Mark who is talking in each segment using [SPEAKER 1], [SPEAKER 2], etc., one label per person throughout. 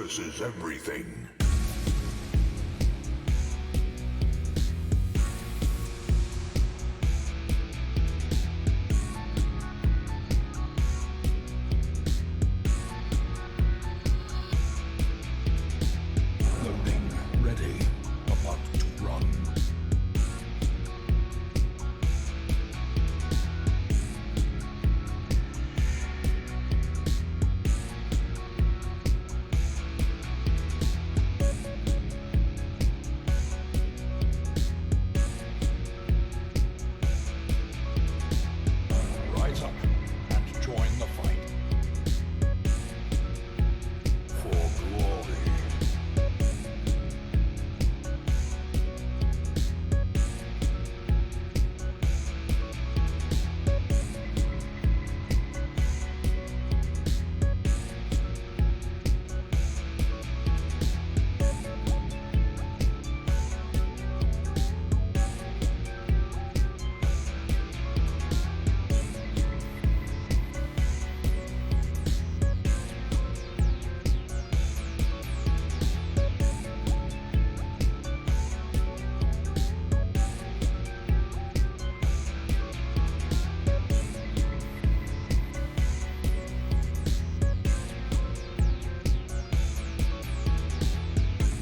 [SPEAKER 1] versus everything. Loading ready. About to run. Rise up and join the fight. For glory.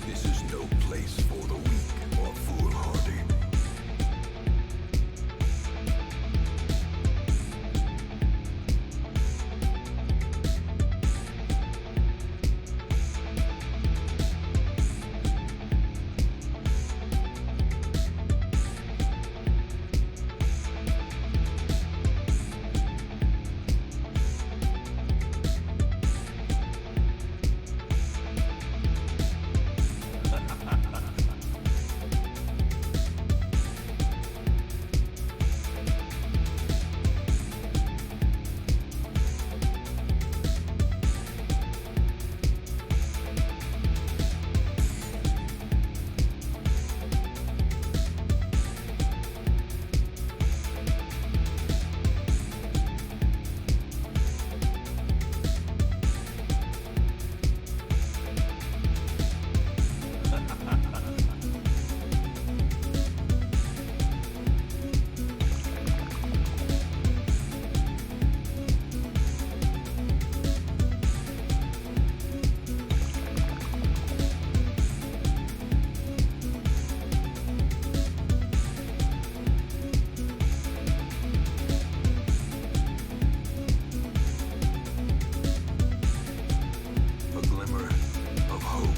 [SPEAKER 1] This is no place for the weak or foolhardy. A glimmer of hope.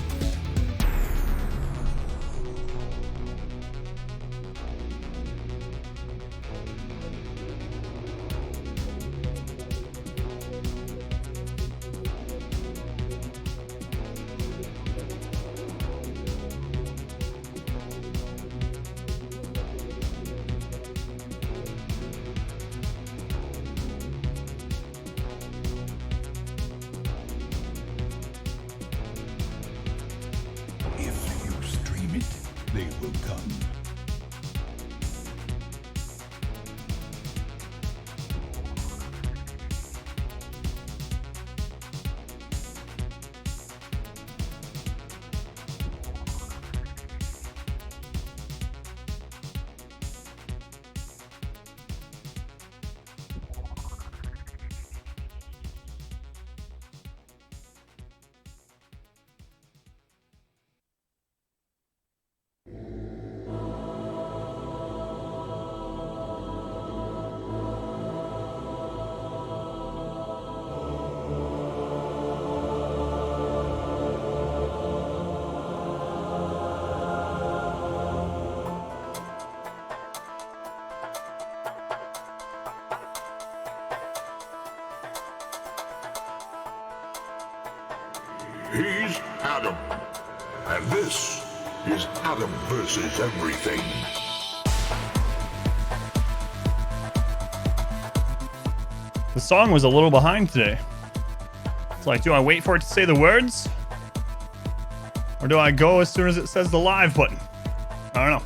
[SPEAKER 1] If you stream it, they will come. He's Adam, and this is Adam versus everything.
[SPEAKER 2] The song was a little behind today. It's like, do I wait for it to say the words? Or do I go as soon as it says the live button? I don't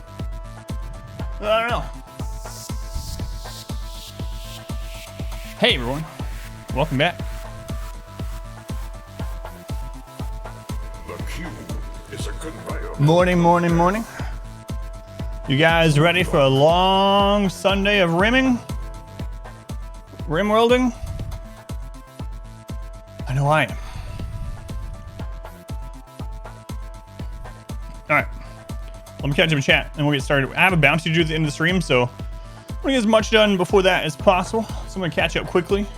[SPEAKER 2] know. Hey everyone, welcome back.
[SPEAKER 1] The cube is a conveyor.
[SPEAKER 2] Morning. You guys ready for a long Sunday of rimming? Rim welding? I know I am. All right, let me catch up in chat and we'll get started. I have a bounty to do at the end of the stream, so I'm gonna get as much done before that as possible. So I'm gonna catch up quickly.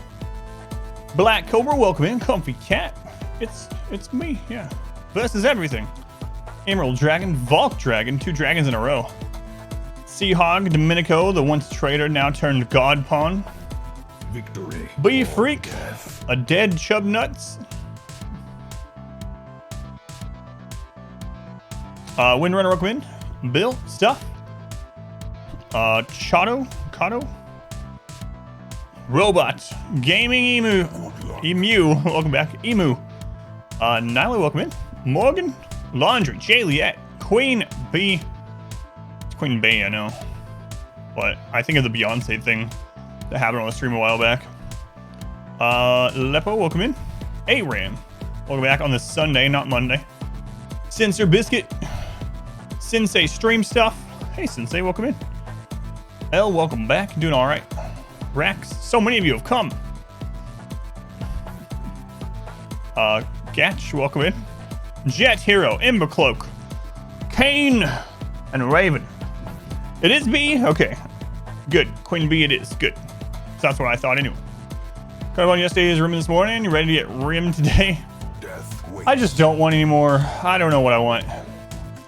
[SPEAKER 2] Black Cobra, welcome in. Comfy Cat, it's me, yeah. Versus everything. Emerald Dragon, Volk Dragon, 2 dragons in a row. Seahog, Domenico, the once traitor, now turned God Pawn.
[SPEAKER 1] Victory.
[SPEAKER 2] Bee Freak, a dead Chub Nuts. Windrunner, welcome in. Bill, Stuff. Kato, Robot, Gaming Emu, welcome back. Emu, Nyla, welcome in. Morgan, Laundry, Jayliette, Queen Bee. It's Queen Bee, I know. But I think of the Beyonce thing that happened on the stream a while back. Lepo, welcome in. A-Ram, welcome back on this Sunday, not Monday. Sensor Biscuit, Sensei Stream Stuff. Hey, Sensei, welcome in. L, welcome back. Doing all right. Rax, so many of you have come. Gatch, welcome in. Jet Hero, Ember Cloak, Kane, and Raven. It is B? Okay. Good. Queen B it is. Good. So that's what I thought anyway. Got on yesterday's rim this morning. You ready to get rimmed today? I just don't want any more. I don't know what I want.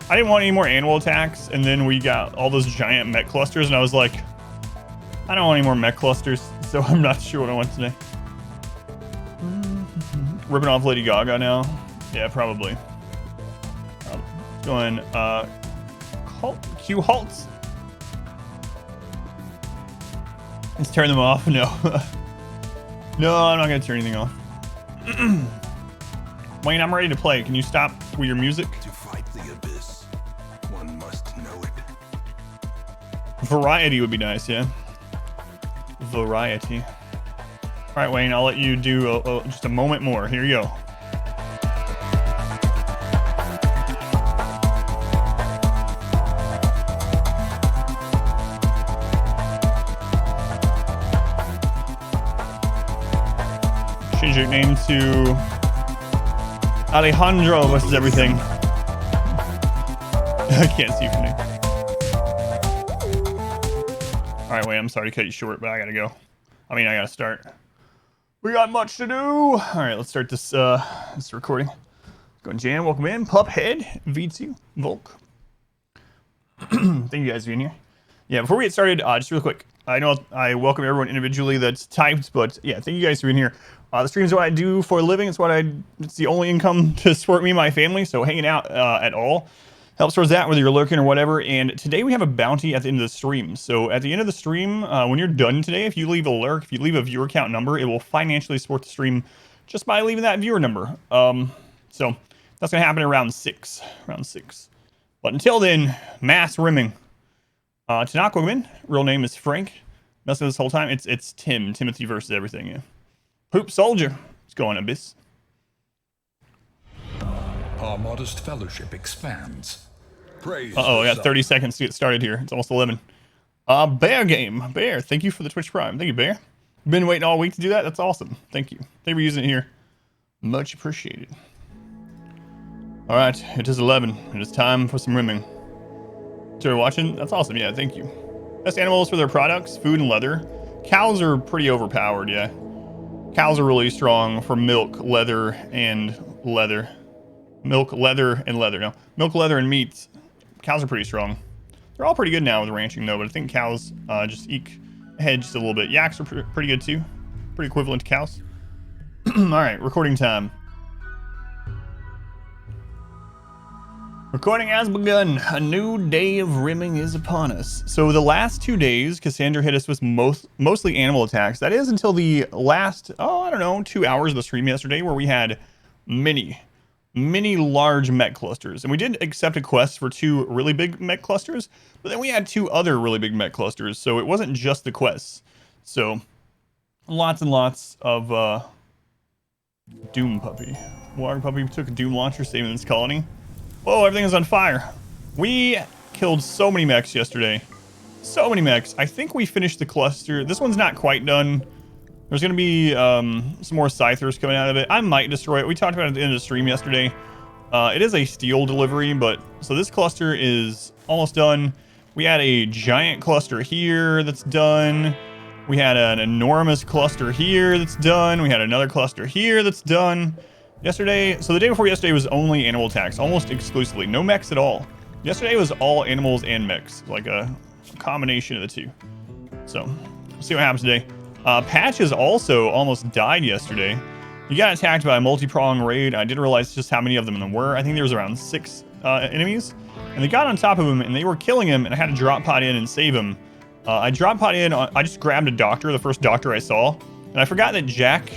[SPEAKER 2] I didn't want any more animal attacks, and then we got all those giant mech clusters, and I was like, I don't want any more mech clusters, so I'm not sure what I want today. Ripping off Lady Gaga now? Yeah, probably. Going, Q halts. Let's turn them off. No. No, I'm not gonna turn anything off. Wayne, I'm ready to play. Can you stop with your music?
[SPEAKER 1] To fight the abyss, one must know it.
[SPEAKER 2] Variety would be nice, yeah. Variety. All right, Wayne, I'll let you do just a moment more. Here you go. Change your name to Alejandro versus everything. I can't see your name. All right, Wayne, I'm sorry to cut you short, but I gotta go. I mean, I gotta start. We got much to do. All right, let's start this recording. Going Jan, welcome in. Puphead, V2, Volk. Thank you guys for being here. Yeah, before we get started, just real quick, I know I welcome everyone individually that's typed, but yeah, thank you guys for being here. The stream is what I do for a living. It's the only income to support me and my family. So hanging out at all helps towards that, whether you're lurking or whatever. And today we have a bounty at the end of the stream. So at the end of the stream, when you're done today, if you leave a lurk, if you leave a viewer count number, it will financially support the stream just by leaving that viewer number. So that's gonna happen around six. But until then, mass rimming. Tanaka woman, real name is Frank. Messing this whole time, it's Timothy versus everything. Yeah. Hoop Soldier, it's going Abyss.
[SPEAKER 1] Our modest fellowship expands. Praise.
[SPEAKER 2] I got 30 seconds to get started here. It's almost 11. Bear Game. Bear, thank you for the Twitch Prime. Thank you, Bear. Been waiting all week to do that. That's awesome. Thank you. Thank you for using it here. Much appreciated. All right, it is 11. It is time for some rimming. So you're watching? That's awesome. Yeah, thank you. Best animals for their products, food and leather. Cows are pretty overpowered, yeah. Cows are really strong for milk, leather, and leather. Milk, leather, and leather. No, milk, leather, and meats. Cows are pretty strong. They're all pretty good now with ranching, though, but I think cows just eke ahead just a little bit. Yaks are pretty good, too. Pretty equivalent to cows. All right, recording time. Recording has begun. A new day of rimming is upon us. So the last 2 days, Cassandra hit us with mostly animal attacks. That is until the last, 2 hours of the stream yesterday, where we had many large mech clusters. And we did accept a quest for 2 really big mech clusters, but then we had 2 other really big mech clusters. So it wasn't just the quests. So lots and lots of Doom puppy. Water puppy took a doom launcher, saving this colony. Oh, everything is on fire. We killed so many mechs yesterday. So many mechs. I think we finished the cluster. This one's not quite done. There's going to be some more scythers coming out of it. I might destroy it. We talked about it at the end of the stream yesterday. It is a steel delivery, but so this cluster is almost done. We had a giant cluster here that's done. We had an enormous cluster here that's done. We had another cluster here that's done. Yesterday, so the day before yesterday was only animal attacks, almost exclusively. No mechs at all. Yesterday was all animals and mechs, like a combination of the two. So, we'll see what happens today. Patches also almost died yesterday. He got attacked by a multi-prong raid. I didn't realize just how many of them there were. I think there was around 6 enemies. And they got on top of him, and they were killing him, and I had to drop pod in and save him. I drop pod in, I just grabbed a doctor, the first doctor I saw. And I forgot that Jack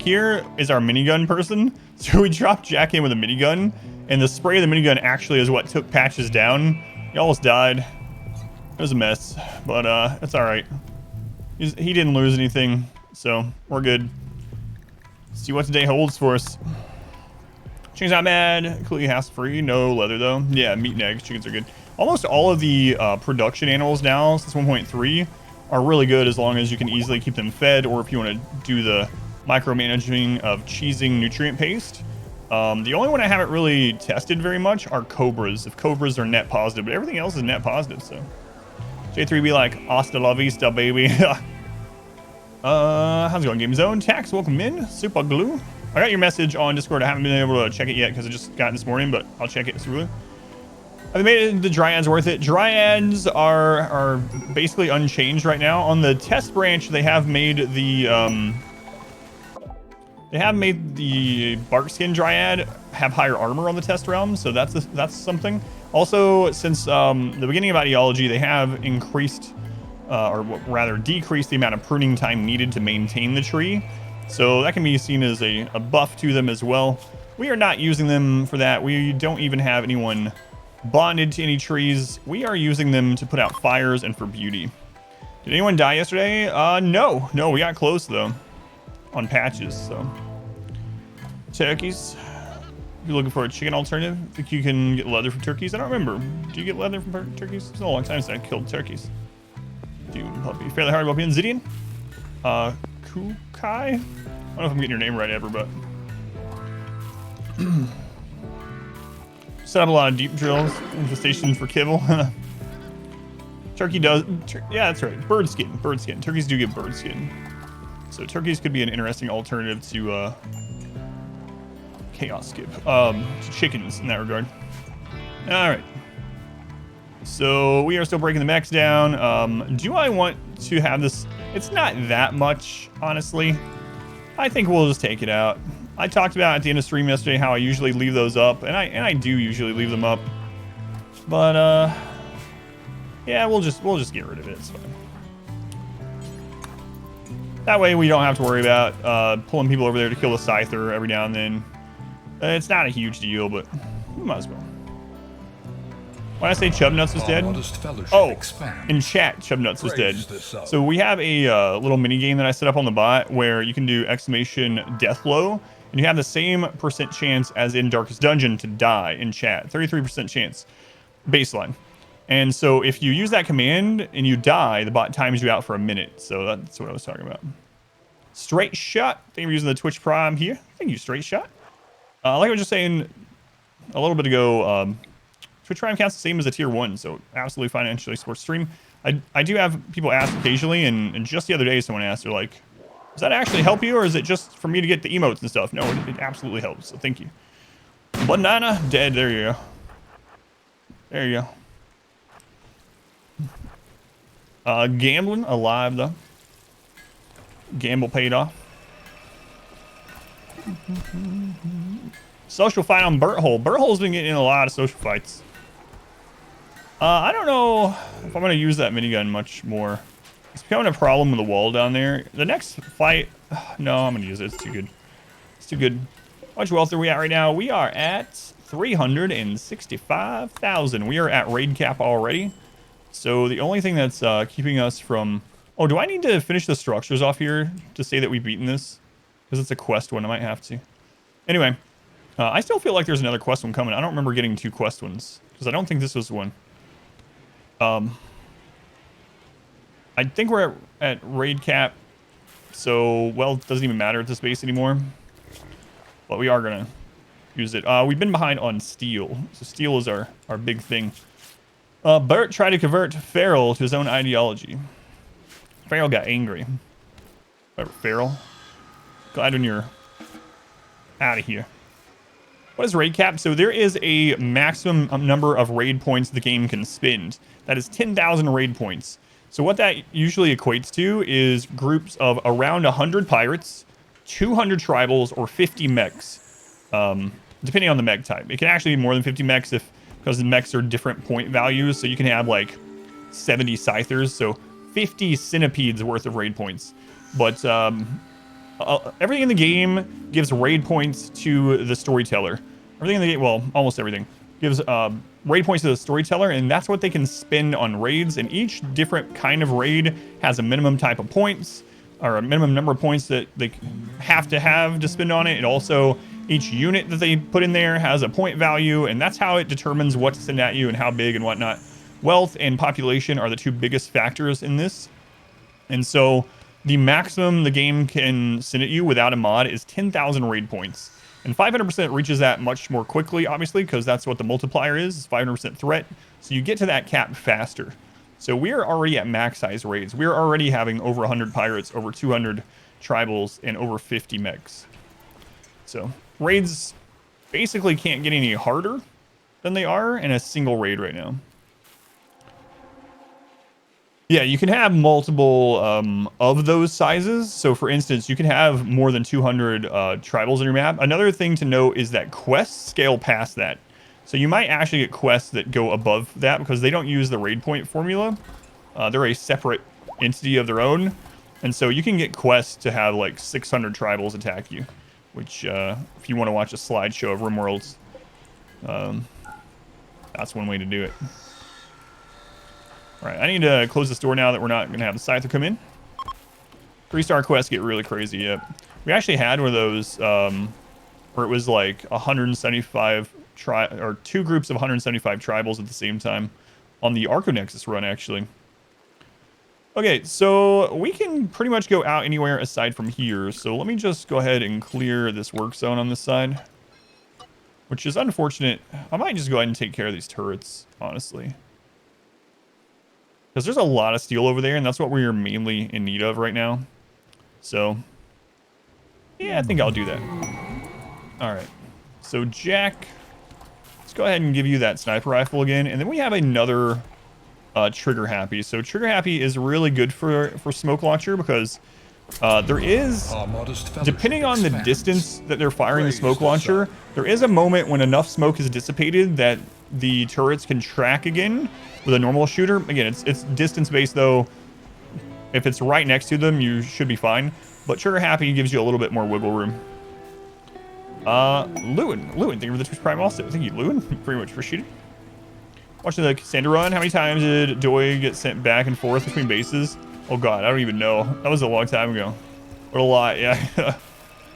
[SPEAKER 2] here is our minigun person. So we dropped Jack in with a minigun, and the spray of the minigun actually is what took Patches down. He almost died. It was a mess, but it's all right. He didn't lose anything, so we're good. See what today holds for us. Chicken's not bad. Completely hassle-free. No leather, though. Yeah, meat and eggs. Chickens are good. Almost all of the production animals now, since 1.3, are really good as long as you can easily keep them fed, or if you want to do the micromanaging of cheesing nutrient paste. The only one I haven't really tested very much are cobras. If cobras are net positive, but everything else is net positive, so. J3 be like, hasta la vista, baby. How's it going, Game Zone? Tax, welcome in. Super glue. I got your message on Discord. I haven't been able to check it yet because I just got it this morning, but I'll check it soon. Have they made the Dryads worth it? Dryads are basically unchanged right now. On the test branch, they have made the Barkskin Dryad have higher armor on the test realm, so that's something. Also, since the beginning of ideology, they have increased, or rather decreased the amount of pruning time needed to maintain the tree. So that can be seen as a buff to them as well. We are not using them for that. We don't even have anyone bonded to any trees. We are using them to put out fires and for beauty. Did anyone die yesterday? No, we got close though on patches. So turkeys. You're looking for a chicken alternative? Think you can get leather from turkeys? I don't remember. Do you get leather from turkeys? It's been a long time since I killed turkeys. Dude, puppy. Fairly hard puppy. Zidian. Kukai? I don't know if I'm getting your name right ever, but set up a lot of deep drills, infestation for kibble. Turkey does, yeah, that's right. Bird skin. Turkeys do get bird skin. So turkeys could be an interesting alternative to chaos skip, to chickens in that regard. All right. So we are still breaking the mechs down. Do I want to have this? It's not that much, honestly. I think we'll just take it out. I talked about at the end of stream yesterday how I usually leave those up, and I do usually leave them up. But yeah, we'll just get rid of it. It's fine. That way we don't have to worry about pulling people over there to kill the scyther every now and then. It's not a huge deal, but we might as well. When I say Chubnuts was dead, in chat, Chubnuts was dead. So we have a little mini game that I set up on the bot where you can do exclamation deathblow, and you have the same % chance as in Darkest Dungeon to die in chat. 33% chance baseline. And so if you use that command and you die, the bot times you out for a minute. So that's what I was talking about. Straight Shot. Thank you for using the Twitch Prime here. Thank you, Straight Shot. Like I was just saying a little bit ago, Twitch Prime counts the same as a tier 1, so absolutely financially support stream. I do have people ask occasionally, and just the other day someone asked, they're like, does that actually help you, or is it just for me to get the emotes and stuff? No, it absolutely helps, so thank you. Banana, dead, there you go. There you go. Gambling, alive though. Gamble paid off. Social fight on Burthole. Burthole's been getting in a lot of social fights. I don't know if I'm going to use that minigun much more. It's becoming a problem with the wall down there. The next fight... No, I'm going to use it. It's too good. It's too good. How much wealth are we at right now? We are at 365,000. We are at raid cap already. So the only thing that's keeping us from... Oh, do I need to finish the structures off here to say that we've beaten this? Because it's a quest one. I might have to. Anyway, I still feel like there's another quest one coming. I don't remember getting 2 quest ones. Because I don't think this was one. I think we're at raid cap. So, well, it doesn't even matter at this base anymore. But we are going to use it. We've been behind on steel. So steel is our big thing. Bert tried to convert Farrell to his own ideology. Farrell got angry. Farrell, glad when you're out of here. What is raid cap? So there is a maximum number of raid points the game can spend. That is 10,000 raid points. So what that usually equates to is groups of around 100 pirates, 200 tribals, or 50 mechs, depending on the mech type. It can actually be more than 50 mechs because the mechs are different point values. So you can have like 70 scythers, so 50 centipedes worth of raid points. But everything in the game gives raid points to the storyteller. Everything in the game, well, almost everything, gives raid points to the storyteller, and that's what they can spend on raids. And each different kind of raid has a minimum type of points, or a minimum number of points that they have to spend on it. And also, each unit that they put in there has a point value, and that's how it determines what to send at you and how big and whatnot. Wealth and population are the 2 biggest factors in this. And so the maximum the game can send at you without a mod is 10,000 raid points. And 500% reaches that much more quickly, obviously, because that's what the multiplier is 500% threat. So you get to that cap faster. So we are already at max size raids. We're already having over 100 pirates, over 200 tribals, and over 50 mechs. So raids basically can't get any harder than they are in a single raid right now. Yeah, you can have multiple of those sizes. So for instance, you can have more than 200 tribals on your map. Another thing to note is that quests scale past that. So you might actually get quests that go above that because they don't use the raid point formula. They're a separate entity of their own. And so you can get quests to have like 600 tribals attack you, which if you want to watch a slideshow of RimWorlds, that's one way to do it. All right, I need to close this door now that we're not going to have the Scyther come in. 3-star quests get really crazy. Yep. We actually had one of those where it was like 175 or 2 groups of 175 tribals at the same time on the Arconexus run, actually. Okay, so we can pretty much go out anywhere aside from here. So let me just go ahead and clear this work zone on this side, which is unfortunate. I might just go ahead and take care of these turrets, honestly. Because there's a lot of steel over there, and that's what we're mainly in need of right now. So, yeah, I think I'll do that. All right. So, Jack, let's go ahead and give you that sniper rifle again. And then we have another trigger happy. So, trigger happy is really good for smoke launcher because there is, depending on the distance that they're firing the smoke launcher, there is a moment when enough smoke is dissipated that the turrets can track again with a normal shooter. Again, it's distance based though. If it's right next to them, you should be fine. But trigger happy gives you a little bit more wiggle room. Lewin, thank you for the Twitch Prime also. Thank you, Lewin. Very much appreciated. Watching the Cassandra run, how many times did Doi get sent back and forth between bases? Oh god, I don't even know. That was a long time ago. What a lot, yeah.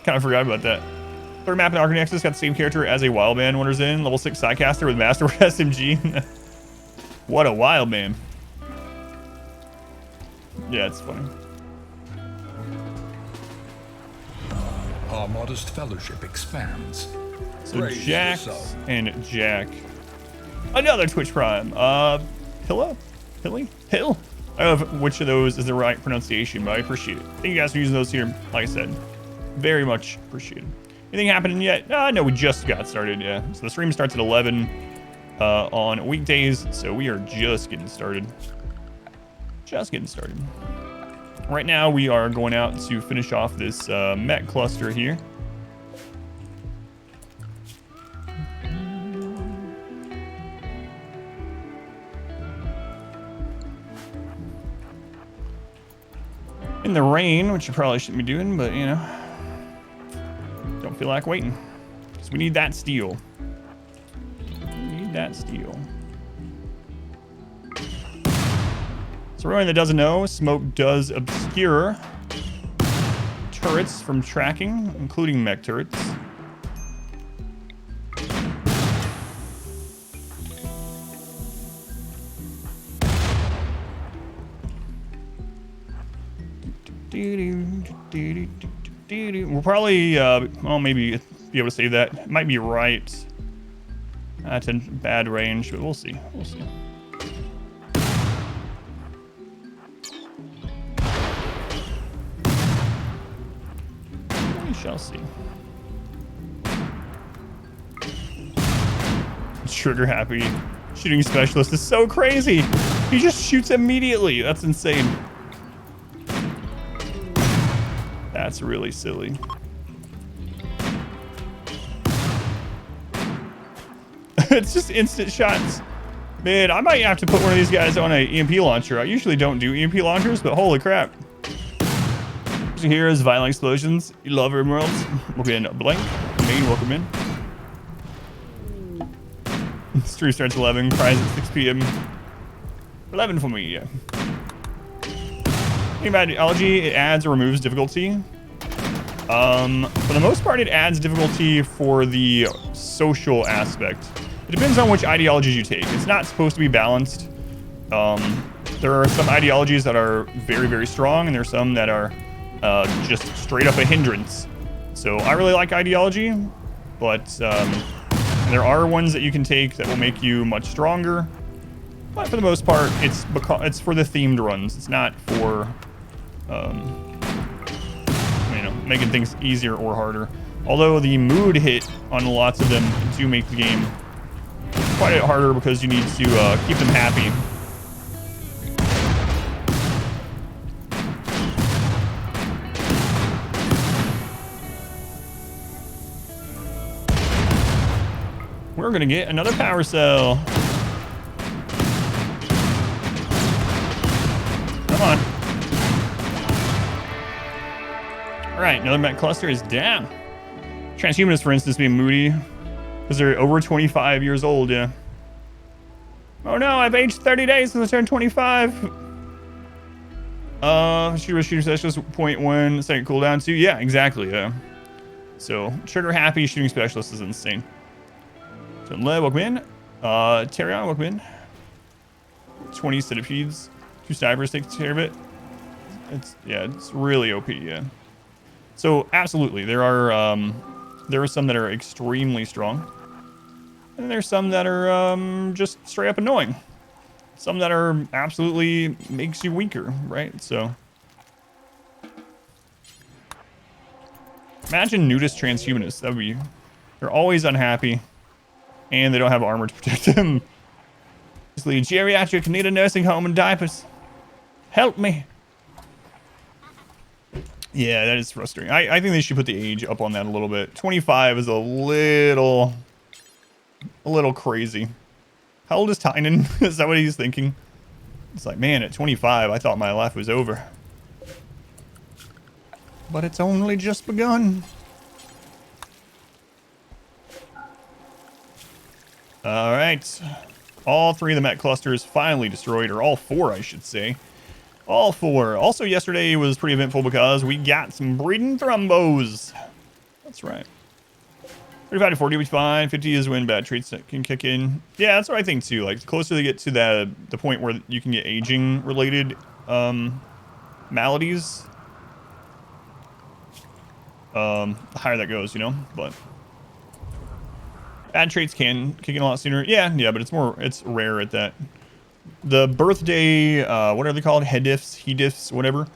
[SPEAKER 2] Kind of forgot about that. Third map in Arconexus got the same character as a Wildman wanders in. Level 6 Sidecaster with Masterword SMG. What a wild man. Yeah, it's funny.
[SPEAKER 1] Our modest fellowship expands.
[SPEAKER 2] So Jax and Jack. Another Twitch Prime. Hill? I don't know which of those is the right pronunciation, but I appreciate it. Thank you guys for using those here. Like I said, very much appreciated. Anything happening yet? No, we just got started, yeah. So the stream starts at 11 on weekdays, so we are just getting started. Right now, we are going out to finish off this mech cluster here. In the rain, which you probably shouldn't be doing, but you know, don't feel like waiting because we need that steel. So for anyone that doesn't know, smoke does obscure turrets from tracking, including mech turrets. We'll probably, well, maybe be able to save that. It might be right. That's a bad range, but we'll see. We'll see. We shall see. Trigger happy shooting specialist is so crazy. He just shoots immediately. That's insane. That's really silly. It's just instant shots. Man, I might have to put one of these guys on an EMP launcher. I usually don't do EMP launchers, but holy crap. What you hear is violent explosions. You love emeralds. Welcome in. Blank. Main, welcome in. Stream starts 11. Prize at 6 p.m. 11 for me, yeah. Think about ideology, it adds or removes difficulty. For the most part, it adds difficulty for the social aspect. It depends on which ideologies you take. It's not supposed to be balanced. There are some ideologies that are very, very strong, and there's some that are just straight up a hindrance. So I really like ideology, but there are ones that you can take that will make you much stronger. But for the most part, it's for the themed runs. It's not for you know, making things easier or harder. Although the mood hit on lots of them do make the game quite a bit harder because you need to keep them happy. We're gonna get another power cell. Come on. All right, another mech cluster is down. Transhumanists, for instance, being moody because they're over 25 years old, yeah. Oh no, I've aged 30 days since I turned 25. Shooter specialist 0.1 second cooldown too. Yeah, exactly, yeah. So, trigger happy shooting specialist is insane. So, welcome in. Terion, welcome in. 20 centipedes. 2 snipers take care of it. It's really OP, yeah. So absolutely, there are some that are extremely strong, and there's some that are just straight up annoying. Some that are absolutely makes you weaker, right? So imagine nudist transhumanists. That would be, they're always unhappy, and they don't have armor to protect them. Basically, geriatric, need a nursing home and diapers. Help me. Yeah, that is frustrating. I think they should put the age up on that a little bit. 25 is a little crazy. How old is Tynan? Is that what he's thinking? It's like, man, at 25, I thought my life was over. But it's only just begun. All right. All 3 of the mech clusters finally destroyed, or all 4, I should say. All 4. Also, yesterday was pretty eventful because we got some breeding thrombos. That's right. 35 to 40 will be fine. 50 is when bad traits that can kick in. Yeah, that's what I think too. Like, the closer they get to the point where you can get aging related maladies, the higher that goes, you know. But bad traits can kick in a lot sooner. Yeah, but it's rare at that. The birthday, what are they called? He diffs, whatever.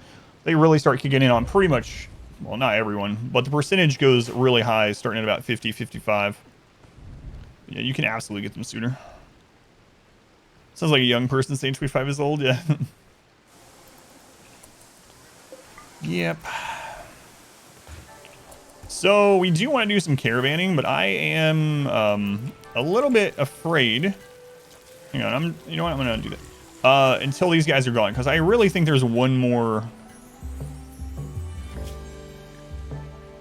[SPEAKER 2] They really start kicking in on pretty much, well, not everyone, but the percentage goes really high, starting at about 50, 55. Yeah, you can absolutely get them sooner. Sounds like a young person saying 25 years old, yeah. Yep. So we do want to do some caravanning, but I am a little bit afraid. Hang on, you know what? I'm gonna do that until these guys are gone, because I really think there's one more.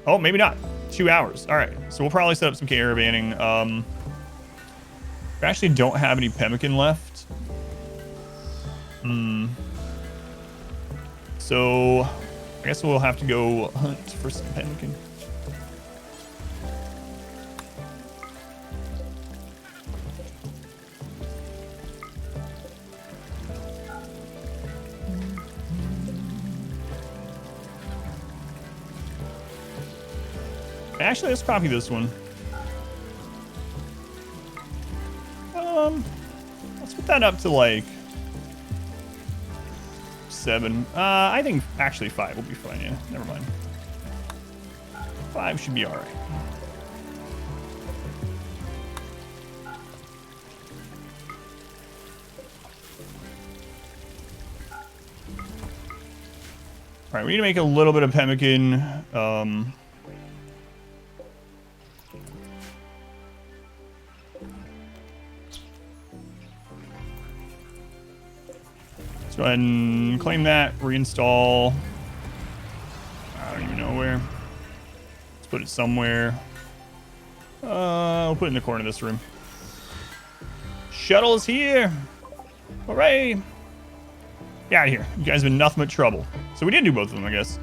[SPEAKER 2] Oh, maybe not. 2 hours. All right, so we'll probably set up some caravanning. I actually don't have any pemmican left. So I guess we'll have to go hunt for some pemmican. Actually, let's copy this one. Let's put that up to like 7. I think actually 5 will be fine. Yeah, never mind. 5 should be all right. All right, we need to make a little bit of pemmican. Let's go ahead and claim that, reinstall. I don't even know where. Let's put it somewhere. I'll put it in the corner of this room. Shuttle is here. Hooray. Get out of here. You guys have been nothing but trouble. So we did do both of them, I guess.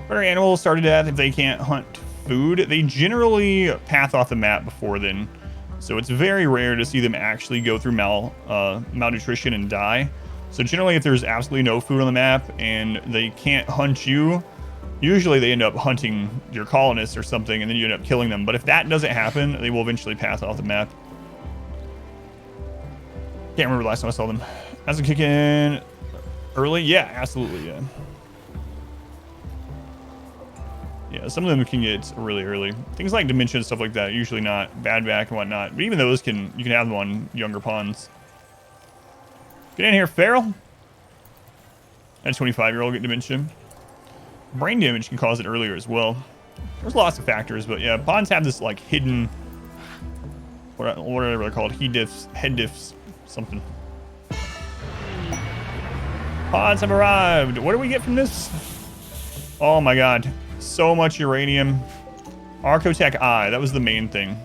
[SPEAKER 2] Better animals starve to death if they can't hunt food. They generally path off the map before then. So it's very rare to see them actually go through malnutrition and die. So generally, if there's absolutely no food on the map and they can't hunt you, usually they end up hunting your colonists or something, and then you end up killing them. But if that doesn't happen, they will eventually path off the map. Can't remember the last time I saw them. As a kick in early? Yeah, absolutely, yeah. Yeah, some of them can get really early. Things like dementia and stuff like that, usually not. Bad back and whatnot. But even those you can have them on younger pawns. Get in here, feral. That 25-year-old get dementia. Brain damage can cause it earlier as well. There's lots of factors, but yeah, pawns have this like hidden, whatever they're called, head diffs, something. Pods have arrived. What do we get from this? Oh my god. So much uranium. Archotech Eye. That was the main thing.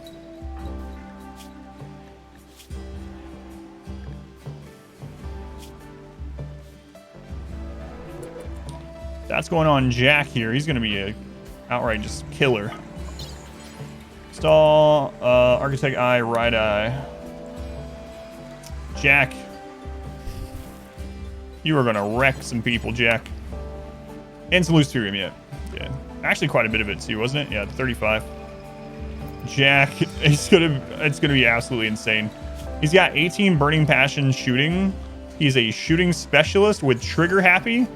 [SPEAKER 2] That's going on Jack here. He's going to be a outright just killer. Stall. Architect Eye. Right eye. Jack. You are going to wreck some people, Jack. And some Lucerium, yeah. Yeah. Actually, quite a bit of it, too, wasn't it? Yeah, 35. Jack, it's gonna be absolutely insane. He's got 18 Burning Passion shooting. He's a shooting specialist with Trigger Happy.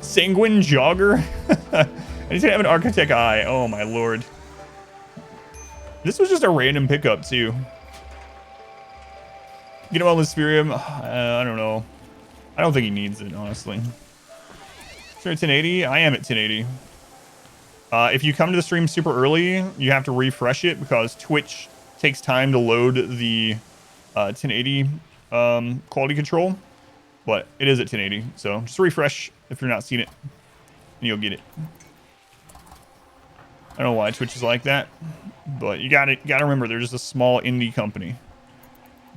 [SPEAKER 2] Sanguine Jogger. And he's gonna have an Architect Eye. Oh, my lord. This was just a random pickup, too. Get him on Lucerium. I don't know. I don't think he needs it, honestly. Sure, 1080? I am at 1080. If you come to the stream super early, you have to refresh it because Twitch takes time to load the 1080 quality control. But it is at 1080, so just refresh if you're not seeing it, and you'll get it. I don't know why Twitch is like that, but you gotta remember they're just a small indie company.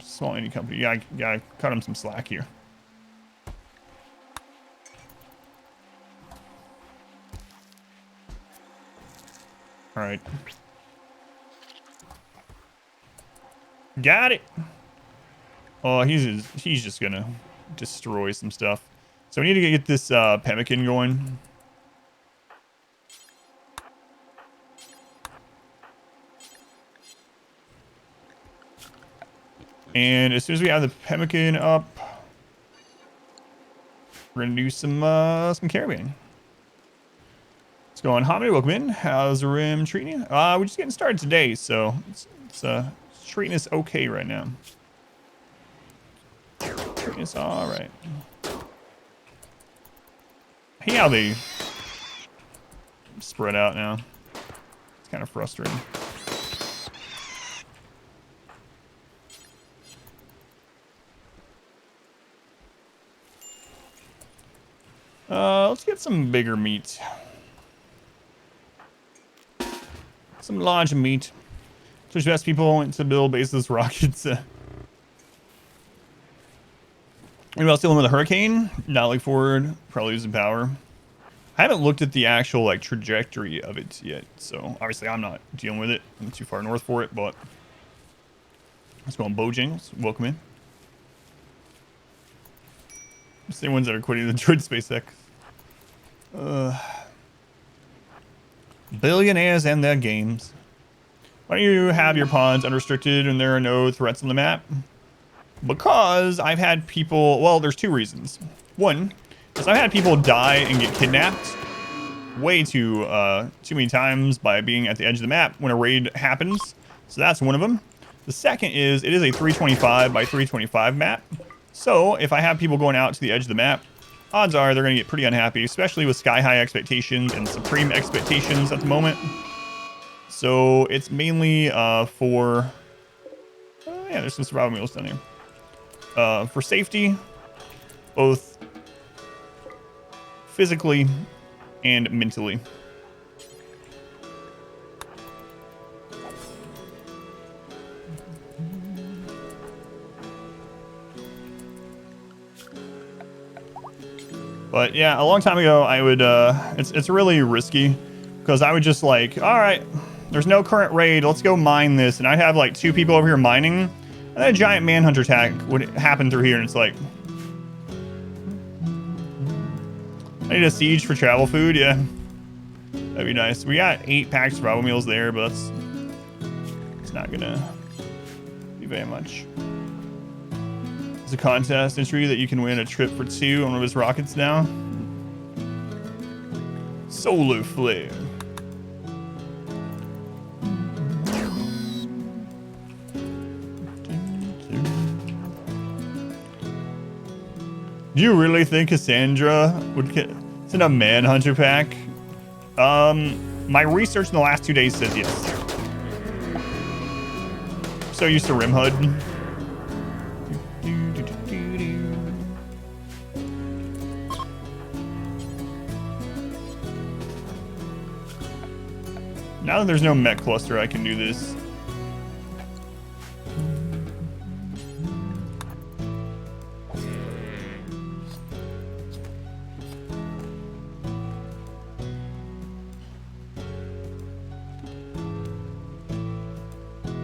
[SPEAKER 2] Small indie company. You gotta cut them some slack here. All right. Got it. Oh, he's just gonna destroy some stuff. So we need to get this pemmican going. And as soon as we have the pemmican up, we're gonna do some caravan. What's going on, Hamid? Welcome in. How's the rim treating you? We're just getting started today, so it's treating us okay right now. Treating us all right. Hey, how they spread out now. It's kind of frustrating. Let's get some bigger meat. Some large meat. Twitch best people went to build baseless rockets. Anybody else dealing with a hurricane? Not like forward. Probably losing power. I haven't looked at the actual like trajectory of it yet, so obviously I'm not dealing with it. I'm too far north for it, but let's go on Bojangles. Welcome in. Same ones that are quitting the droid SpaceX. Billionaires and their games. Why don't you have your pods unrestricted and there are no threats on the map? Because I've had people, well, there's two reasons. One is I've had people die and get kidnapped way too many times by being at the edge of the map when a raid happens. So that's one of them. The second is it is a 325 by 325 map. So if I have people going out to the edge of the map, odds are they're going to get pretty unhappy, especially with sky high expectations and supreme expectations at the moment. So it's mainly for, yeah, there's some survival meals down here. For safety, both physically and mentally. But yeah, a long time ago, I would, it's really risky because I would just like, all right, there's no current raid. Let's go mine this. And I'd have like 2 people over here mining and then a giant manhunter attack would happen through here. And it's like, I need a siege for travel food. Yeah, that'd be nice. We got 8 packs of survival meals there, but it's not gonna be very much. There's a contest entry that you can win a trip for 2 on one of his rockets now. Solar flare. Do you really think Cassandra would send a manhunter pack? My research in the last 2 days says yes. So used to Rim HUD. Now that there's no mech cluster, I can do this.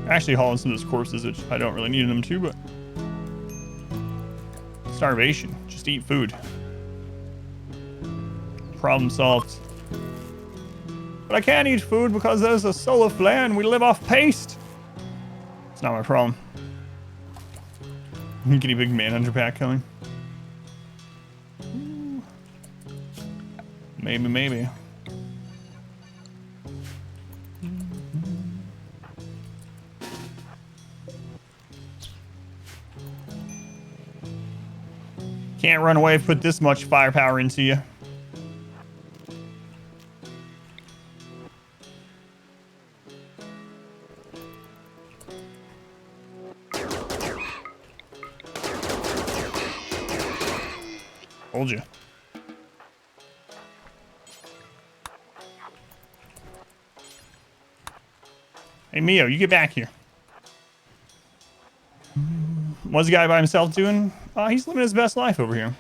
[SPEAKER 2] Actually hauling some of those corpses, which I don't really need them to, but starvation. Just eat food. Problem solved. But I can't eat food because there's a solar flare and we live off paste. It's not my problem. Guinea pig manhunter pack coming. Ooh. Maybe. Can't run away if put this much firepower into you. Told you. Hey, Mio, you get back here. What's the guy by himself doing? He's living his best life over here.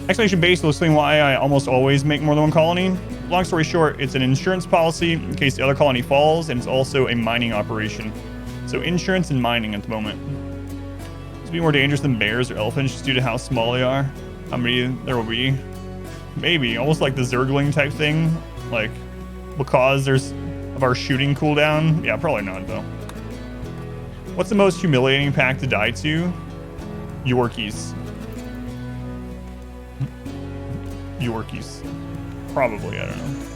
[SPEAKER 2] Actually, I should basically explain why I almost always make more than one colony. Long story short, it's an insurance policy in case the other colony falls, and it's also a mining operation. So insurance and mining at the moment. It's be more dangerous than bears or elephants just due to how small they are. How many there will be? Maybe, almost like the Zergling type thing. Like, because there's of our shooting cooldown. Yeah, probably not though. What's the most humiliating pack to die to? Yorkies. Yorkies. Probably, I don't know.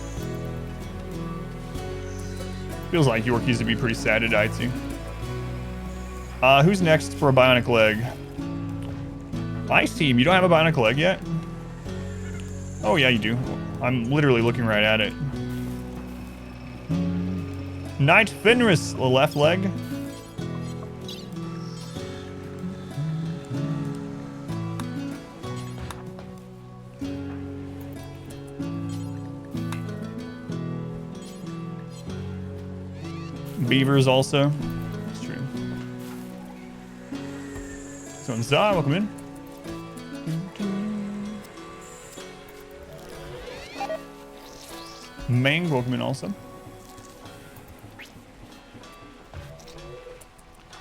[SPEAKER 2] Feels like Yorkies would be pretty sad to die to. Who's next for a bionic leg? Ice Team, you don't have a bionic leg yet? Oh yeah, you do. I'm literally looking right at it. Knight Fenris, the left leg. Beavers also. That's true. So Zah, welcome in. Mang, welcome in also.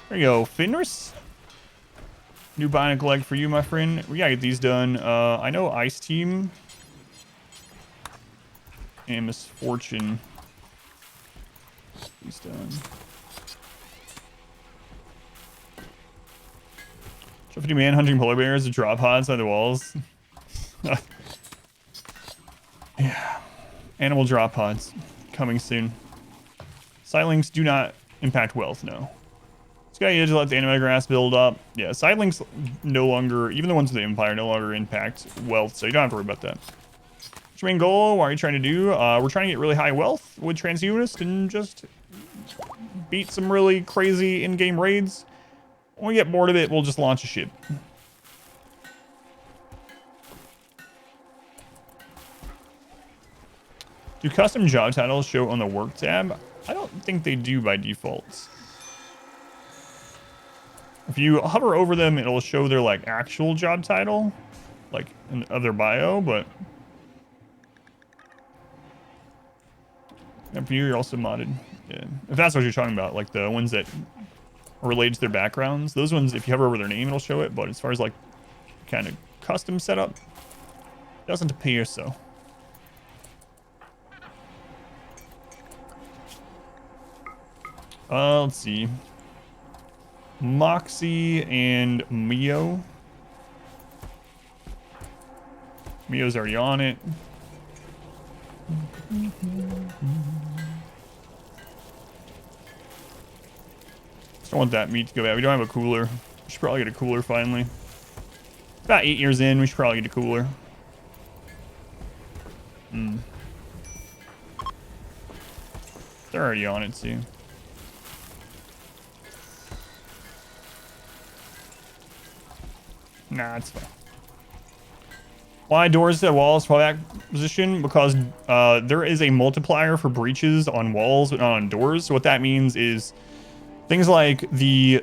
[SPEAKER 2] There you go, Fenris. New bionic leg for you, my friend. We gotta get these done. I know Ice Team and Misfortune. These done. So 50 man hunting polar bears to drop pods on the walls. Yeah. Animal drop pods coming soon. Sightlings do not impact wealth, no. It's got to let the anime grass build up. Yeah, sightlings no longer, even the ones with the Empire, no longer impact wealth, so you don't have to worry about that. What's your main goal? What are you trying to do? We're trying to get really high wealth with Transhumanist and just beat some really crazy in-game raids. When we get bored of it, we'll just launch a ship. Do custom job titles show on the work tab? I don't think they do by default. If you hover over them, it'll show their like actual job title, like in other bio, but if you're also modded, yeah. If that's what you're talking about, like the ones that are related to their backgrounds, those ones, if you hover over their name, it'll show it. But as far as like kind of custom setup, it doesn't appear so. Let's see. Moxie and Mio. Mio's already on it. Just don't want that meat to go bad. We don't have a cooler. We should probably get a cooler finally. About 8 years in, we should probably get a cooler. They're already on it too. Nah, it's fine. Why doors to walls fallback position? Because there is a multiplier for breaches on walls but not on doors. So what that means is things like the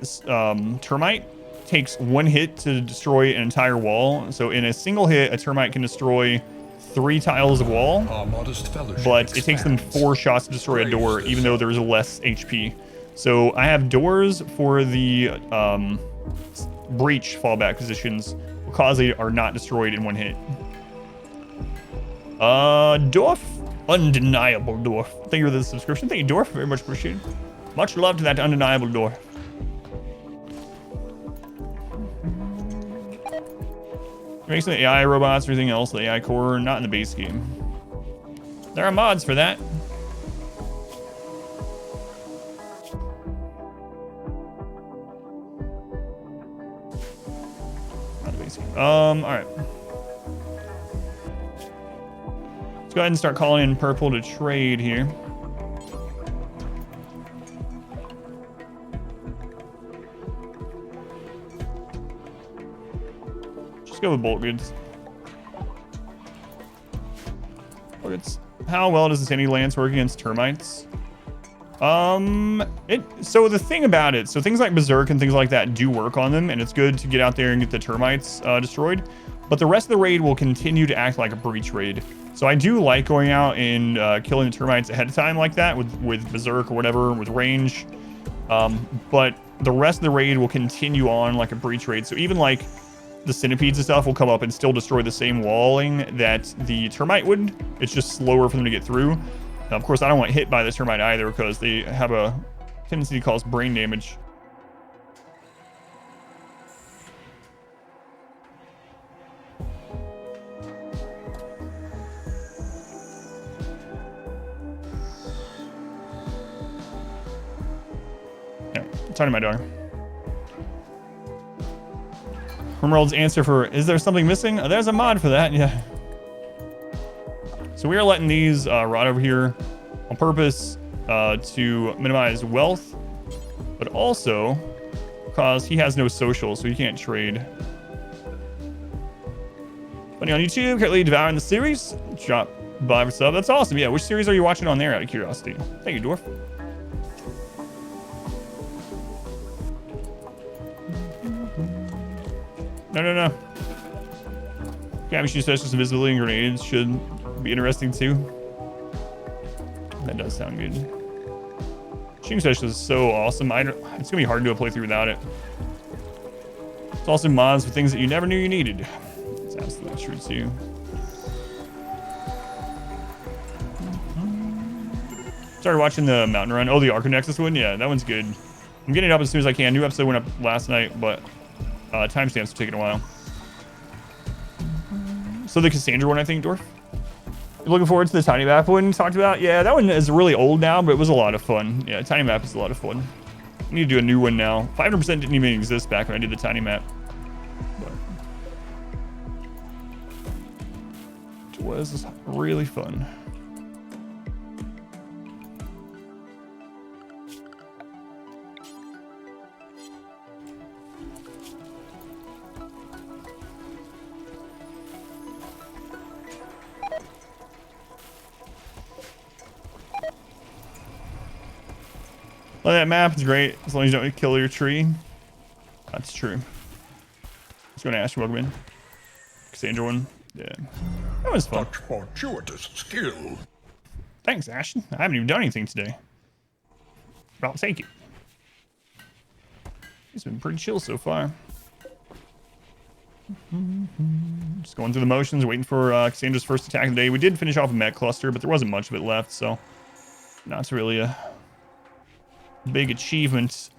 [SPEAKER 2] termite takes 1 hit to destroy an entire wall. So in a single hit, a termite can destroy 3 tiles of wall, but it takes them 4 shots to destroy a door, even though there's less HP. So I have doors for the breach fallback positions because they are not destroyed in 1 hit. Dwarf, undeniable dwarf. Thank you for the subscription. Thank you, dwarf. Very much appreciated. Much love to that undeniable dwarf. Makes the AI robots or anything else, the AI core, not in the base game. There are mods for that. All right. Let's go ahead and start calling in purple to trade here. Just go with bulk goods. Bulk goods. How well does the Sandy Lance work against termites? So the thing about it, so things like Berserk and things like that do work on them, and it's good to get out there and get the termites destroyed. But the rest of the raid will continue to act like a breach raid. So I do like going out and killing the termites ahead of time like that with Berserk or whatever, with range. But the rest of the raid will continue on like a breach raid. So even like the centipedes and stuff will come up and still destroy the same walling that the termite would. It's just slower for them to get through. Now, of course, I don't want hit by the termite either because they have a tendency to cause brain damage. Yeah, I'm talking to my daughter. Emerald's answer for, is there something missing? Oh, there's a mod for that, yeah. So we are letting these rot over here on purpose to minimize wealth, but also because he has no social, so he can't trade. Funny on YouTube, currently devouring the series. Drop by for sub. That's awesome. Yeah, which series are you watching on there out of curiosity? Thank you, Dwarf. No. Gabby, she says just invisibility and grenades should be interesting too. does sound good. Shooting Specialist is so awesome. It's gonna be hard to do a playthrough without it. It's also mods for things that you never knew you needed. It's absolutely true too. Started watching the Mountain Run. Oh, the Arco Nexus one? Yeah, that one's good. I'm getting it up as soon as I can. New episode went up last night, but timestamps are taking a while. So the Cassandra one, I think, Dwarf? Looking forward to the Tiny Map one you talked about. Yeah, that one is really old now, but it was a lot of fun. Yeah, Tiny Map is a lot of fun. I need to do a new one now. 500% didn't even exist back when I did the Tiny Map. But it was really fun. Well, that map is great as long as you don't kill your tree. That's true. Let's go to Ash. Welcome in. Cassandra one. Yeah. That was fun.
[SPEAKER 1] Such fortuitous skill.
[SPEAKER 2] Thanks, Ash. I haven't even done anything today. But I'll take it. It's been pretty chill so far. Just going through the motions, waiting for Cassandra's first attack of the day. We did finish off a mech cluster, but there wasn't much of it left, so not really a big achievement.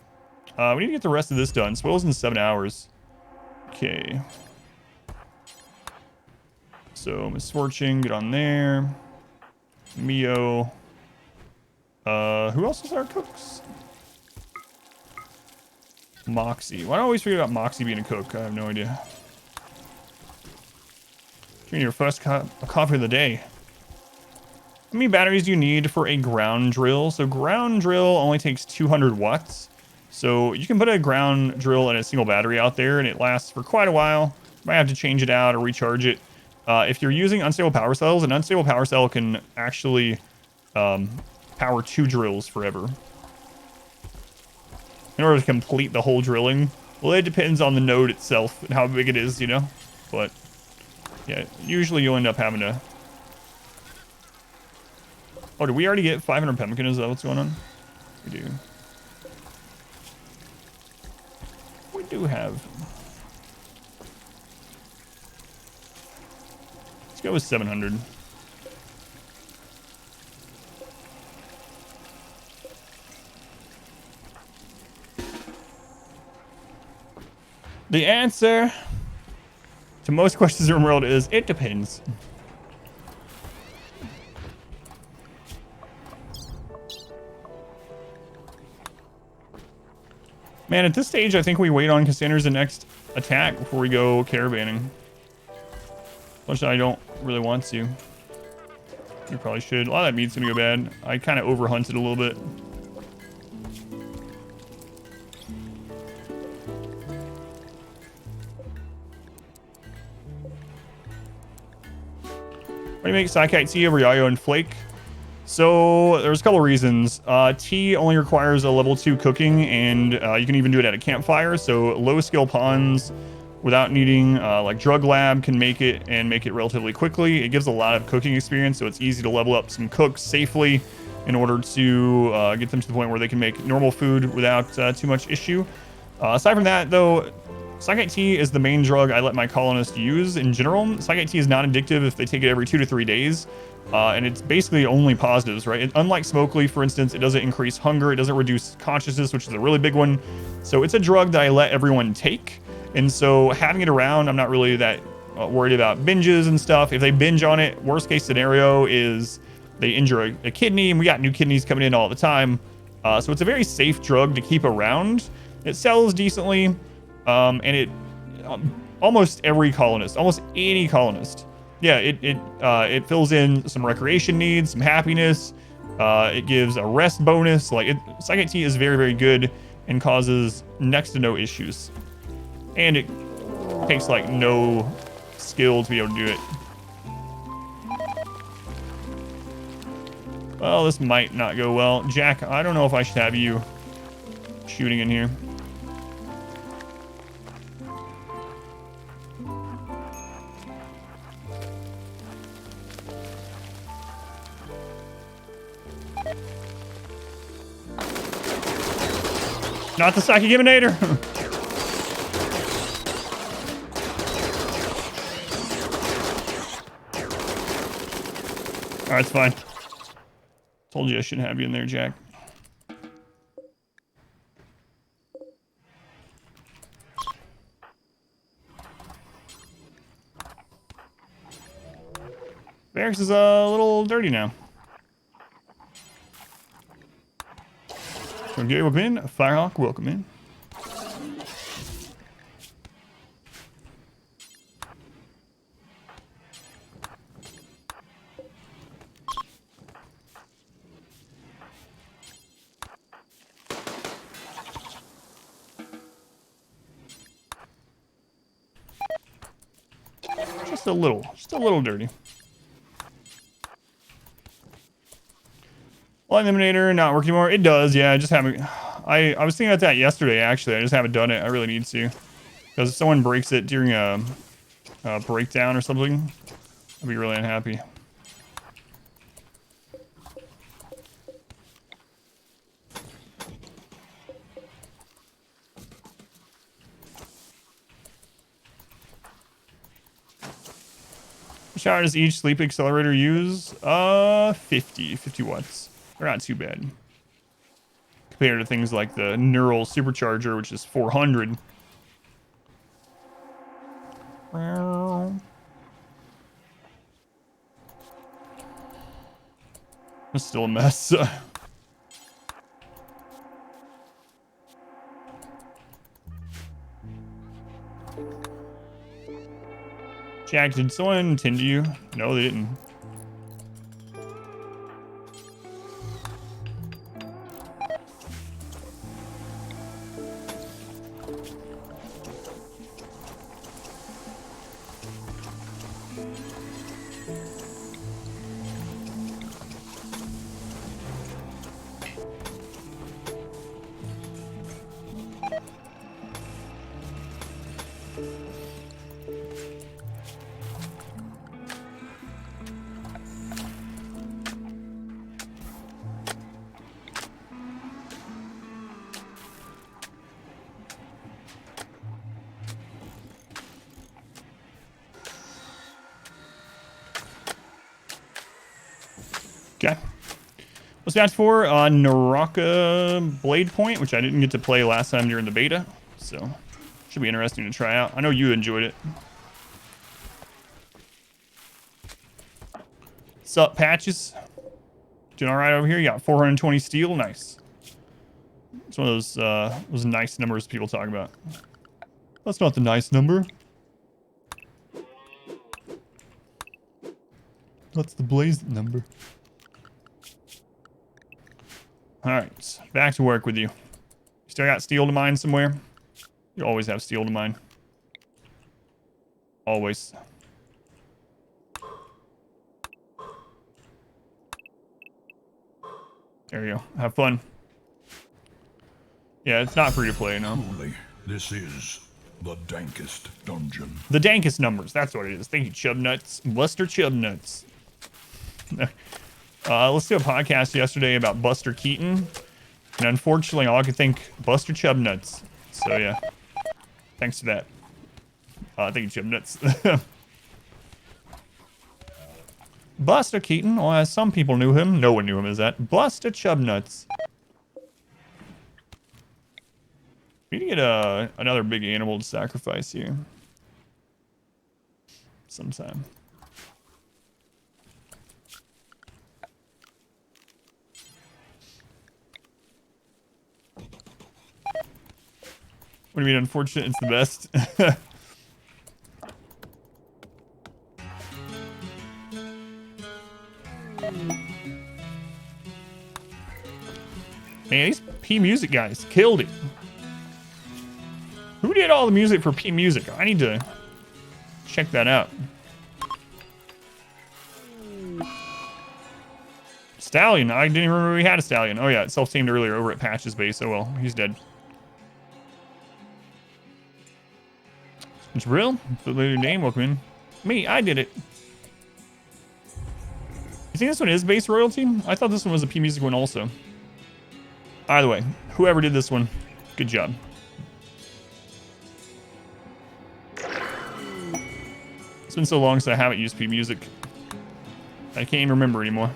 [SPEAKER 2] We need to get the rest of this done. Spoils in 7 hours. Okay. So Misfortune, get on there. Mio. Who else is our cooks? Moxie. Why do I always forget about Moxie being a cook? I have no idea. Give me your first coffee of the day. How many batteries do you need for a ground drill? So ground drill only takes 200 watts. So you can put a ground drill and a single battery out there and it lasts for quite a while. You might have to change it out or recharge it. If you're using unstable power cells, an unstable power cell can actually power 2 drills forever. In order to complete the whole drilling. Well, it depends on the node itself and how big it is, you know? But yeah, usually you'll end up having to... Oh, did we already get 500 pemmican? Is that what's going on? We do. We do have. Let's go with 700. The answer to most questions in the world is, it depends. Man, at this stage, I think we wait on Cassandra's next attack before we go caravanning. Which I don't really want to. We probably should. A lot of that meat's gonna go bad. I kind of overhunted a little bit. Why do you make Psykite tea over Yayo and Flake? So there's a couple reasons. Tea only requires a level 2 cooking, and you can even do it at a campfire. So low skill pawns without needing like Drug Lab can make it, and make it relatively quickly. It gives a lot of cooking experience, so it's easy to level up some cooks safely in order to get them to the point where they can make normal food without too much issue. Aside from that, though, Psykite tea is the main drug I let my colonists use in general. Psykite tea is not addictive if they take it every 2 to 3 days. And it's basically only positives, right? Unlike Smoke Leaf, for instance, it doesn't increase hunger. It doesn't reduce consciousness, which is a really big one. So it's a drug that I let everyone take. And so having it around, I'm not really that worried about binges and stuff. If they binge on it, worst case scenario is they injure a kidney, and we got new kidneys coming in all the time. So it's a very safe drug to keep around. It sells decently, and it almost every colonist, almost any colonist, yeah, it fills in some recreation needs, some happiness. It gives a rest bonus. Like, Psykite tea is very, very good and causes next to no issues. And it takes like no skill to be able to do it. Well, this might not go well. Jack, I don't know if I should have you shooting in here. Not the Psychic Eliminator. Alright, it's fine. Told you I shouldn't have you in there, Jack. Barracks is a little dirty now. So get up in. Firehawk, welcome in. Just a little dirty. Light eliminator not working anymore. It does, yeah. I just haven't. I was thinking about that yesterday. Actually, I just haven't done it. I really need to, because if someone breaks it during a breakdown or something, I'd be really unhappy. How does each sleep accelerator use? 50 watts. They're not too bad compared to things like the neural supercharger, which is 400. It's still a mess. Jack, did someone tend to you? No, they didn't. Okay. What's that for? Naraka Blade Point, which I didn't get to play last time during the beta. So, should be interesting to try out. I know you enjoyed it. Sup, Patches? Doing alright over here? You got 420 steel? Nice. It's one of those nice numbers people talk about. That's not the nice number. That's the blaze number. Alright, back to work with you. Still got steel to mine somewhere? You always have steel to mine. Always. There you go. Have fun. Yeah, it's not free to play, no.
[SPEAKER 1] Truly, this is the dankest dungeon.
[SPEAKER 2] The dankest numbers, that's what it is. Thank you, Chubnuts. Buster Chubnuts. Let's do a podcast yesterday about Buster Keaton. And unfortunately, all I could think, Buster Chubnuts. So, yeah. Thanks for that. Thank you, Chubnuts. Buster Keaton, well, as some people knew him, no one knew him as that. Buster Chubnuts. We need to get another big animal to sacrifice here. Sometime. What do you mean, unfortunate? It's the best. Man, these P Music guys killed it. Who did all the music for P Music? I need to check that out. Stallion. I didn't even remember we had a Stallion. Oh yeah, it self-tamed earlier over at Patch's base. Oh well, he's dead. It's real? Your name, welcome in. Me, I did it. You think this one is base royalty? I thought this one was a P Music one also. Either way, whoever did this one, Good job. It's been so long since I haven't used P Music. I can't even remember anymore.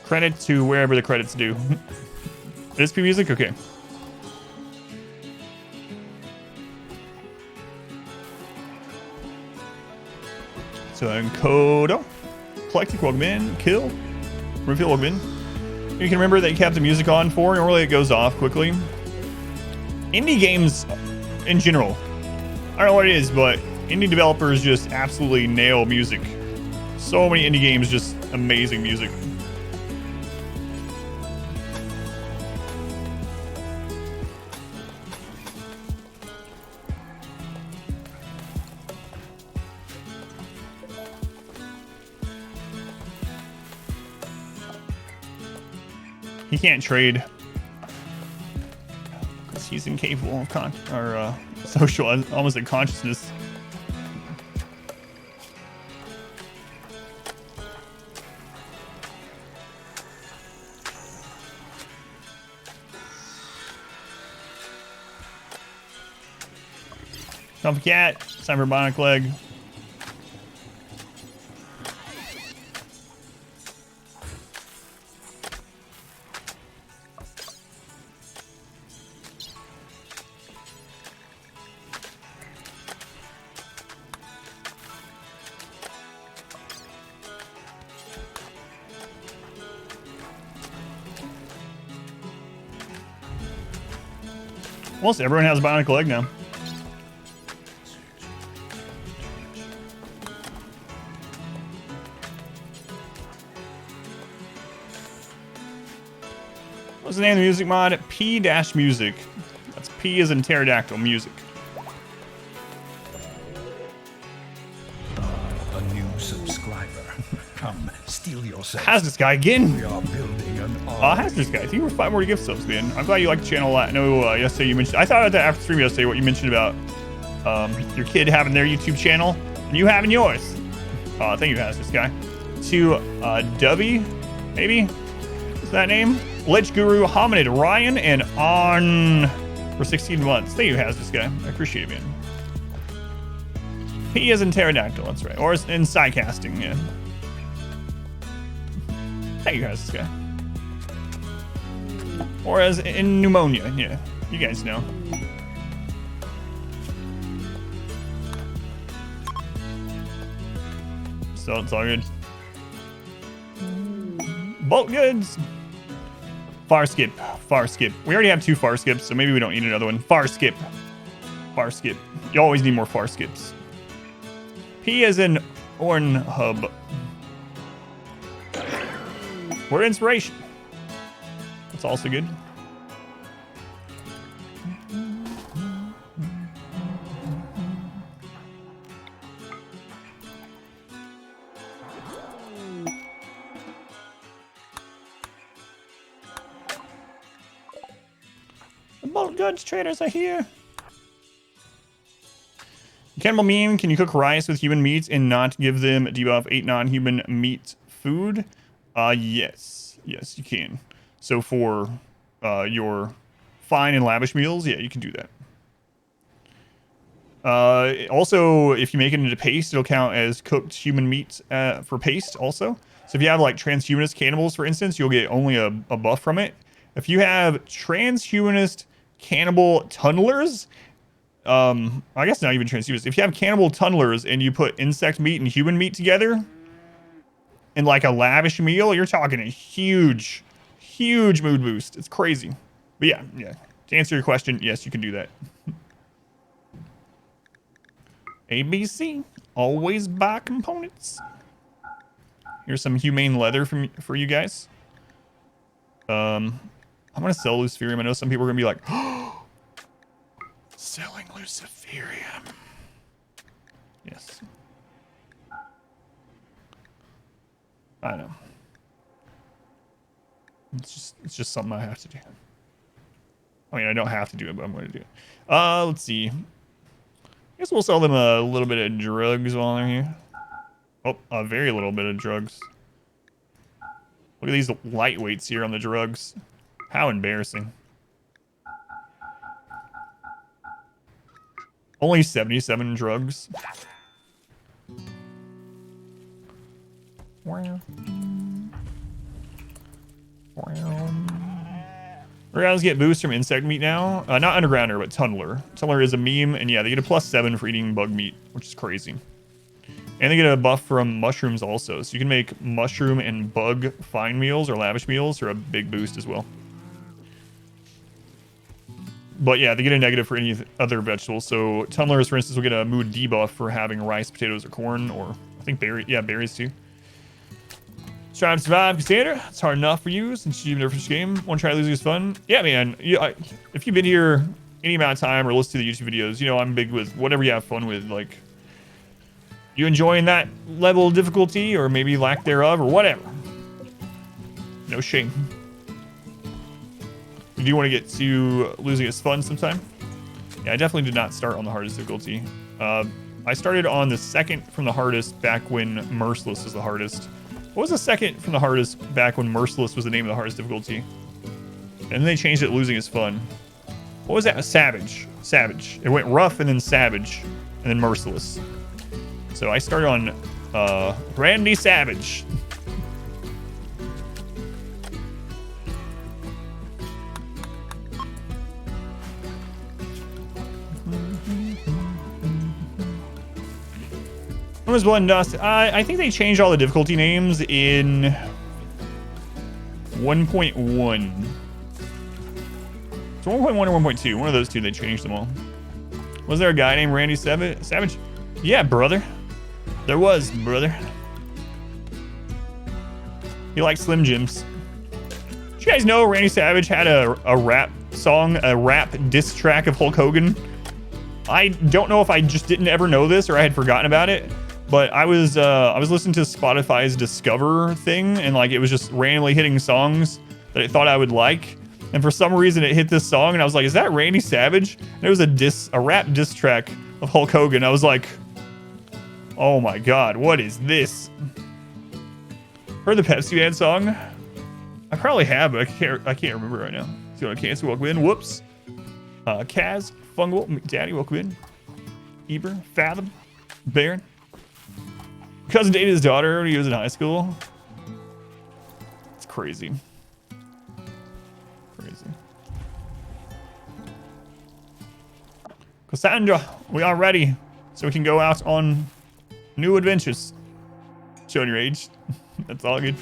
[SPEAKER 2] Credit to wherever the credits due. It is P Music? Okay. So Encodo. Collecting, welcome in. Kill. Reveal, welcome in. You can remember that you kept the music on for. Normally it goes off quickly. Indie games in general. I don't know what it is, but indie developers just absolutely nail music. So many indie games, just amazing music. He can't trade because he's incapable of social, almost a consciousness. Comfy cat, cyberbonic leg. Almost everyone has a bionic leg now. What's the name of the music mod? P-music. That's P as in pterodactyl music.
[SPEAKER 1] A new subscriber. Come, steal yourself.
[SPEAKER 2] How's this guy again?
[SPEAKER 1] We are building an
[SPEAKER 2] How's this guy? I think we're 5 more gift subs, man. I'm glad you like the channel a lot. I know yesterday you mentioned, I thought about that after stream yesterday, what you mentioned about your kid having their YouTube channel and you having yours. I think you has this guy. To Dubby, maybe? Is that name? Lich Guru, Hominid, Ryan, and On for 16 months. Thank you, has this guy. I appreciate it, man. He is in pterodactyl, that's right. Or in sidecasting, yeah. Thank you, has this guy. Or as in pneumonia, yeah. You guys know. So it's all good. Bulk goods. Far skip. Far skip. We already have 2 far skips, so maybe we don't need another one. Far skip. Far skip. You always need more far skips. P as in Orn Hub. Word inspiration. That's also good. The bulk goods traders are here. Cannibal meme, can you cook rice with human meat and not give them debuff 8 non-human meat food? Yes. Yes, you can. So for your fine and lavish meals, yeah, you can do that. Also, if you make it into paste, it'll count as cooked human meat for paste also. So if you have like transhumanist cannibals, for instance, you'll get only a buff from it. If you have transhumanist cannibal tunnelers, I guess not even transhumanist. If you have cannibal tunnelers and you put insect meat and human meat together in like a lavish meal, you're talking a huge mood boost. It's crazy. But yeah. To answer your question, yes, you can do that. ABC, always buy components. Here's some humane leather for you guys. I'm gonna sell Luciferium. I know some people are gonna be like, oh, selling Luciferium. Yes. I know. It's just something I have to do. I mean, I don't have to do it, but I'm going to do it. Let's see. I guess we'll sell them a little bit of drugs while they're here. Oh, a very little bit of drugs. Look at these lightweights here on the drugs. How embarrassing. Only 77 drugs. Wow. Rounds get boosts from insect meat now. Not undergrounder, but tunneler. Tunneler is a meme, and yeah, they get a +7 for eating bug meat, which is crazy. And they get a buff from mushrooms also. So you can make mushroom and bug fine meals or lavish meals or a big boost as well. But yeah, they get a negative for any other vegetables. So tunnelers, for instance, will get a mood debuff for having rice, potatoes, or corn, or I think berries too. Trying to survive, Cassandra. It's hard enough for you since you've never finished the game. Want to try losing is fun? Yeah, man. If you've been here any amount of time or listened to the YouTube videos, you know I'm big with whatever you have fun with. Like, you enjoying that level of difficulty or maybe lack thereof or whatever. No shame. Do you want to get to losing is fun sometime? Yeah, I definitely did not start on the hardest difficulty. I started on the second from the hardest back when Merciless was the hardest. What was the second from the hardest back when Merciless was the name of the hardest difficulty? And then they changed it, losing is fun. What was that? Savage. Savage. It went rough and then savage and then merciless. So I started on Randy Savage. When was Blood and Dust? I think they changed all the difficulty names in 1.1. So 1.1 or 1.2, one of those two, they changed them all. Was there a guy named Randy Savage? Yeah, brother. There was, brother. He liked Slim Jims. Did you guys know Randy Savage had a rap song, a rap diss track of Hulk Hogan? I don't know if I just didn't ever know this or I had forgotten about it, but I was listening to Spotify's Discover thing, and like it was just randomly hitting songs that it thought I would like, and for some reason it hit this song, and I was like, "Is that Randy Savage?" And it was a rap diss track of Hulk Hogan. I was like, "Oh my god, what is this?" Heard the Pepsi Man song? I probably have, but I can't remember right now. So I can't welcome in. Whoops. Kaz, Fungal, Daddy, welcome in. Eber, Fathom, Baron. Cousin dated his daughter when he was in high school. It's crazy. Crazy. Cassandra, we are ready, so we can go out on new adventures. Showing your age. That's all good.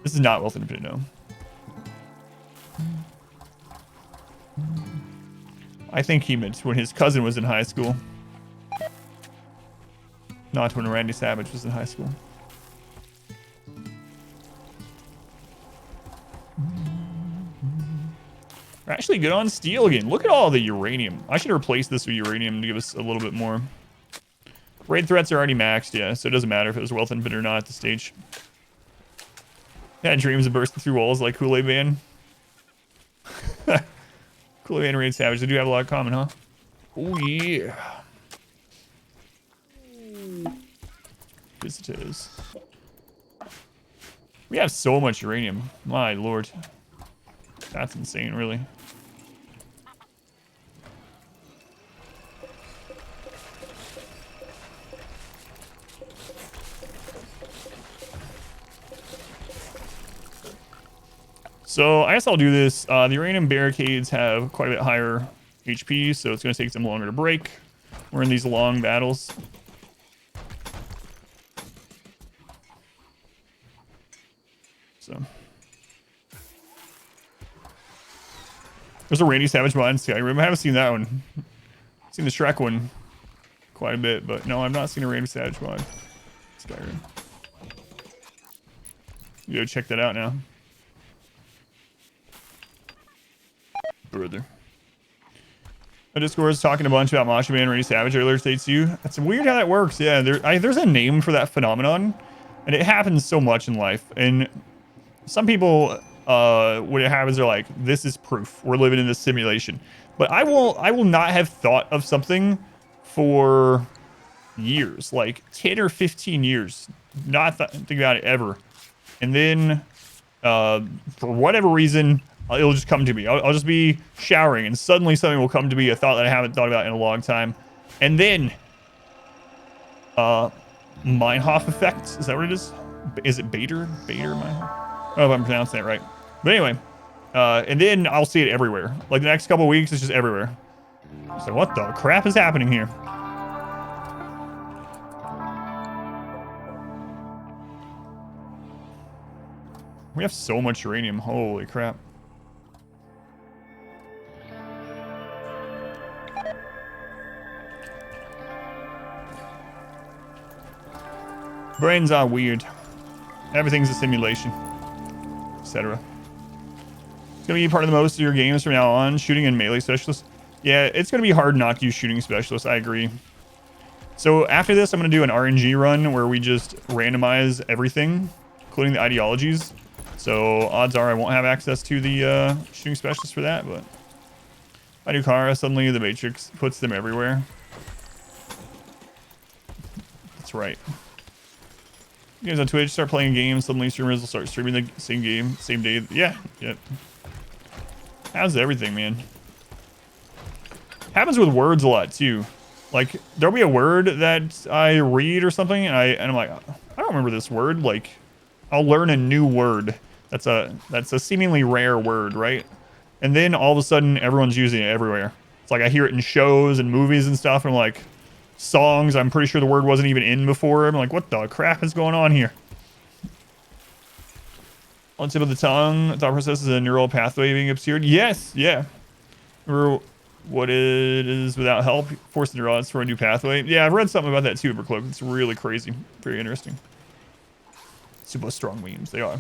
[SPEAKER 2] This is not Wealth Infinite, no. I think he meant when his cousin was in high school. Not when Randy Savage was in high school. We're actually good on steel again. Look at all the uranium. I should replace this with uranium to give us a little bit more. Raid threats are already maxed, yeah, so it doesn't matter if it was Wealth Infinite or not at this stage. Had dreams of bursting through walls like Kool-Aid Man. Kool-Aid Man and Raid Savage, they do have a lot in common, huh? Oh, yeah. Visitors. We have so much uranium. My lord. That's insane, really. So I guess I'll do this. The uranium barricades have quite a bit higher HP, so it's going to take them longer to break. We're in these long battles. So there's a Randy Savage mod in Skyrim. I haven't seen that one. I've seen the Shrek one quite a bit, but no, I've not seen a Randy Savage mod in Skyrim. You go check that out now. Brother. My Discord was talking a bunch about Macho Man and Randy Savage earlier today too. It's weird how that works. Yeah, there's a name for that phenomenon, and it happens so much in life. And some people, when it happens, they're like, "This is proof. We're living in this simulation." But I will not have thought of something for years, like 10 or 15 years, not thinking about it ever, and then for whatever reason, It'll just come to me. I'll just be showering, and suddenly something will come to me, a thought that I haven't thought about in a long time. And then, Meinhof effect. Is that what it is? Is it Bader? Bader Meinhof? I don't know if I'm pronouncing that right. But anyway, and then I'll see it everywhere. Like the next couple weeks, it's just everywhere. So what the crap is happening here? We have so much uranium. Holy crap. Brains are weird. Everything's a simulation, etc. It's gonna be part of the most of your games from now on. Shooting and melee specialist. Yeah, it's gonna be hard not to use shooting specialist. I agree. So after this, I'm gonna do an RNG run where we just randomize everything, including the ideologies. So odds are I won't have access to the shooting specialist for that, but if I do Kara, suddenly the Matrix puts them everywhere. That's right. You guys on Twitch start playing games, suddenly streamers will start streaming the same game, same day. Yeah, yep. How's everything, man? Happens with words a lot too. Like there'll be a word that I read or something, and I'm like, I don't remember this word. Like, I'll learn a new word. That's a seemingly rare word, right? And then all of a sudden, everyone's using it everywhere. It's like I hear it in shows and movies and stuff. And I'm like, songs. I'm pretty sure the word wasn't even in before. I'm like, what the crap is going on here? On tip of the tongue, thought process is a neural pathway being obscured. Yes, yeah. Remember what it is without help? Force the neurons for a new pathway. Yeah, I've read something about that too, Overcloak. It's really crazy. Very interesting. Super strong memes. They are.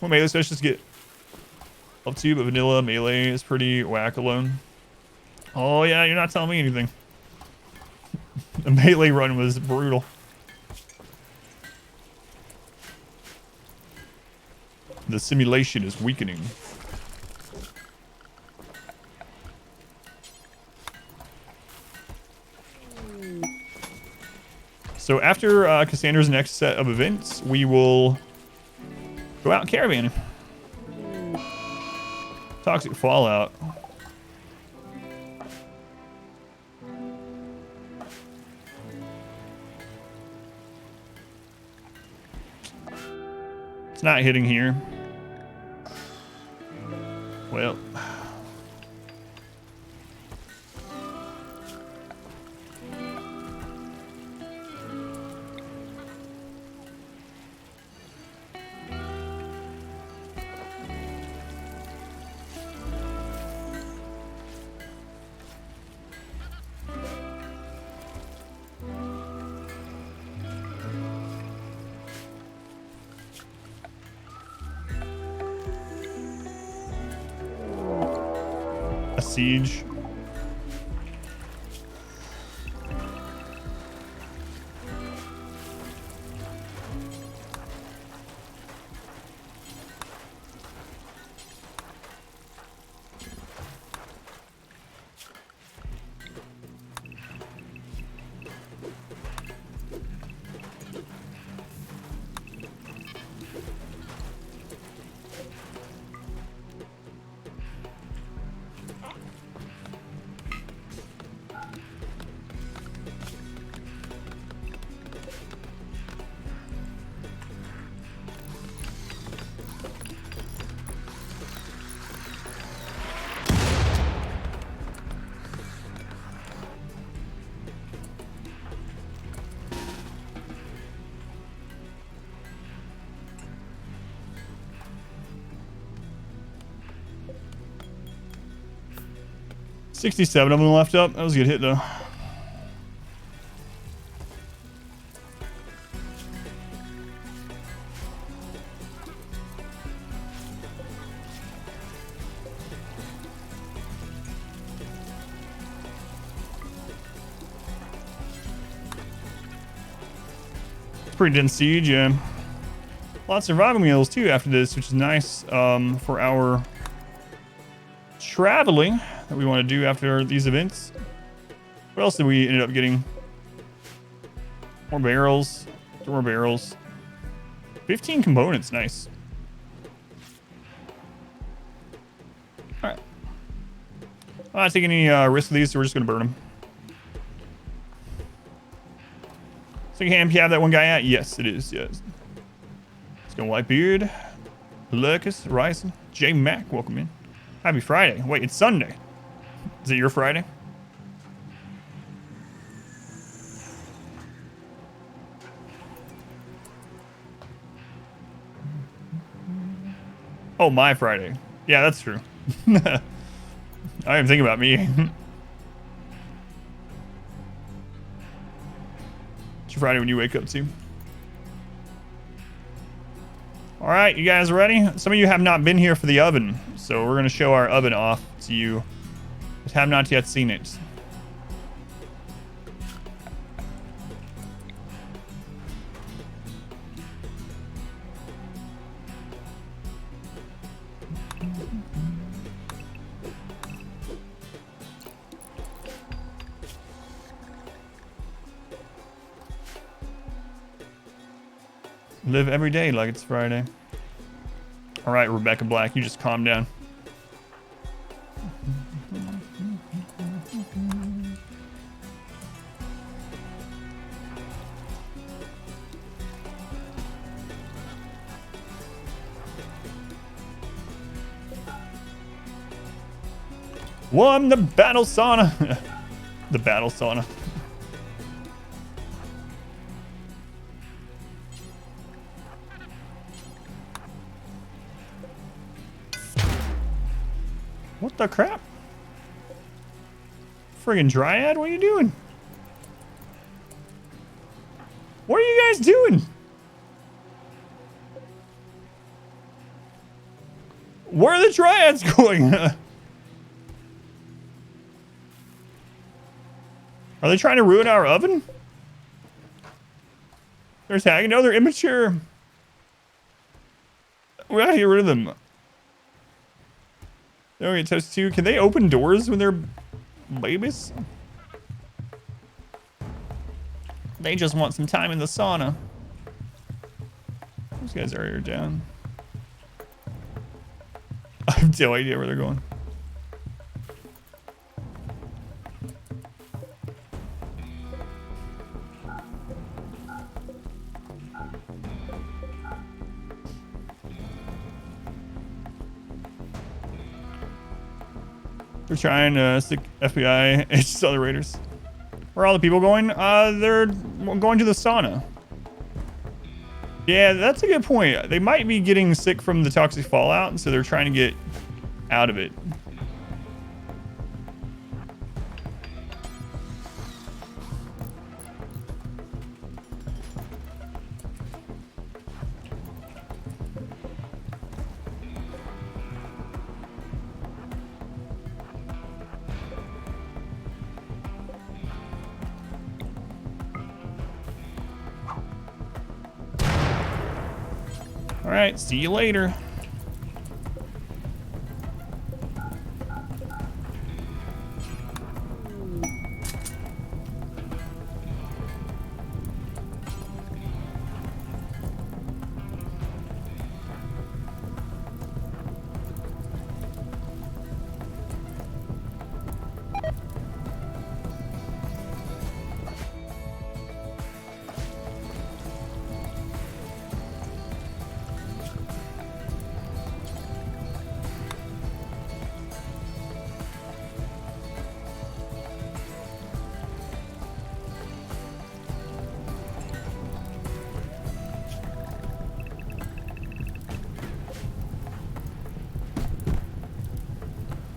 [SPEAKER 2] Well, melee specialists get up to, but vanilla melee is pretty whack alone. Oh yeah, you're not telling me anything. The melee run was brutal. The simulation is weakening. So after Cassandra's next set of events, we will go out caravanning. Toxic Fallout. It's not hitting here. Well. A siege. $67 of them left up. That was a good hit, though. It's pretty dense siege, yeah. Lots of survival meals, too, after this, which is nice for our traveling that we want to do after these events. What else did we end up getting? More barrels. 2 more barrels. 15 components. Nice. I'm not taking any risk of these, so we're just gonna burn them. So you have that one guy at? Yes, it is. Yes. Let's go Whitebeard, Lucas, Rice, J Mac. Welcome in. Happy Friday. Wait, it's Sunday. Is it your Friday? Oh, my Friday. Yeah, that's true. I didn't even think about me. It's your Friday when you wake up too. All right, you guys ready? Some of you have not been here for the oven, so we're gonna show our oven off to you that have not yet seen it. Live every day like it's Friday. All right, Rebecca Black, you just calm down. Won the battle sauna. The battle sauna. What the crap? Friggin' Dryad, what are you doing? What are you guys doing? Where are the Dryads going? Are they trying to ruin our oven? They're tagging. No, they're immature. We gotta get rid of them. Okay, toast 2. Can they open doors when they're babies? They just want some time in the sauna. Those guys are here down. I have no idea where they're going. They're trying to stick FBI accelerators. Where are all the people going? They're going to the sauna. Yeah, that's a good point. They might be getting sick from the toxic fallout, so they're trying to get out of it. All right, see you later.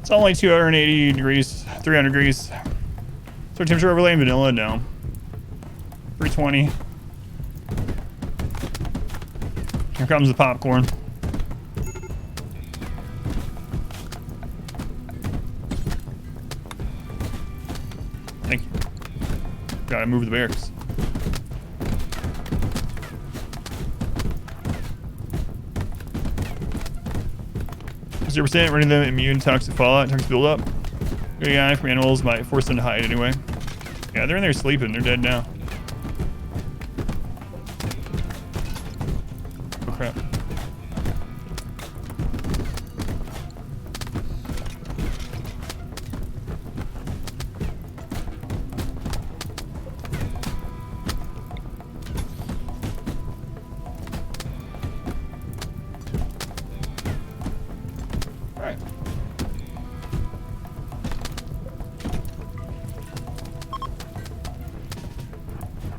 [SPEAKER 2] It's only 280 degrees, 300 degrees. So temperature overlay and vanilla now. 320. Here comes the popcorn. Thank you. Gotta move the barracks. %, running them immune to toxic fallout, toxic buildup. Good guy from animals might force them to hide anyway. Yeah, they're in there sleeping. They're dead now. Oh crap.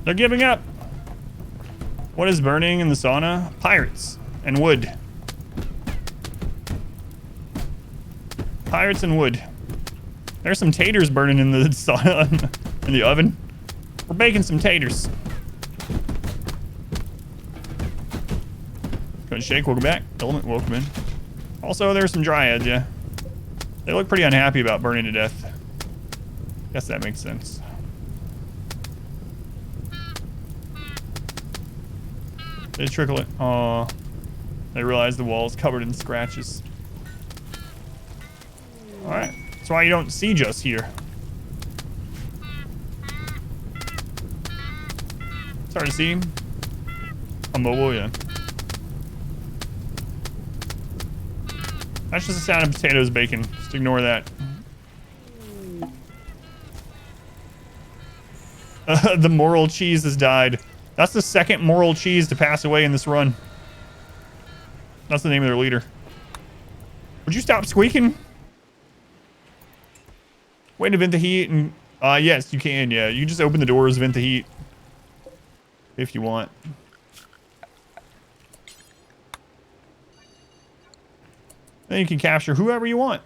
[SPEAKER 2] They're giving up. What is burning in the sauna? Pirates and wood. Pirates and wood. There's some taters burning in the sauna, in the oven. We're baking some taters. Go ahead, Shake, welcome back. Element, welcome in. Also, there's some dryads, yeah. They look pretty unhappy about burning to death. Guess that makes sense. They trickle it. Aw. They realize the wall's covered in scratches. Alright. That's why you don't siege us here. It's hard to see him. On mobile, yeah. That's just the sound of potatoes baking. Just ignore that. The moral cheese has died. That's the second moral cheese to pass away in this run. That's the name of their leader. Would you stop squeaking? Wait to vent the heat and... yes, you can, yeah. You just open the doors, vent the heat. If you want. Then you can capture whoever you want.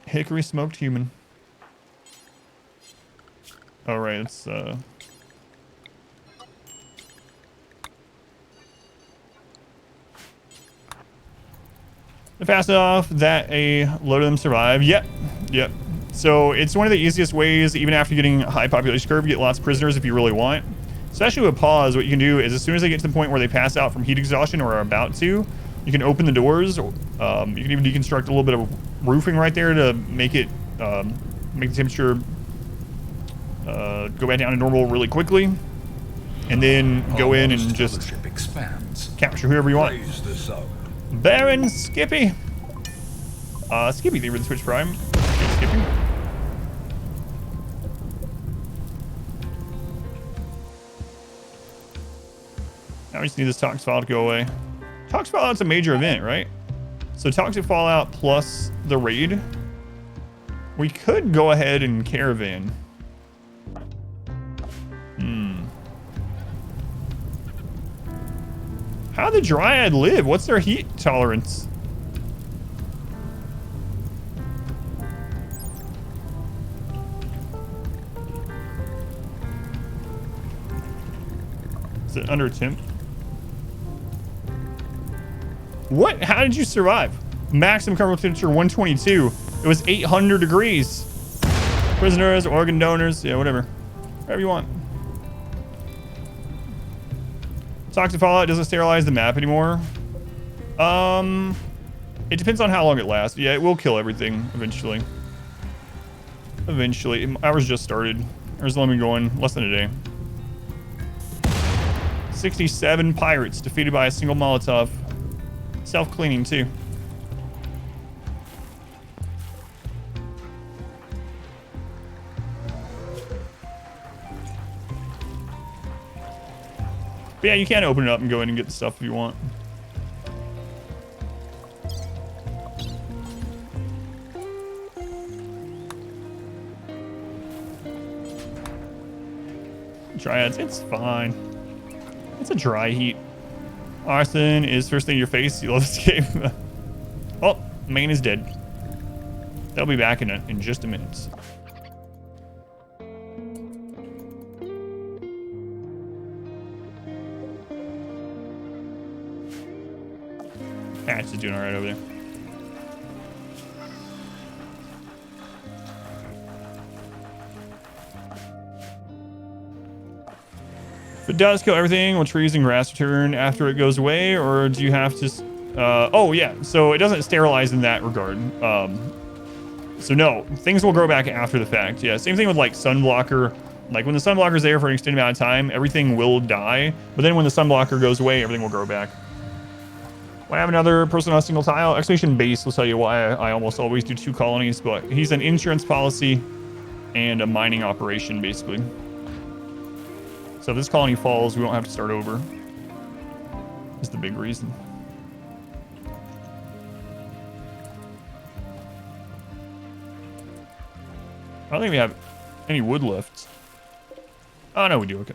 [SPEAKER 2] Hickory smoked human. All right, it's fast enough that a load of them survive. Yep. So it's one of the easiest ways, even after getting a high population curve, you get lots of prisoners if you really want. Especially with pause, what you can do is as soon as they get to the point where they pass out from heat exhaustion or are about to, you can open the doors. You can even deconstruct a little bit of roofing right there to make it make the temperature go back down to normal really quickly, and then go in and just capture whoever you want. Baron Skippy. Skippy, they were the Twitch Prime. Okay, Skippy. Now we just need this toxic fallout to go away. Toxic fallout's a major event, right? So toxic fallout plus the raid. We could go ahead and caravan. How the Dryad live? What's their heat tolerance? Is it under temp? What? How did you survive? Maximum comfortable temperature 122. It was 800 degrees. Prisoners, organ donors, yeah, whatever. Whatever you want. Toxic fallout doesn't sterilize the map anymore. It depends on how long it lasts. Yeah, it will kill everything eventually. Eventually. Ours just started. Ours has only been going less than a day. 67 pirates defeated by a single Molotov. Self-cleaning too. But yeah, you can open it up and go in and get the stuff if you want. Dryads, it's fine. It's a dry heat. Arson is first thing in your face. You love this game. Oh, main is dead. They'll be back in just a minute. Patch is doing all right over there. If it does kill everything, will trees and grass return after it goes away, or do you have to... oh, yeah. So it doesn't sterilize in that regard. So no, things will grow back after the fact. Yeah, same thing with like sunblocker. Like when the sunblocker's there for an extended amount of time, everything will die. But then when the sunblocker goes away, everything will grow back. I have another person on a single tile. Expedition Base will tell you why I almost always do 2 colonies, but he's an insurance policy and a mining operation, basically. So if this colony falls, we won't have to start over. Is the big reason. I don't think we have any wood left. Oh, no, we do. Okay.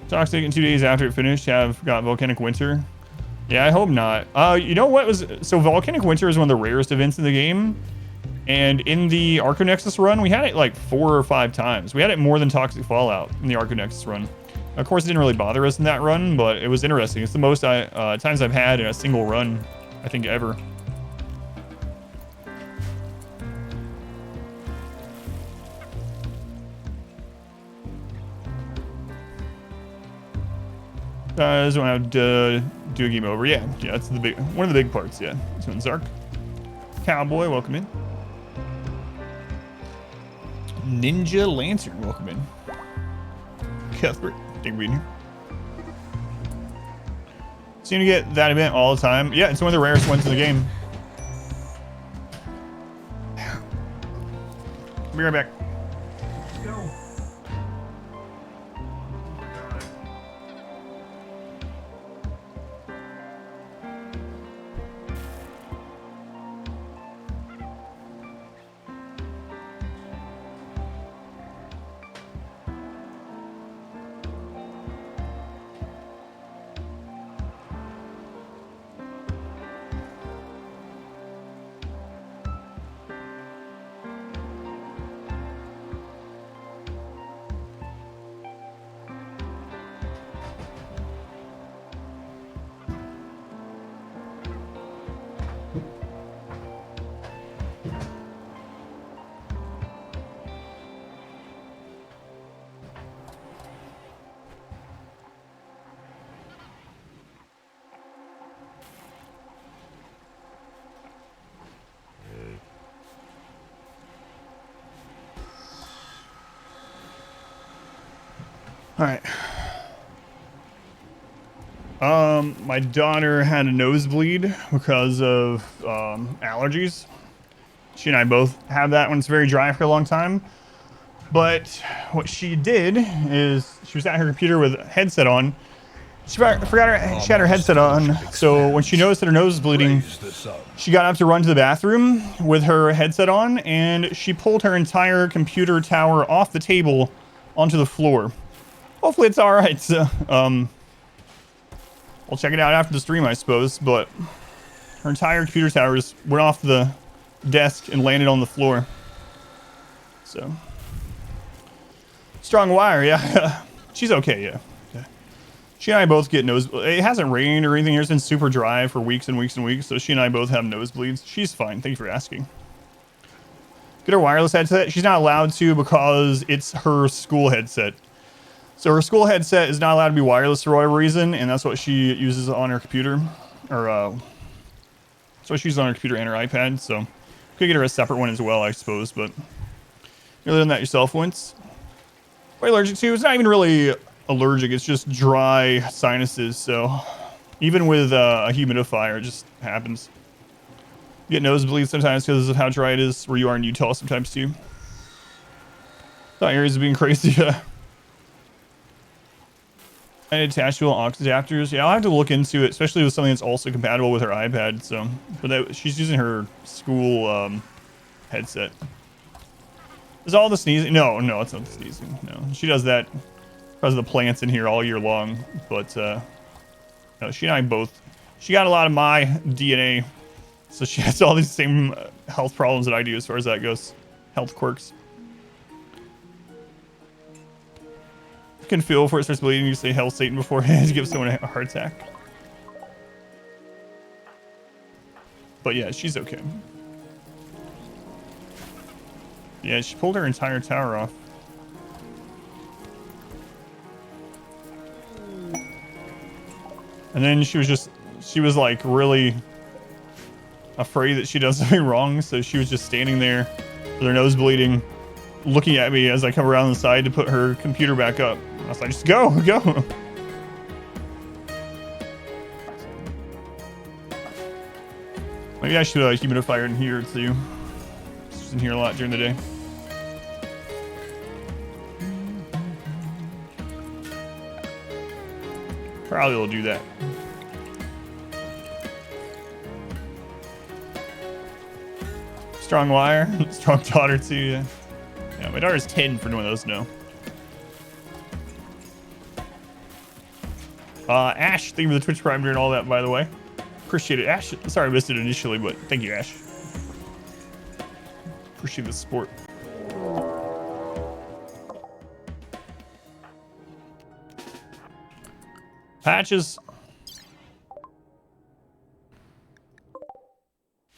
[SPEAKER 2] Toxic in 2 days after it finished. Have got volcanic winter. Yeah, I hope not. You know what was so volcanic winter is one of the rarest events in the game, and in the Arconexus run, we had it like 4 or 5 times. We had it more than Toxic Fallout in the Arconexus run. Of course, it didn't really bother us in that run, but it was interesting. It's the most times I've had in a single run, I think, ever. Guys, when I have to do a game over, yeah, that's the one of the big parts, yeah. This one's Zark. Cowboy, welcome in. Ninja Lantern, welcome in. Cuthbert, thank you for being here. Seem to get that event all the time. Yeah, it's one of the rarest ones in the game. Be right back. All right. My daughter had a nosebleed because of allergies. She and I both have that when it's very dry for a long time. But what she did is she was at her computer with a headset on. She forgot she had her headset on. So when she noticed that her nose was bleeding, she got up to run to the bathroom with her headset on, and she pulled her entire computer tower off the table onto the floor. Hopefully it's all right. So, I'll check it out after the stream, I suppose. But her entire computer tower just went off the desk and landed on the floor. So, strong wire, yeah. She's okay, yeah. She and I both get it hasn't rained or anything here. It's been super dry for weeks and weeks and weeks. So she and I both have nosebleeds. She's fine. Thank you for asking. Get her wireless headset. She's not allowed to because it's her school headset. So her school headset is not allowed to be wireless for whatever reason, and that's what she uses on her computer, or that's what she uses on her computer and her iPad. So could get her a separate one as well, I suppose. But you're doing that yourself once. What are you allergic to? It's not even really allergic. It's just dry sinuses. So even with a humidifier, it just happens. You get nosebleeds sometimes because of how dry it is where you are in Utah sometimes too. Thought areas are being crazy. And detachable aux adapters. Yeah, I'll have to look into it, especially with something that's also compatible with her iPad. So, but she's using her school headset. Is all the sneezing? No, it's not the sneezing. No, she does that because of the plants in here all year long. But no, she and I both. She got a lot of my DNA, so she has all these same health problems that I do as far as that goes. Health quirks. Can feel before it starts bleeding. You say hell Satan beforehand to give someone a heart attack. But yeah, she's okay. Yeah, she pulled her entire tower off. And then she was like really afraid that she does something wrong, so she was just standing there with her nose bleeding, looking at me as I come around the side to put her computer back up. I was like, just go. Maybe I should humidifier in here too. It's in here a lot during the day. Probably will do that. Strong wire, strong daughter too. Yeah, yeah. My daughter's 10 for one of those. No. Ash, thank you for the Twitch Prime and all that, by the way. Appreciate it, Ash. Sorry I missed it initially, but thank you, Ash. Appreciate the support. Patches.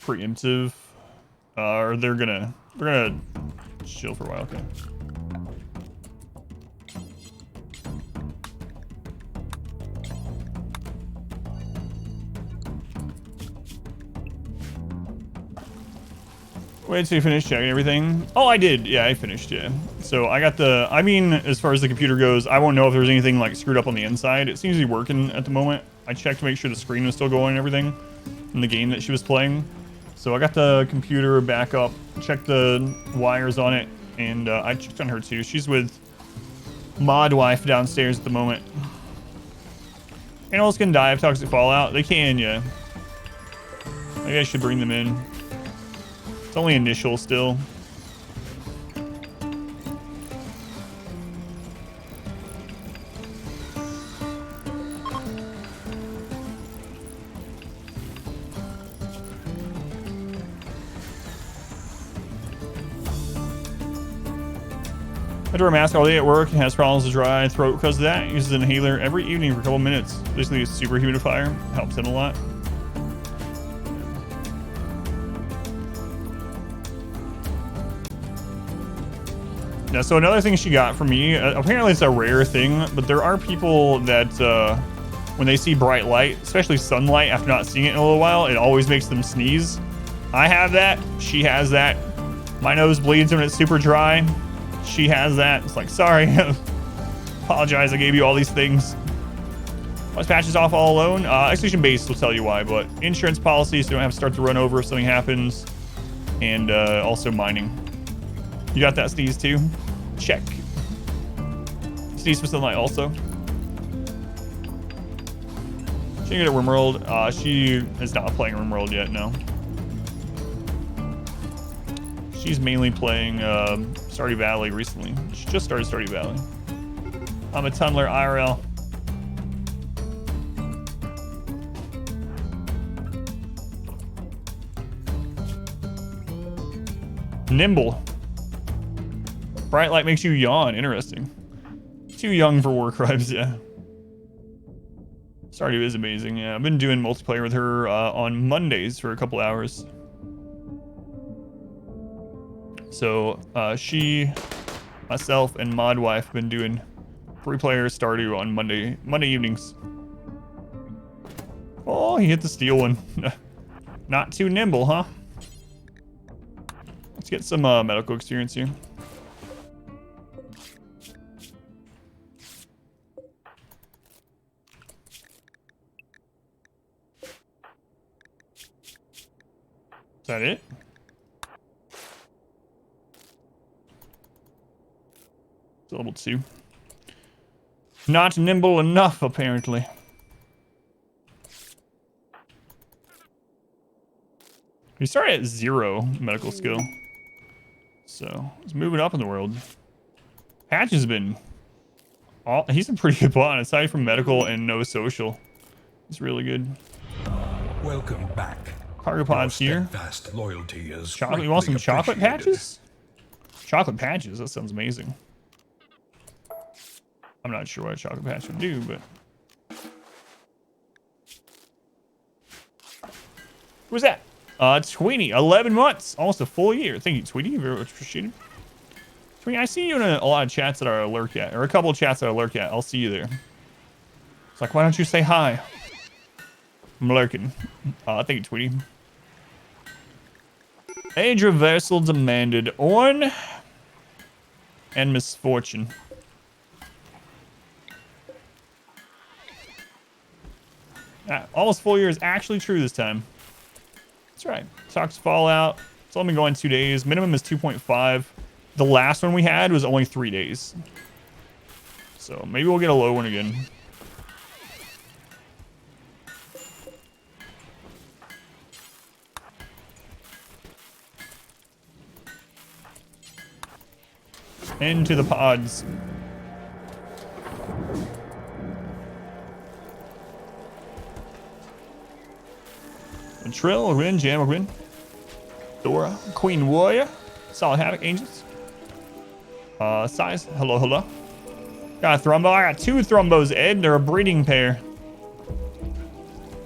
[SPEAKER 2] Preemptive. Or they're gonna chill for a while. Okay. Wait till you finish checking everything. Oh, I did. Yeah, I finished. Yeah. So I got the. I mean, as far as the computer goes, I won't know if there's anything like screwed up on the inside. It seems to be working at the moment. I checked to make sure the screen was still going and everything in the game that she was playing. So I got the computer back up, checked the wires on it, and I checked on her too. She's with Mod Wife downstairs at the moment. Animals can die of toxic fallout. They can, yeah. Maybe I should bring them in. It's only initial still. I wear a mask all day at work and has problems with dry throat because of that. Uses an inhaler every evening for a couple minutes. Basically a super humidifier. Helps him a lot. Yeah, so another thing she got from me, apparently it's a rare thing, but there are people that when they see bright light, especially sunlight, after not seeing it in a little while, it always makes them sneeze. I have that. She has that. My nose bleeds when it's super dry. She has that. It's like, sorry. Apologize, I gave you all these things. Was patches off all alone? Execution base will tell you why, but insurance policy, so you don't have to start to run over if something happens. And also mining. You got that sneeze too? Check. Sneeze for sunlight also. She didn't get a RimWorld. She is not playing RimWorld yet, no. She's mainly playing Stardew Valley recently. She just started Stardew Valley. I'm a tunneler IRL. Nimble. Bright light makes you yawn. Interesting. Too young for war crimes, yeah. Stardew is amazing, yeah. I've been doing multiplayer with her on Mondays for a couple hours. So she, myself, and Mod Wife have been doing 3-player Stardew on Monday evenings. Oh, he hit the steel one. Not too nimble, huh? Let's get some medical experience here. Is that it? It's level 2. Not nimble enough, apparently. He started at 0 medical skill. So, he's moving up in the world. Patch has been... he's a pretty good bot, aside from medical and no social. He's really good.
[SPEAKER 1] Welcome back.
[SPEAKER 2] Cargo pods here.
[SPEAKER 1] Vast loyalty is
[SPEAKER 2] chocolate. You want some chocolate patches? Chocolate patches. That sounds amazing. I'm not sure what a chocolate patch would do, but who's that? Tweety, 11 months, almost a full year. Thank you, Tweety. Very much appreciated. Tweety, I see you in a lot of chats that are lurk at, or a couple of chats that are lurk at. I'll see you there. It's like, why don't you say hi? I'm lurking. Thank you, Tweety. Age reversal demanded. Orn and misfortune. Almost full year is actually true this time. That's right. Tox Fallout. It's only been going 2 days. Minimum is 2.5. The last one we had was only 3 days. So maybe we'll get a low one again. Into the pods. Trill, Rin, Jam, Rin. Dora, Queen Warrior. Solid Havoc, Angels. Size. Hello, hello. Got a Thrumbo. I got 2 Thrumbos, Ed. They're a breeding pair.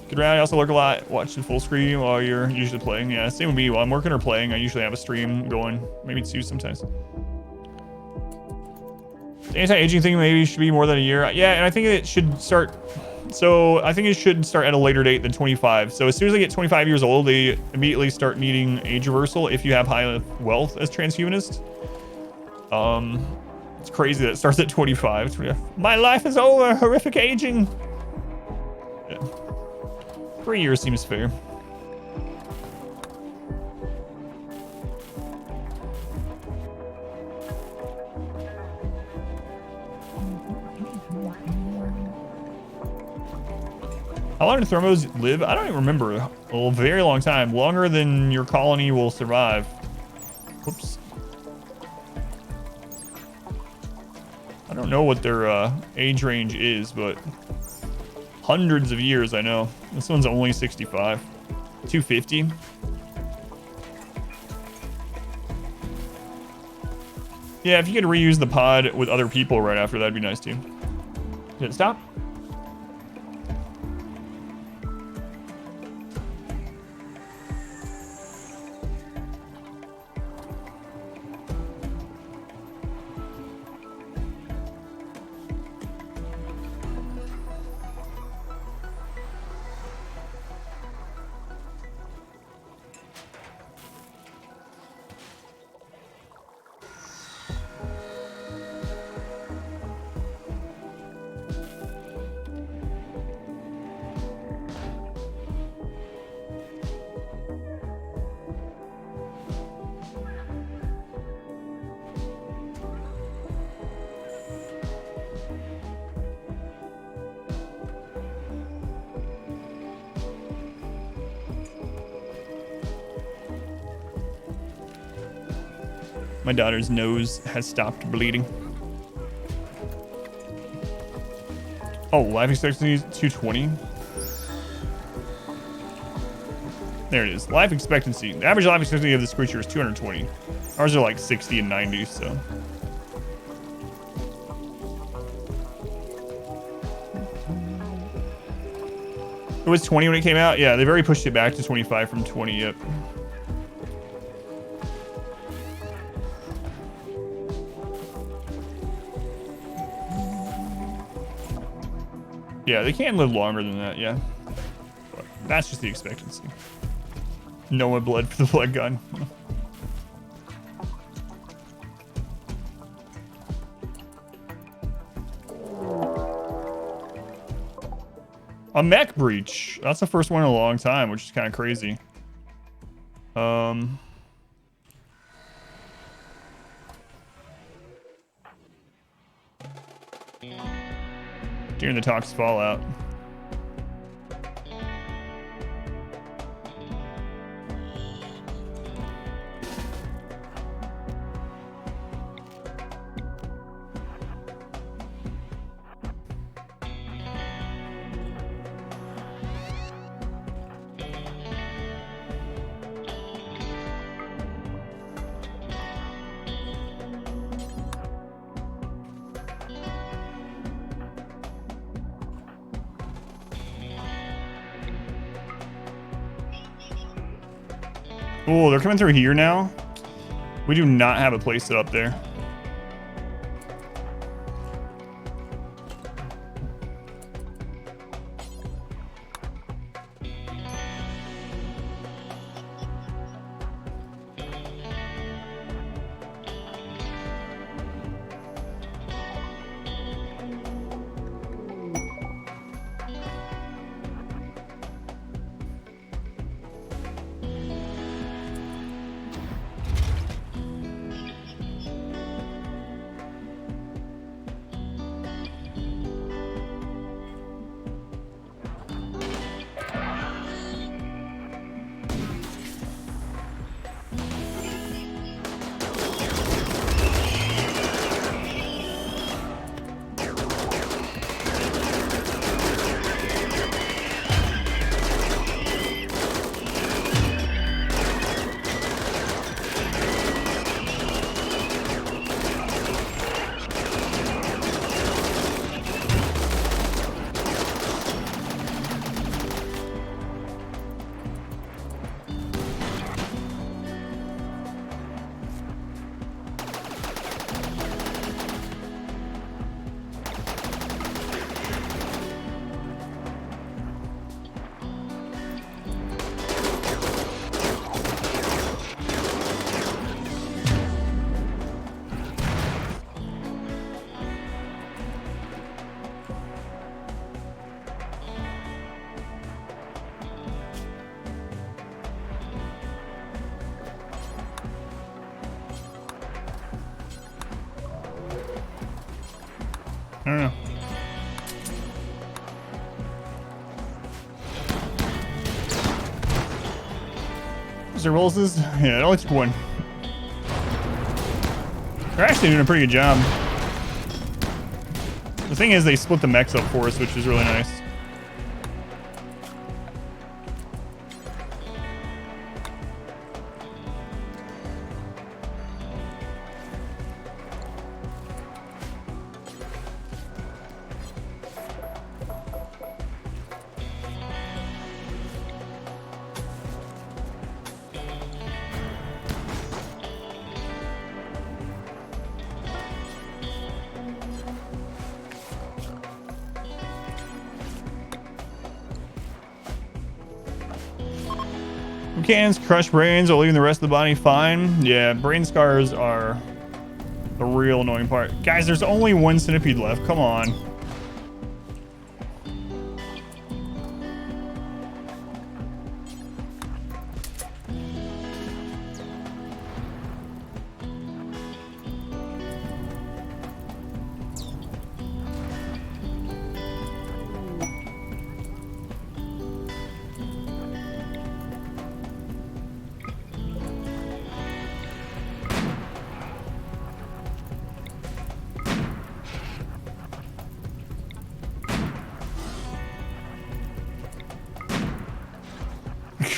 [SPEAKER 2] Good round. I also lurk a lot. Watch the full screen while you're usually playing. Yeah, same with me. While I'm working or playing, I usually have a stream going. Maybe 2 sometimes. The anti-aging thing maybe should be more than a year. Yeah, and I think it should start... So I think it should start at a later date than 25. So as soon as they get 25 years old, they immediately start needing age reversal if you have high wealth as transhumanist. It's crazy that it starts at 25. My life is over. Horrific aging. Yeah. 3 years seems fair. How long do Thermos live? I don't even remember. A very long time. Longer than your colony will survive. Whoops. I don't know what their age range is, but hundreds of years, I know. This one's only 65. 250. Yeah, if you could reuse the pod with other people right after, that'd be nice too. Did it stop? My daughter's nose has stopped bleeding. Oh, life expectancy is 220. There it is. Life expectancy. The average life expectancy of this creature is 220. Ours are like 60 and 90, so. It was 20 when it came out? Yeah, they've already pushed it back to 25 from 20, yep. Yeah, they can live longer than that, yeah. But that's just the expectancy. No one bled for the blood gun. A mech breach. That's the first one in a long time, which is kind of crazy. During the Tox Fallout. Oh, they're coming through here now. We do not have a place set up there. I don't know. Mr. Rolls, yeah, it only took one. They're actually doing a pretty good job. The thing is, they split the mechs up for us, which is really nice. Cans crush brains while leaving the rest of the body fine. Yeah, brain scars are the real annoying part. Guys, there's only one centipede left. Come on.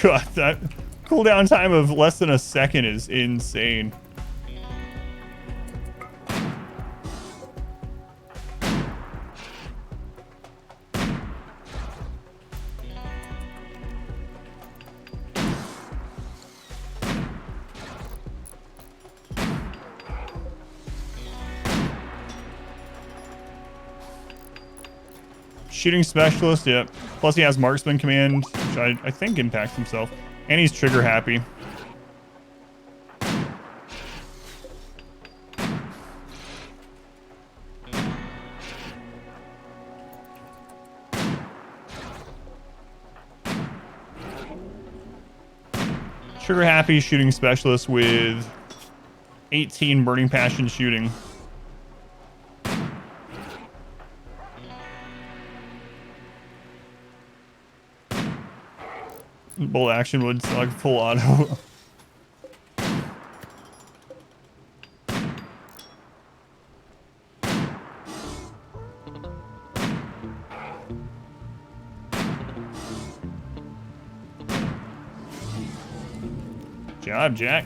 [SPEAKER 2] God, that cooldown time of less than a second is insane. Shooting specialist, yep. Plus he has marksman command, which I think impacts himself. And he's trigger happy. Trigger happy shooting specialist with 18 burning passion shooting. Bolt action would like full auto. Job, Jack.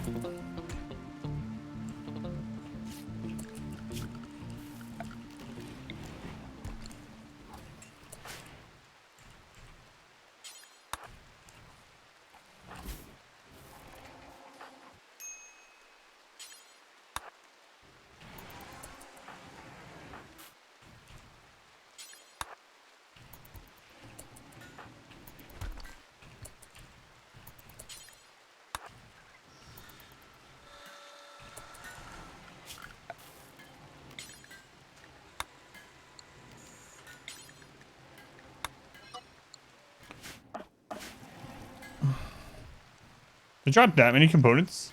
[SPEAKER 2] They dropped that many components.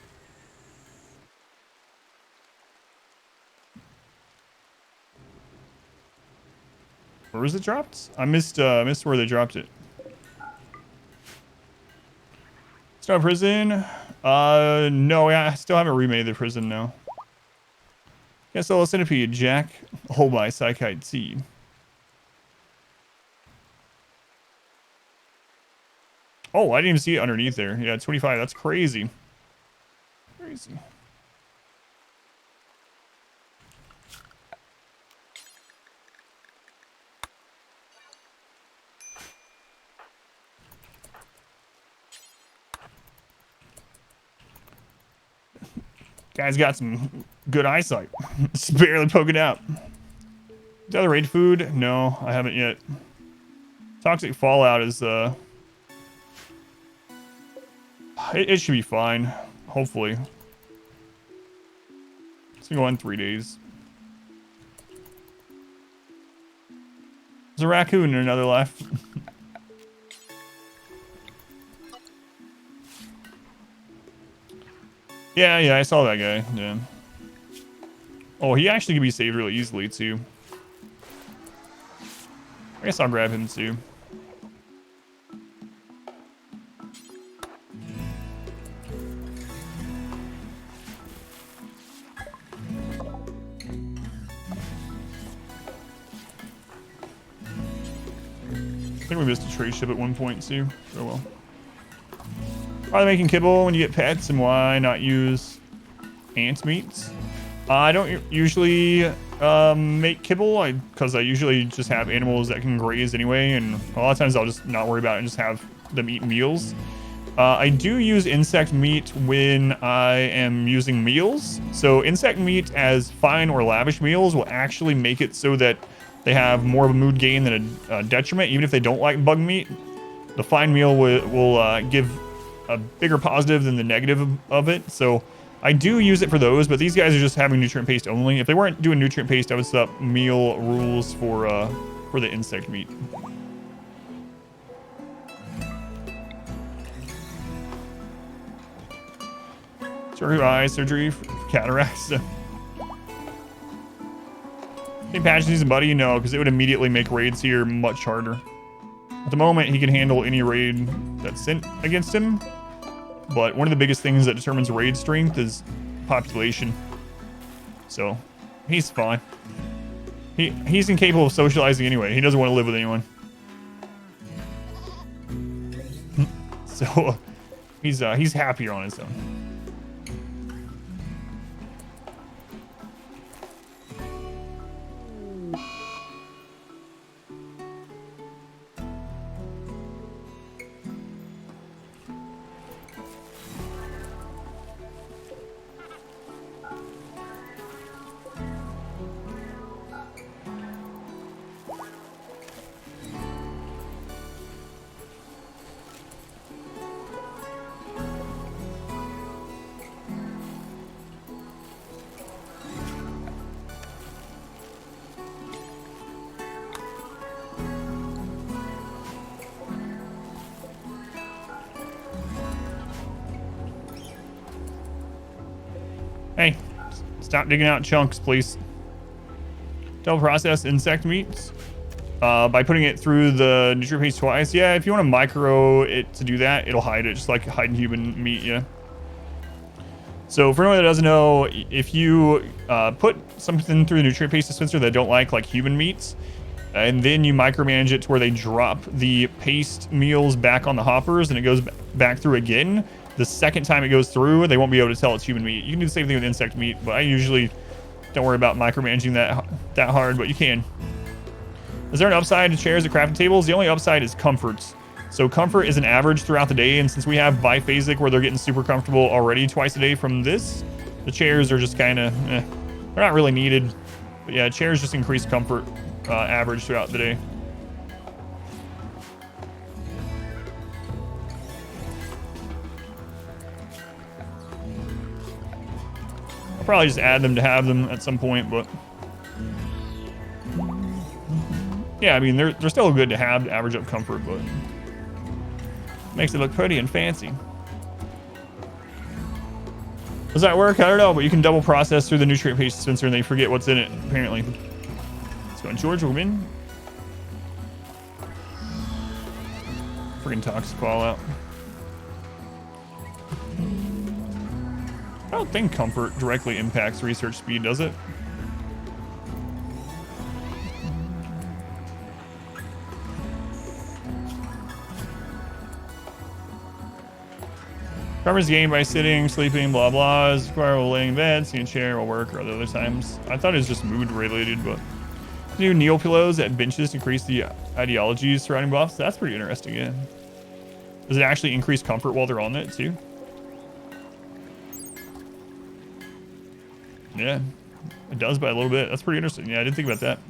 [SPEAKER 2] Where was it dropped? I missed where they dropped it. Start prison. No, I still haven't remade the prison now. Guess I'll centipede, Jack. Oh my psychite seed. Oh, I didn't even see it underneath there. Yeah, 25. That's crazy. Crazy. Guy's got some good eyesight. It's barely poking out. Is that the raid food? No, I haven't yet. Toxic fallout is it should be fine. Hopefully. It's gonna go on 3 days. There's a raccoon in another life. Yeah, I saw that guy. Yeah. Oh, he actually can be saved really easily too. I guess I'll grab him too. I think we missed a trade ship at one point too. Oh well. Probably making kibble when you get pets, and why not use ant meats? I don't usually make kibble because I usually just have animals that can graze anyway, and a lot of times I'll just not worry about it and just have them eat meals. I do use insect meat when I am using meals. So insect meat as fine or lavish meals will actually make it so that they have more of a mood gain than a detriment, even if they don't like bug meat. The fine meal will give a bigger positive than the negative of it. So I do use it for those, but these guys are just having nutrient paste only. If they weren't doing nutrient paste, I would set up meal rules for the insect meat. Eye surgery for cataracts. Any patches and buddy? No, because it would immediately make raids here much harder. At the moment, he can handle any raid that's sent against him. But one of the biggest things that determines raid strength is population. So, he's fine. He's incapable of socializing anyway. He doesn't want to live with anyone. So, he's happier on his own. Hey, stop digging out chunks, please. Double process insect meats by putting it through the nutrient paste twice. Yeah, if you want to micro it to do that, it'll hide it, just like hiding human meat, yeah. So for anyone that doesn't know, if you put something through the nutrient paste dispenser that don't like human meats, and then you micromanage it to where they drop the paste meals back on the hoppers and it goes back through again, the second time it goes through, they won't be able to tell it's human meat. You can do the same thing with insect meat, but I usually don't worry about micromanaging that hard, but you can. Is there an upside to chairs at crafting tables? The only upside is comforts. So comfort is an average throughout the day, and since we have biphasic where they're getting super comfortable already twice a day from this, the chairs are just kind of, they're not really needed. But yeah, chairs just increase comfort average throughout the day. Probably just add them to have them at some point, but yeah, I mean they're still good to have to average up comfort, but makes it look pretty and fancy. Does that work? I don't know, but you can double process through the nutrient paste dispenser and they forget what's in it apparently. Let's go on George Woman. Freaking toxic call out. I don't think comfort directly impacts research speed, does it? Covers the game by sitting, sleeping, blah blah. Is required while laying in bed, sitting in a chair, or work, or other times. I thought it was just mood related, but new kneel pillows at benches to increase the ideologies surrounding buffs. That's pretty interesting, yeah. Does it actually increase comfort while they're on it too? Yeah, it does by a little bit. That's pretty interesting. Yeah, I didn't think about that.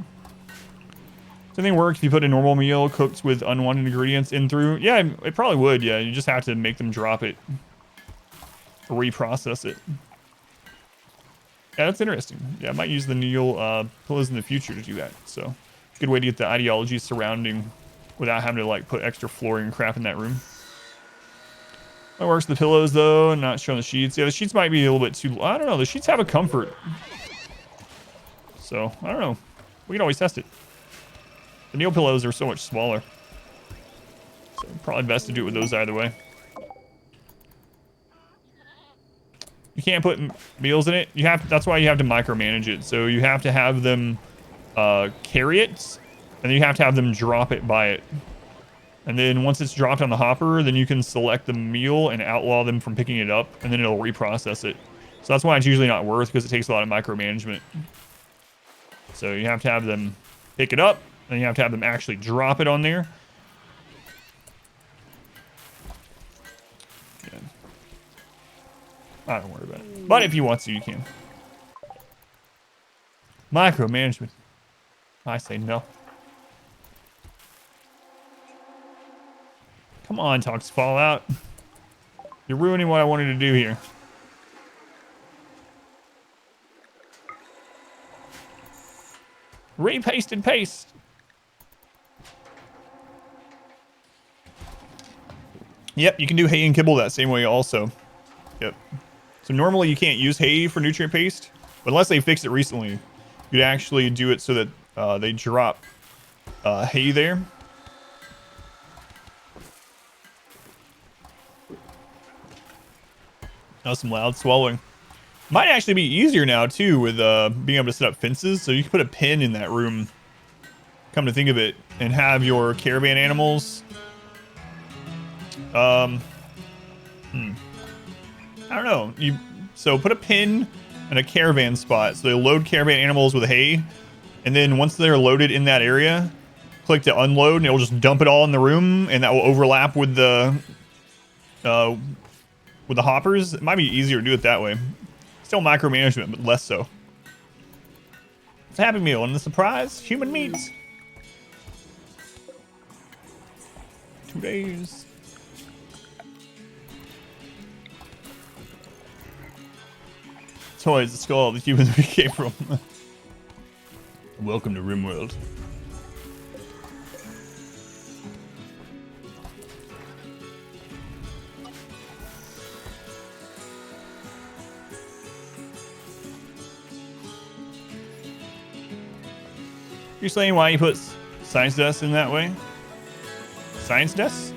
[SPEAKER 2] Does anything work if you put a normal meal cooked with unwanted ingredients in through? Yeah, it probably would. Yeah, you just have to make them drop it. Reprocess it. Yeah, that's interesting. Yeah, I might use the Neil pillows in the future to do that. So, good way to get the ideology surrounding without having to like put extra flooring and crap in that room. That works with the pillows though, and not showing the sheets. Yeah, the sheets might be a little bit too. I don't know. The sheets have a comfort. So, I don't know. We can always test it. The Neil pillows are so much smaller. So probably best to do it with those either way. You can't put meals in it. You have. That's why you have to micromanage it. So you have to have them carry it, and then you have to have them drop it by it. And then once it's dropped on the hopper, then you can select the meal and outlaw them from picking it up, and then it'll reprocess it. So that's why it's usually not worth, because it takes a lot of micromanagement. So you have to have them pick it up, and you have to have them actually drop it on there. Yeah. I don't worry about it. But if you want to, you can. Micromanagement. I say no. Come on, Tox Fallout. You're ruining what I wanted to do here. Repaste and paste. Yep, you can do hay and kibble that same way also. Yep. So normally you can't use hay for nutrient paste, but unless they fixed it recently, you'd actually do it so that they drop hay there. That was some loud swallowing. Might actually be easier now too with being able to set up fences, so you can put a pin in that room, come to think of it, and have your caravan animals I don't know. So put a pin in a caravan spot, so they load caravan animals with hay, and then once they're loaded in that area, click to unload, and it'll just dump it all in the room, and that will overlap with the hoppers. It might be easier to do it that way. Still micromanagement, but less so. It's a Happy Meal, and the surprise, human meat. 2 days. Toys, the skull the humans we came from. Welcome to RimWorld. You're saying why you put science desks in that way? Science desks?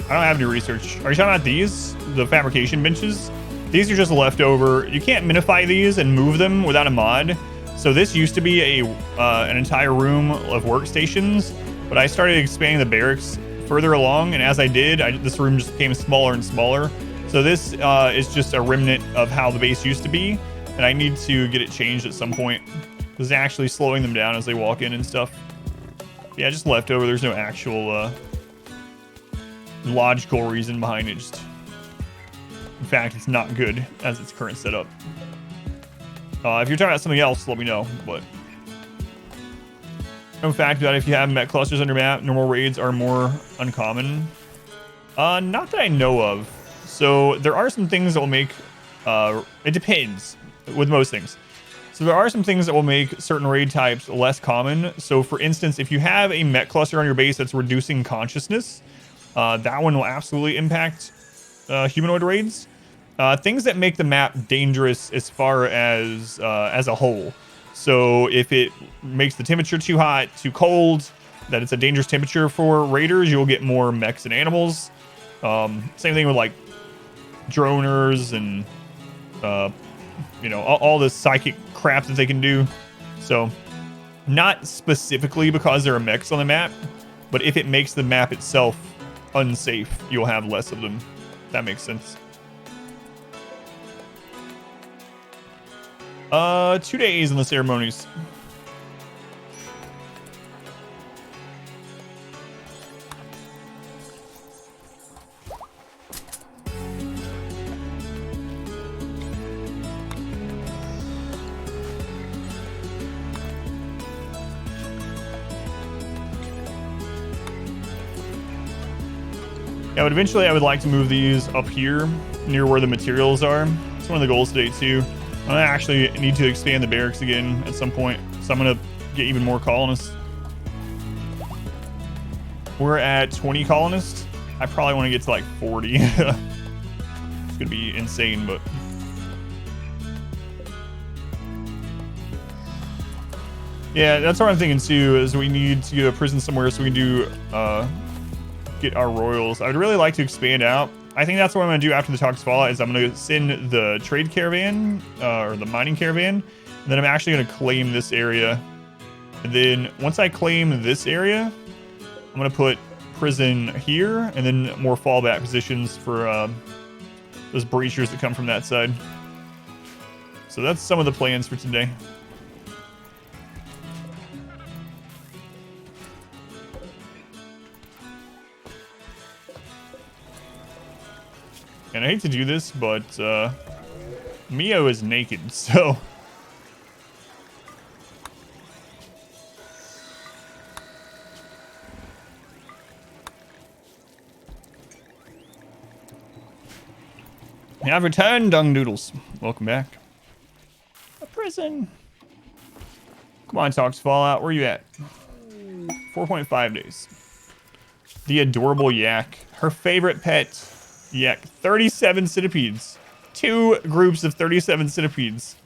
[SPEAKER 2] I don't have any research. Are you talking about these? The fabrication benches? These are just leftover. You can't minify these and move them without a mod. So this used to be an entire room of workstations, but I started expanding the barracks further along, and as I did, this room just became smaller and smaller. So this is just a remnant of how the base used to be, and I need to get it changed at some point. It's actually slowing them down as they walk in and stuff. Yeah, just leftover. There's no actual logical reason behind it. Just, in fact, it's not good as its current setup. If you're talking about something else, let me know. But in fact, that if you have mech clusters on your map, normal raids are more uncommon. Not that I know of. So there are some things that will make. It depends with most things. So there are some things that will make certain raid types less common. So for instance, if you have a mech cluster on your base that's reducing consciousness, that one will absolutely impact humanoid raids. Things that make the map dangerous as far as a whole. So if it makes the temperature too hot, too cold, that it's a dangerous temperature for raiders, you'll get more mechs and animals. Same thing with like droners and you know, all the psychic crap that they can do. So not specifically because there are mechs on the map, but if it makes the map itself unsafe, you'll have less of them. That makes sense. 2 days in the ceremonies. Yeah, but eventually I would like to move these up here near where the materials are. It's one of the goals today too. I actually need to expand the barracks again at some point, so I'm gonna get even more colonists. We're at 20 colonists. I probably want to get to like 40. It's gonna be insane, but Yeah, that's what I'm thinking too, is we need to get a prison somewhere so we can do, get our royals. I'd really like to expand out. I think that's what I'm going to do after the Tox Fallout, is I'm going to send the trade caravan, or the mining caravan, and then I'm actually going to claim this area. And then once I claim this area, I'm going to put prison here, and then more fallback positions for those breachers that come from that side. So that's some of the plans for today. And I hate to do this, but Mio is naked, so... Have returned, Dung Noodles. Welcome back. A prison. Come on, Tox Fallout. Where you at? 4.5 days. The adorable yak. Her favorite pet. Yak. 37 centipedes. 2 groups of 37 centipedes.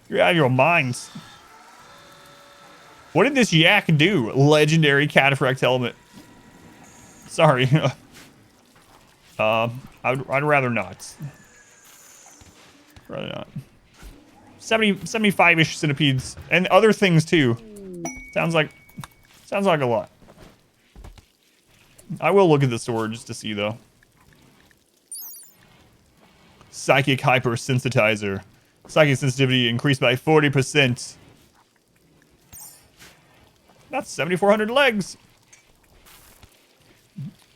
[SPEAKER 2] You're out of your minds. What did this yak do? Legendary cataphract helmet. Sorry. I'd rather not. Rather not. 75-ish centipedes and other things too. Sounds like a lot. I will look at the sword just to see though. Psychic hypersensitizer. Psychic sensitivity increased by 40%. That's 7,400 legs.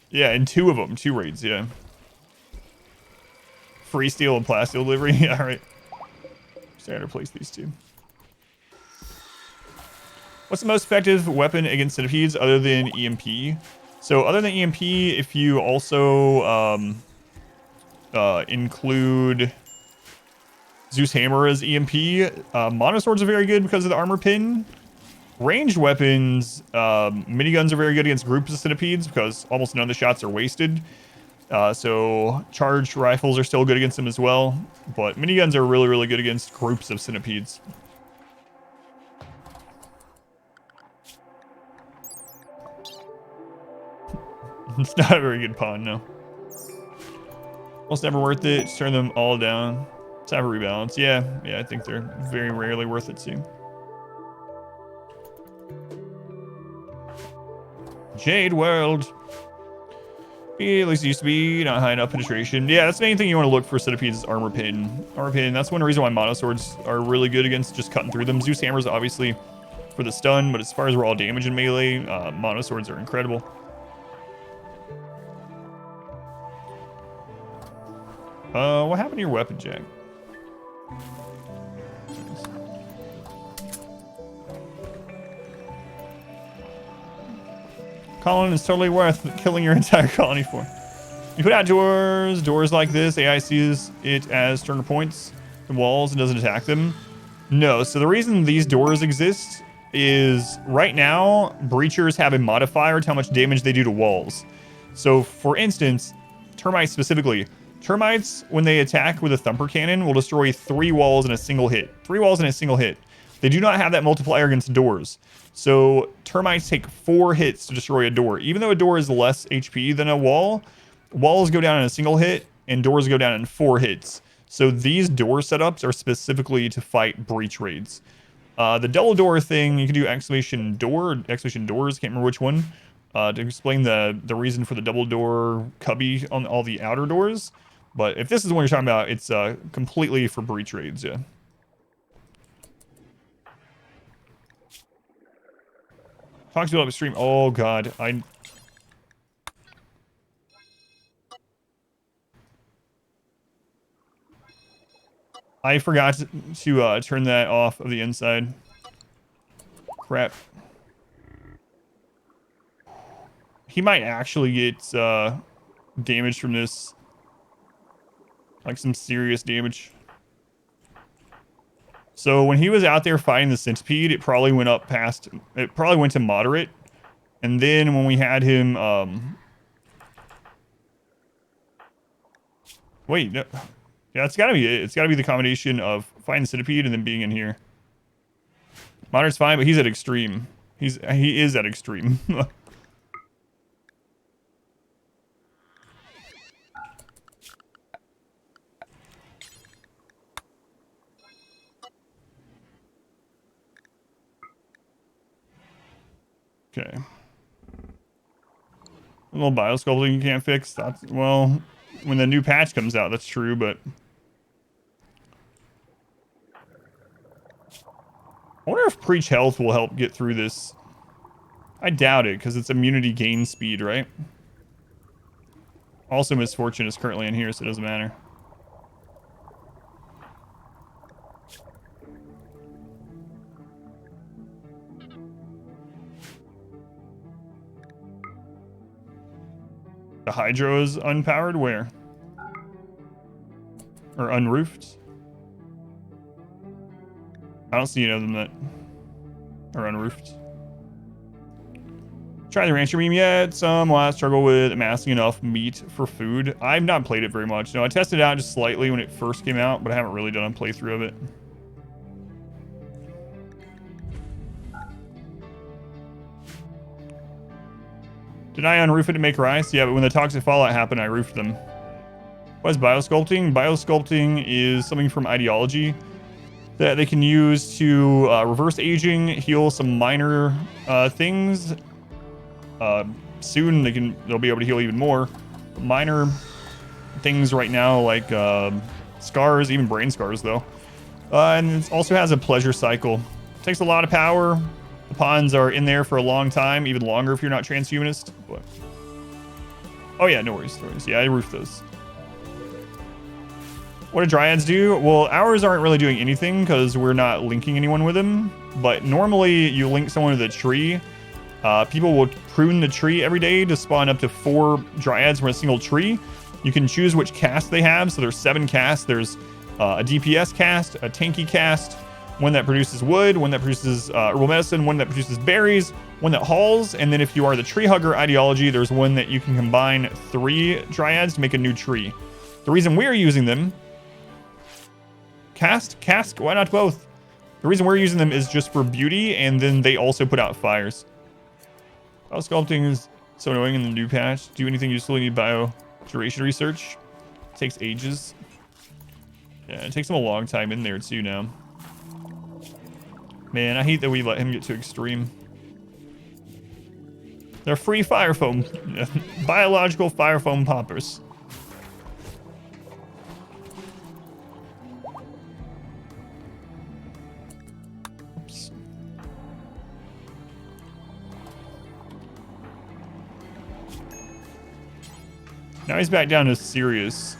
[SPEAKER 2] Yeah, and 2 of them. 2 raids, yeah. Free steel and plastic delivery. Yeah, alright. So I gotta replace these 2. What's the most effective weapon against centipedes other than EMP? So other than EMP, if you also include Zeus Hammer as EMP, monoswords are very good because of the armor pin. Ranged weapons, miniguns are very good against groups of centipedes because almost none of the shots are wasted. So charged rifles are still good against them as well. But miniguns are really, really good against groups of centipedes. It's not a very good pawn, no. Almost never worth it. Just turn them all down. Let's have a rebalance. Yeah, I think they're very rarely worth it too. Jade World. At least it used to be not high enough penetration. Yeah, that's the main thing you want to look for centipedes is armor pin. Armor pin, that's one reason why monoswords are really good against just cutting through them. Zeus hammers obviously for the stun, but as far as raw damage in melee, monoswords are incredible. What happened to your weapon, Jack? Colin is totally worth killing your entire colony for. You put out doors like this. AI sees it as stronger points and walls and doesn't attack them. No, so the reason these doors exist is right now, breachers have a modifier to how much damage they do to walls. So for instance, termites specifically. Termites, when they attack with a thumper cannon, will destroy 3 walls in a single hit. 3 walls in a single hit. They do not have that multiplier against doors. So termites take 4 hits to destroy a door. Even though a door is less HP than a wall, walls go down in a single hit and doors go down in 4 hits. So these door setups are specifically to fight breach raids. The double door thing, you can do exclamation door or exclamation doors, can't remember which one, to explain the reason for the double door cubby on all the outer doors. But if this is the one you're talking about, it's completely for breach raids, yeah. Talk to you about stream. Oh god, I forgot to turn that off of the inside. Crap. He might actually get damage from this. Like some serious damage. So when he was out there fighting the centipede, it probably went up past... It probably went to moderate. And then when we had him... Wait, no. Yeah, it's gotta be it. It's gotta be the combination of fighting the centipede and then being in here. Moderate fine, but he's at extreme. He is at extreme. Okay. A little biosculpting you can't fix. That's, well, when the new patch comes out, that's true, but I wonder if Preach Health will help get through this. I doubt it, because it's immunity gain speed, right? Also, Misfortune is currently in here, so it doesn't matter. The Hydro is unpowered? Where? Or unroofed? I don't see any of them that are unroofed. Try the rancher meme yet? Some last struggle with amassing enough meat for food. I've not played it very much. No, I tested it out just slightly when it first came out, but I haven't really done a playthrough of it. Did I unroof it to make rice? Yeah, but when the toxic fallout happened, I roofed them. What is biosculpting? Biosculpting is something from Ideology that they can use to reverse aging, heal some minor things. Soon they'll be able to heal even more. Minor things right now like scars, even brain scars though. And it also has a pleasure cycle. It takes a lot of power. The pawns are in there for a long time, even longer if you're not transhumanist. But oh yeah, no worries, no worries. Yeah, I roofed those. What do dryads do? Well, ours aren't really doing anything because we're not linking anyone with them. But normally you link someone to the tree. People will prune the tree every day to spawn up to 4 dryads from a single tree. You can choose which cast they have. So there's 7 casts. There's a DPS cast, a tanky cast, one that produces wood, one that produces herbal medicine, one that produces berries, one that hauls, and then if you are the tree hugger ideology, there's one that you can combine 3 dryads to make a new tree. The reason we're using them... Cast? Why not both? The reason we're using them is just for beauty, and then they also put out fires. Biosculpting is so annoying in the new patch. Do anything useful, you need bio duration research. It takes ages. Yeah, it takes them a long time in there too now. Man, I hate that we let him get too extreme. They're free fire foam. Biological fire foam poppers. Oops. Now he's back down to serious.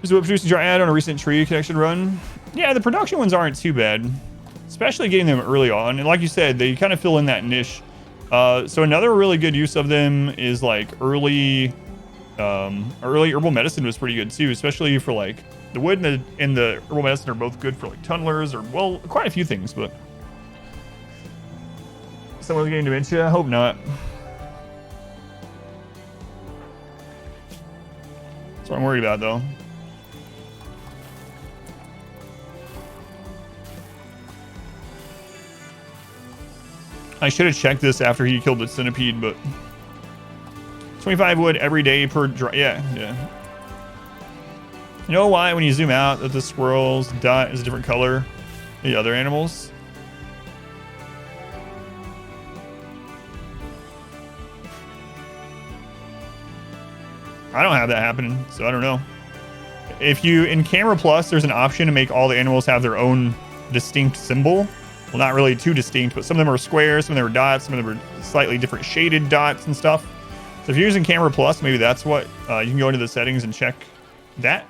[SPEAKER 2] Is what producing dryad on a recent tree connection run? Yeah, the production ones aren't too bad. Especially getting them early on. And like you said, they kind of fill in that niche. So another really good use of them is like early herbal medicine was pretty good too. Especially for like the wood and the herbal medicine are both good for like tunnelers or, well, quite a few things, but. Someone's getting dementia? I hope not. That's what I'm worried about though. I should have checked this after he killed the centipede, but 25 wood every day per dry. Yeah. You know why when you zoom out that the squirrel's dot is a different color than the other animals? I don't have that happening, so I don't know. If you, in Camera Plus, there's an option to make all the animals have their own distinct symbol. Well, not really too distinct, but some of them are squares, some of them are dots, some of them are slightly different shaded dots and stuff. So if you're using Camera Plus, maybe that's what you can go into the settings and check that.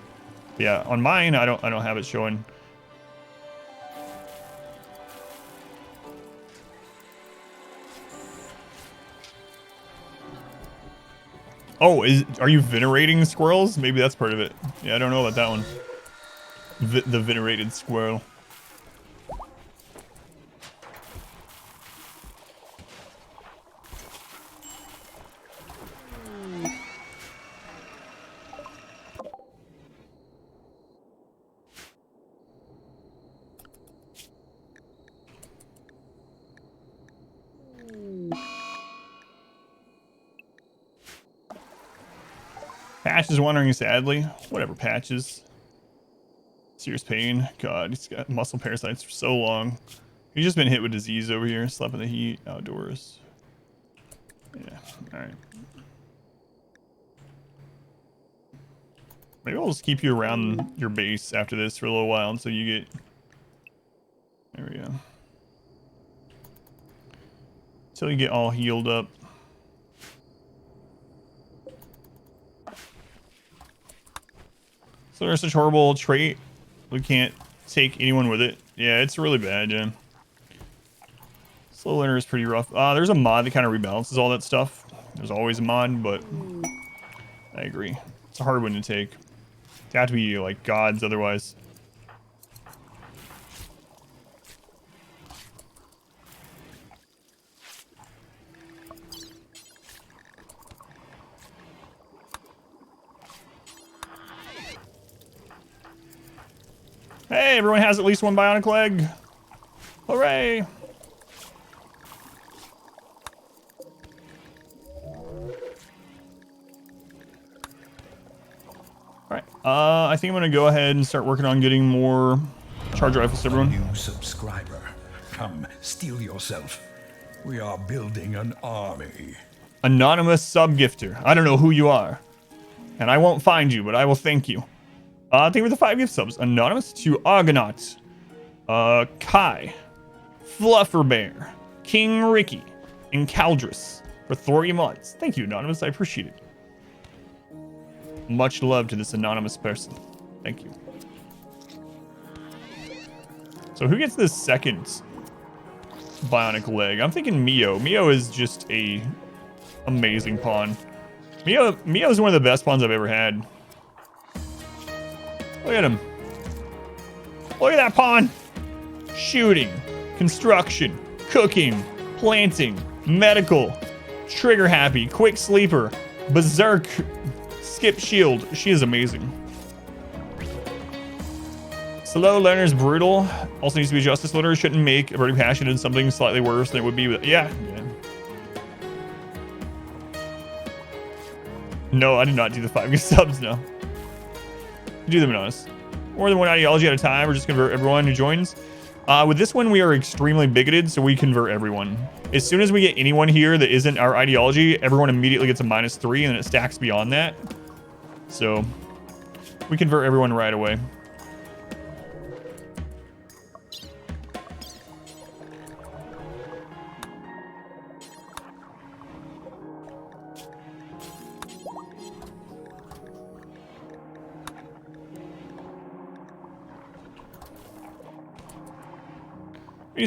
[SPEAKER 2] Yeah, on mine, I don't have it showing. Oh, are you venerating squirrels? Maybe that's part of it. Yeah, I don't know about that one. The venerated squirrel. Patch is wandering sadly. Whatever, Patches. Serious pain. God, he's got muscle parasites for so long. He's just been hit with disease over here. Slept in the heat, outdoors. Yeah, alright. Maybe I'll just keep you around your base after this for a little while until you get... There we go. Until you get all healed up. So there's such horrible trait. We can't take anyone with it. Yeah, it's really bad, yeah. Slow learner is pretty rough. There's a mod that kind of rebalances all that stuff. There's always a mod, but I agree. It's a hard one to take. They have to be like gods otherwise. Hey, everyone has at least one bionic leg. Hooray! Alright, I think I'm gonna go ahead and start working on getting more charge rifles to everyone.
[SPEAKER 1] New subscriber. Come, steel yourself. We are building an army.
[SPEAKER 2] Anonymous sub-gifter. I don't know who you are. And I won't find you, but I will thank you. Thank you for the 5 gift subs. Anonymous to Argonaut. Kai. Flufferbear. King Ricky. And Caldrus for 3 months. Thank you, Anonymous. I appreciate it. Much love to this anonymous person. Thank you. So who gets this second bionic leg? I'm thinking Mio. Mio is just a amazing pawn. Mio is one of the best pawns I've ever had. Look at him. Look at that pawn. Shooting, construction, cooking, planting, medical, trigger happy, quick sleeper, berserk, skip shield. She is amazing. Slow learner's brutal. Also needs to be justice learner. Shouldn't make a birdie passion in something slightly worse than it would be with. Yeah. No, I did not do the 5 gift subs, no. Do them honest. More than one ideology at a time. We're just convert everyone who joins. With this one, we are extremely bigoted, so we convert everyone. As soon as we get anyone here that isn't our ideology, everyone immediately gets a -3, and then it stacks beyond that. So we convert everyone right away.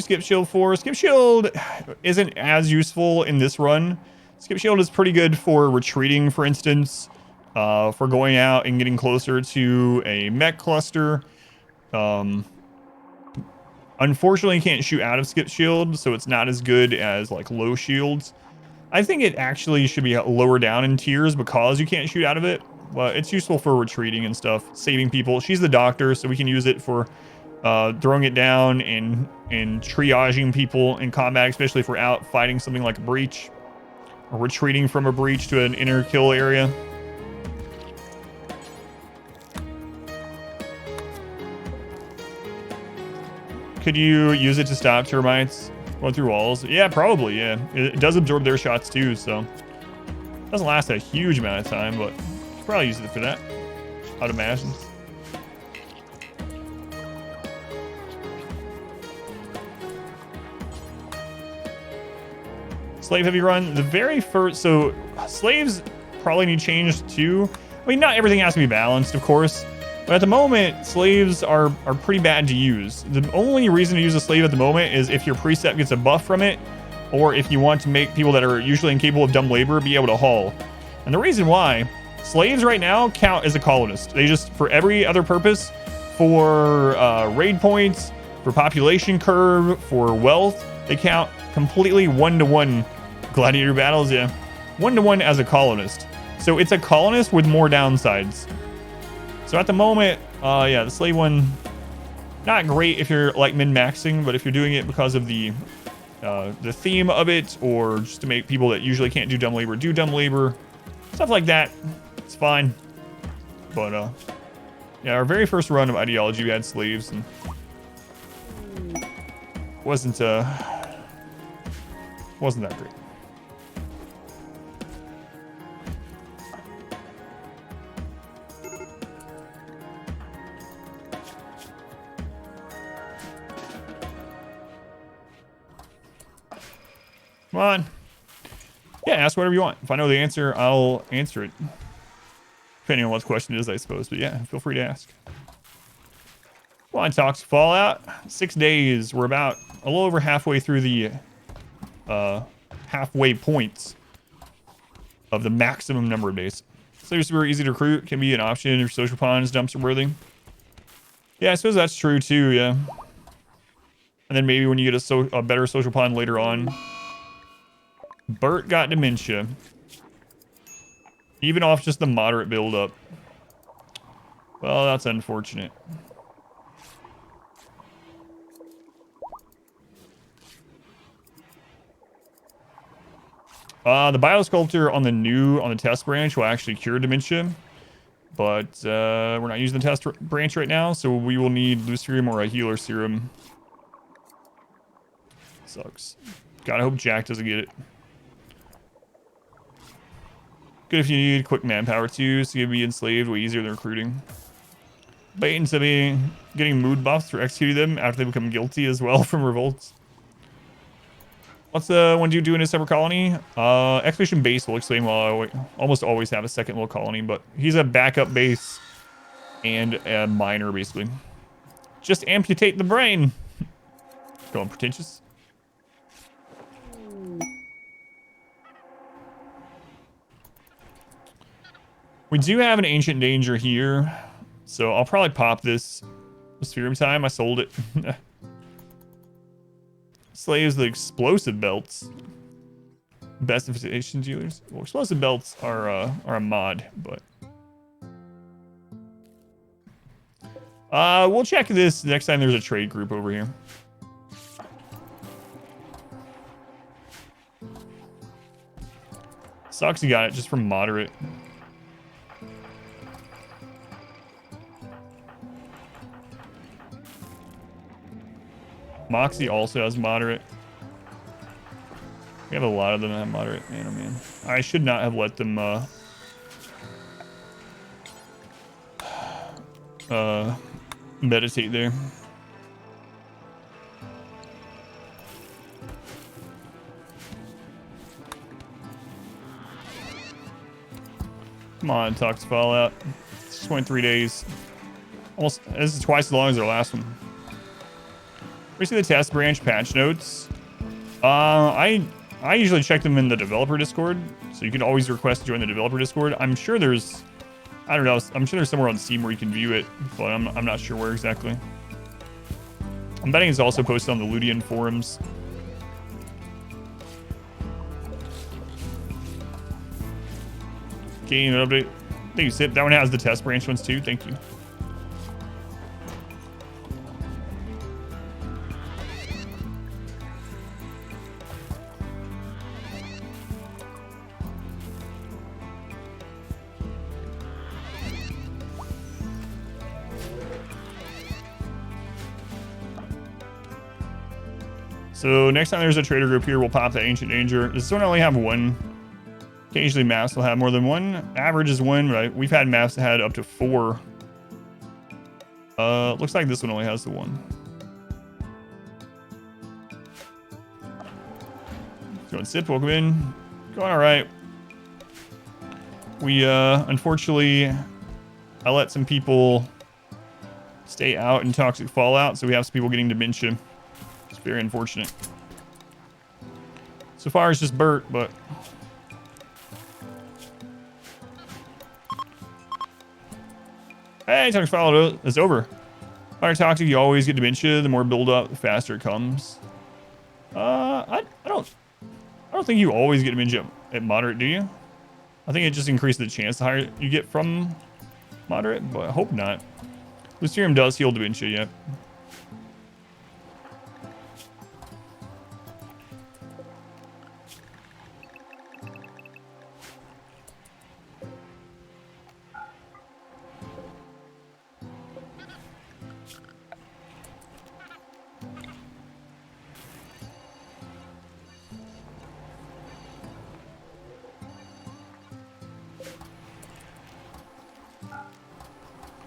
[SPEAKER 2] Skip shield for skip shield isn't as useful in this run. Skip shield is pretty good for retreating, for instance, for going out and getting closer to a mech cluster. Unfortunately, you can't shoot out of skip shield, so it's not as good as like low shields. I think it actually should be lower down in tiers because you can't shoot out of it, but it's useful for retreating and stuff, saving people. She's the doctor, so we can use it for throwing it down and triaging people in combat, especially if we're out fighting something like a breach or retreating from a breach to an inner kill area. Could you use it to stop termites going through walls? Yeah, probably, yeah. It does absorb their shots too, so it doesn't last a huge amount of time, but you could probably use it for that, I'd imagine. Slave heavy run, the very first, so slaves probably need changed too. I mean, not everything has to be balanced, of course, but at the moment, slaves are pretty bad to use. The only reason to use a slave at the moment is if your precept gets a buff from it, or if you want to make people that are usually incapable of dumb labor be able to haul. And the reason why, slaves right now count as a colonist. They just, for every other purpose, for raid points, for population curve, for wealth, they count completely 1-to-1 gladiator battles, yeah. 1-to-1 as a colonist. So it's a colonist with more downsides. So at the moment, yeah, the slave one, not great if you're like min-maxing, but if you're doing it because of the theme of it, or just to make people that usually can't do dumb labor, stuff like that, it's fine. But yeah, our very first run of ideology, we had slaves, and wasn't that great. Come on. Yeah, ask whatever you want. If I know the answer, I'll answer it. Depending on what the question is, I suppose. But yeah, feel free to ask. Come on, Toxic Fallout. 6 days. We're about a little over halfway through the halfway points of the maximum number of days. So it's super easy to recruit. Can be an option if social pond is dumpster worthy. Yeah, I suppose that's true too, yeah. And then maybe when you get a better social pond later on. Bert got dementia. Even off just the moderate build-up. Well, that's unfortunate. The biosculptor on the test branch will actually cure dementia. But we're not using the test branch right now, so we will need Lucerium or a healer serum. Sucks. God, I hope Jack doesn't get it. Good if you need quick manpower too, so you'll be enslaved way easier than recruiting. Bait to be getting mood buffs for executing them after they become guilty as well from revolts. What's the one dude doing in a separate colony? Expedition base will explain why I almost always have a second little colony, but he's a backup base and a miner basically. Just amputate the brain. Going pretentious. We do have an ancient danger here, so I'll probably pop this Spherum time. I sold it. Slaves the explosive belts. Best invitation dealers. Well, explosive belts are a mod, but we'll check this next time there's a trade group over here. Sucks he got it just from moderate. Moxie also has moderate. We have a lot of them that have moderate. Man, oh man. I should not have let them meditate there. Come on, Toxic Fallout. It's just 23 days. Almost, this is twice as long as our last one. We see the test branch patch notes. I usually check them in the developer Discord, so you can always request to join the developer Discord. I'm sure there's, I don't know, I'm sure there's somewhere on Steam where you can view it, but I'm not sure where exactly. I'm betting it's also posted on the Ludian forums. Game update. Thank you, Sip. That one has the test branch ones too. Thank you. So next time there's a trader group here, we'll pop the Ancient Danger. This one only have one. Occasionally maps will have more than one. Average is one, right? We've had maps that had up to 4. Looks like this one only has the 1. Going Sip, welcome in. Going all right. We, unfortunately, I let some people stay out in Toxic Fallout, so we have some people getting dementia. It's very unfortunate. So far, it's just Bert, but... Hey, Toxic Fallout is over. Fire Toxic, you always get dementia. The more build up, the faster it comes. I don't think you always get dementia at moderate, do you? I think it just increases the chance the higher you get from moderate, but I hope not. Lucerium does heal dementia, yeah.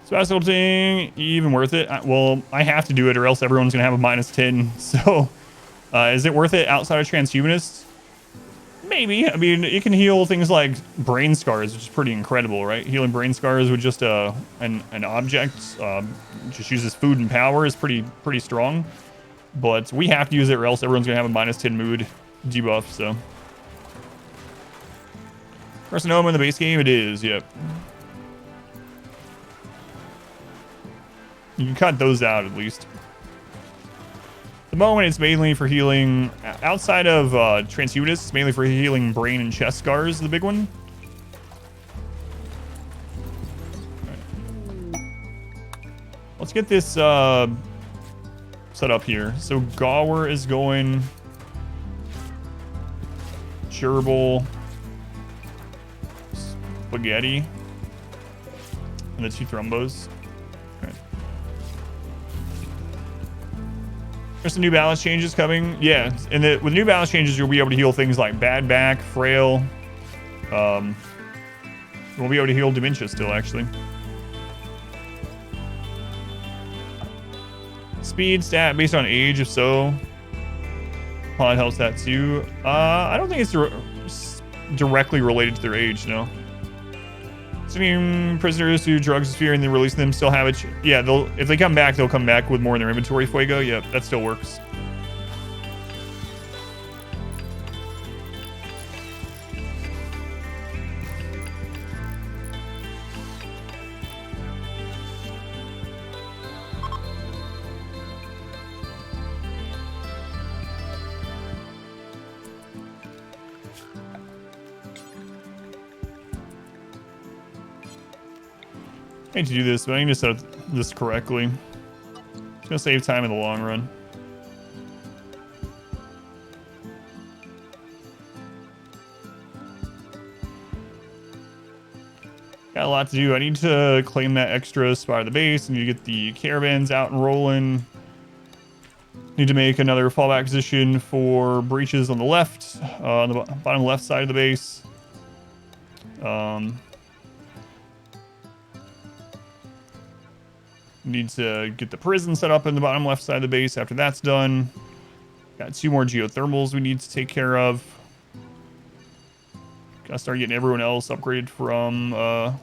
[SPEAKER 2] Spell sculpting, even worth it? Well, I have to do it or else everyone's going to have a -10. So is it worth it outside of transhumanists? Maybe. I mean, it can heal things like brain scars, which is pretty incredible, right? Healing brain scars with just an object, just uses food and power is pretty strong. But we have to use it or else everyone's going to have a -10 mood debuff, so. Carcinoma in the base game, it is, yep. You can cut those out at least. At the moment, it's mainly for healing, outside of transhumanists, it's mainly for healing brain and chest scars, the big one. Right. Let's get this set up here. So Gower is going gerbil, spaghetti, and the 2 thrombos. There's some new balance changes coming. Yeah, and with new balance changes, you'll be able to heal things like bad back, frail. We'll be able to heal dementia still, actually. Speed stat based on age, if so. Pod helps that too. I don't think it's directly related to their age, no. Sending prisoners to drugs sphere and then releasing them still have it. Yeah, if they come back, they'll come back with more in their inventory. Fuego, yep, that still works. I need to do this, but I need to set this correctly. It's gonna save time in the long run. Got a lot to do. I need to claim that extra spot of the base. I need to get the caravans out and rolling. Need to make another fallback position for breaches on the left, on the bottom left side of the base. Need to get the prison set up in the bottom left side of the base after that's done. Got 2 more geothermals we need to take care of. Gotta start getting everyone else upgraded from, now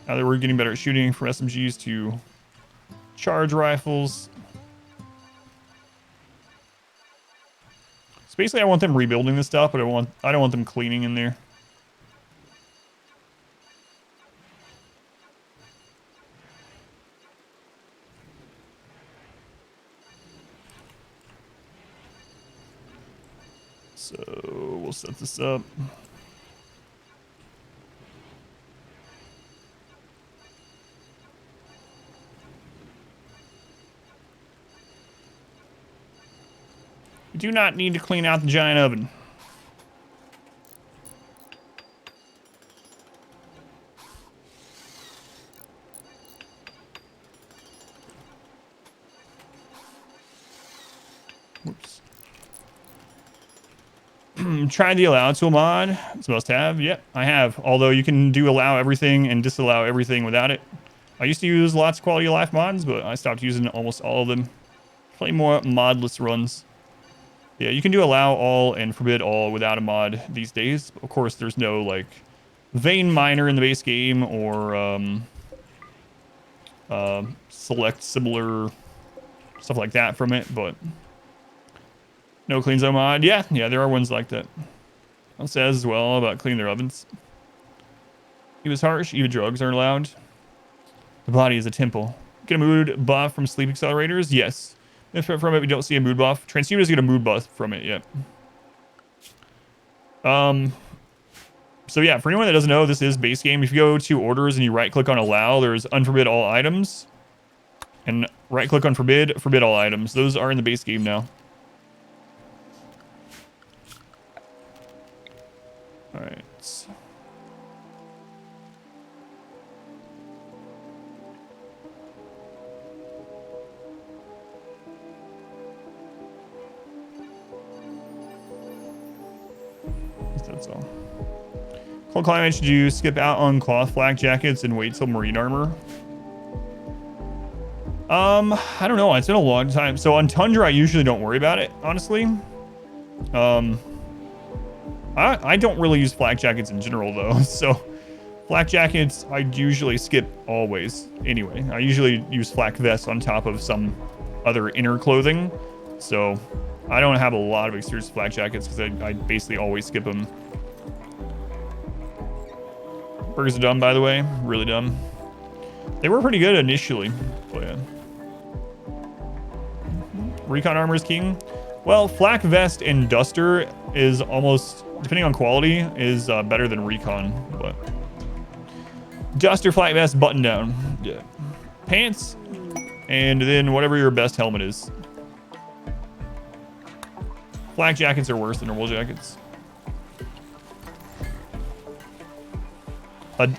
[SPEAKER 2] that we're getting better at shooting, from SMGs to charge rifles. So basically I want them rebuilding this stuff, but I don't want them cleaning in there. So we'll set this up. We do not need to clean out the giant oven. Whoops. Tried the allow tool mod. It's a must-have. Yep, I have. Although you can do allow everything and disallow everything without it. I used to use lots of quality of life mods, but I stopped using almost all of them. Play more modless runs. Yeah, you can do allow all and forbid all without a mod these days. Of course, there's no like vein miner in the base game or select similar stuff like that from it, but no clean zone mod. Yeah, there are ones like that. It says as well about cleaning their ovens. He was harsh. Even drugs aren't allowed. The body is a temple. Get a mood buff from sleep accelerators? Yes. If from it we don't see a mood buff. Transhumanists get a mood buff from it, yep. So yeah, for anyone that doesn't know, this is base game. If you go to orders and you right click on allow, there's unforbid all items. And right click on forbid all items. Those are in the base game now. Alright. That's all. Cold climate, should you skip out on cloth flak jackets and wait till marine armor? I don't know. It's been a long time. So on Tundra, I usually don't worry about it, honestly. I don't really use flak jackets in general, though. So flak jackets, I usually skip always. Anyway, I usually use flak vests on top of some other inner clothing. So I don't have a lot of experience with flak jackets because I basically always skip them. Burgers are dumb, by the way. Really dumb. They were pretty good initially, but yeah. Recon armor is king. Well, flak vest and duster is almost, depending on quality, is better than recon, but duster, flak vest, button down. Yeah. Pants, and then whatever your best helmet is. Flak jackets are worse than normal jackets.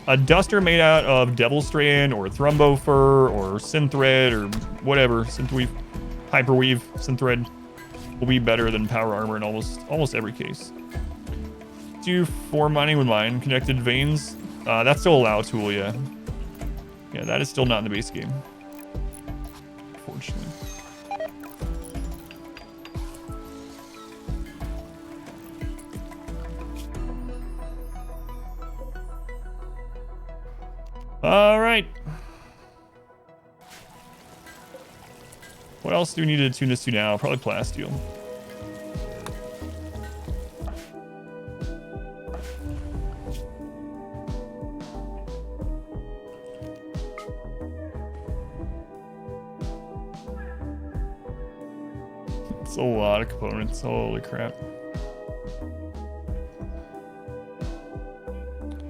[SPEAKER 2] A duster made out of devil strand or thrumbo fur or synthread or whatever, synthweave, hyperweave, synthread will be better than power armor in almost every case. Do 4 mining with mine connected veins. That's still a allow tool, yeah. Yeah, that is still not in the base game, unfortunately. All right. What else do we need to tune this to now? Probably plasteel. It's a lot of components. Holy crap.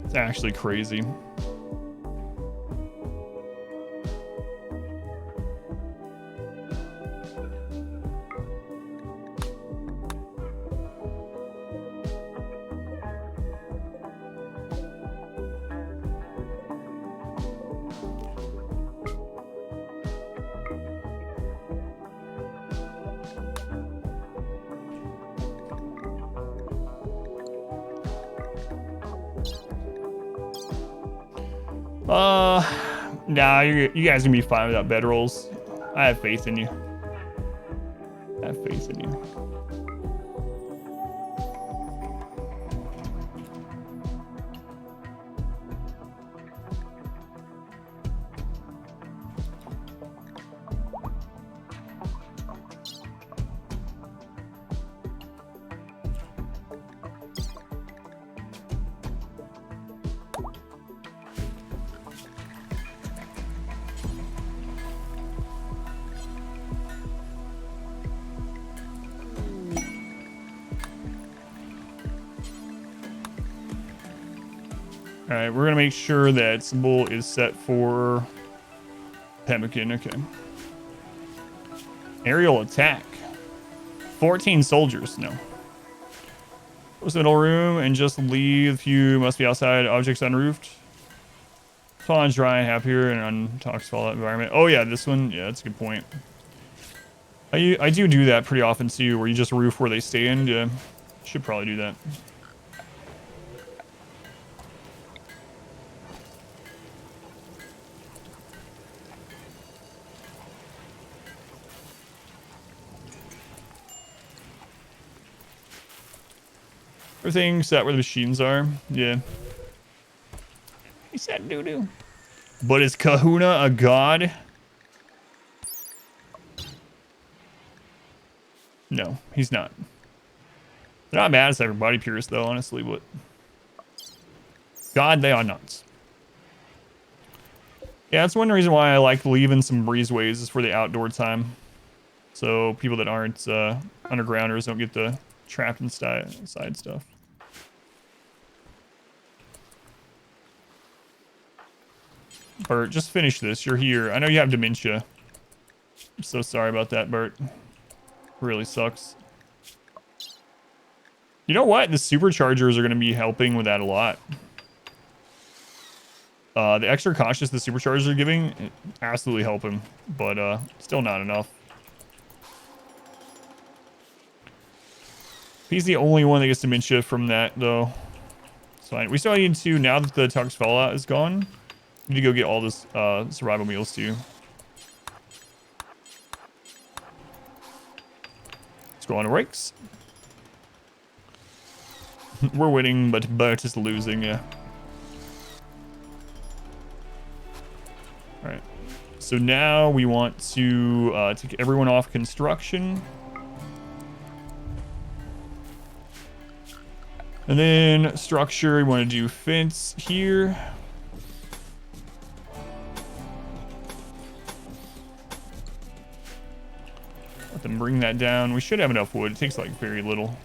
[SPEAKER 2] It's actually crazy. Nah, you guys gonna be fine without bedrolls. I have faith in you. I have faith in you. All right, we're gonna make sure that symbol is set for pemmican. Okay. Aerial attack. 14 soldiers. No. Close the middle room and just leave. You must be outside. Objects unroofed. Spawn dry and happier in an untoxic fallout environment. Oh yeah, this one. Yeah, that's a good point. I do that pretty often too, where you just roof where they stand. Yeah, should probably do that. Everything set where the machines are. Yeah. He said doo-doo. But is Kahuna a god? No, he's not. They're not mad as everybody purist though, honestly, but God, they are nuts. Yeah, that's one reason why I like leaving some breezeways is for the outdoor time. So people that aren't undergrounders don't get the trapped inside stuff. Bert, just finish this. You're here. I know you have dementia. I'm so sorry about that, Bert. Really sucks. You know what? The superchargers are going to be helping with that a lot. The extra cautious the superchargers are giving, absolutely helping, but still not enough. He's the only one that gets dementia from that, though. So we still need to, now that the toxic fallout is gone, we need to go get all this survival meals too. go on rakes. We're winning, but Bert is losing, yeah. Alright. So now we want to take everyone off construction. And then structure, we want to do fence here. Let them bring that down. We should have enough wood. It takes like very little.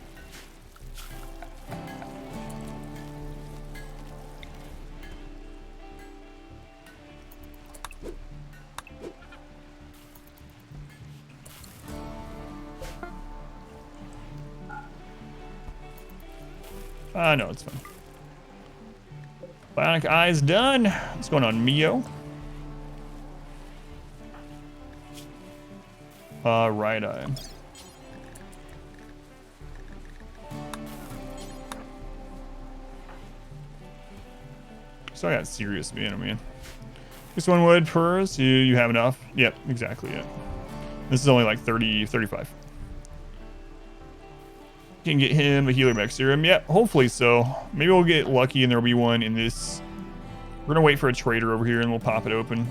[SPEAKER 2] No, it's fine. Bionic Eye's done. What's going on, Mio? Right eye. So I got serious being a man. Just one wood per, so you have enough. Yep, exactly, yeah. This is only like 30, 35. Can get him a healer mech serum. Yep, hopefully so. Maybe we'll get lucky and there'll be one in this. We're gonna wait for a trader over here and we'll pop it open.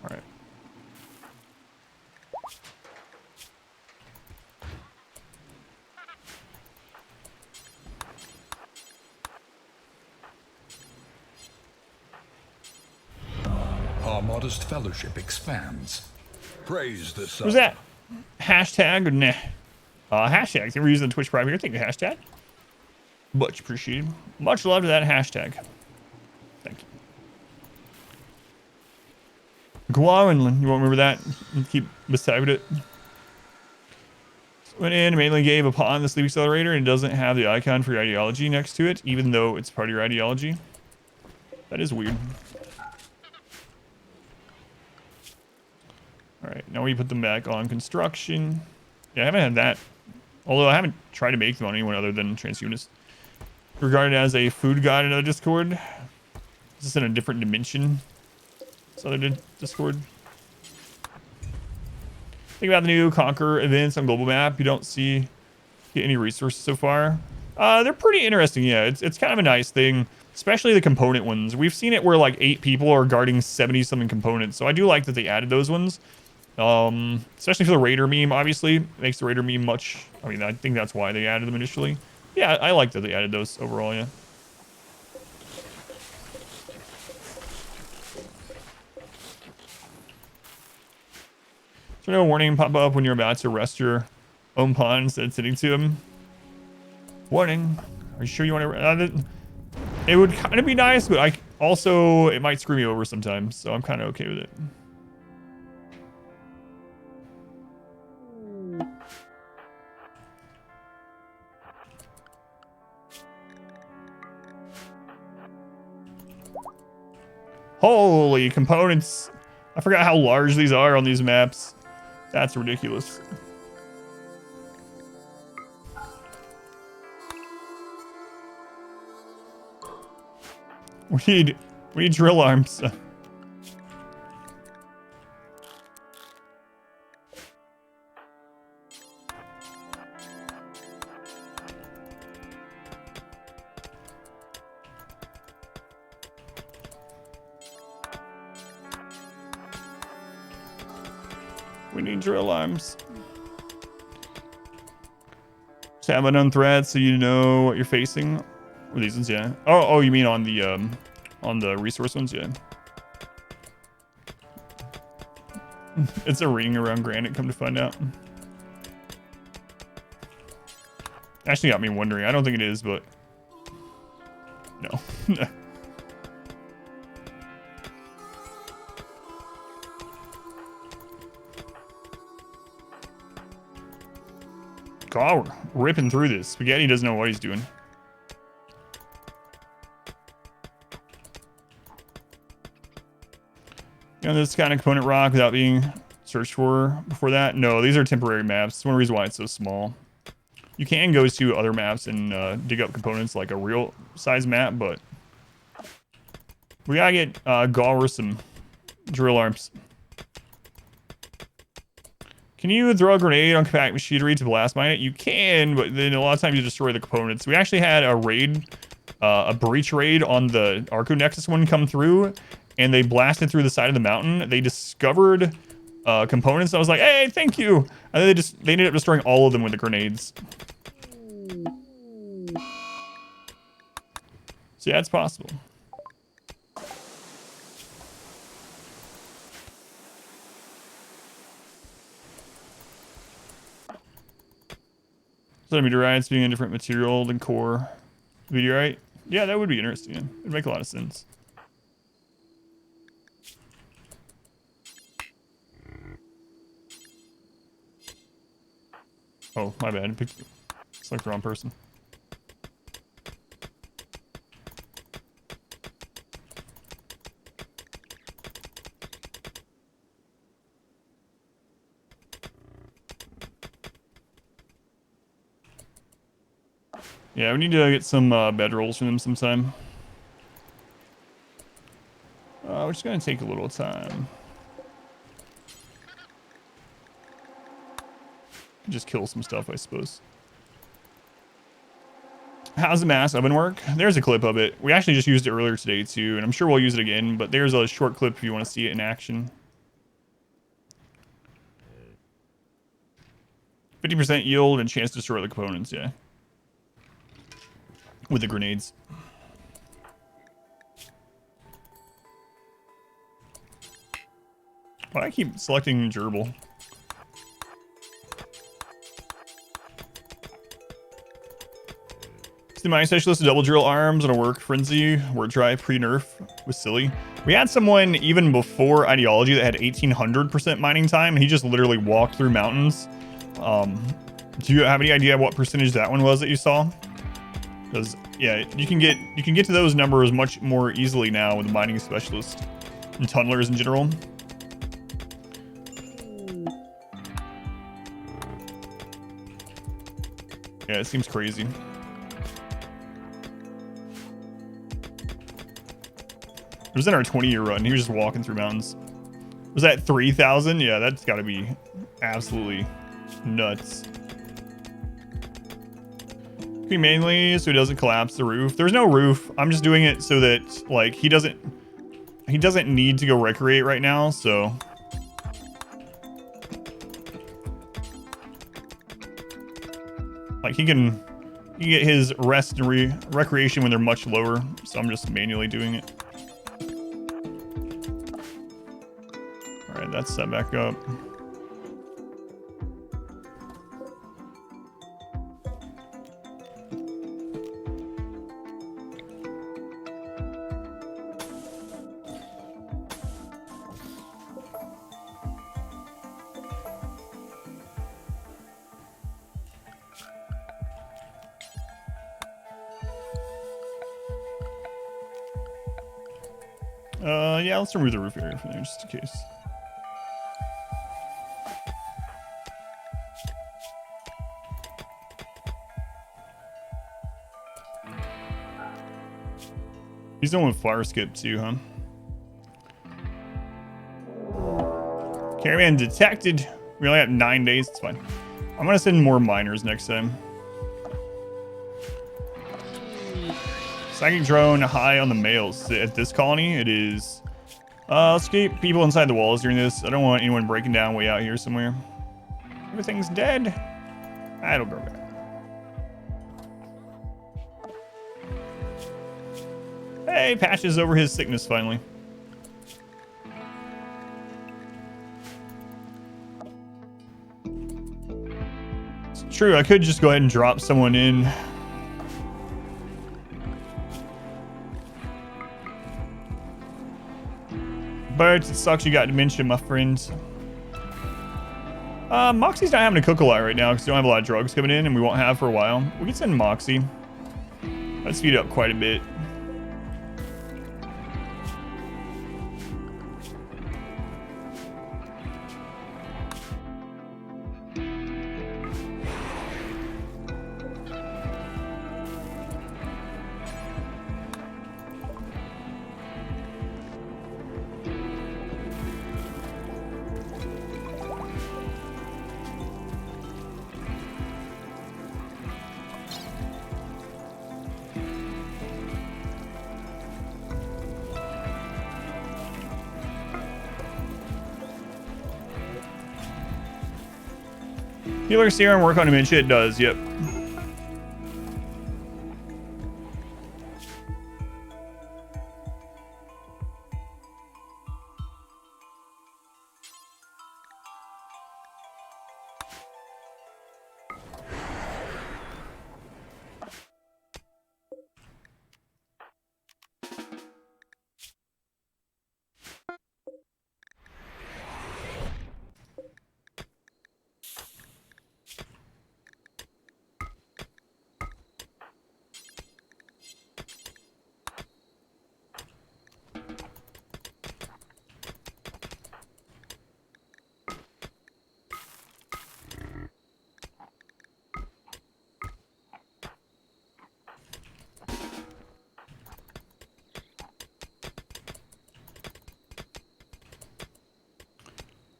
[SPEAKER 2] All right.
[SPEAKER 1] Our modest fellowship expands. Praise the sun.
[SPEAKER 2] Who's that? Hashtag or nah? Hashtags. You ever using the Twitch Prime here? Thank you, hashtag. Much appreciated. Much love to that hashtag. Thank you. Guaranland. You won't remember that? Keep beside it. Went in and mainly gave a pawn the sleep accelerator and it doesn't have the icon for your ideology next to it, even though it's part of your ideology. That is weird. All right, now we put them back on construction. Yeah, I haven't had that. Although I haven't tried to make them on anyone other than transhumanists. Regarded as a food god in another Discord. Is this in a different dimension? This other Discord. Think about the new Conquer events on global map. You don't get any resources so far. They're pretty interesting, yeah. It's kind of a nice thing. Especially the component ones. We've seen it where like 8 people are guarding 70-something components. So I do like that they added those ones. Especially for the Raider meme, obviously. It makes the Raider meme much... I mean, I think that's why they added them initially. Yeah, I like that they added those overall, yeah. So no warning pop up when you're about to rest your own pawn instead of sitting to him. Warning. Are you sure you want to... it would kind of be nice, but it might screw me over sometimes, so I'm kind of okay with it. Holy components. I forgot how large these are on these maps. That's ridiculous. We need drill arms. We need drill arms. Just have it on thread so you know what you're facing. Or these ones, yeah. Oh, you mean on the resource ones, yeah. It's a ring around granite, come to find out. Actually got me wondering. I don't think it is, but no. God, we're ripping through this. Spaghetti doesn't know what he's doing. You know, this kind of component rock without being searched for before that? No, these are temporary maps. It's one reason why it's so small. You can go to other maps and dig up components like a real size map, but we gotta get Gaur some drill arms. Can you throw a grenade on compact machinery to blast mine it? You can, but then a lot of times you destroy the components. We actually had a raid, a breach raid on the Arco Nexus one come through, and they blasted through the side of the mountain. They discovered components. I was like, hey, thank you. And then they ended up destroying all of them with the grenades. So yeah, it's possible. So meteorites being a different material than core meteorite. Yeah, that would be interesting. Yeah. It'd make a lot of sense. Oh, my bad. Selected the wrong person. Yeah, we need to get some bedrolls from them sometime. Which is going to take a little time. Just kill some stuff, I suppose. How's the mass oven work? There's a clip of it. We actually just used it earlier today too, and I'm sure we'll use it again, but there's a short clip if you want to see it in action. 50% yield and chance to destroy the components, yeah. With the grenades. Why do I keep selecting gerbil? The mining specialist double drill arms on a work frenzy. Word try pre-nerf was silly. We had someone even before ideology that had 1800% mining time, and he just literally walked through mountains. Do you have any idea what percentage that one was that you saw? Because yeah, you can get to those numbers much more easily now with the mining specialist and tunnelers in general. Yeah, it seems crazy. It was in our 20-year run. He was just walking through mountains. Was that 3,000? Yeah, that's got to be absolutely nuts. Mainly so he doesn't collapse the roof. There's no roof. I'm just doing it so that like he doesn't need to go recreate right now. So like he can get his rest and recreation when they're much lower. So I'm just manually doing it. All right, that's set back up. Yeah, let's remove the roof area from there just in case. He's the one with fire skip too, huh? Caravan detected. We only have 9 days. It's fine. I'm gonna send more miners next time. Psychic drone high on the males. At this colony, it is. Let's keep people inside the walls during this. I don't want anyone breaking down way out here somewhere. Everything's dead. It'll grow back. Hey, Patches over his sickness finally. It's true, I could just go ahead and drop someone in. But it sucks you got dementia, my friends. Moxie's not having to cook a lot right now because we don't have a lot of drugs coming in, and we won't have for a while. We can send Moxie. Let's speed up quite a bit. Healer serum work on dementia. It does. Yep.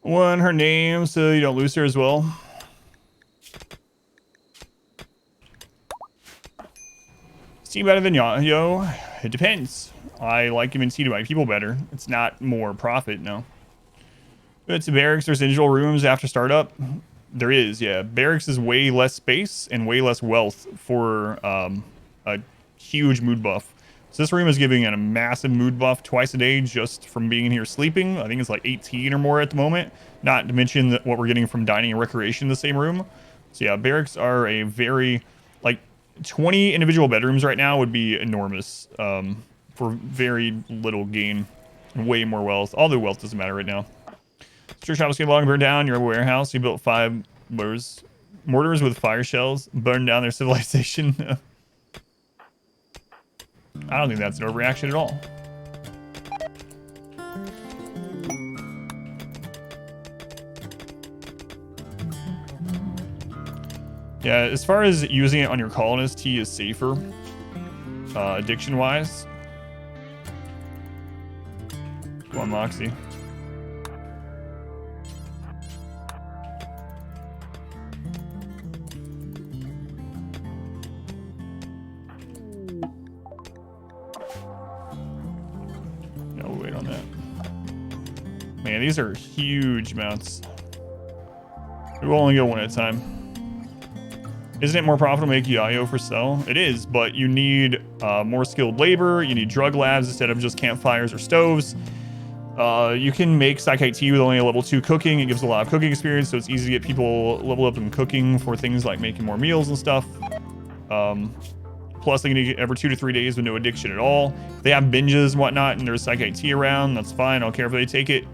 [SPEAKER 2] One, her name, so you don't lose her as well. See better than Yo? It depends. I like giving C to my people better. It's not more profit, no. It's barracks. There's individual rooms after startup. There is, yeah. Barracks is way less space and way less wealth for a huge mood buff. So this room is giving a massive mood buff twice a day just from being in here sleeping. I think it's like 18 or more at the moment. Not to mention what we're getting from dining and recreation in the same room. So yeah, barracks are a very, like 20 individual bedrooms right now would be enormous for very little gain. Way more wealth. All the wealth doesn't matter right now. Church house came along and burned down your warehouse. You built 5 mortars with fire shells. Burned down their civilization. I don't think that's an overreaction at all. Yeah, as far as using it on your colonist, T is safer. Addiction-wise. Come on, Moxie. Man, these are huge amounts. We will only go one at a time. Isn't it more profitable to make Yayo for sell? It is, but you need more skilled labor. You need drug labs instead of just campfires or stoves. You can make Psychite tea with only a level 2 cooking. It gives a lot of cooking experience, so it's easy to get people level up in cooking for things like making more meals and stuff. Plus, they can do it every 2 to 3 days with no addiction at all. If they have binges and whatnot, and there's Psychite tea around, that's fine. I don't care if they take it.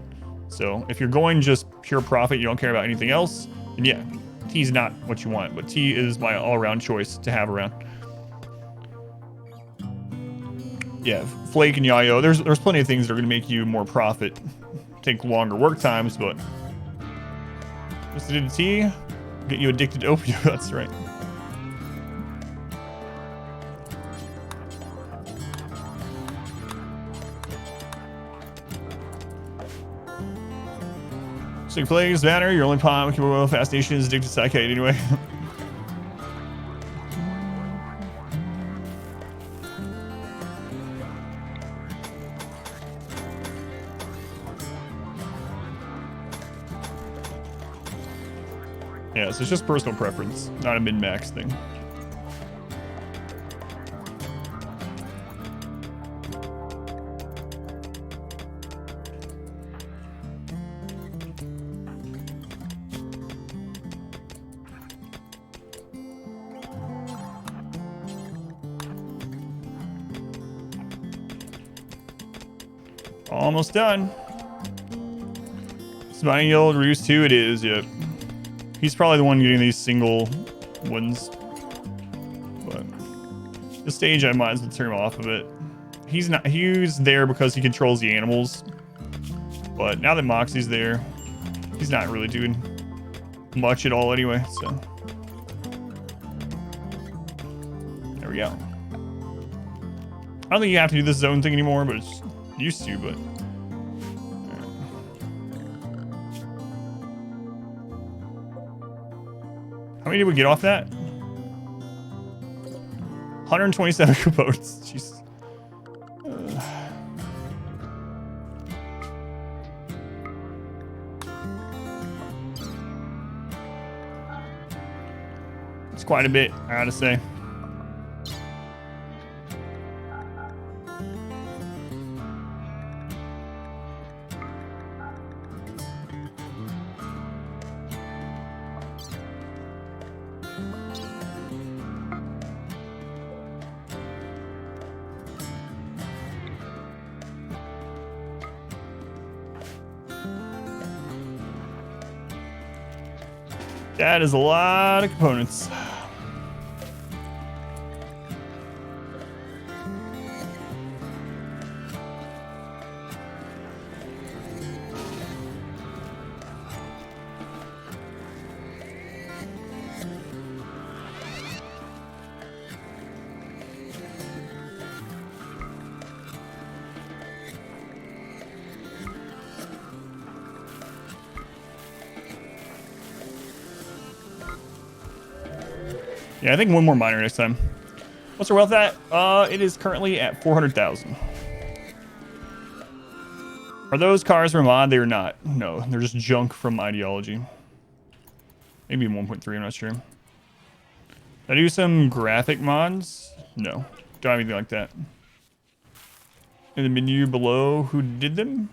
[SPEAKER 2] So if you're going just pure profit, you don't care about anything else, then yeah, tea's not what you want. But tea is my all-around choice to have around. Yeah, Flake and Yayo. There's plenty of things that are going to make you more profit. Take longer work times, but just did tea, get you addicted to opium. That's right. Sick Plagues matter. Your only palm oil fascination is addicted to Psychite anyway. Yeah, so it's just personal preference, not a min-max thing. Almost done. Spiny Yield Reduce 2, it is, yep. He's probably the one getting these single ones. But this stage I might as well turn him off of it. He's there because he controls the animals. But now that Moxie's there, he's not really doing much at all anyway, so. There we go. I don't think you have to do this zone thing anymore, but it's used to, but. How many did we get off that? 127 components. Jesus. It's quite a bit, I gotta say. That is a lot of components. Yeah, I think one more miner next time. What's our wealth at? It is currently at 400,000. Are those cars from mod? They are not. No, they're just junk from ideology. Maybe 1.3, I'm not sure. Did I do some graphic mods? No, don't have anything like that. In the menu below, who did them?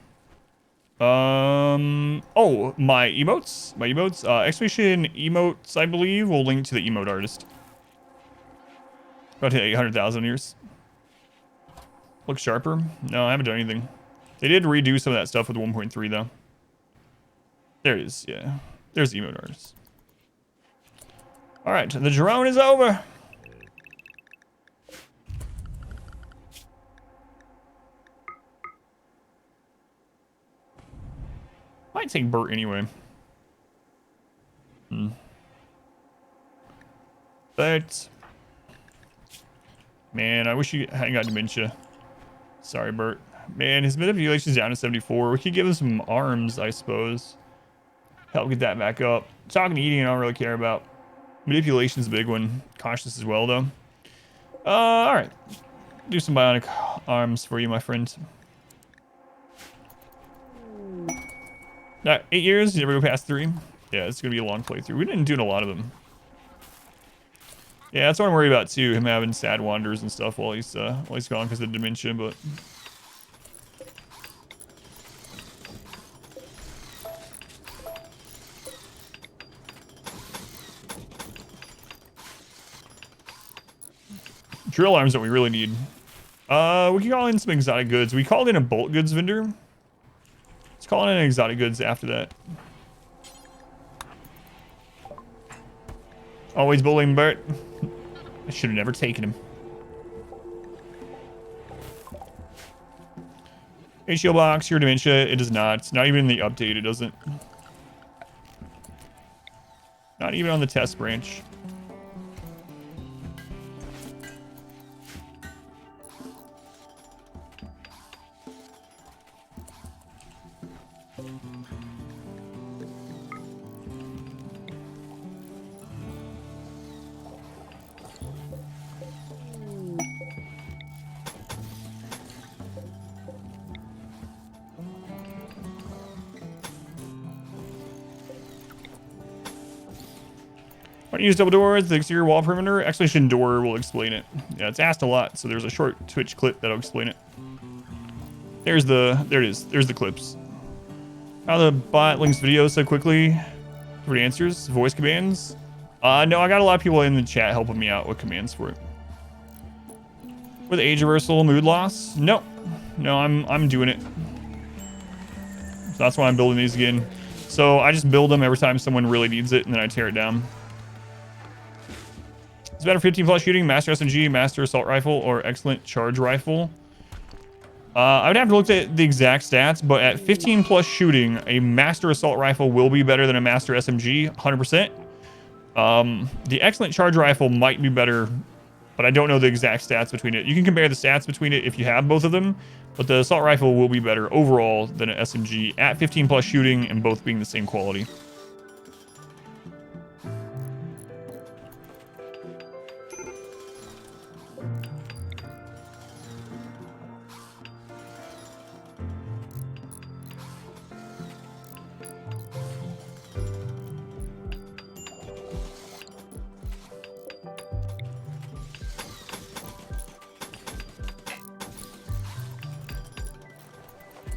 [SPEAKER 2] Oh, my emotes. My emotes. Exclamation emotes, I believe, will link to the emote artist. About to hit 800,000 years. Look sharper? No, I haven't done anything. They did redo some of that stuff with 1.3 though. There it is, yeah. There's the emote artist. Alright, the drone is over. Might take Bert anyway. But man, I wish you hadn't got dementia. Sorry, Bert. Man, his manipulation's down to 74. We could give him some arms, I suppose. Help get that back up. Talking to eating, I don't really care about. Manipulation's a big one. Cautious as well, though. Alright. Do some bionic arms for you, my friend. 8 years, you never go past 3. Yeah, it's gonna be a long playthrough. We didn't do a lot of them. Yeah, that's what I'm worried about too. Him having sad wanders and stuff while he's gone because of dementia. But drill arms that we really need. We can call in some exotic goods. We called in a bolt goods vendor. Let's call in exotic goods after that. Always bullying Bert. I should have never taken him. HO box, your dementia, it does not. It's not even in the update, it doesn't. Not even on the test branch. When you use double doors, the exterior wall perimeter, exclamation door will explain it. Yeah, it's asked a lot, so there's a short Twitch clip that'll explain it. There it is. There's the clips. How the bot links videos so quickly for the answers, voice commands. No, I got a lot of people in the chat helping me out with commands for it. With age reversal, mood loss? No, I'm doing it. So that's why I'm building these again. So I just build them every time someone really needs it, and then I tear it down. It's better 15 plus shooting, master SMG, master assault rifle, or excellent charge rifle. I would have to look at the exact stats, but at 15 plus shooting, a master assault rifle will be better than a master SMG, 100%. The excellent charge rifle might be better, but I don't know the exact stats between it. You can compare the stats between it if you have both of them, but the assault rifle will be better overall than an SMG at 15 plus shooting and both being the same quality.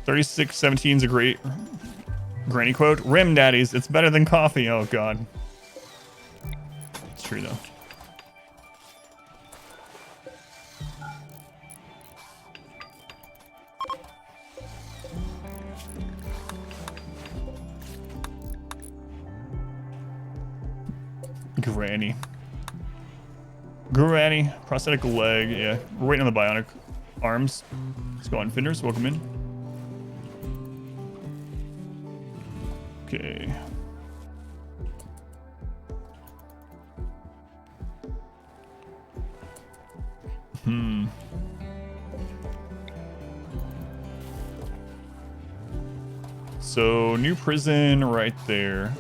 [SPEAKER 2] 3617 is a great granny quote. Rim daddies, it's better than coffee. Oh god. It's true though. Granny. Prosthetic leg. Yeah. We're waiting on the bionic arms. Let's go on. Finders, welcome in. Okay. So, new prison right there.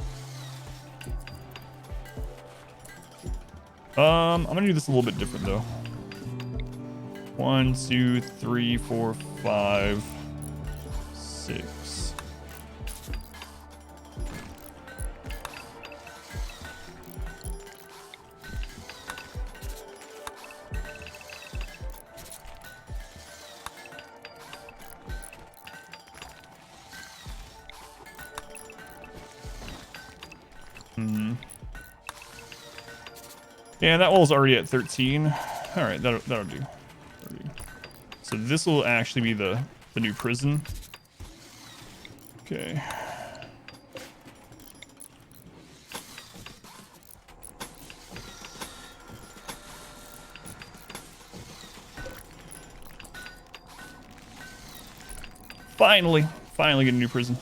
[SPEAKER 2] I'm gonna do this a little bit different though. 1, 2, 3, 4, 5, 6. Yeah, that wall's already at 13. All right, that'll do. So this will actually be the new prison. Okay. Finally get a new prison.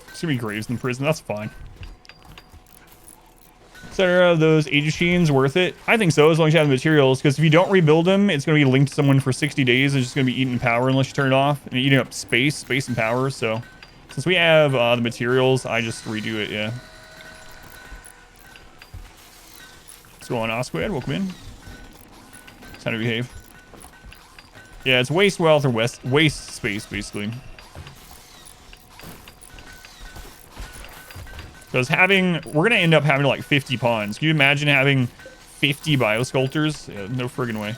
[SPEAKER 2] It's gonna be graves in the prison. That's fine. So are those age machines worth it? I think so, as long as you have the materials. Because if you don't rebuild them, it's gonna be linked to someone for 60 days. It's just gonna be eating power unless you turn it off, and eating up space and power. So since we have the materials, I just redo it. Yeah. Let's go on, Osquad. Welcome in. It's how to behave. Yeah, it's waste wealth or waste space basically. Because we're going to end up having like 50 pawns. Can you imagine having 50 biosculptors? Yeah, no friggin' way.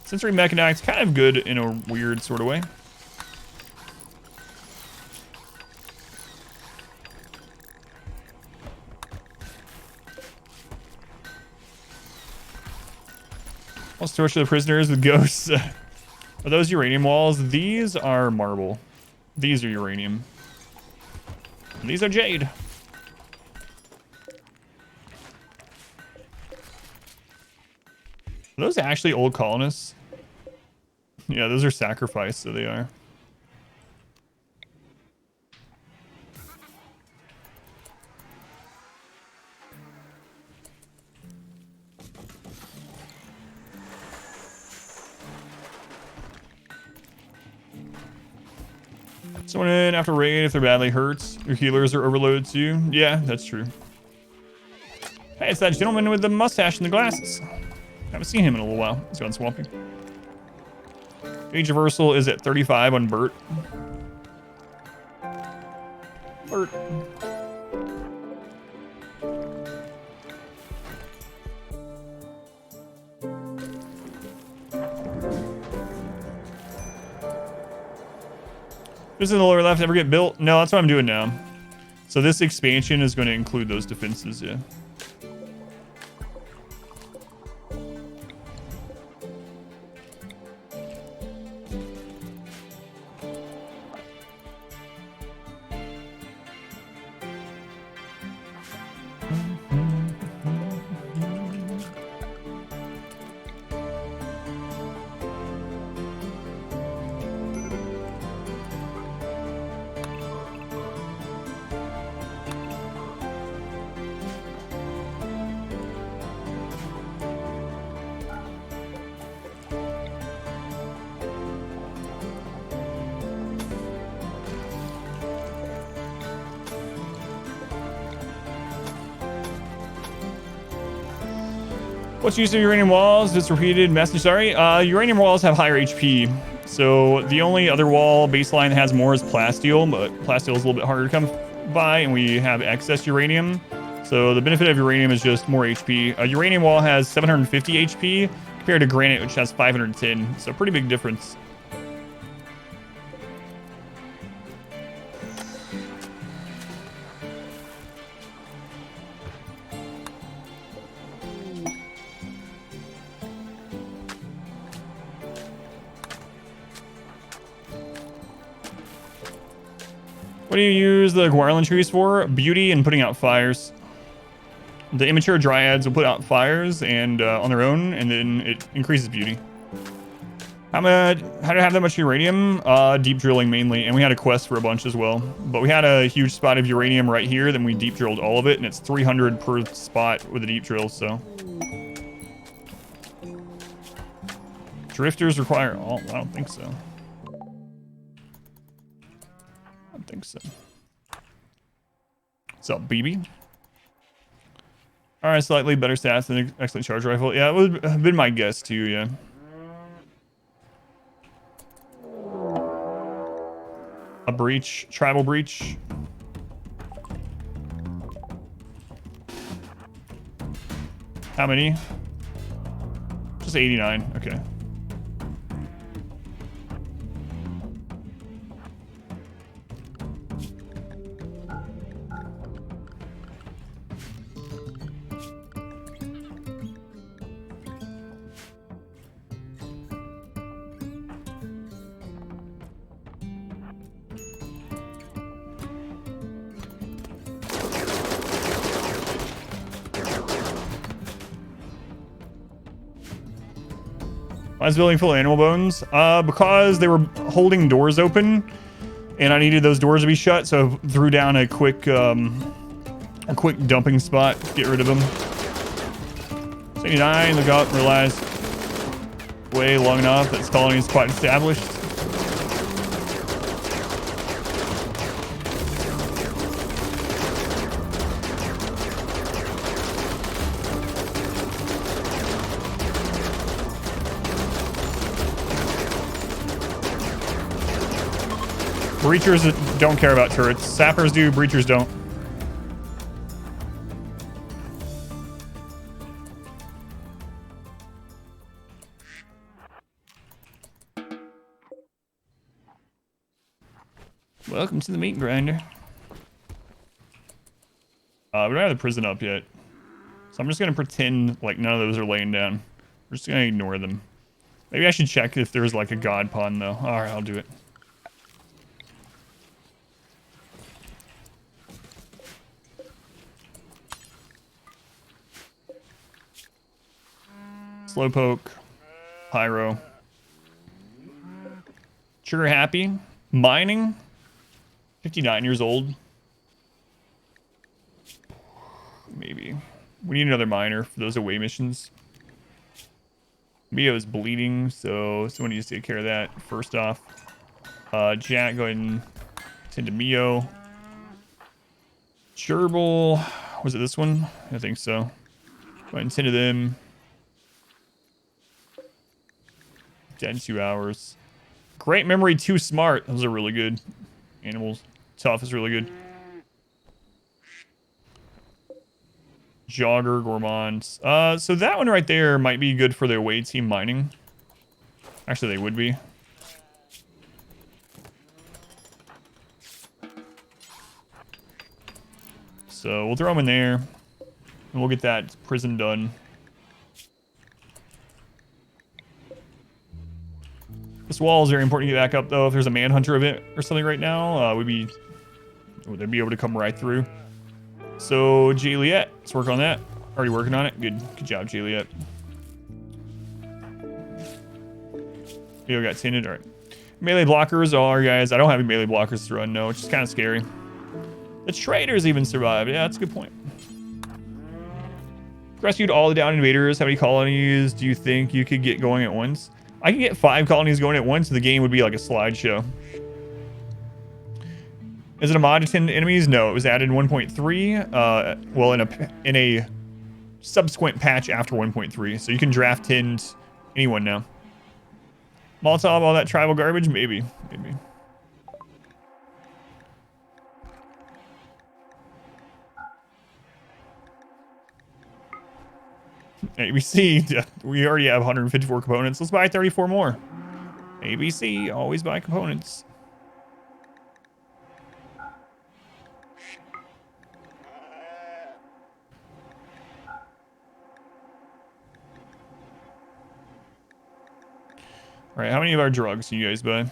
[SPEAKER 2] Sensory Mechanac's kind of good in a weird sort of way. Let's torture the prisoners with ghosts. Are those uranium walls? These are marble. These are uranium. These are jade. Are those actually old colonists? Yeah, those are sacrificed, so they are. Someone in after raid if they're badly hurt. Your healers are overloaded too. Yeah, that's true. Hey, it's that gentleman with the mustache and the glasses. Haven't seen him in a little while. He's gone swamping. Age reversal is at 35 on Bert. Bert. This in the lower left ever get built? No, that's what I'm doing now. So this expansion is going to include those defenses, yeah. What's use of uranium walls? It's repeated message. Sorry. Uranium walls have higher HP. So the only other wall baseline that has more is plasteel, but plasteel is a little bit harder to come by, and we have excess uranium. So So the benefit of uranium is just more HP. Uranium wall has 750 HP compared to granite, which has 510. So pretty big difference. What do you use the Guardian trees for? Beauty and putting out fires. The immature dryads will put out fires and on their own, and then it increases beauty. How to have that much uranium? Deep drilling mainly, and we had a quest for a bunch as well. But we had a huge spot of uranium right here, then we deep drilled all of it, and it's 300 per spot with a deep drill, so. Drifters require, oh, I don't think so. I don't think so. What's up, BB? Alright, slightly better stats than an excellent charge rifle. Yeah, it would have been my guess too, yeah. A breach, tribal breach. How many? Just 89, okay. Why is the building full of animal bones? Because they were holding doors open, and I needed those doors to be shut, so I threw down a quick dumping spot to get rid of them. 79, look up, realize way long enough that this colony is quite established. Breachers don't care about turrets. Sappers do, breachers don't. Welcome to the meat grinder. We don't have the prison up yet. So I'm just going to pretend like none of those are laying down. We're just going to ignore them. Maybe I should check if there's like a god pond though. Alright, I'll do it. Slowpoke, Pyro, Trigger Happy, Mining, 59 years old. Maybe. We need another miner for those away missions. Mio is bleeding, so someone needs to take care of that first off. Jack, go ahead and tend to Mio. Gerbil, was it this one? I think so. Go ahead and tend to them. Dead in 2 hours. Great memory, too smart. Those are really good. Animals. Tough is really good. Jogger, Gourmands. So that one right there might be good for the away team mining. Actually, they would be. So we'll throw them in there. And we'll get that prison done. This wall is very important to get back up, though. If there's a manhunter event or something right now, they'd be able to come right through. So, Juliet, let's work on that. Already working on it. Good job, Juliet. Leo got tinted. All right. Melee blockers are, guys. I don't have any melee blockers to run, no, which is kind of scary. The traders even survived. Yeah, that's a good point. Rescued all the downed invaders. How many colonies do you think you could get going at once? I could get 5 colonies going at once, and the game would be like a slideshow. Is it a mod to 10 enemies? No, it was added in 1.3. Well, in a subsequent patch after 1.3, so you can draft 10 anyone now. Molotov, all that tribal garbage? Maybe. ABC, yeah, we already have 154 components. Let's buy 34 more. ABC, always buy components. All right, how many of our drugs do you guys buy?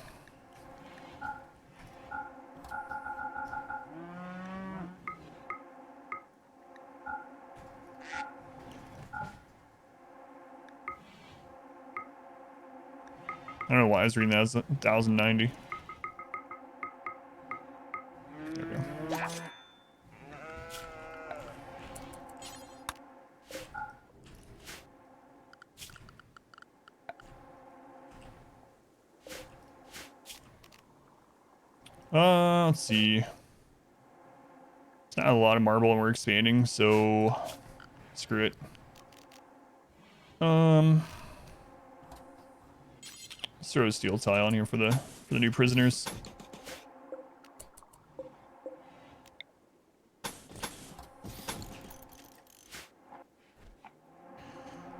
[SPEAKER 2] I don't know why I was reading that as 1,090. There we go. Let's see. It's not a lot of marble and we're expanding, so screw it. Let's throw a steel tile on here for the new prisoners.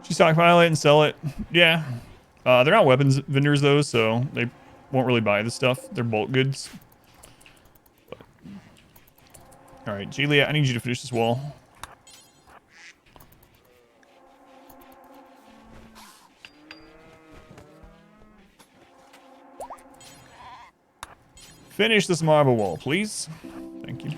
[SPEAKER 2] Should stockpile it and sell it. Yeah. They're not weapons vendors though, so they won't really buy the stuff. They're bulk goods. All right, Julia, I need you to finish this wall. Finish this marble wall, please. Thank you.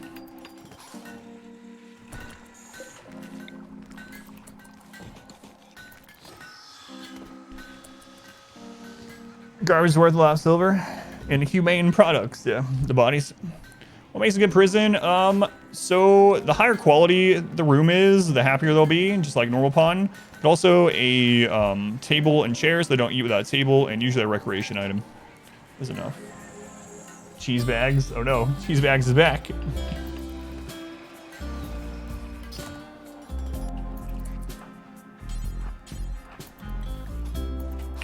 [SPEAKER 2] Garbage worth a lot of silver. And humane products, yeah. The bodies. What makes a good prison? So the higher quality the room is, the happier they'll be, just like normal pawn. But also a table and chairs. They don't eat without a table, and usually a recreation item is enough. Cheese bags. Oh no, cheese bags is back.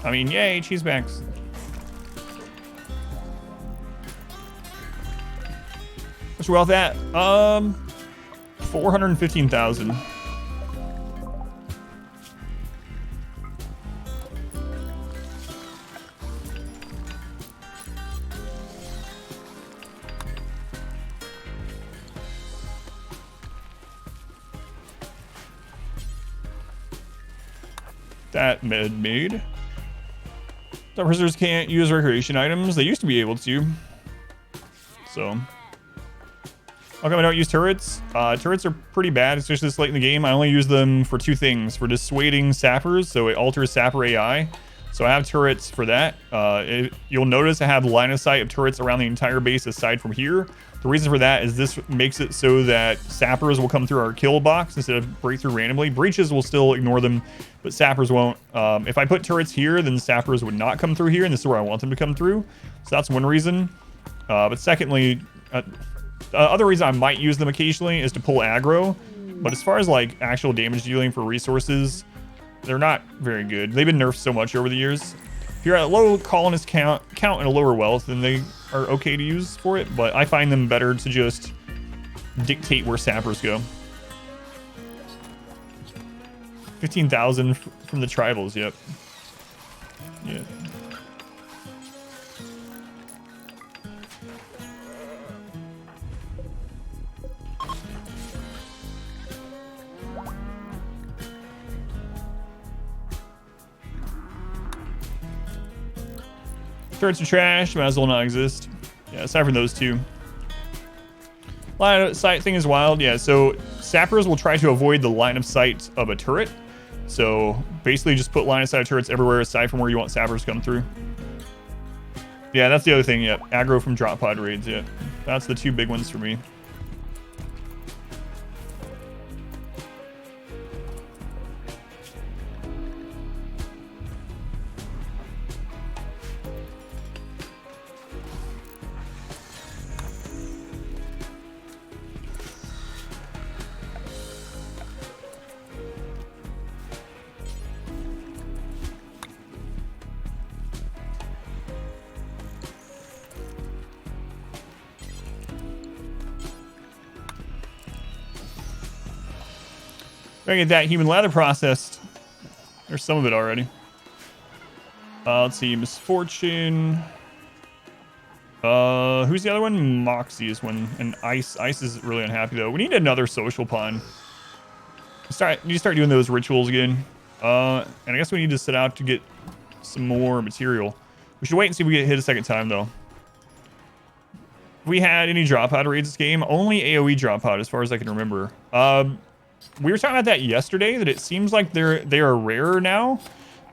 [SPEAKER 2] I mean, yay, cheese bags. What's your wealth at? 415,000. That made. The prisoners can't use recreation items. They used to be able to. So. How come I don't use turrets? Turrets are pretty bad, especially this late in the game. I only use them for two things. For dissuading sappers, so it alters sapper AI. So I have turrets for that. You'll notice I have line of sight of turrets around the entire base aside from here. The reason for that is this makes it so that sappers will come through our kill box instead of break through randomly. Breaches will still ignore them, but sappers won't. If I put turrets here, then sappers would not come through here, and this is where I want them to come through. So that's one reason. But secondly, the other reason I might use them occasionally is to pull aggro. But as far as like actual damage dealing for resources, they're not very good. They've been nerfed so much over the years. If you're at a low colonist count and a lower wealth, then they are okay to use for it. But I find them better to just dictate where sappers go. 15,000 from the tribals, yep. Yeah. Turrets are trash, might as well not exist. Yeah, aside from those two. Line of sight thing is wild. Yeah, so sappers will try to avoid the line of sight of a turret. So basically just put line of sight turrets everywhere aside from where you want sappers to come through. Yeah, that's the other thing, yeah. Aggro from drop pod raids, yeah. That's the two big ones for me. Gotta get that human lather processed. There's some of it already. Let's see, Misfortune. Who's the other one? Moxie is one, and Ice. Ice is really unhappy though. We need another social pond. Need to start doing those rituals again. And I guess we need to set out to get some more material. We should wait and see if we get hit a second time though. If we had any drop pod raids this game, only AoE drop pod as far as I can remember. We were talking about that yesterday, that it seems like they are rarer now.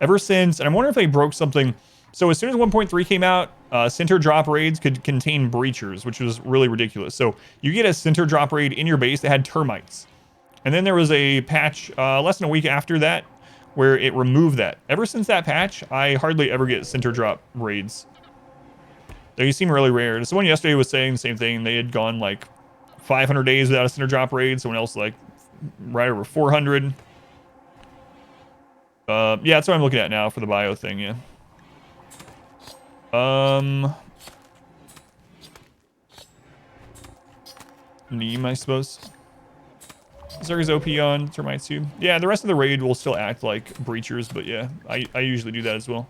[SPEAKER 2] Ever since, and I'm wondering if they broke something. So as soon as 1.3 came out, center drop raids could contain breachers, which was really ridiculous. So you get a center drop raid in your base that had termites. And then there was a patch less than a week after that where it removed that. Ever since that patch, I hardly ever get center drop raids. They seem really rare. Someone yesterday was saying the same thing. They had gone like 500 days without a center drop raid. Someone else like right over 400. Yeah, that's what I'm looking at now for the bio thing, yeah. Neem, I suppose. Zerg's OP on termites too. Yeah, the rest of the raid will still act like breachers, but yeah, I usually do that as well.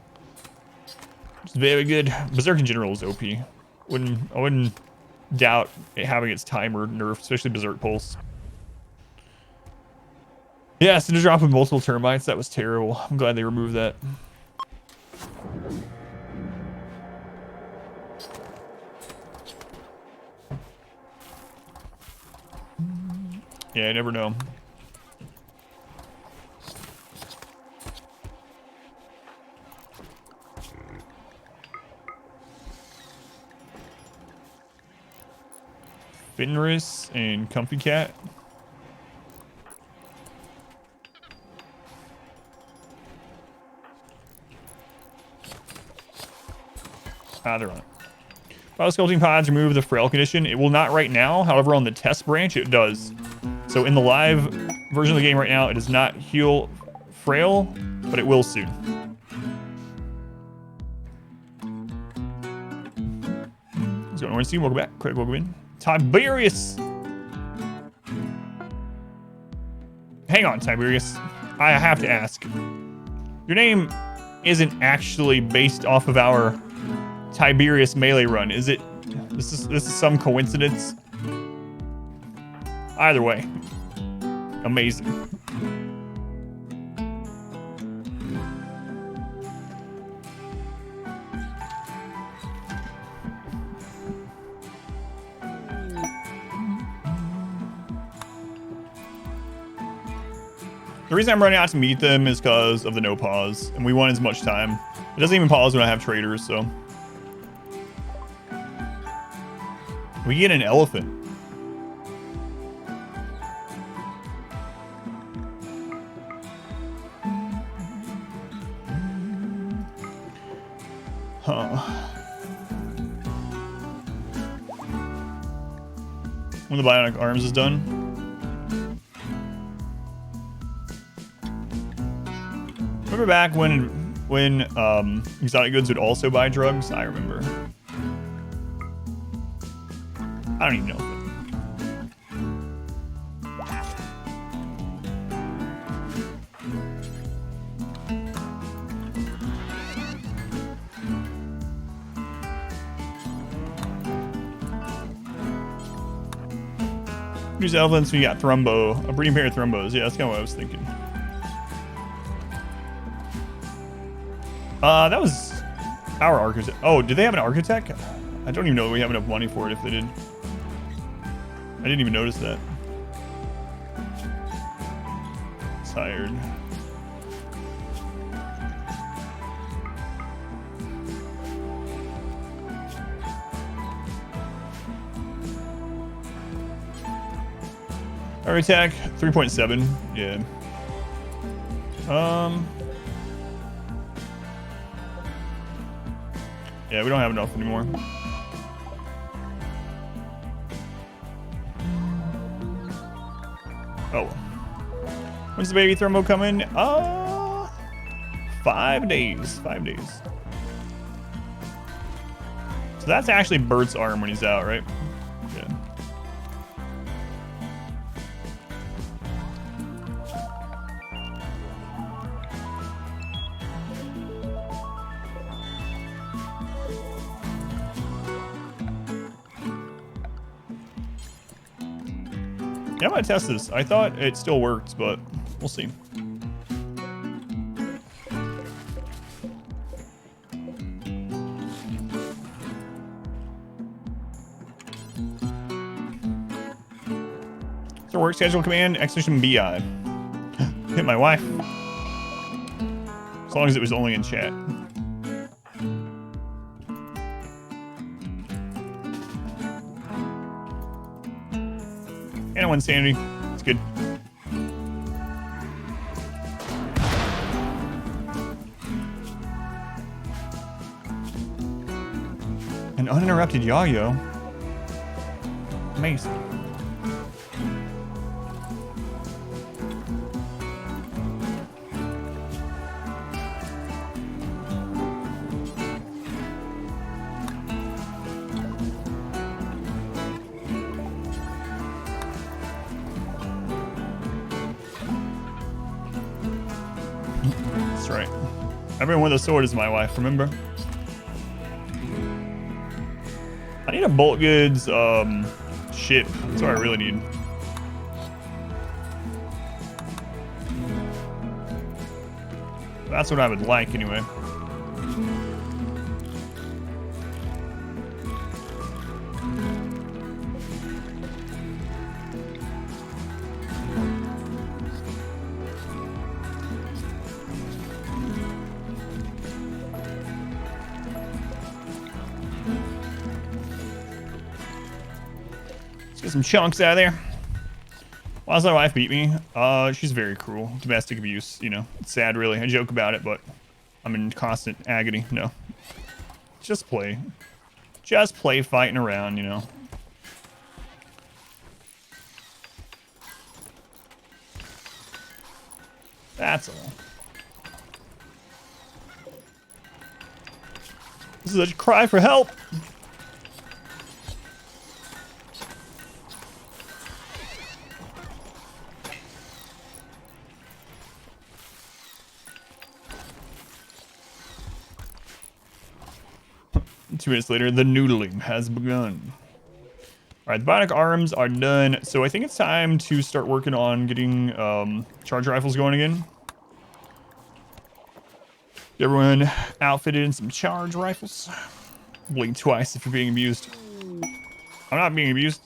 [SPEAKER 2] It's very good. Berserk in general is OP. I wouldn't doubt it having its timer nerfed, especially Berserk Pulse. Yeah, so to drop with multiple termites, that was terrible. I'm glad they removed that. Yeah, I never know. Fenris and Comfy Cat. Ah, they're on it. Biosculpting pods remove the frail condition. It will not right now. However, on the test branch, it does. So in the live version of the game right now, it does not heal frail, but it will soon. What's going on, Steve? Welcome back. Craig, welcome in. Tiberius. Hang on, Tiberius. I have to ask. Your name isn't actually based off of our Tiberius melee run, is it? This is some coincidence. Either way, amazing. The reason I'm running out to meet them is because of the no pause, and we want as much time. It doesn't even pause when I have traders, so. We get an elephant. Huh. When the bionic arms is done. Remember back when exotic goods would also buy drugs? I remember. I don't even know. Use elephants when you got Thrumbo. A breeding pair of Thrumbos. Yeah, that's kind of what I was thinking. That was our architect. Oh, did they have an architect? I don't even know if we have enough money for it if they did. I didn't even notice that. Tired. Our attack 3.7. Yeah. Yeah, we don't have enough anymore. Oh. When's the baby thermo coming? 5 days. 5 days. So that's actually Bert's arm when he's out, right? Yeah. Yeah, I'm gonna test this. I thought it still worked, but we'll see. So work schedule command, exclamation BI. Hit my wife. As long as it was only in chat. And one sanity. It's good. An uninterrupted yo-yo. Amazing. That's right. Everyone with a sword is my wife, remember? I need a bulk goods ship. That's what I really need. That's what I would like anyway. Get some chunks out of there. Why does my wife beat me? She's very cruel. Domestic abuse, you know. It's sad, really. I joke about it, but I'm in constant agony. No. Just play. Just play fighting around, you know. That's all. This is a cry for help. 2 minutes later, the noodling has begun. All right, the bionic arms are done. So I think it's time to start working on getting charge rifles going again. Get everyone outfitted in some charge rifles. Blink twice if you're being abused. I'm not being abused.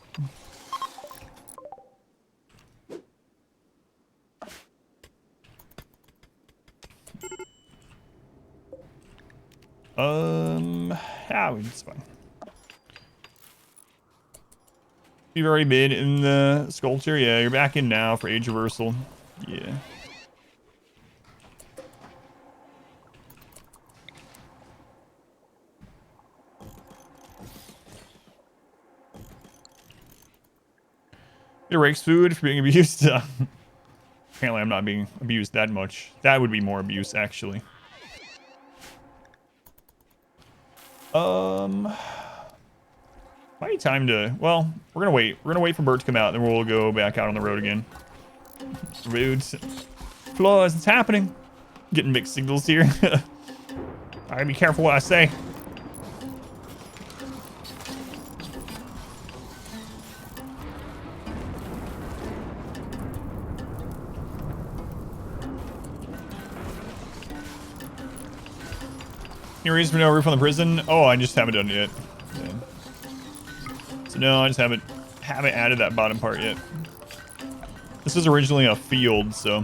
[SPEAKER 2] It's fine. You've already been in the sculpture. Yeah, you're back in now for age reversal. Yeah. It rakes food for being abused. Apparently I'm not being abused that much. That would be more abuse, actually. Might be time to, well, we're gonna wait. We're gonna wait for Bert to come out, then we'll go back out on the road again. Roads. Flaws, it's happening. Getting mixed signals here. Alright, be careful what I say. Any reason for no roof on the prison? Oh, I just haven't done it yet. Yeah. So no, I just haven't added that bottom part yet. This was originally a field, so.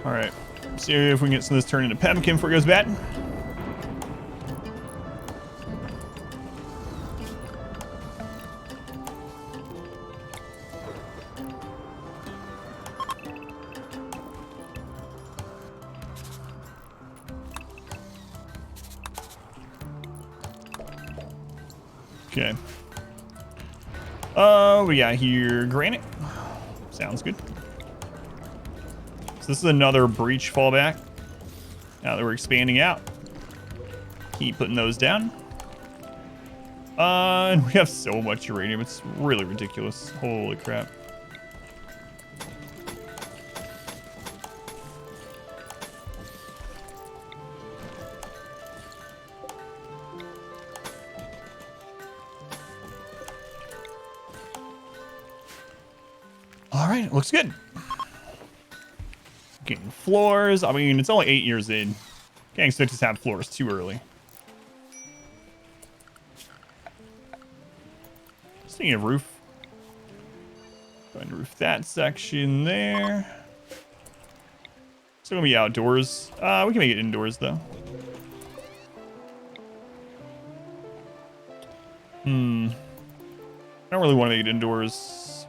[SPEAKER 2] All right, see if we can get some of this turned into pemmican before it goes bad. Okay. We got here granite. Sounds good. So this is another breach fallback. Now that we're expanding out. Keep putting those down. And we have so much uranium. It's really ridiculous. Holy crap. All right, looks good. Getting floors. I mean, it's only 8 years in. Can't expect us to have floors too early. Just need a roof. Go ahead and roof that section there. Still gonna be outdoors. We can make it indoors though. I don't really want to make it indoors.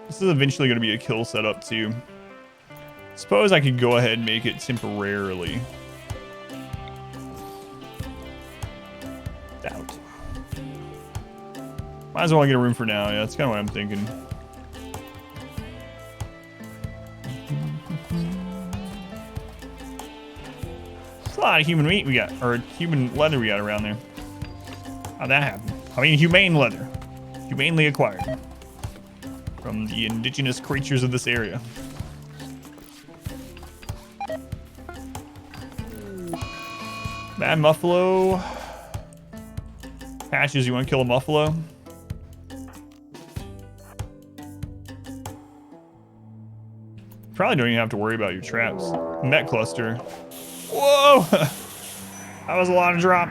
[SPEAKER 2] This is eventually going to be a kill setup too. Suppose I could go ahead and make it temporarily. Doubt. Might as well get a room for now. Yeah, that's kind of what I'm thinking. It's a lot of human meat we got, or human leather we got around there. How'd that happen? I mean, humane leather. Humanely acquired. From the indigenous creatures of this area. Bad muffalo. Patches, you want to kill a muffalo? Probably don't even have to worry about your traps. Met cluster. Whoa! That was a lot of drop.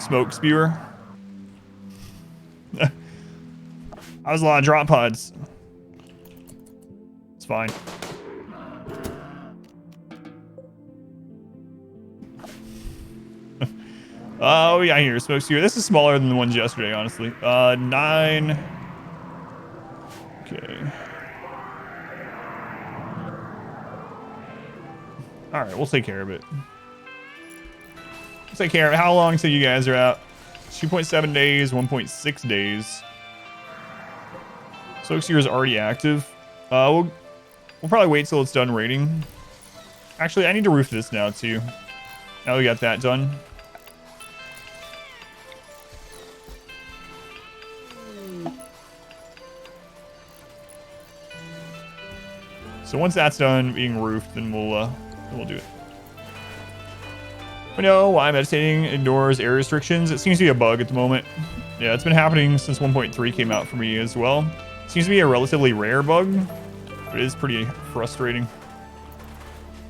[SPEAKER 2] Smoke spewer. That was a lot of drop pods. It's fine. Oh, yeah, here, smoke spewer. This is smaller than the ones yesterday, honestly. 9. Okay. All right, we'll take care of it. We'll take care of it. How long till you guys are out? 2.7 days, 1.6 days. Smoke spewer is already active. We'll probably wait till it's done raiding. Actually, I need to roof this now too. Now we got that done. So once that's done being roofed, then we'll do it. But no, why meditating ignores air restrictions? It seems to be a bug at the moment. Yeah, it's been happening since 1.3 came out for me as well. It seems to be a relatively rare bug, but it is pretty frustrating.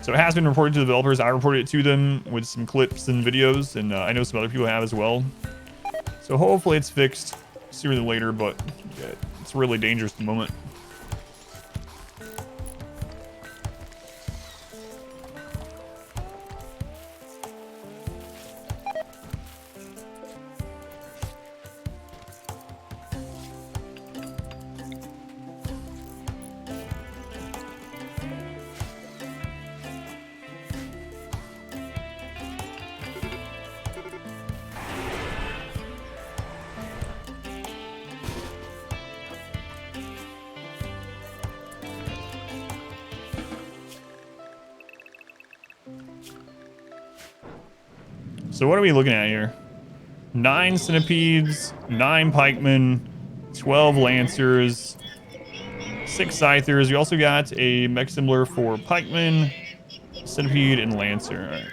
[SPEAKER 2] So it has been reported to the developers. I reported it to them with some clips and videos, and I know some other people have as well. So hopefully it's fixed sooner than later, but yeah, it's really dangerous at the moment. So what are we looking at here? 9 centipedes, 9 pikemen, 12 lancers, 6 scythers. We also got a mech similar for pikemen, centipede, and lancer. All right.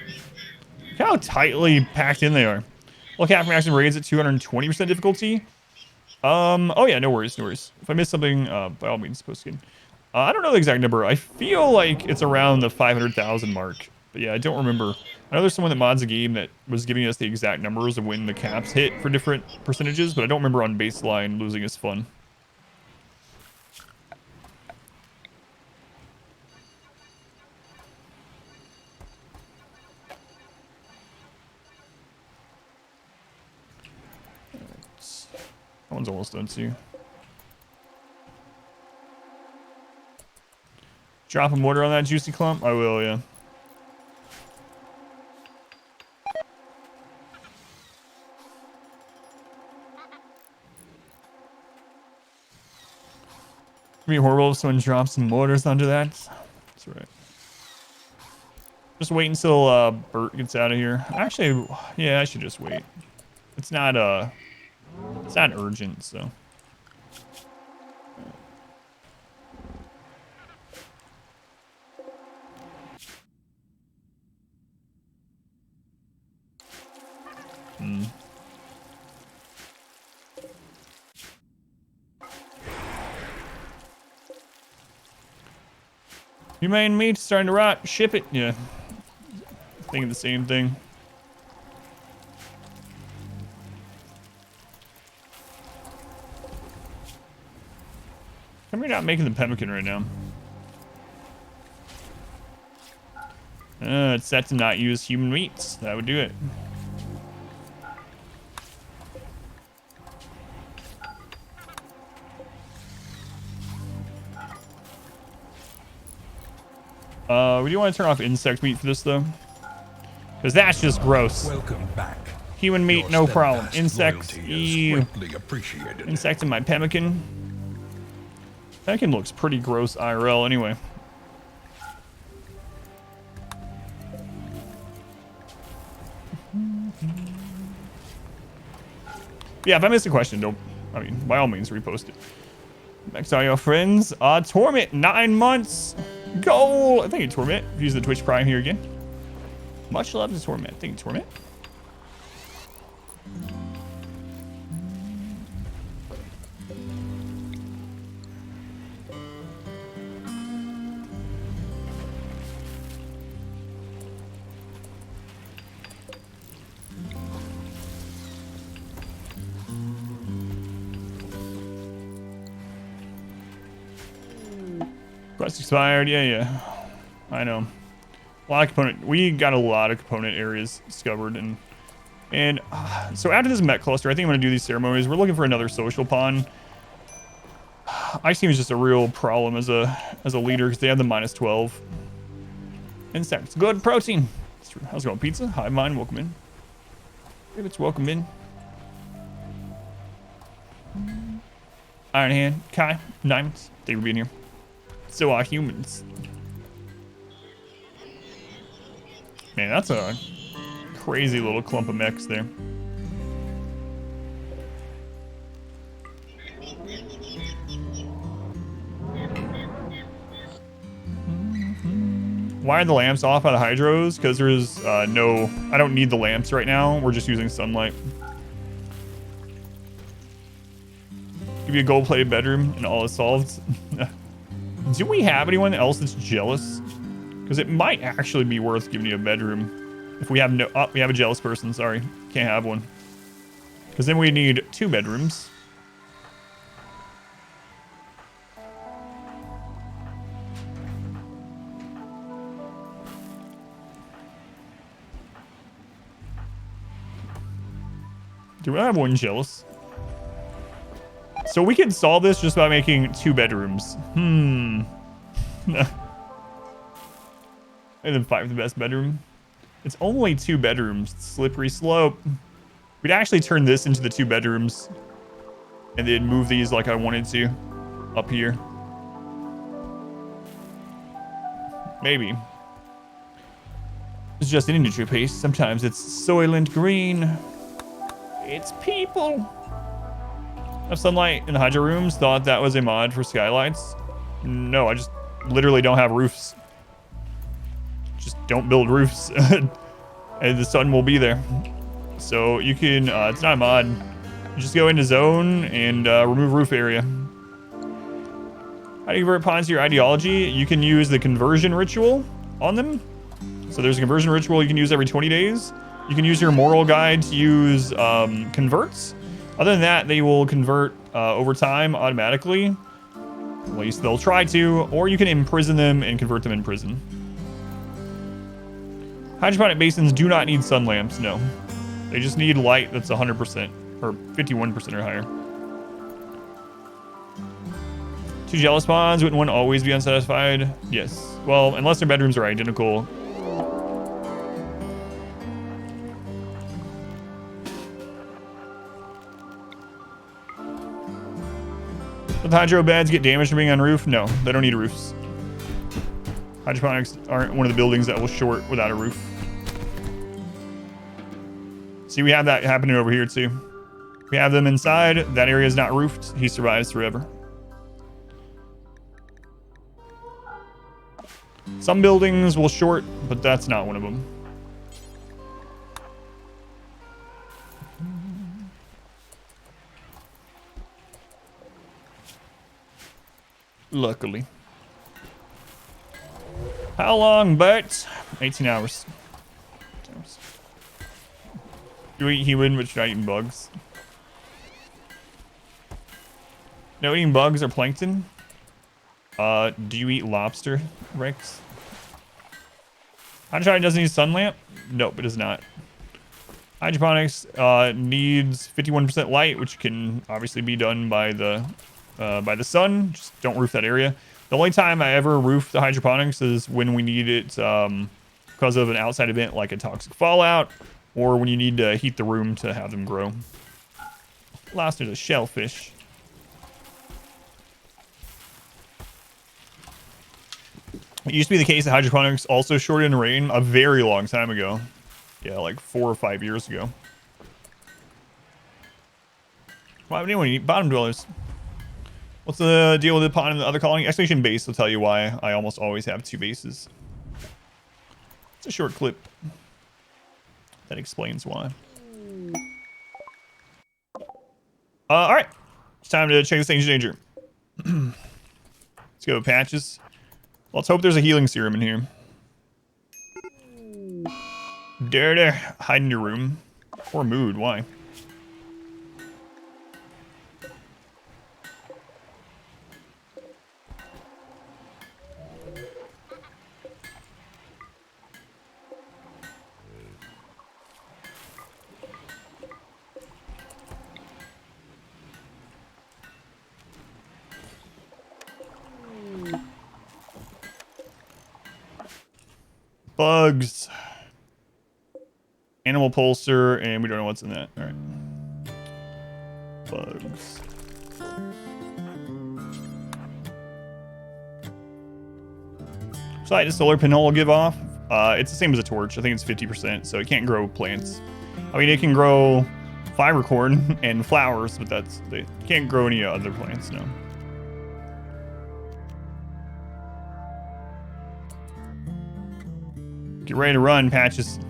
[SPEAKER 2] Look how tightly packed in they are. Well, Captain Action raids at 220% difficulty. Oh yeah, no worries, no worries. If I miss something, by all means, post again. I don't know the exact number. I feel like it's around the 500,000 mark. But yeah, I don't remember. I know there's someone that mods a game that was giving us the exact numbers of when the caps hit for different percentages, but I don't remember on baseline losing is fun. That one's almost done too. Drop a mortar on that juicy clump? I will, yeah. be horrible if someone drops some mortars onto that. That's right. Just wait until Bert gets out of here. Actually, yeah, I should just wait. It's not urgent, so. Humane meat starting to rot. Ship it. Yeah. Thinking the same thing. How come you're not making the pemmican right now? It's set to not use human meats. That would do it. We do want to turn off insect meat for this though, because that's just gross.
[SPEAKER 1] Welcome back.
[SPEAKER 2] Human meat,
[SPEAKER 1] Your
[SPEAKER 2] no problem.
[SPEAKER 1] steadfast
[SPEAKER 2] Insects,
[SPEAKER 1] loyalty is
[SPEAKER 2] ew.
[SPEAKER 1] greatly appreciated.
[SPEAKER 2] Insects in my pemmican. Pemmican looks pretty gross IRL anyway. Yeah, if I missed a question, don't. I mean, by all means, repost it. Next are your friends. Torment, 9 months. Goal. Thank you, Torment. Use the Twitch Prime here again. Much love to Torment. Thank you, Torment. Quest expired. Yeah. I know. A lot of component. We got a lot of component areas discovered, and so after this Met cluster, I think I'm gonna do these ceremonies. We're looking for another social pawn. Ice Team is just a real problem as a leader because they have the -12. Insects, good protein. How's it going, pizza? Hi, mine. Welcome in. It's welcome in. Iron Hand, Kai, Diamonds. Thank you for being here. So are humans. Man, that's a crazy little clump of mechs there. Why are the lamps off by the hydros? Because there's I don't need the lamps right now. We're just using sunlight. Give you a gold-plated bedroom and all is solved. Do we have anyone else that's jealous? Because it might actually be worth giving you a bedroom. If we have we have a jealous person. Sorry, can't have one. Because then we need 2 bedrooms. Do we have one jealous? So we can solve this just by making 2 bedrooms. And then 5 the best bedroom. It's only 2 bedrooms. Slippery slope. We'd actually turn this into the 2 bedrooms and then move these like I wanted to up here. Maybe. It's just an industry piece. Sometimes it's Soylent Green. It's people. Have sunlight in the hydro rooms. Thought that was a mod for skylights. No, I just literally don't have roofs. Just don't build roofs. And the sun will be there. So you can, it's not a mod. You just go into zone and remove roof area. How do you convert pawns to your ideology? You can use the conversion ritual on them. So there's a conversion ritual you can use every 20 days. You can use your moral guide to use converts. Other than that, they will convert over time automatically. At least they'll try to. Or you can imprison them and convert them in prison. Hydroponic basins do not need sun lamps, no. They just need light that's 100% or 51% or higher. 2 jealous pawns, wouldn't one always be unsatisfied? Yes. Well, unless their bedrooms are identical. But the hydro beds get damaged from being on roof? No, they don't need roofs. Hydroponics aren't one of the buildings that will short without a roof. See, we have that happening over here too. We have them inside. That area is not roofed. He survives forever. Some buildings will short, but that's not one of them. Luckily. How long, Bert? 18 hours. You eat human, but you're not eating bugs. No eating bugs or plankton? Do you eat lobster, Rex? Hydroponics doesn't need sun lamp? Nope, it does not. Hydroponics needs 51% light, which can obviously be done by the sun. Just don't roof that area. The only time I ever roof the hydroponics is when we need it because of an outside event like a toxic fallout, or when you need to heat the room to have them grow. Last is a shellfish. It used to be the case that hydroponics also shorted in rain a very long time ago. Yeah, like 4 or 5 years ago. Why would anyone eat bottom dwellers? What's the deal with the pond in the other colony? Excavation base will tell you why I almost always have 2 bases. It's a short clip. That explains why. Alright. It's time to check this danger danger. Let's go, patches. Let's hope there's a healing serum in here. Dare hide in your room. Or mood, why? Bugs. Animal pulsar, and we don't know what's in that. All right. Bugs. So the solar panel will give off. It's the same as a torch. I think it's 50%, so it can't grow plants. I mean, it can grow fiber corn and flowers, but they can't grow any other plants, no. Get ready to run, Patches.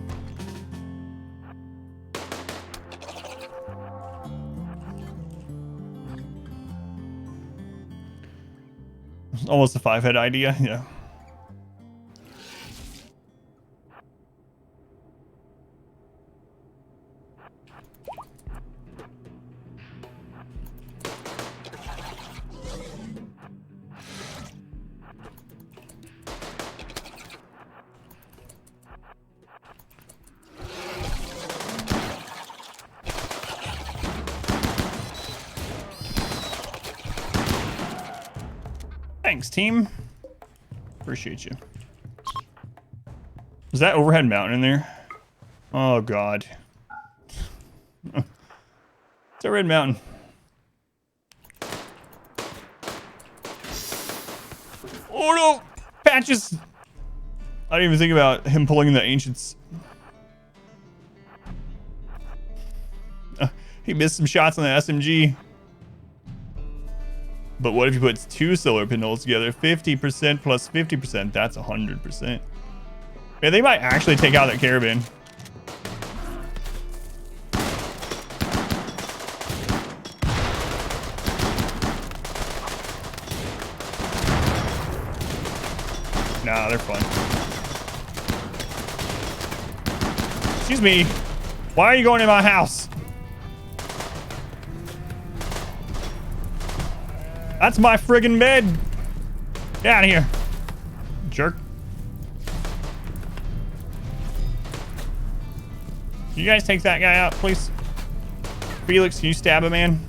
[SPEAKER 2] Almost a 5-head idea, yeah. Thanks, team. Appreciate you. Is that overhead mountain in there? Oh, God. It's a red mountain. Oh, no! Patches! I didn't even think about him pulling the ancients. He missed some shots on the SMG. But what if you put 2 solar panels together? 50% plus 50%. That's 100%. Man, they might actually take out that caravan. Nah, they're fun. Excuse me. Why are you going in my house? That's my friggin' bed. Get out of here, jerk. You guys take that guy out, please. Felix, can you stab a man?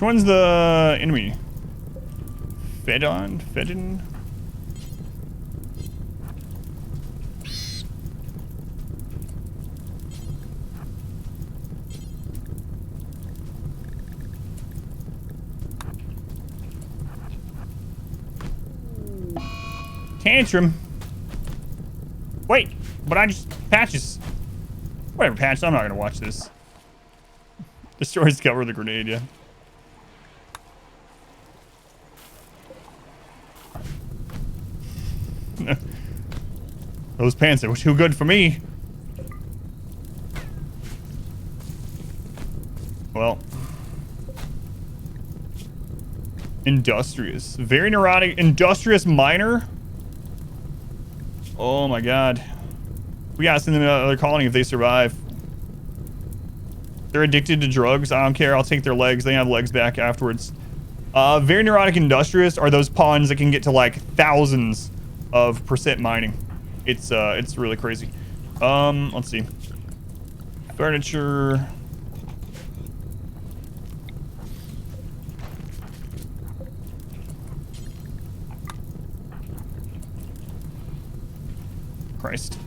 [SPEAKER 2] Which one's the enemy? Fedon? Tantrum. Wait, but I just patches. Whatever, patch. I'm not gonna watch this. Destroys cover with a grenade, yeah. Those pants are too good for me. Well. Industrious. Very neurotic. Industrious miner? Oh my god. We gotta send them to another colony if they survive. They're addicted to drugs. I don't care. I'll take their legs. They have legs back afterwards. Very neurotic industrious are those pawns that can get to like thousands of % mining. It's really crazy. Let's see. Furniture. Christ.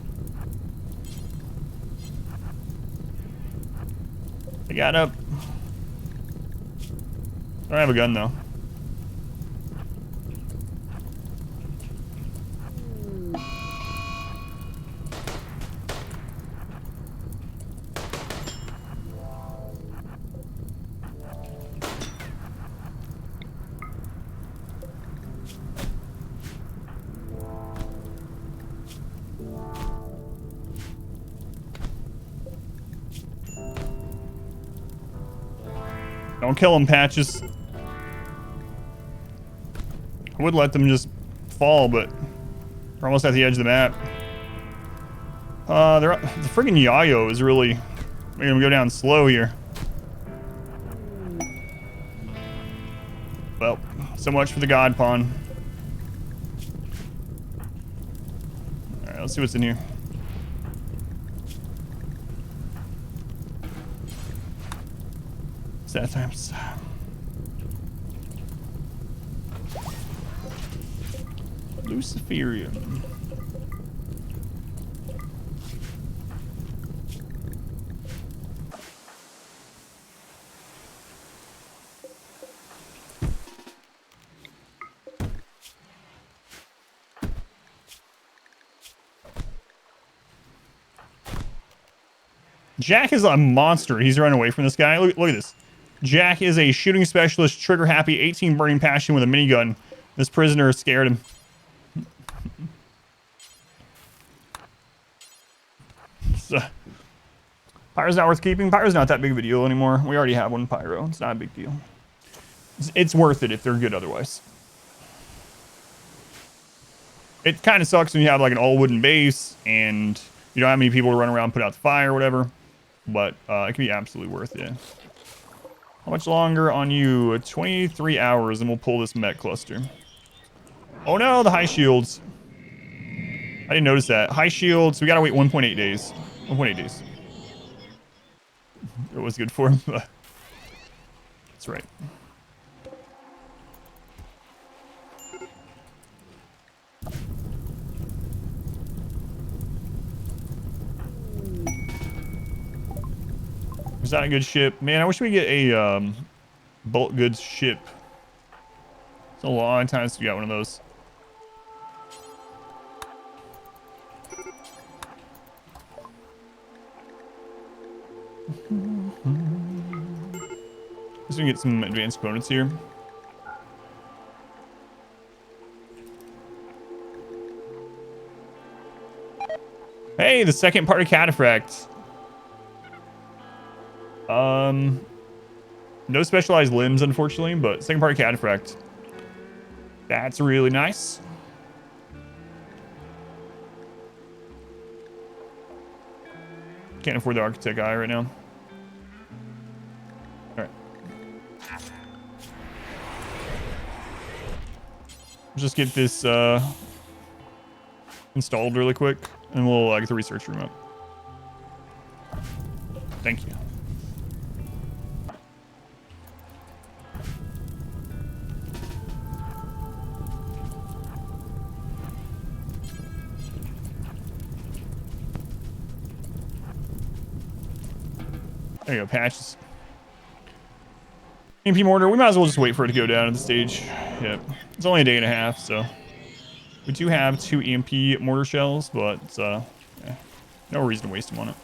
[SPEAKER 2] I got up. I don't have a gun though. Don't kill them, Patches. I would let them just fall, but they're almost at the edge of the map. The friggin' Yayo is really making them go down slow here. Well, so much for the God Pawn. Alright, let's see what's in here. That times. Luciferium. Jack is a monster. He's running away from this guy. Look at this. Jack is a shooting specialist, trigger happy, 18 burning passion with a minigun. This prisoner scared him. So, Pyro's not worth keeping. Pyro's not that big of a deal anymore. We already have one Pyro. It's not a big deal. It's worth it if they're good otherwise. It kind of sucks when you have like an all wooden base and you don't have many people to run around, put out the fire or whatever. But it can be absolutely worth it. How much longer on you? 23 hours and we'll pull this mech cluster. Oh no, the high shields. I didn't notice that. High shields, we gotta wait 1.8 days. 1.8 days. It was good for him. That's right. Is that a good ship? Man, I wish we get a bulk goods ship. It's a long time since we got one of those. Just gonna get some advanced components here. Hey, the second part of Cataphract. No specialized limbs, unfortunately, but second part of Cataphract. That's really nice. Can't afford the architect eye right now. Alright. Just get this installed really quick, and we'll get the research room up. Thank you. There you go, patches. EMP mortar, we might as well just wait for it to go down at the stage. Yep. It's only a day and a half, so. We do have 2 EMP mortar shells, but yeah, no reason to waste them on it.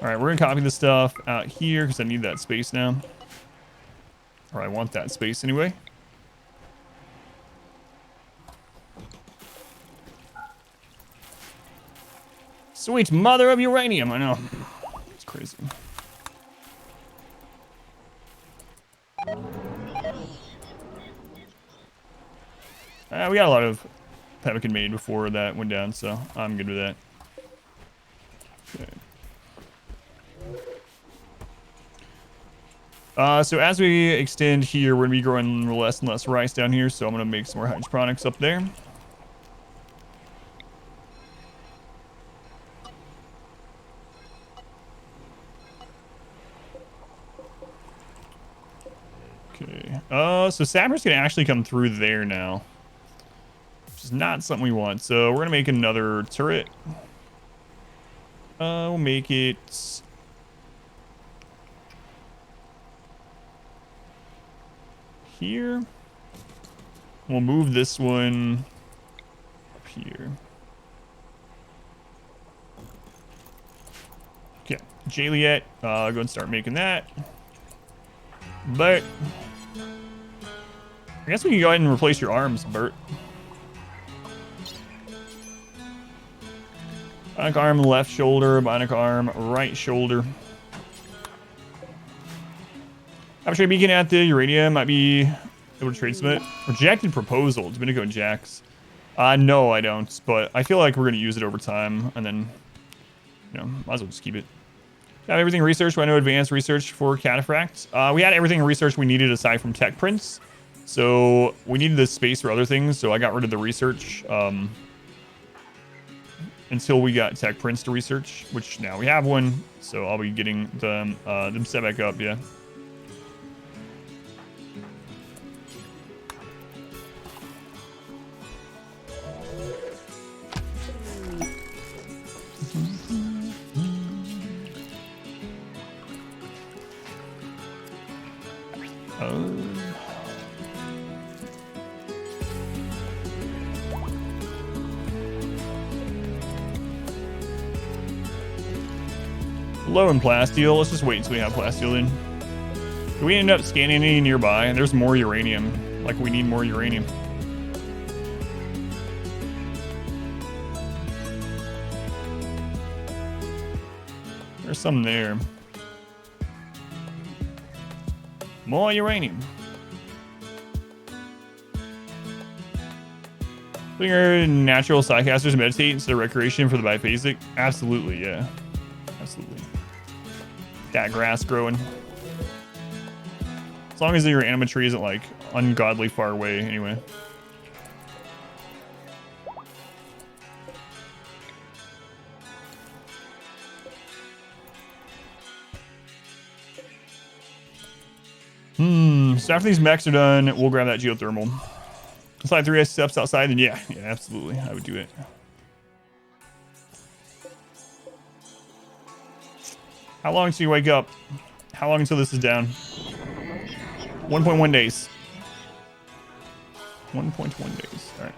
[SPEAKER 2] All right, we're gonna copy this stuff out here because I need that space now. Or I want that space anyway. Sweet mother of uranium, I know. It's crazy. We got a lot of pemmican made before that went down, so I'm good with that. Okay. So as we extend here, we're gonna be growing less and less rice down here, so I'm gonna make some more hydroponics up there. Okay. So Sappers can actually come through there now, which is not something we want. So we're gonna make another turret. We'll make it here. We'll move this one up here. Okay, Joliet, go and start making that. But I guess we can go ahead and replace your arms, Bert. Bionic arm, left shoulder. Bionic arm, right shoulder. I'm sure beacon at the uranium might be able to trade some of it. Rejected proposal. Domenico and Jax. No, I don't. But I feel like we're going to use it over time. And then, you know, might as well just keep it. Got everything researched. I know advanced research for Cataphract. We had everything researched we needed aside from tech prints. So we needed this space for other things. So I got rid of the research until we got tech prints to research, which now we have one. So I'll be getting them set back up. Yeah. Low in plasteel. Let's just wait until we have plasteel in. Do we end up scanning any nearby? There's more uranium. Like, we need more uranium. There's some there. More uranium. Putting our natural psychcasters meditate instead of recreation for the biphasic? Absolutely, yeah. Absolutely. That grass growing. As long as your animatry isn't like ungodly far away anyway. So after these mechs are done, we'll grab that geothermal. Slide 3 steps outside, then yeah, absolutely. I would do it. How long till you wake up? How long until this is down? 1.1 days. 1.1 days. All right.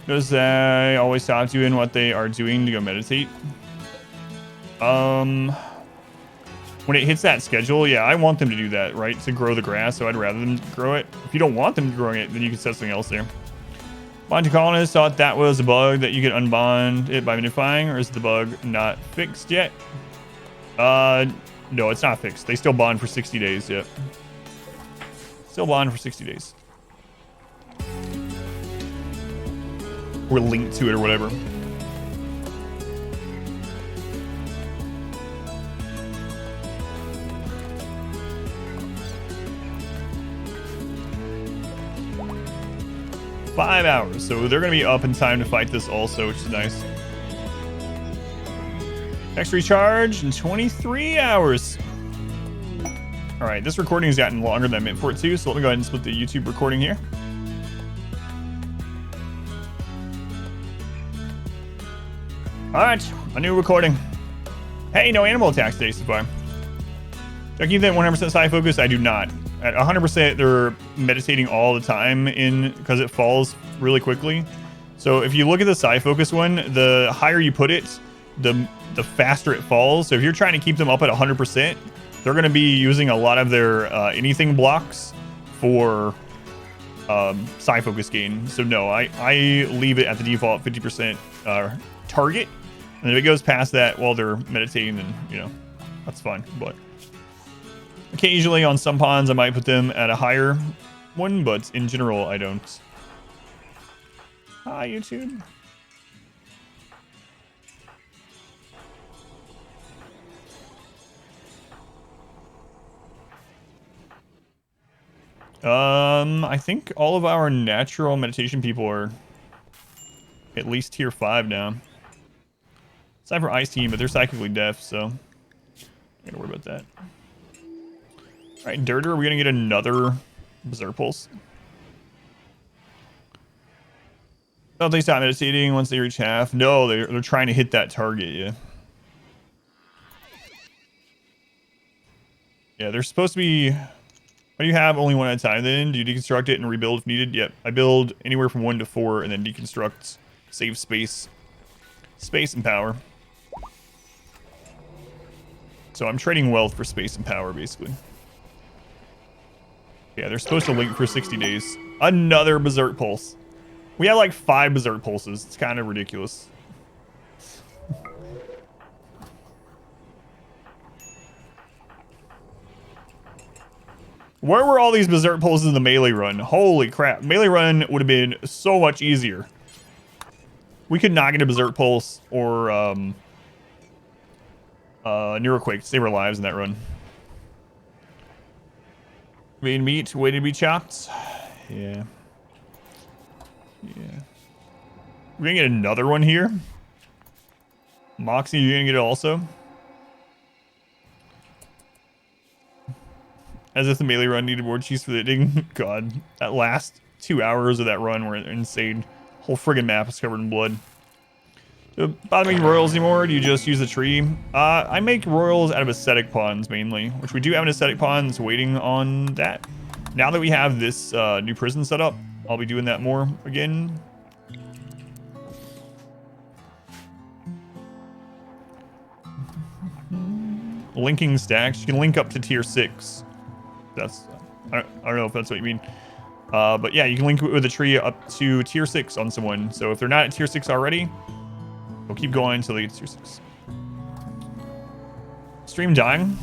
[SPEAKER 2] Does I always stop you in what they are doing to go meditate? When it hits that schedule, yeah, I want them to do that, right? To grow the grass, so I'd rather them grow it. If you don't want them growing it, then you can set something else there. Bond to colonists thought that was a bug that you could unbond it by minifying, or is the bug not fixed yet? No, it's not fixed. They still bond for 60 days, yep. Still bond for 60 days. Or linked to it or whatever. 5 hours. So they're going to be up in time to fight this also, which is nice. Next recharge in 23 hours. All right, this recording has gotten longer than I meant for it too, so let me go ahead and split the YouTube recording here. All right, a new recording. Hey, no animal attacks today so far. Do I keep that 100% side focus? I do not. At 100%, they're meditating all the time because it falls really quickly. So if you look at the side focus one, the higher you put it, the faster it falls. So if you're trying to keep them up at 100%, they're going to be using a lot of their anything blocks for side focus gain. So no, I leave it at the default 50% target. And if it goes past that while they're meditating, then, you know, that's fine. But occasionally on some ponds, I might put them at a higher one, but in general, I don't. Hi, YouTube. I think all of our natural meditation people are at least tier 5 now. Aside for Ice Team, but they're psychically deaf, so I'm gonna worry about that. All right, Dirter, are we gonna get another Berserk Pulse? Don't they stop meditating once they reach half? No, they're trying to hit that target, yeah. Yeah, they're supposed to be... What do you have? Only one at a time then? Do you deconstruct it and rebuild if needed? Yep, I build anywhere from 1 to 4 and then deconstruct, save space. Space and power. So I'm trading wealth for space and power, basically. Yeah, they're supposed to link for 60 days. Another Berserk Pulse. We have like 5 Berserk Pulses. It's kind of ridiculous. Where were all these Berserk Pulses in the melee run? Holy crap. Melee run would have been so much easier. We could not get a Berserk Pulse or Neuroquake to save our lives in that run. Main meat waiting to be chopped. Yeah. Yeah. We're gonna get another one here. Moxie, you're gonna get it also. As if the melee run needed more cheese for the ending. God, that last 2 hours of that run were insane. Whole friggin' map is covered in blood. Do you bother making royals anymore? Do you just use the tree? I make royals out of aesthetic pawns mainly, which we do have an aesthetic pawn that's waiting on that. Now that we have this new prison set up, I'll be doing that more again. Linking stacks. You can link up to tier 6. That's I don't know if that's what you mean. But yeah, you can link with a tree up to tier 6 on someone. So if they're not at tier 6 already, we'll keep going until they get to tier 6. Stream dying?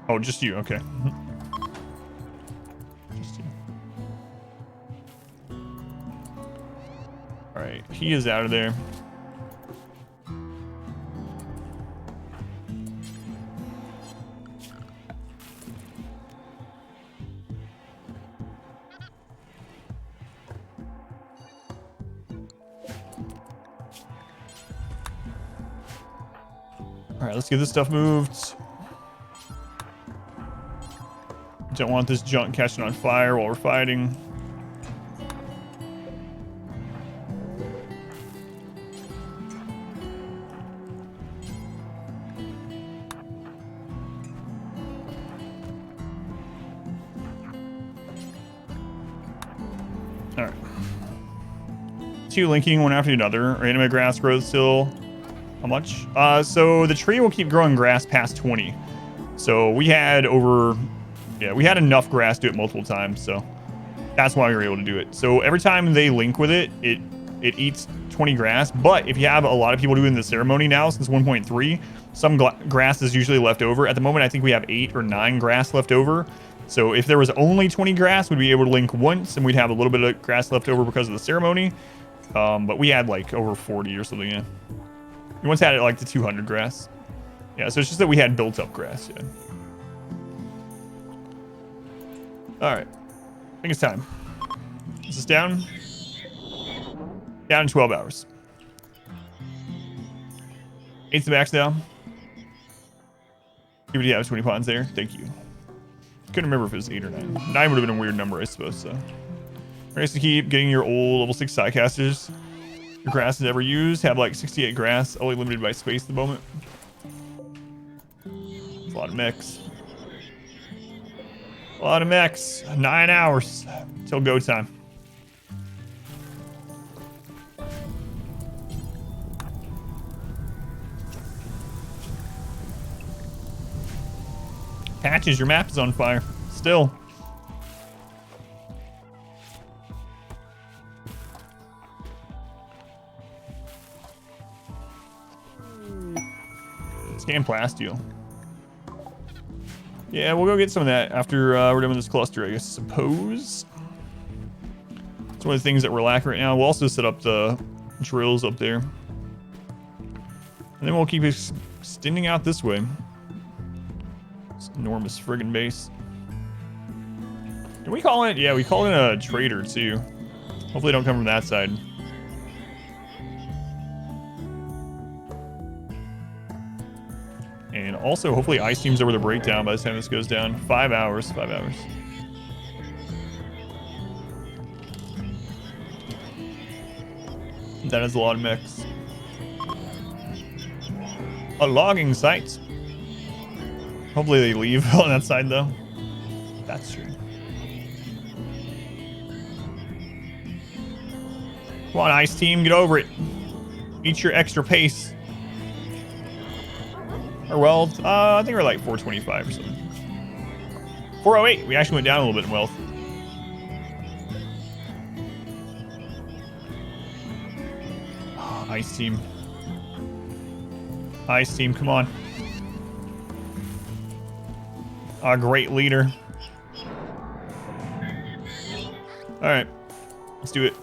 [SPEAKER 2] Oh, just you. Okay. Just you. All right, he is out of there. All right, let's get this stuff moved. Don't want this junk catching on fire while we're fighting. All right. 2 linking one after another. Random grass growth still. How much? So the tree will keep growing grass past 20. So we had we had enough grass to do it multiple times. So that's why we were able to do it. So every time they link with it, it eats 20 grass. But if you have a lot of people doing the ceremony now, since 1.3, some grass is usually left over. At the moment, I think we have 8 or 9 grass left over. So if there was only 20 grass, we'd be able to link once, and we'd have a little bit of grass left over because of the ceremony. But we had like over 40 or something, yeah. We once had it like the 200 grass. Yeah, so it's just that we had built up grass, yeah. All right, I think it's time. Is this down? Down in 12 hours. 8's the max now. Give it to 20 pawns there. Thank you. Couldn't remember if it was 8 or 9. 9 would have been a weird number, I suppose, so. Nice to keep getting your old level 6 sidecasters. Your grass is ever used. Have like 68 grass. Only limited by space at the moment. It's a lot of mechs. A lot of mechs. 9 hours till go time. Patches, your map is on fire. Still. Scan plasteel. Yeah, we'll go get some of that after we're done with this cluster, I suppose. It's one of the things that we're lacking right now. We'll also set up the drills up there. And then we'll keep extending out this way. This enormous friggin' base. Did we call it? Yeah, we call it a trader too. Hopefully they don't come from that side. And also, hopefully ice team's over the breakdown by the time this goes down. 5 hours, 5 hours. That is a lot of mechs. A logging site. Hopefully they leave on that side though. That's true. Come on, ice team, get over it. Eat your extra pace. Or wealth, I think we're like 425 or something. 408, we actually went down a little bit in wealth. Oh, ice team. Ice team, come on. Our great leader. All right, let's do it.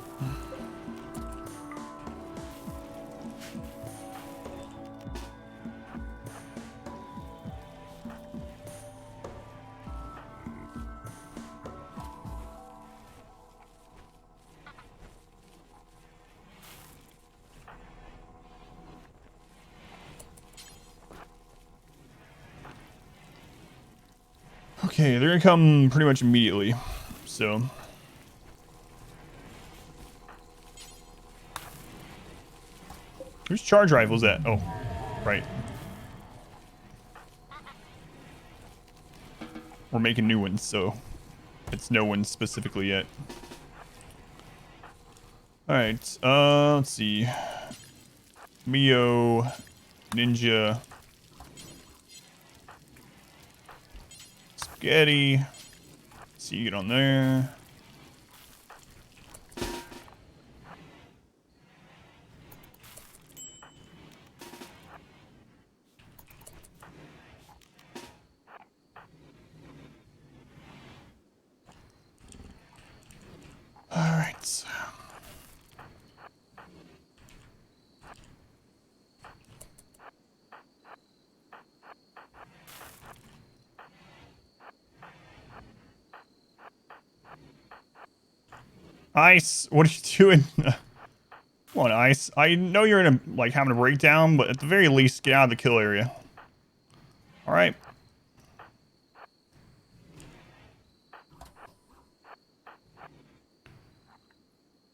[SPEAKER 2] Okay, they're gonna come pretty much immediately, so. Whose charge rifle is that? Oh, right. We're making new ones, so it's no one specifically yet. Alright, let's see. Mio, Ninja, Spaghetti. See you get on there. All right. Ice, what are you doing? Come on, Ice. I know you're in a, like, having a breakdown, but at the very least, get out of the kill area. All right.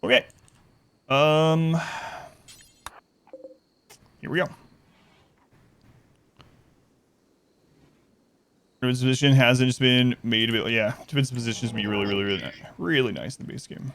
[SPEAKER 2] Okay. Here we go. Defense position hasn't just been made a bit. Yeah, defense positions be really nice in the base game.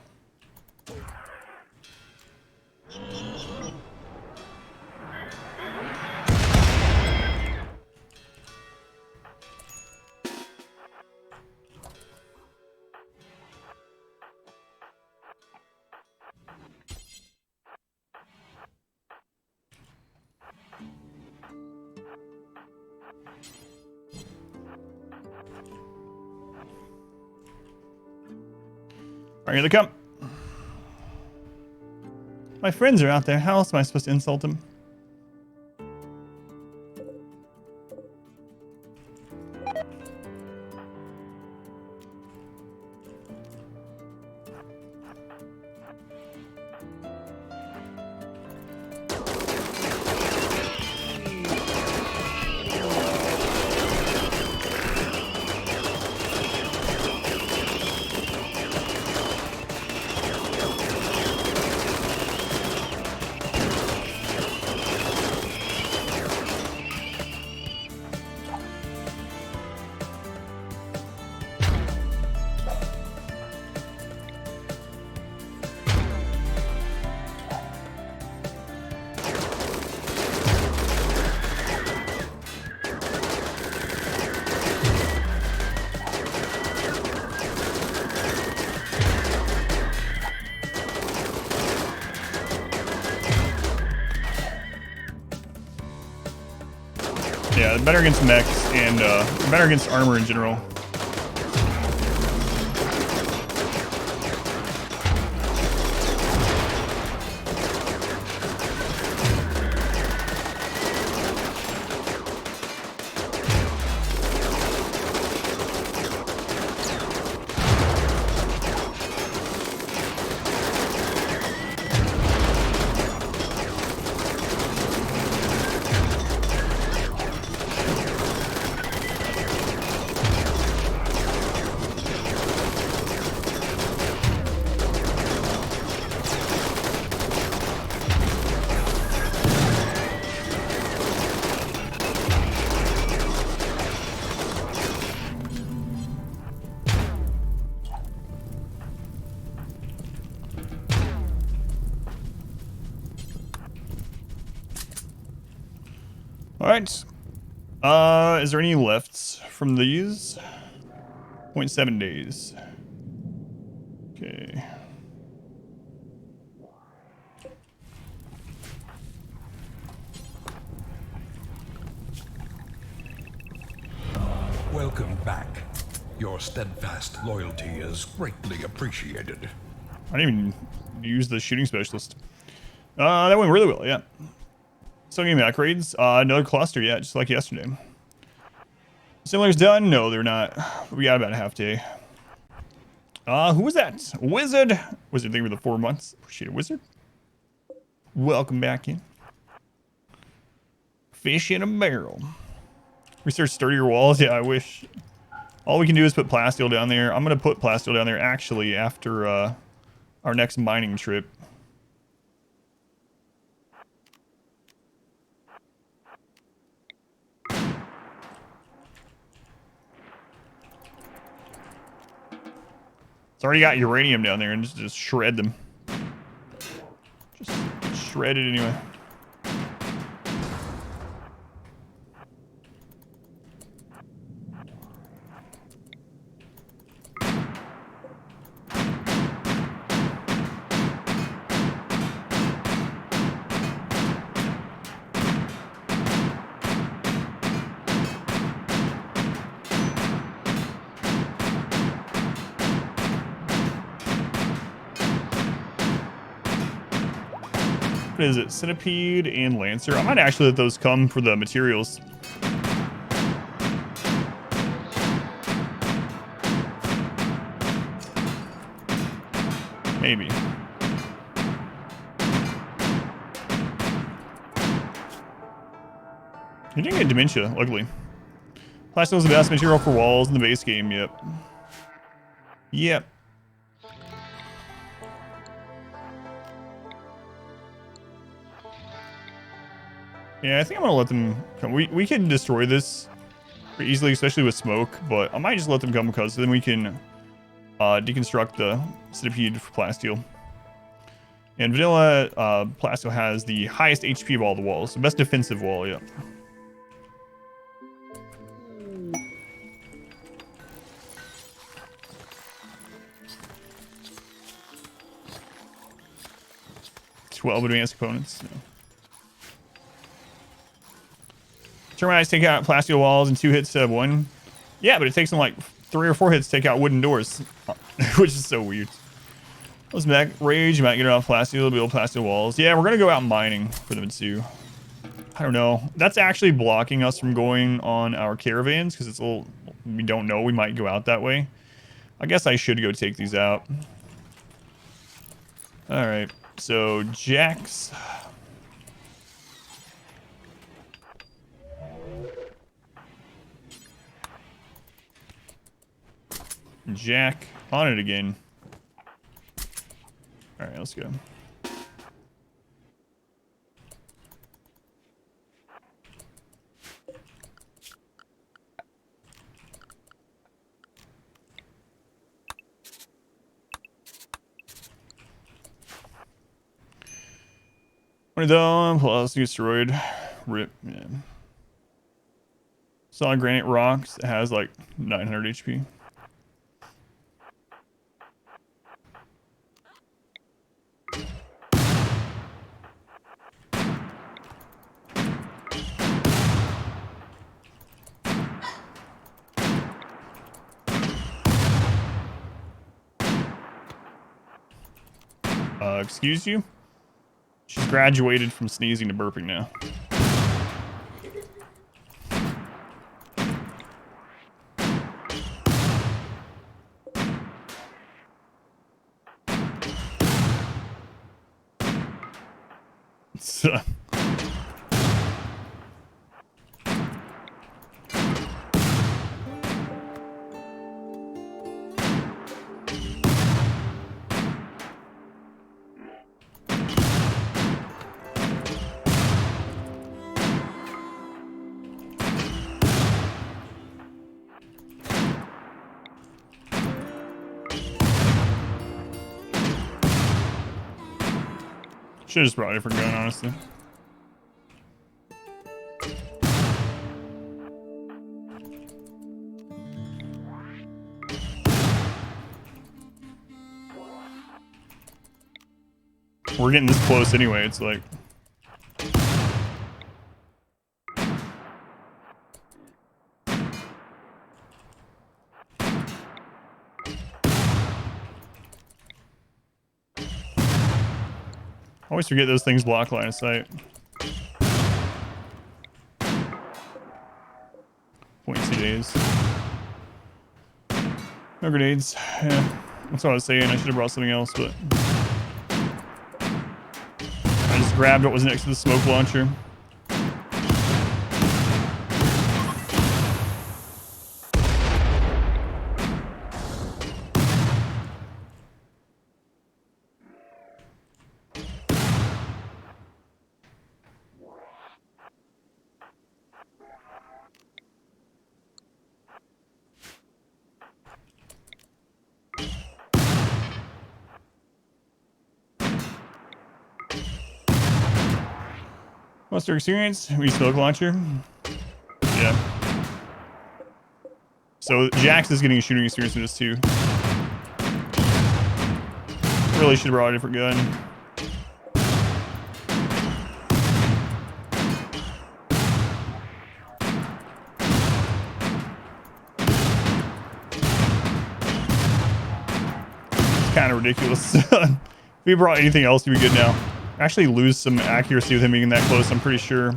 [SPEAKER 2] All right, here they come. My friends are out there. How else am I supposed to insult them? Yeah, better against mechs and better against armor in general. All right. Is there any lefts from these? 0.7 days. Okay.
[SPEAKER 1] Welcome back. Your steadfast loyalty is greatly appreciated.
[SPEAKER 2] I didn't even use the shooting specialist. That went really well, yeah. Still getting back raids. Another cluster, yeah, just like yesterday. Similar's done? No, they're not. We got about a half day. Who was that? Wizard! Wizard, thank you for the 4 months. Appreciate it, Wizard. Welcome back in. Fish in a barrel. Research sturdier walls? Yeah, I wish. All we can do is put plasteel down there. I'm going to put plasteel down there actually after our next mining trip. It's already got uranium down there and just shred them. Just shred it anyway. What is it? Centipede and Lancer. I might actually let those come for the materials. Maybe. You didn't get dementia, luckily. Plasteel is the best material for walls in the base game, yep. Yep. Yeah, I think I'm gonna let them come. We can destroy this pretty easily, especially with smoke, but I might just let them come because then we can deconstruct the centipede for plasteel. And vanilla plasteel has the highest HP of all the walls, the best defensive wall, yeah. Twelve advanced components. No. Termites take out plasteel walls in 2 hits instead of 1. Yeah, but it takes them like 3 or 4 hits to take out wooden doors, which is so weird. Let's back rage. You might get it off plasteel, build plasteel walls. Yeah, we're gonna go out mining for them too. I don't know. That's actually blocking us from going on our caravans because it's a little. We don't know. We might go out that way. I guess I should go take these out. All right. So Jack's. Jack on it again. All right, let's go. One of them plus destroyed. Rip, man. Solid granite rocks. It has like 900 HP. Excuse you? She's graduated from sneezing to burping now. So. Should've just brought a different gun, honestly. We're getting this close anyway, it's like... Always forget those things block line of sight. .C days. No grenades. Yeah, that's what I was saying. I should have brought something else, but... I just grabbed what was next to the smoke launcher. What's your experience? We smoke launcher? Yeah. So Jax is getting a shooting experience with this too. Really should have brought a different gun. It's kind of ridiculous. If we brought anything else, we'd be good now. Actually lose some accuracy with him being that close, I'm pretty sure.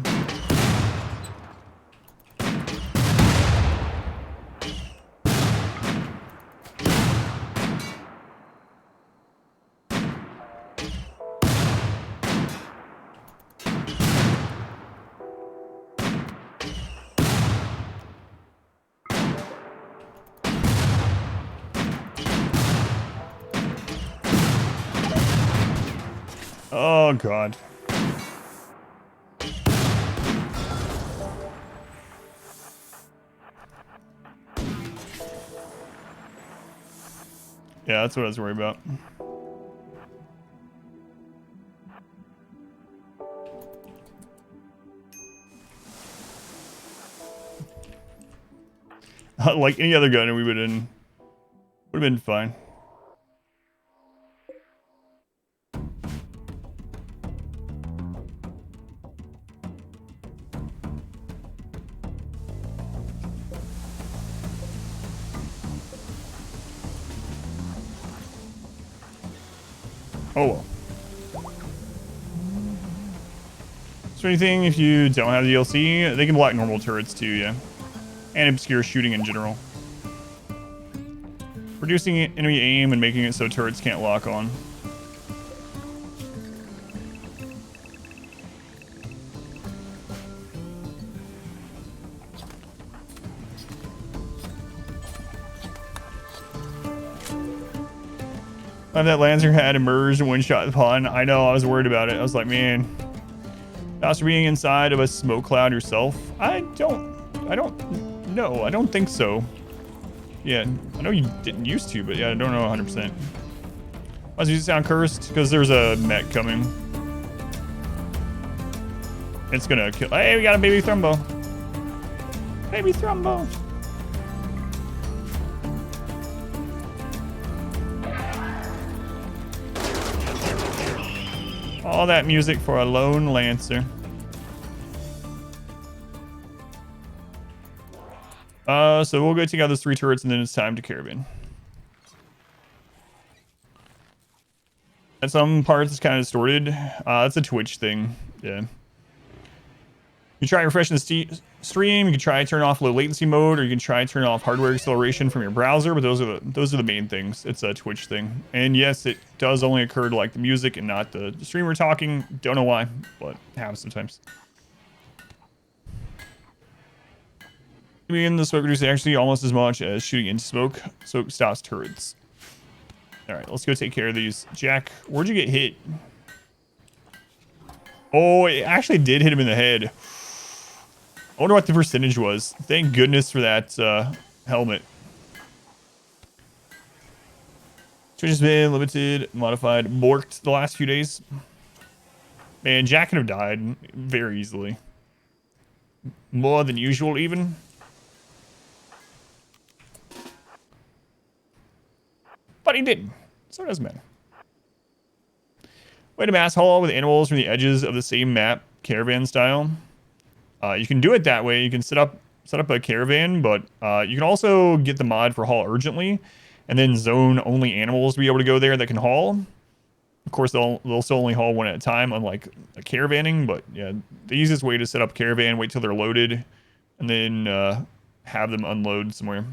[SPEAKER 2] Oh god. Yeah, that's what I was worried about. Like any other gun, we would have been fine. Oh well. So anything if you don't have the DLC, they can block normal turrets too, yeah. And obscure shooting in general. Reducing enemy aim and making it so turrets can't lock on. That Lancer had emerged and one-shot the pun. I know, I was worried about it. I was like, man, after being inside of a smoke cloud yourself, I don't know. I don't think so. Yeah, I know you didn't used to, but yeah, I don't know 100%. Why does it sound cursed? Because there's a mech coming. It's gonna kill. Hey, we got a baby Thrumbo. Baby Thrumbo. All that music for a lone Lancer. So we'll go take out those 3 turrets and then it's time to caravan. At some parts, it's kind of distorted. That's a Twitch thing. Yeah. You try refreshing the stream. You can try turn off low latency mode, or you can try turn off hardware acceleration from your browser. But those are the main things. It's a Twitch thing. And yes, it does only occur to like the music and not the streamer talking. Don't know why, but it happens sometimes. In the smoke reduces actually almost as much as shooting into smoke. Smoke stops turrets. All right, let's go take care of these. Jack, where'd you get hit? Oh, it actually did hit him in the head. I wonder what the percentage was. Thank goodness for that helmet. Twitch has been limited, modified, borked the last few days. Man, Jack could have died very easily. More than usual, even. But he didn't, so it doesn't matter. Way to mass haul with animals from the edges of the same map, caravan style. You can do it that way. You can set up a caravan, but you can also get the mod for haul urgently, and then zone only animals to be able to go there that can haul. Of course, they'll still only haul one at a time, unlike a caravanning. But yeah, the easiest way to set up a caravan, wait till they're loaded, and then have them unload somewhere.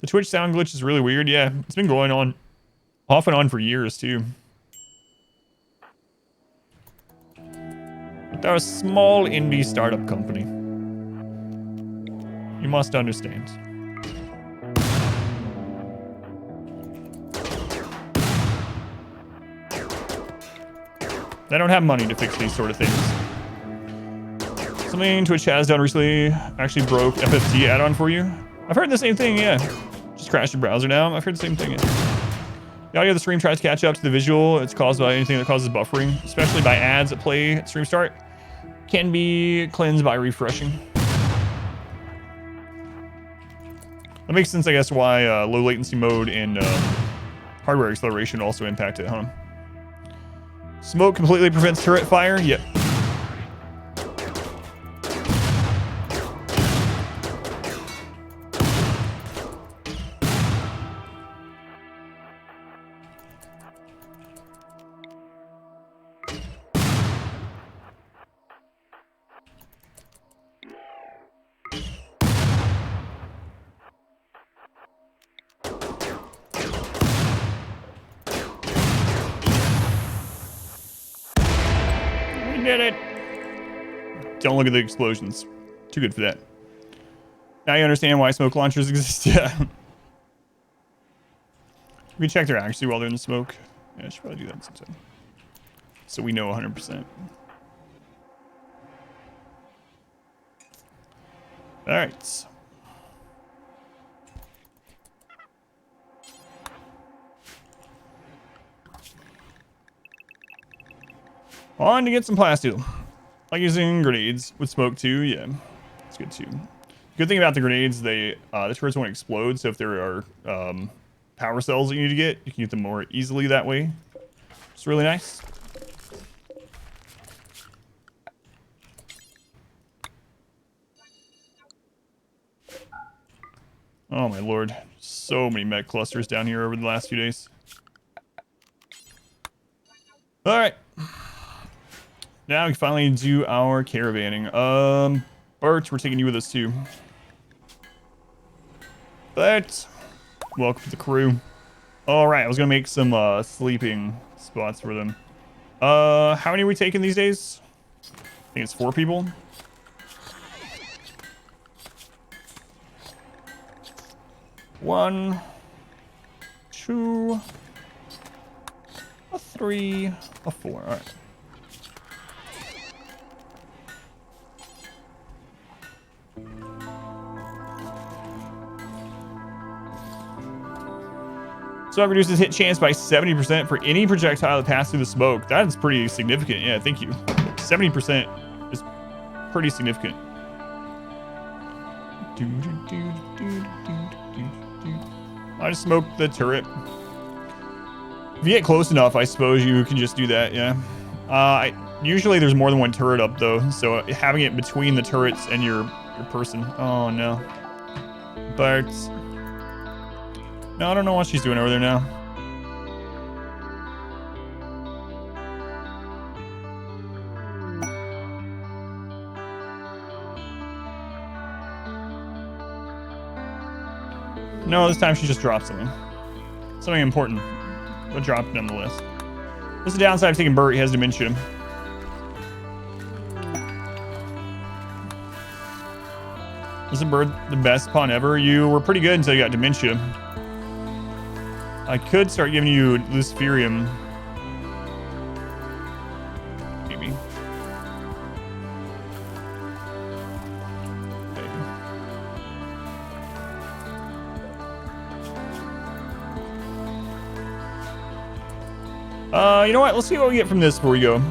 [SPEAKER 2] The Twitch sound glitch is really weird. Yeah, it's been going on off and on for years too. But they're a small indie startup company. You must understand. They don't have money to fix these sort of things. Something Twitch has done recently actually broke FFT add-on for you. I've heard the same thing, yeah. Just crashed your browser now. I've heard the same thing. The audio of the stream tries to catch up to the visual. It's caused by anything that causes buffering, especially by ads that play at stream start. Can be cleansed by refreshing. That makes sense, I guess, why low latency mode and hardware acceleration also impact it, huh? Smoke completely prevents turret fire? Yep. Did it. Don't look at the explosions. Too good for that. Now you understand why smoke launchers exist. Yeah. We can check their accuracy while they're in the smoke. Yeah, I should probably do that sometime. So we know 100%. All right. On to get some plasteel. Like using grenades with smoke too. Yeah, it's good too. Good thing about the grenades, the turrets won't explode. So if there are power cells that you need to get, you can get them more easily that way. It's really nice. Oh my lord, so many mech clusters down here over the last few days. All right. Now we can finally do our caravanning. Bart, we're taking you with us too. But welcome to the crew. All right, I was gonna make some sleeping spots for them. How many are we taking these days? I think it's 4 people. One, 2, a 3, a 4. All right. So it reduces hit chance by 70% for any projectile that passes through the smoke. That is pretty significant. Yeah, thank you. 70% is pretty significant. I just smoked the turret. If you get close enough, I suppose you can just do that, yeah. Usually there's more than one turret up, though, so having it between the turrets and your person. Oh, no. But no, I don't know what she's doing over there now. No, this time she just dropped something. Something important, but dropped it nonetheless. What's the downside of taking Bert? He has dementia. Was the bird the best pawn ever? You were pretty good until you got dementia. I could start giving you Luciferium. Maybe. You know what? Let's see what we get from this before we go.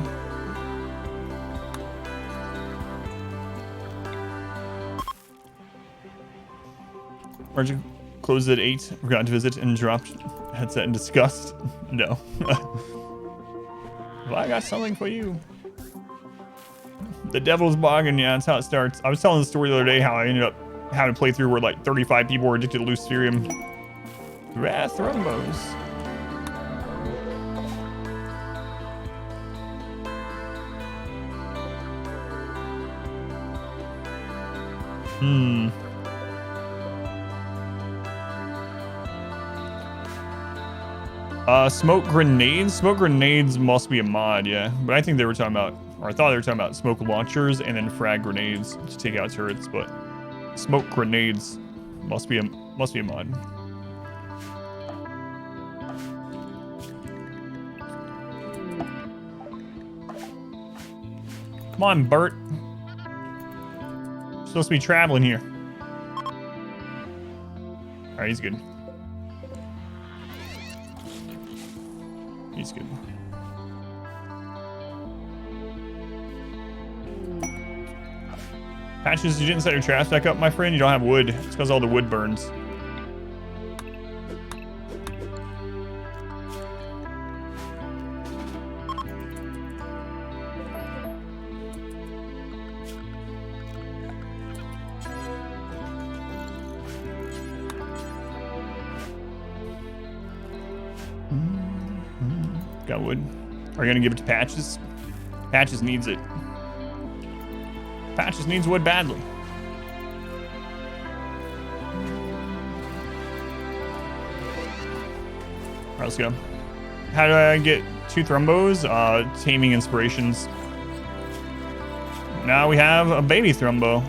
[SPEAKER 2] Margin closed at 8. Forgot to visit and dropped headset in disgust. No. Well, I got something for you. The Devil's Bargain. Yeah, that's how it starts. I was telling the story the other day how I ended up having to play through where like 35 people were addicted to Luciferium. Rare Thrombos. Smoke grenades? Smoke grenades must be a mod, yeah. But I think they were talking about, or I thought they were talking about smoke launchers and then frag grenades to take out turrets, but smoke grenades must be a mod. Come on, Bert. You're supposed to be traveling here. Alright, he's good. He's good. Patches, you didn't set your traps back up, my friend. You don't have wood. It's because all the wood burns. Got wood. Are you gonna give it to Patches? Patches needs it. Patches needs wood badly. Alright, let's go. How do I get 2 thrombos? Taming inspirations. Now we have a baby thrombo.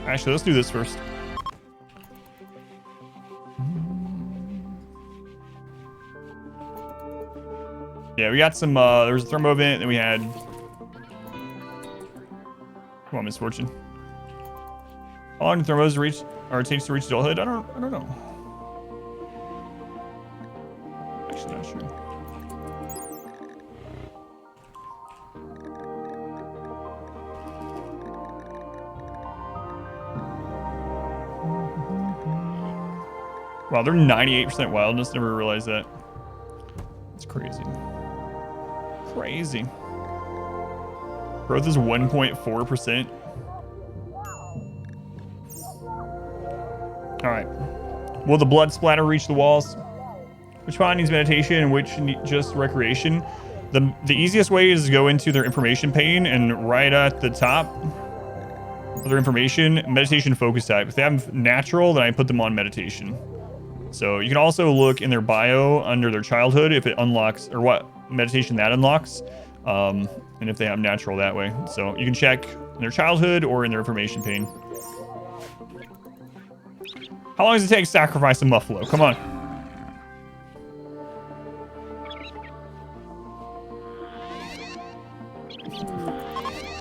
[SPEAKER 2] Actually, let's do this first. Yeah, we got some, there was a thermo event, and we had... Come on, Misfortune. How long do thermos reach, or it takes to reach adulthood? I don't know. Actually, not sure. Wow, they're 98% wildness. Never realized that. It's crazy. Crazy. Growth is 1.4%. Alright. Will the blood splatter reach the walls? Which one needs meditation and which just recreation? The easiest way is to go into their information pane, and right at the top of their information, meditation focus type. If they have natural, then I put them on meditation. So you can also look in their bio under their childhood if it unlocks, or what meditation that unlocks, and if they have natural that way. So you can check in their childhood or in their information pane. How long does it take to sacrifice a Muffalo? Come on.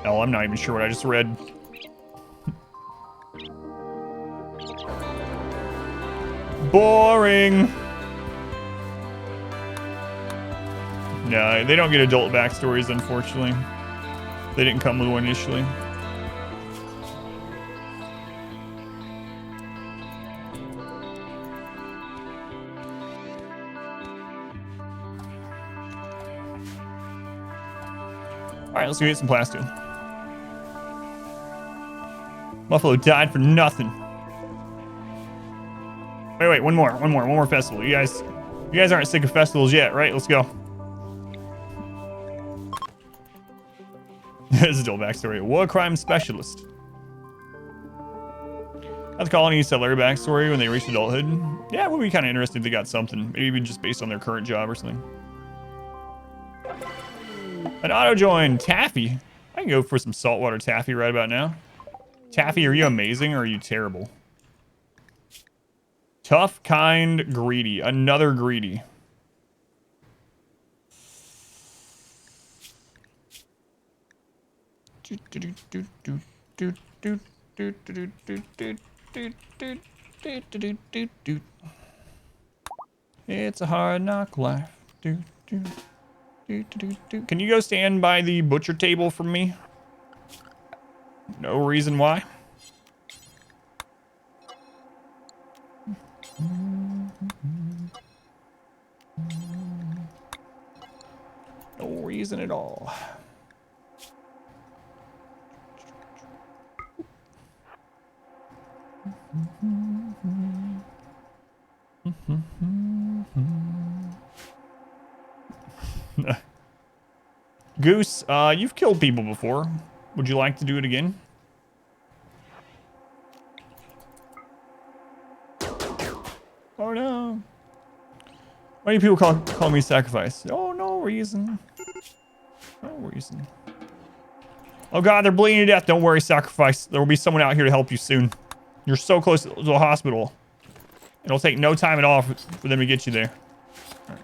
[SPEAKER 2] Hell, I'm not even sure what I just read. Boring. No, they don't get adult backstories, unfortunately. They didn't come with one initially. Alright, let's go get some plastic. Buffalo died for nothing. Wait, one more festival. You guys aren't sick of festivals yet, right? Let's go. This is still backstory. War crime specialist. That's colony settler backstory when they reached adulthood. Yeah, it would be kind of interesting if they got something. Maybe even just based on their current job or something. An auto join. Taffy. I can go for some saltwater taffy right about now. Taffy, are you amazing or are you terrible? Tough, kind, greedy. Another greedy. It's a hard knock life. Can you go stand by the butcher table for me? No reason why. No reason at all. Goose, you've killed people before. Would you like to do it again? Oh no. Why do people call me sacrifice? Oh, no reason. No reason. Oh god, they're bleeding to death. Don't worry, sacrifice. There will be someone out here to help you soon. You're so close to the hospital. It'll take no time at all for them to get you there. Right.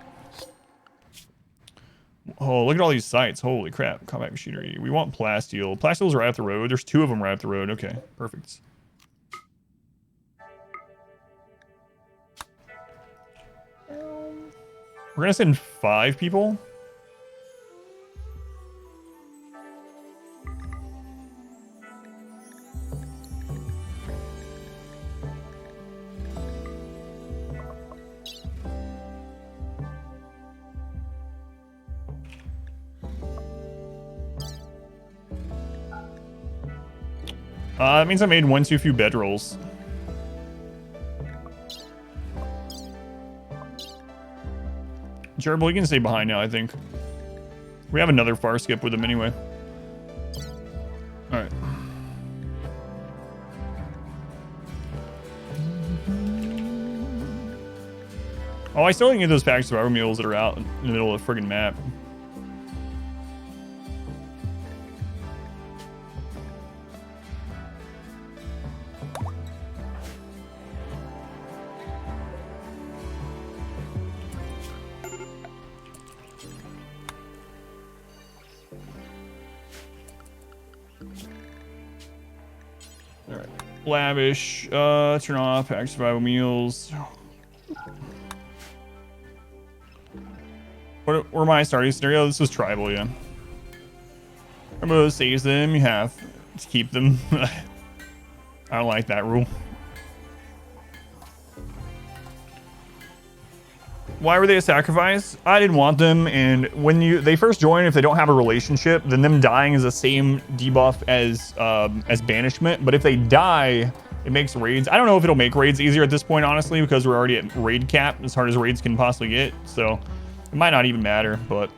[SPEAKER 2] Oh, look at all these sites. Holy crap. Combat machinery. We want plasteel. Plasteel's right up the road. There's 2 of them right up the road. Okay, perfect. We're gonna send 5 people. That means I made 1 too few bedrolls. Gerbil, you can stay behind now, I think. We have another far skip with him anyway. Alright. Oh, I still didn't get those packed survivor meals that are out in the middle of the friggin' map. Alright. Lavish. Turn off. Pack survival meals. What were my starting scenario? This was tribal, yeah. Remember to save them, you have to keep them. I don't like that rule. Why were they a sacrifice? I didn't want them, and when they first join, if they don't have a relationship, then them dying is the same debuff as banishment. But if they die, it makes raids. I don't know if it'll make raids easier at this point, honestly, because we're already at raid cap, as hard as raids can possibly get. So it might not even matter, but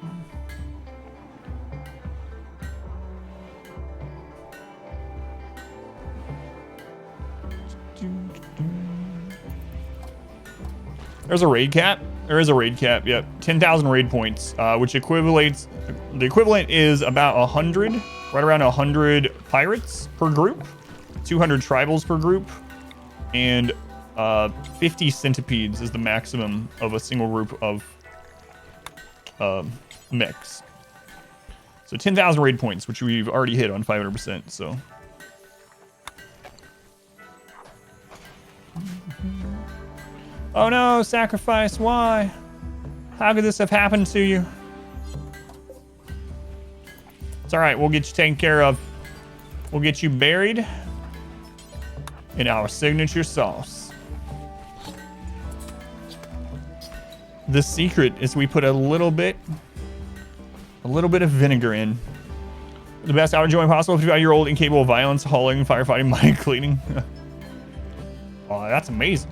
[SPEAKER 2] there's a raid cap. There is a raid cap, yep. 10,000 raid points, which equivalates, the equivalent is about 100, right around 100 pirates per group, 200 tribals per group, and 50 centipedes is the maximum of a single group of mechs. So 10,000 raid points, which we've already hit on 500%, so. Oh no, sacrifice, why? How could this have happened to you? It's alright, we'll get you taken care of. We'll get you buried in our signature sauce. The secret is we put a little bit of vinegar in. The best outer joint possible, 55-year-old, incapable of violence, hauling, firefighting, mine cleaning. Oh, that's amazing.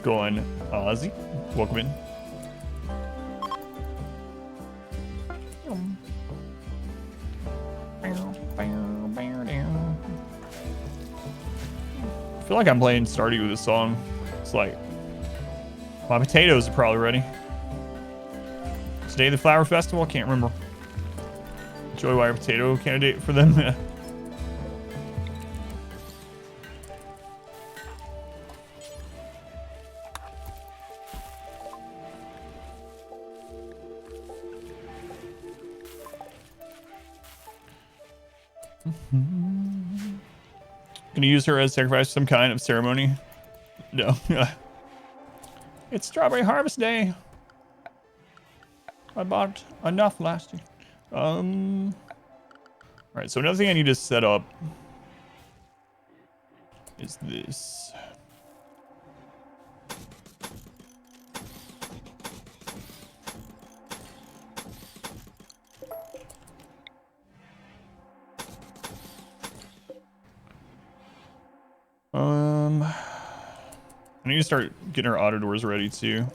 [SPEAKER 2] Going Ozzy, welcome in. feel like I'm playing Stardew with this song. It's like, my potatoes are probably ready. Today the Flower Festival? I can't remember. Joy Wire potato candidate for them. Gonna use her as sacrifice for some kind of ceremony. No. It's Strawberry Harvest Day. I bought enough last year. Alright, so another thing I need to set up is this. I need to start getting our auto doors ready too.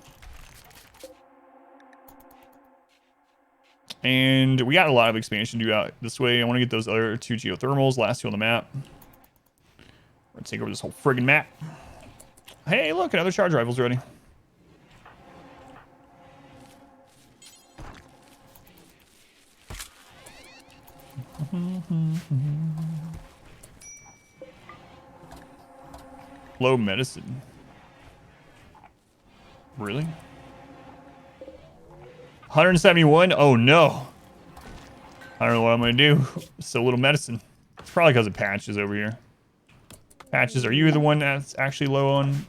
[SPEAKER 2] And we got a lot of expansion to do out this way. I want to get those other 2 geothermals, last 2 on the map. We're gonna take over this whole friggin' map. Hey, look, another charge rifle's ready. Low medicine. Really? 171? Oh no. I don't know what I'm gonna do. So little medicine. It's probably because of Patches over here. Patches, are you the one that's actually low on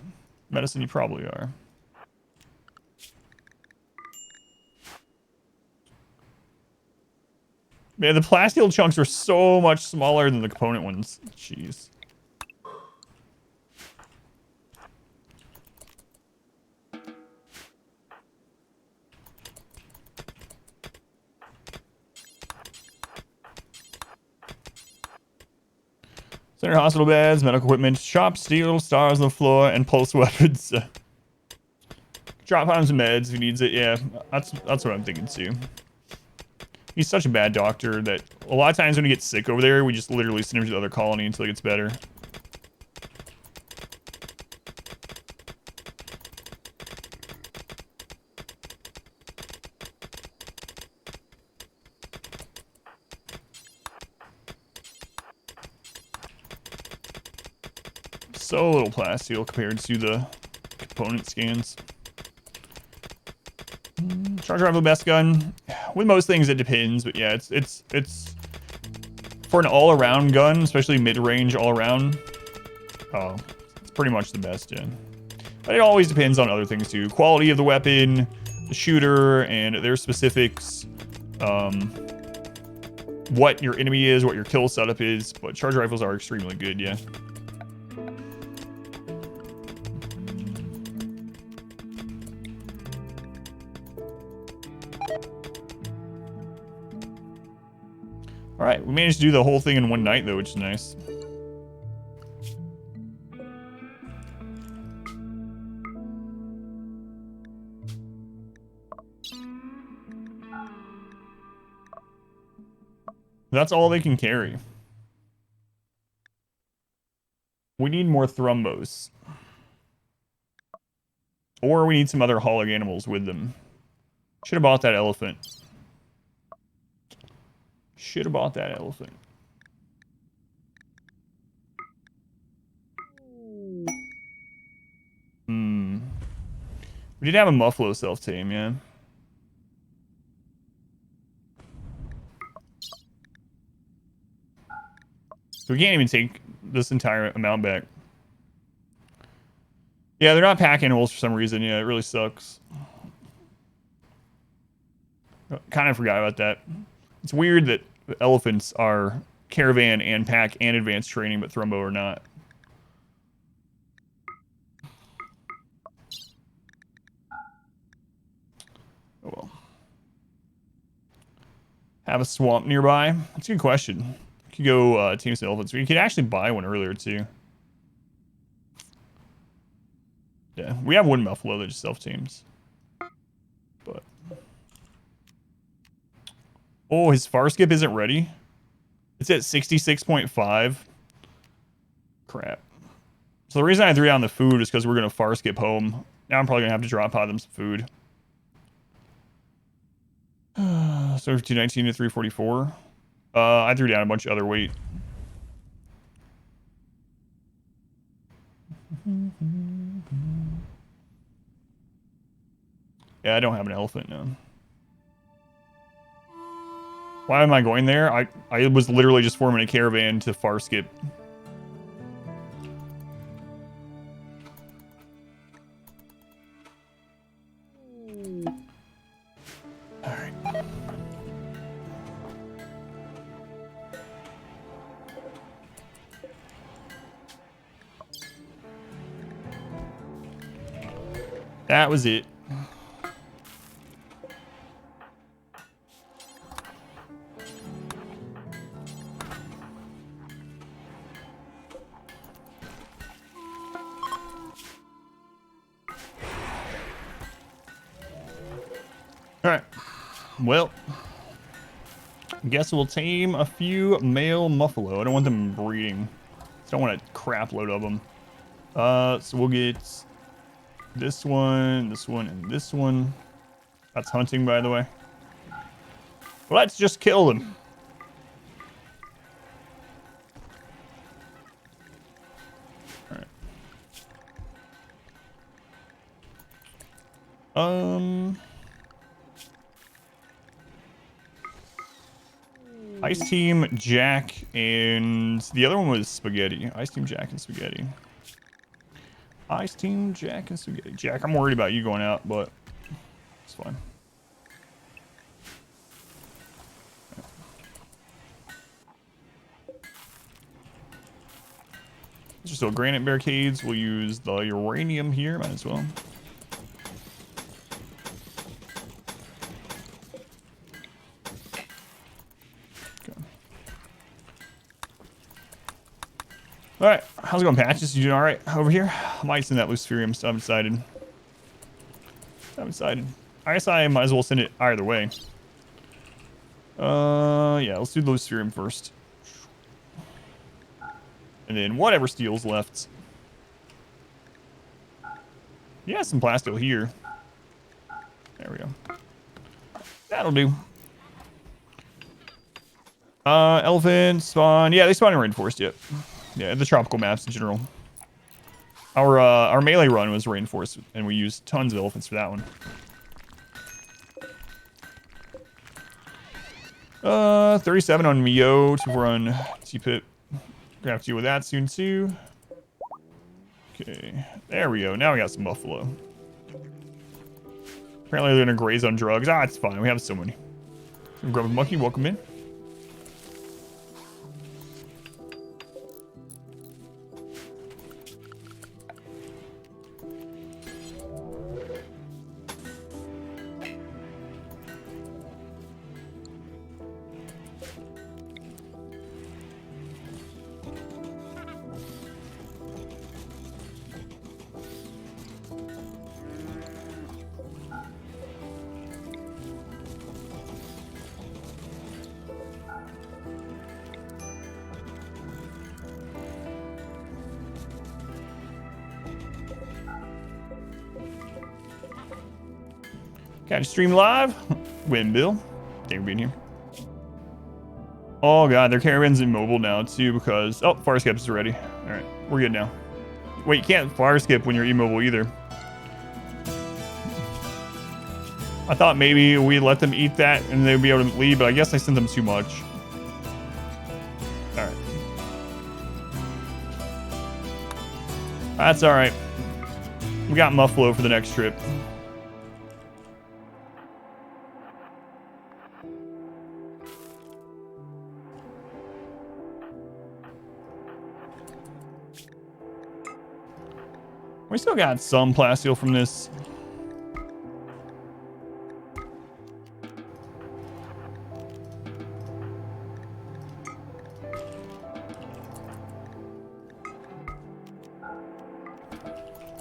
[SPEAKER 2] medicine? You probably are. Man, the plasteel chunks are so much smaller than the component ones. Jeez. Center hospital beds, medical equipment, shop, steel, stars on the floor, and pulse weapons. Drop on some meds if he needs it. Yeah, that's what I'm thinking too. He's such a bad doctor that a lot of times when he gets sick over there, we just literally send him to the other colony until he gets better. So little plasteel compared to the component scans. Charge rifle, best gun. With most things, it depends, but yeah, it's for an all-around gun, especially mid-range all-around. Oh, it's pretty much the best, yeah. But it always depends on other things too: quality of the weapon, the shooter, and their specifics. What your enemy is, what your kill setup is. But charge rifles are extremely good, yeah. Alright, we managed to do the whole thing in one night though, which is nice. That's all they can carry. We need more thrumbos. Or we need some other hog animals with them. Should have bought that elephant. Should have bought that elephant. We did have a Muffalo self-tame, yeah. So we can't even take this entire amount back. Yeah, they're not pack animals for some reason. Yeah, it really sucks. Kind of forgot about that. It's weird that elephants are caravan and pack and advanced training, but Thrumbo are not. Oh well. Have a swamp nearby? That's a good question. You could go team some elephants. We could actually buy one earlier too. Yeah, we have one Muffalo that just self-teams. But oh, his far skip isn't ready. It's at 66.5. Crap. So the reason I threw down the food is because we're going to far skip home. Now I'm probably going to have to drop out them some food. So 219 to 344. I threw down a bunch of other weight. Yeah, I don't have an elephant now. Why am I going there? I was literally just forming a caravan to far skip. Alright. That was it. Alright. Well, I guess we'll tame a few male muffalo. I don't want them breeding. I don't want a crap load of them. So we'll get this one, and this one. That's hunting, by the way. Let's just kill them. Alright. Ice Team, Jack, and the other one was Spaghetti. Ice Team, Jack, and Spaghetti. Ice Team, Jack, and Spaghetti. Jack, I'm worried about you going out, but it's fine. Just so granite barricades. We'll use the uranium here. Might as well. All right, how's it going, Patches? You doing all right over here? I might send that Luciferium, so I'm excited. I guess I might as well send it either way. Yeah, let's do the Luciferium first. And then whatever steel's left. Yeah, some plasto here. There we go. That'll do. Elephant spawn. Yeah, they spawn in rainforest yet. Yeah, the tropical maps in general. Our melee run was rainforest, and we used tons of elephants for that one. 37 on Mio, 2 on T-Pip. Gonna have to deal with that soon too. Okay, there we go. Now we got some buffalo. Apparently they're gonna graze on drugs. Ah, it's fine. We have so many. Grub a monkey, welcome in. Got to stream live. Win, Bill. Thank you for being here. Oh god, their caravan's immobile now too because fire skip is ready. All right, we're good now. Wait, you can't fire skip when you're immobile either. I thought maybe we let them eat that and they'd be able to leave, but I guess I sent them too much. All right. That's all right. We got Muffalo for the next trip. We still got some plasteel from this.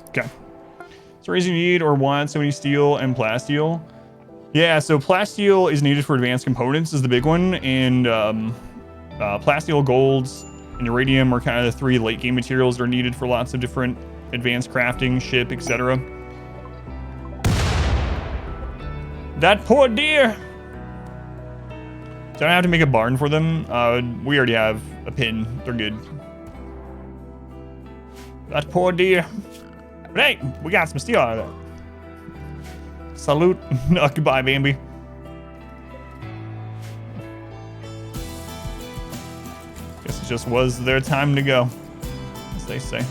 [SPEAKER 2] Okay. So reason you need or want so many steel and plasteel. Yeah, so plasteel is needed for advanced components is the big one, and plasteel golds and uranium are kind of the 3 late game materials that are needed for lots of different advanced crafting, ship, etc. That poor deer. Don't I have to make a barn for them? We already have a pin. They're good. That poor deer. But hey, we got some steel out of that. Salute. No, goodbye, Bambi. Guess it just was their time to go, as they say.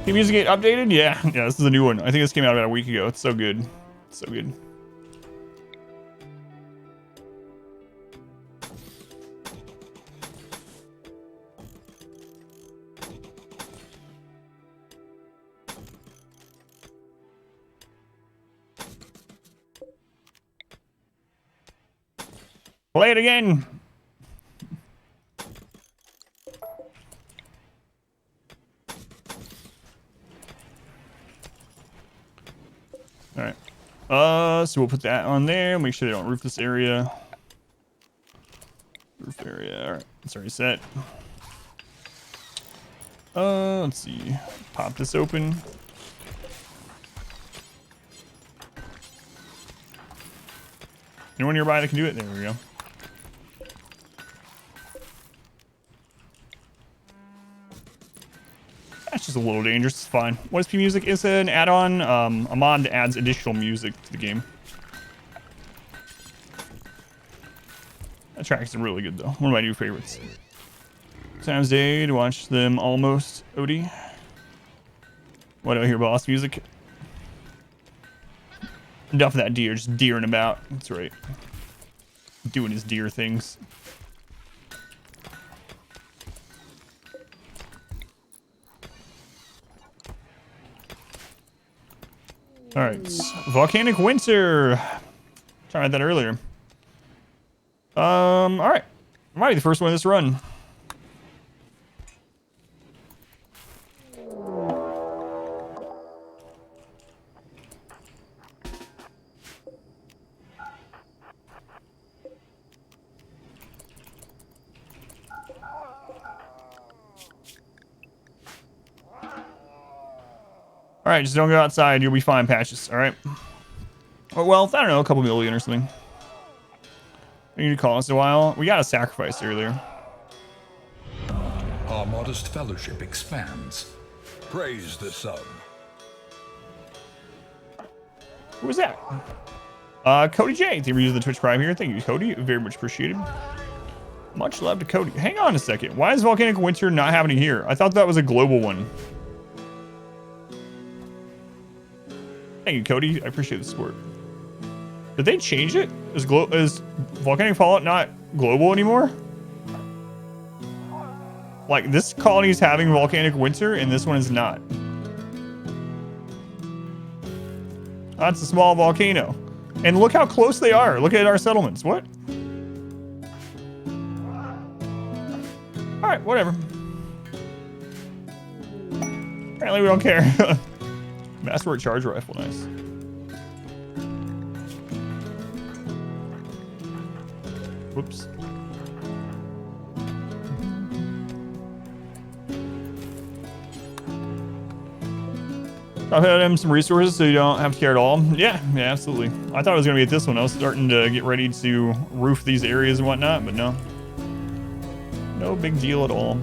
[SPEAKER 2] The music get updated? Yeah, this is a new one. I think this came out about a week ago. It's so good. It's so good. Play it again. All right. So we'll put that on there. Make sure they don't roof this area. Roof area. All right. It's already set. Let's see. Pop this open. Anyone nearby that can do it? There we go. That's just a little dangerous. It's fine. What is P Music? It's an add-on, a mod that adds additional music to the game. That track is really good, though. One of my new favorites. Times day to watch them almost, Odie. Why do I hear boss music? Enough of that deer, just deering about. That's right. Doing his deer things. All right, volcanic winter. Tried that earlier. All right, might be the first one of this run. All right, just don't go outside. You'll be fine, Patches. All right. Oh, well, I don't know, a couple million or something. You need to call us a while. We got a sacrifice earlier.
[SPEAKER 1] Our modest fellowship expands. Praise the sun.
[SPEAKER 2] Who was that? Cody J. Thank you for using the Twitch Prime here. Thank you, Cody. Very much appreciated. Much love to Cody. Hang on a second. Why is volcanic winter not happening here? I thought that was a global one. Thank you, Cody. I appreciate the support. Did they change it? Is volcanic fallout not global anymore? Like, this colony is having volcanic winter, and this one is not. That's a small volcano. And look how close they are. Look at our settlements. What? All right, whatever. Apparently we don't care. Masterwork charge rifle, nice. Whoops. I'll hit him some resources so you don't have to care at all. Yeah, absolutely. I thought it was gonna be at this one. I was starting to get ready to roof these areas and whatnot, but no. No big deal at all.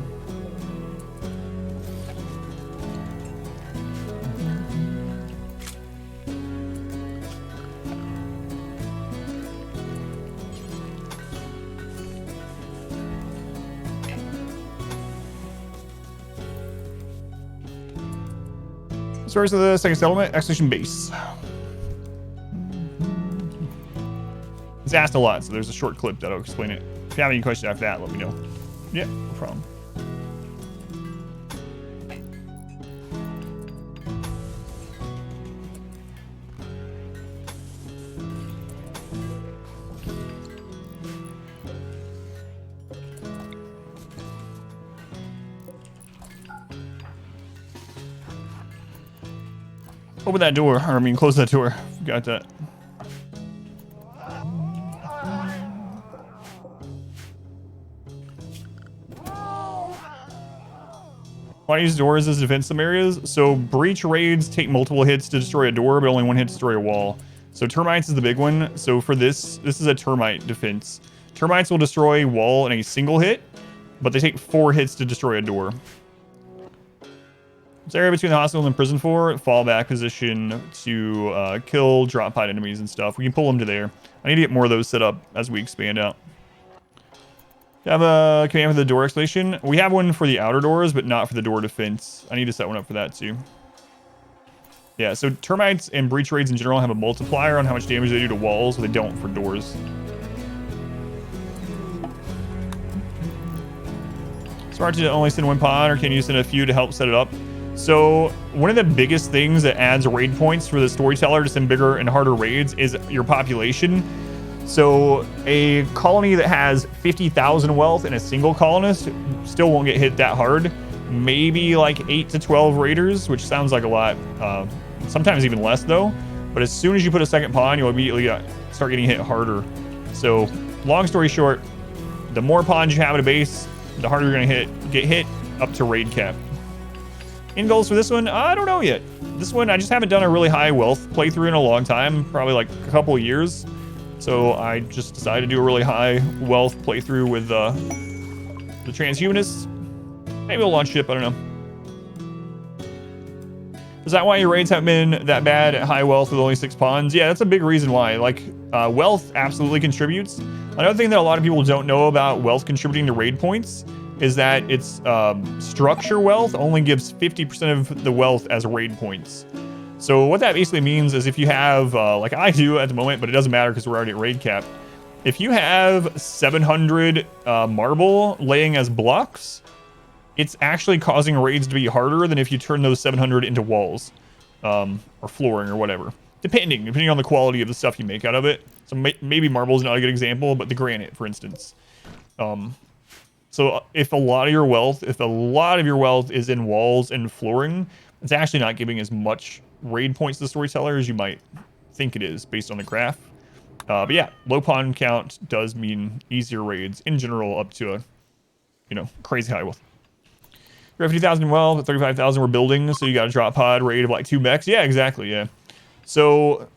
[SPEAKER 2] Source of the second settlement, Exhibition Base. It's asked a lot, so there's a short clip that'll explain it. If you have any questions after that, let me know. Yeah, no problem. Open that door, or I mean, close that door. Got that. Why use doors as defense some areas? So breach raids take multiple hits to destroy a door, but only one hit to destroy a wall. So termites is the big one. So for this is a termite defense. Termites will destroy wall in a single hit, but they take 4 hits to destroy a door. This area between the hospital and prison for fallback position to kill drop pod enemies and stuff. We can pull them to there. I need to get more of those set up as we expand out. Have a command for the door escalation. We have one for the outer doors, but not for the door defense. I need to set one up for that too. Yeah, so termites and breach raids in general have a multiplier on how much damage they do to walls, but they don't for doors. Smart to only send one pod, or can you send a few to help set it up? So one of the biggest things that adds raid points for the storyteller to send bigger and harder raids is your population. So a colony that has 50,000 wealth and a single colonist still won't get hit that hard. Maybe like 8 to 12 raiders, which sounds like a lot. Sometimes even less though. But as soon as you put a second pawn, you'll immediately start getting hit harder. So long story short, the more pawns you have at a base, the harder you're gonna get hit up to raid cap. End goals for this one? I don't know yet. This one, I just haven't done a really high wealth playthrough in a long time, probably like a couple of years. So I just decided to do a really high wealth playthrough with the transhumanists. Maybe we'll launch ship, I don't know. Is that why your raids haven't been that bad at high wealth with only 6 pawns? Yeah, that's a big reason why. Like, wealth absolutely contributes. Another thing that a lot of people don't know about wealth contributing to raid points is that its structure wealth only gives 50% of the wealth as raid points. So what that basically means is if you have, like I do at the moment, but it doesn't matter because we're already at raid cap. If you have 700 marble laying as blocks, it's actually causing raids to be harder than if you turn those 700 into walls or flooring or whatever. Depending on the quality of the stuff you make out of it. So maybe marble is not a good example, but the granite, for instance. So if a lot of your wealth is in walls and flooring, it's actually not giving as much raid points to the storyteller as you might think it is based on the graph. But yeah, low pawn count does mean easier raids in general up to a, crazy high wealth. You're at 50,000 wealth, at 35,000 we're building, so you got a drop pod raid of like 2 mechs. Yeah, exactly, yeah. So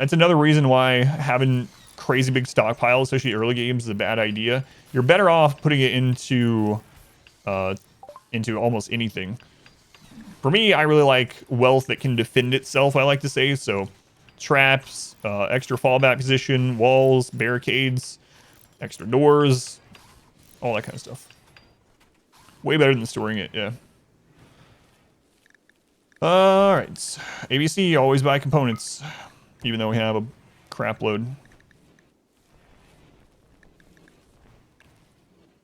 [SPEAKER 2] it's another reason why having crazy big stockpiles, especially early games, is a bad idea. You're better off putting it into almost anything. For me, I really like wealth that can defend itself, I like to say. So traps, extra fallback position, walls, barricades, extra doors, all that kind of stuff. Way better than storing it, yeah. All right, ABC, always buy components, even though we have a crap load.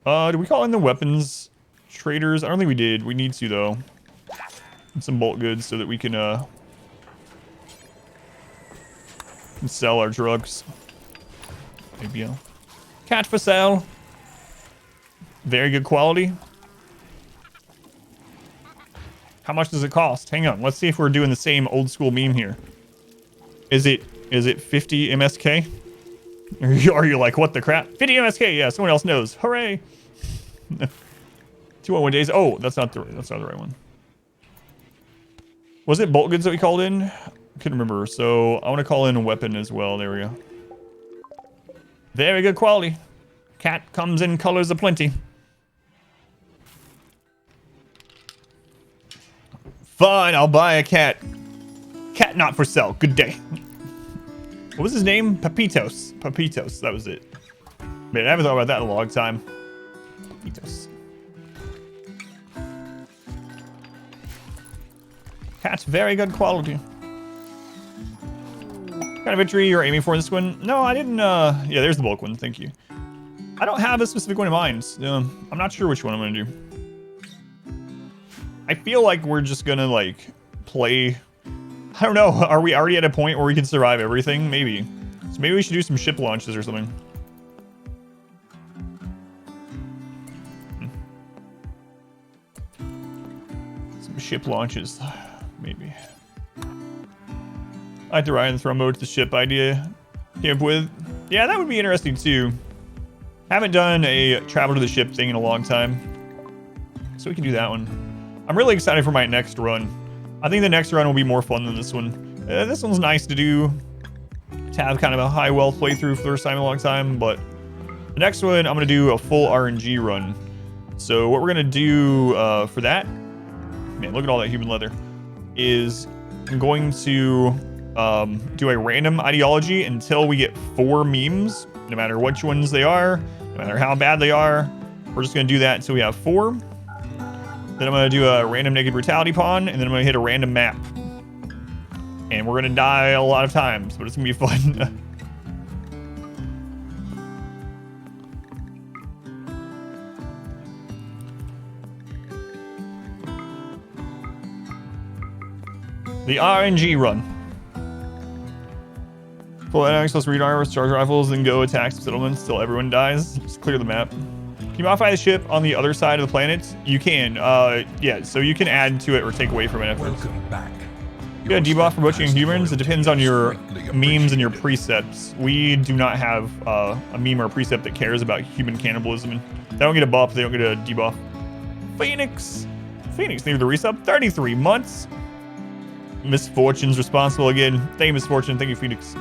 [SPEAKER 2] Did we call in the weapons traders? I don't think we did. We need to, though. And some bulk goods so that we can sell our drugs. Maybe catch for sale. Very good quality. How much does it cost? Hang on, let's see if we're doing the same old school meme here. Is it 50 MSK? Or are you like, what the crap? 50 MSK, yeah, someone else knows. Hooray! 201 days. Oh, that's not the right one. Was it bulk goods that we called in? I couldn't remember. So I want to call in a weapon as well. There we go. Very good quality. Cat comes in colors aplenty. Fine, I'll buy a cat. Cat not for sale. Good day. What was his name? Papitos. Papitos, that was it. Man, I haven't thought about that in a long time. Papitos. Cat's very good quality. What kind of victory you're aiming for this one? No, I didn't, yeah, there's the bulk one, thank you. I don't have a specific one in mind. I'm not sure which one I'm gonna do. I feel like we're just gonna, like, play... I don't know, are we already at a point where we can survive everything? Maybe. So maybe we should do some ship launches or something. Some ship launches, maybe. I like the ride and throw mode to the ship idea. Came up with. Yeah, that would be interesting too. Haven't done a travel to the ship thing in a long time, so we can do that one. I'm really excited for my next run. I think the next run will be more fun than this one. This one's nice to do, to have kind of a high wealth playthrough for the first time in a long time, but the next one I'm gonna do a full RNG run. So what we're gonna do for that, man, look at all that human leather, is I'm going to do a random ideology until we get 4 memes, no matter which ones they are, no matter how bad they are. We're just gonna do that until we have 4. Then I'm gonna do a random naked brutality pawn, and then I'm gonna hit a random map. And we're gonna die a lot of times, but it's gonna be fun. The RNG run. Full NX plus read armor, charge rifles, then go attack settlements till everyone dies. Just clear the map. Can you modify the ship on the other side of the planet? You can. Yeah, so you can add to it or take away from it.
[SPEAKER 1] Welcome back.
[SPEAKER 2] Yeah, debuff for butchering humans. It depends on your memes and your precepts. We do not have a meme or a precept that cares about human cannibalism. And they don't get a buff, they don't get a debuff. Phoenix, thank you for the resub. 33 months. Misfortune's responsible again. Thank you, Misfortune. Thank you, Phoenix.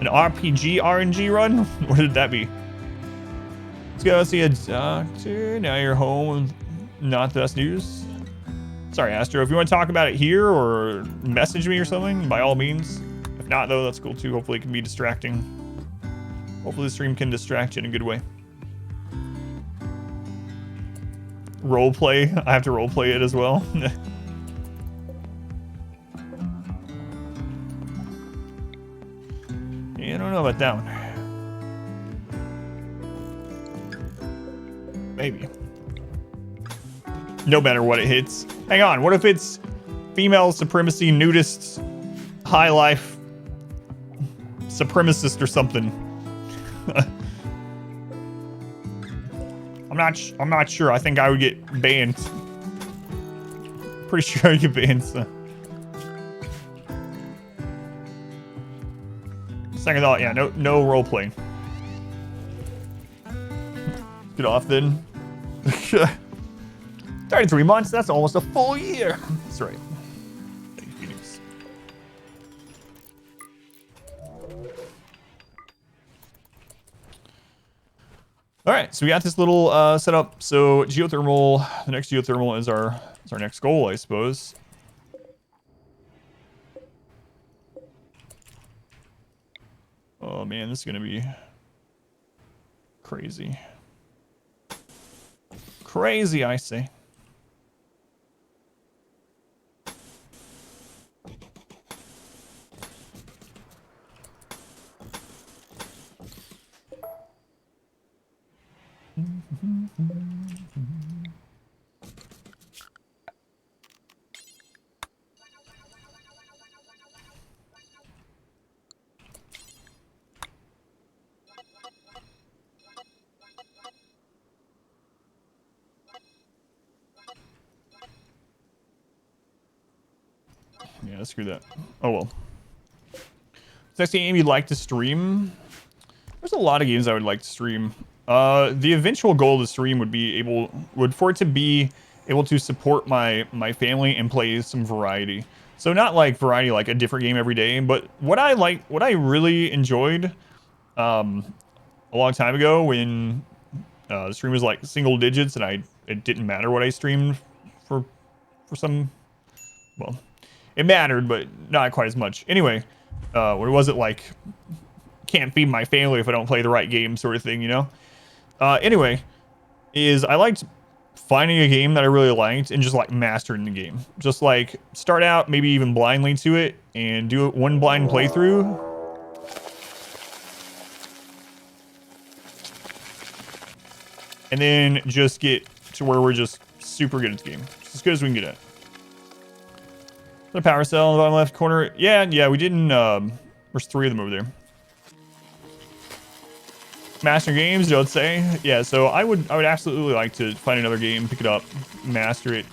[SPEAKER 2] An RPG RNG run? What did that be? Let's go see a doctor. Now you're home. Not the best news. Sorry, Astro. If you want to talk about it here or message me or something, by all means. If not, though, that's cool too. Hopefully it can be distracting. Hopefully the stream can distract you in a good way. Roleplay. I have to roleplay it as well. Yeah, I don't know about that one. Maybe. No matter what it hits. Hang on, what if it's female supremacy, nudists, high life, supremacist or something? I'm not sure. I think I would get banned. Pretty sure I would get banned. So. Second thought, yeah, no role playing. Get off then. 33 months, that's almost a full year. That's right. Thank you, Phoenix. All right, so we got this little setup. So geothermal, the next geothermal is our next goal, I suppose. Oh man, this is gonna be crazy. Crazy, I say. Yeah, screw that. Oh well. Next game you'd like to stream? There's a lot of games I would like to stream. The eventual goal of the stream would for it to be able to support my family and play some variety. So not like variety like a different game every day, but what I really enjoyed a long time ago when the stream was like single digits and it didn't matter what I streamed for some, well, it mattered, but not quite as much. Anyway, what was it like? Can't feed my family if I don't play the right game, sort of thing, you know? Anyway, I liked finding a game that I really liked and just like mastering the game. Just like start out, maybe even blindly to it, and do it one blind playthrough. And then just get to where we're just super good at the game. Just as good as we can get at. The power cell in the bottom left corner. Yeah, we didn't, there's 3 of them over there. Master games, I would say. Yeah, so I would absolutely like to find another game, pick it up, master it.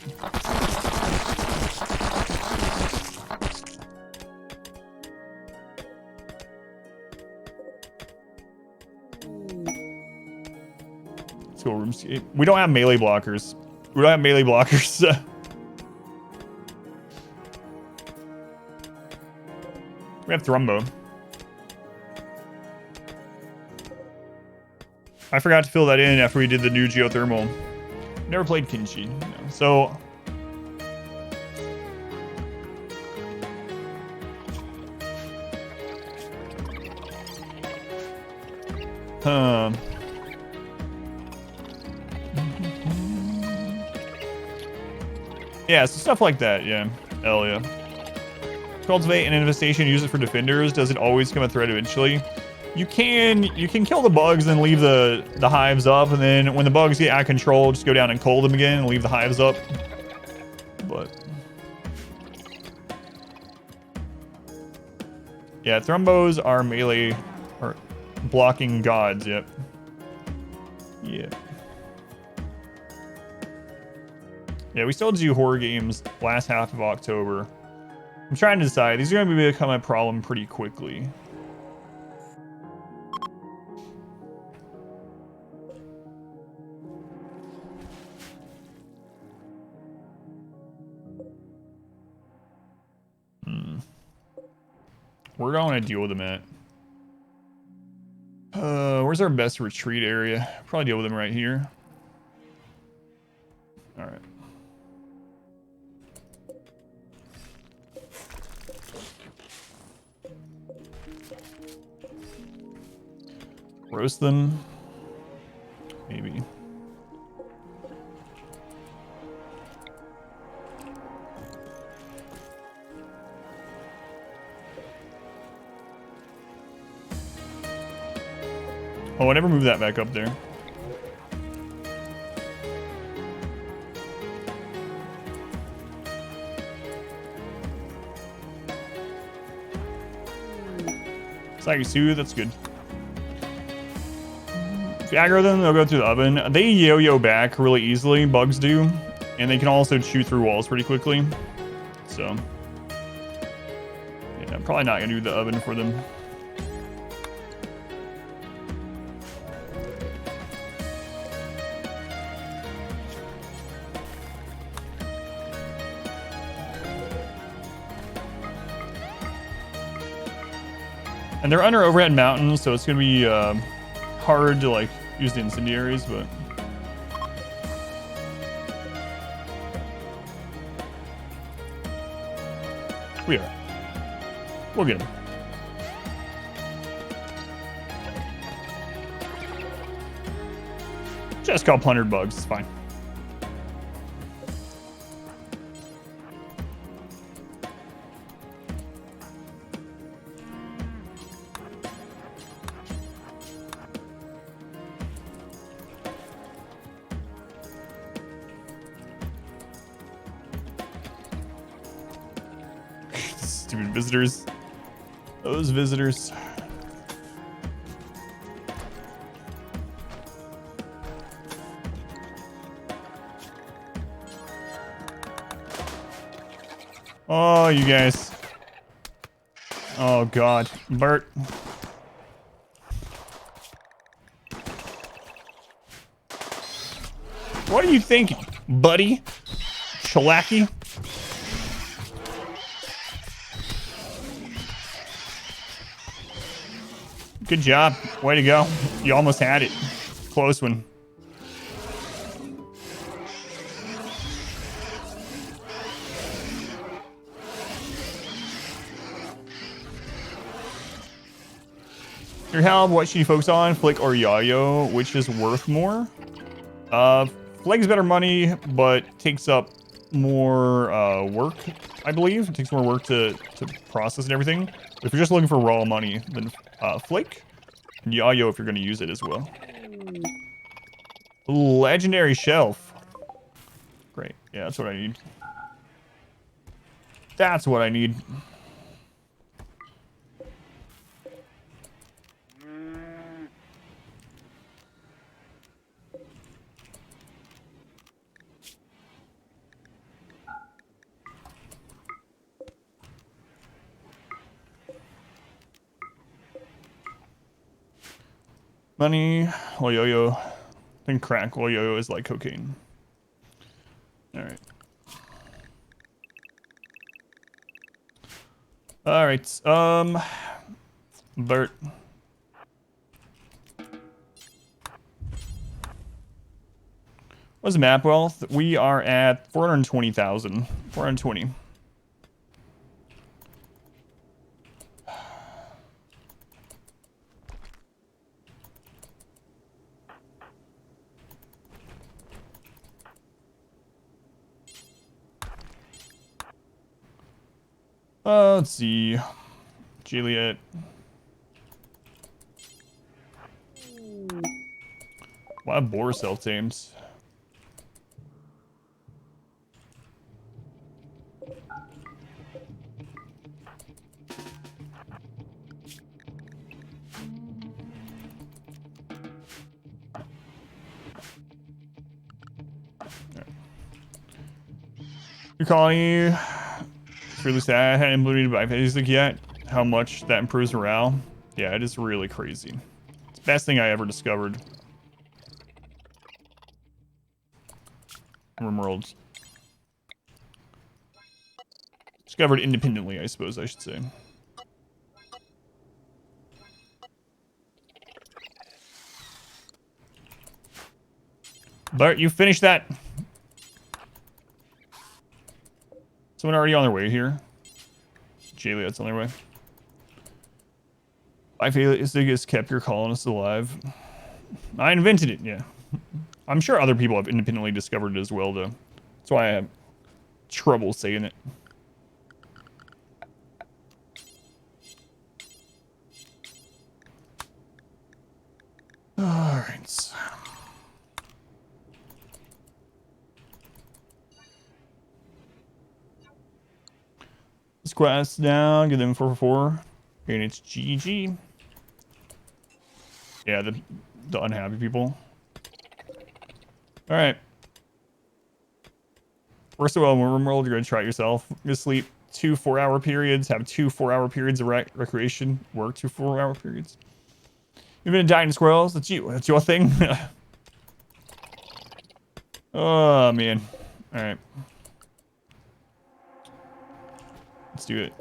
[SPEAKER 2] Let's go RuneScape. We don't have melee blockers. We don't have melee blockers. We have Thrumbo. I forgot to fill that in after we did the new geothermal. Never played Kinshi. No. So... Yeah, so stuff like that, yeah. Hell yeah. Cultivate an infestation, use it for defenders. Does it always come a threat eventually? You can kill the bugs and leave the hives up, and then when the bugs get out of control, just go down and cull them again and leave the hives up. But yeah, Thrumbos are melee or blocking gods, yep. Yeah. Yeah, we still do horror games last half of October. I'm trying to decide. These are going to become a problem pretty quickly. Where do I want to deal with them at? Where's our best retreat area? Probably deal with them right here. All right. Roast them. Maybe. Oh, I never moved that back up there. Psychic Soothe, that's good. If you aggro them, they'll go through the oven. They yo-yo back really easily, bugs do. And they can also shoot through walls pretty quickly. So, yeah, I'm probably not going to do the oven for them. And they're under overhead mountains, so it's going to be hard to like use the incendiaries, but we are. We'll get them. Just call plundered bugs. It's fine. Stupid visitors. Those visitors. Oh, you guys. Oh, God. Bert. What are you thinking, buddy? Shellacky? Good job. Way to go. You almost had it. Close one. Your help, what should you focus on? Flick or Yayo? Which is worth more? Flick's better money, but takes up more work, I believe. It takes more work to process and everything. But if you're just looking for raw money, then Flick and Yayo if you're going to use it as well. Legendary shelf. Great. Yeah, that's what I need. That's what I need. Money. Oh, yo-yo. think crack while yo-yo is like cocaine. All right. All right. Bert. What's the map wealth? We are at 420,000. 420. Let's see. Juliet. Why boar self tames? You're calling you. Really sad. I hadn't implemented by Facebook yet. How much that improves morale? Yeah, it is really crazy. It's the best thing I ever discovered. Worlds. Discovered independently, I suppose I should say. Bart, you finished that. Someone already on their way here. Juliet's on their way. I feel it's the biggest kept your colonists alive. I invented it, yeah. I'm sure other people have independently discovered it as well, though. That's why I have trouble saying it. Alright. This quest down, get them 444. And it's GG. Yeah, the unhappy people. Alright. First of all, in Rimworld, you're gonna try it yourself. You're gonna sleep 2 4-hour periods, have 2 4-hour periods of recreation, work 2 4-hour periods. You've been dying squirrels. That's you. That's your thing. Oh man. All right. Let's do it.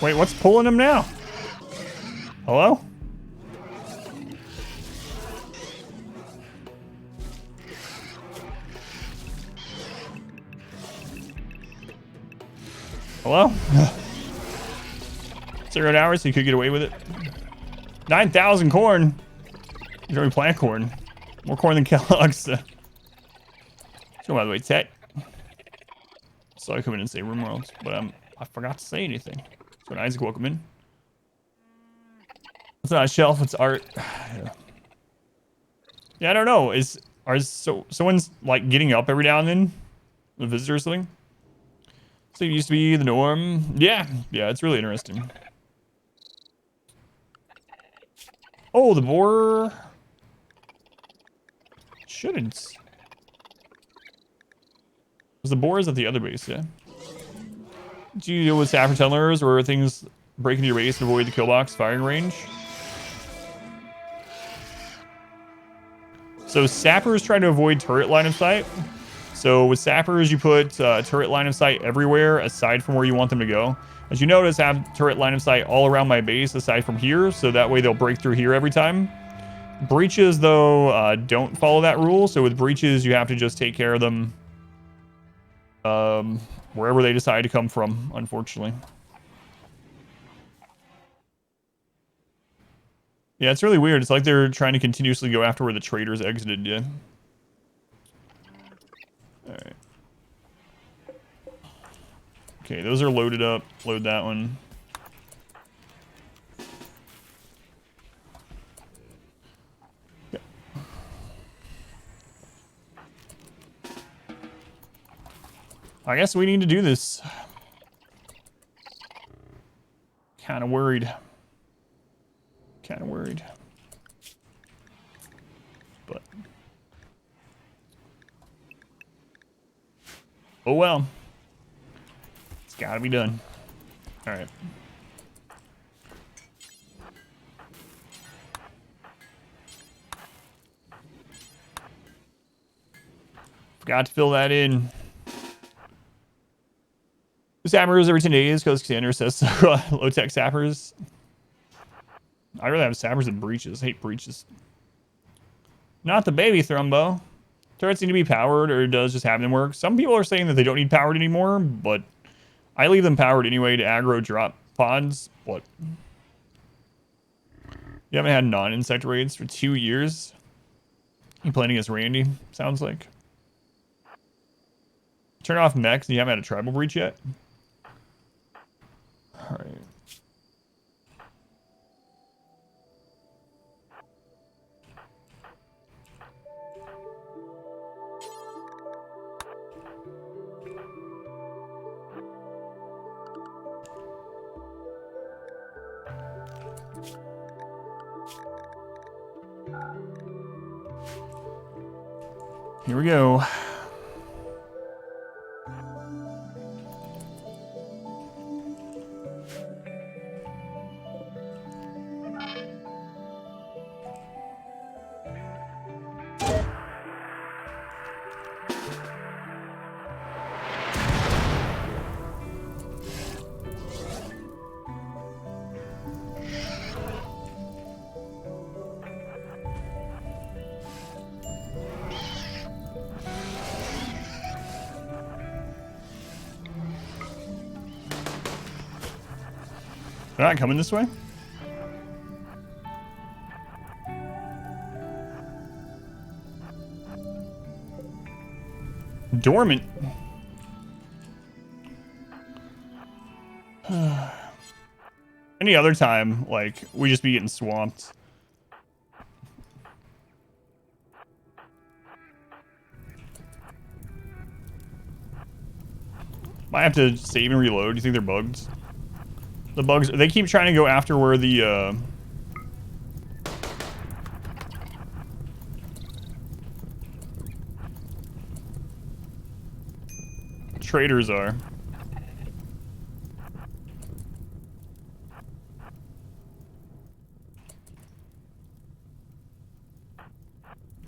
[SPEAKER 2] Wait, what's pulling him now? Hello? Hello? 0 hours, so you could get away with it. 9,000 corn. You already plant corn. More corn than Kellogg's. So by the way, Tet. So I come in and say room worlds, but I forgot to say anything. So Isaac, welcome in. It's not a shelf, it's art. Yeah, I don't know. Someone's like getting up every now and then? A visitor or something? So it used to be the norm. Yeah, it's really interesting. Oh, the boar shouldn't. Was the boars at the other base? Yeah. Do you deal with sapper tunnelers or things breaking your base to avoid the kill box firing range? So sappers try to avoid turret line of sight. So with sappers, you put turret line of sight everywhere aside from where you want them to go. As you notice, I have turret line of sight all around my base aside from here, so that way they'll break through here every time. Breaches, though, don't follow that rule. So with breaches, you have to just take care of them wherever they decide to come from, unfortunately. Yeah, it's really weird. It's like they're trying to continuously go after where the traders exited, yeah. Alright. Okay, those are loaded up. Load that one. Yep. I guess we need to do this. Kind of worried. But Oh well. It's gotta be done. Alright. Forgot to fill that in. Sappers every 10 days because Xander says so. Low-tech sappers. I'd rather have sappers than breaches. I hate breaches. Not the baby thrumbo. Turrets need to be powered, or does just have them work? Some people are saying that they don't need powered anymore, but I leave them powered anyway to aggro drop pods. What? You haven't had non-insect raids for 2 years? You playing against Randy, sounds like. Turn off mechs and you haven't had a tribal breach yet? Alright. Here we go. They're not coming this way? Dormant. Any other time, like, we just be getting swamped. Might have to save and reload. Do you think they're bugged? The bugs, they keep trying to go after where the, traders are.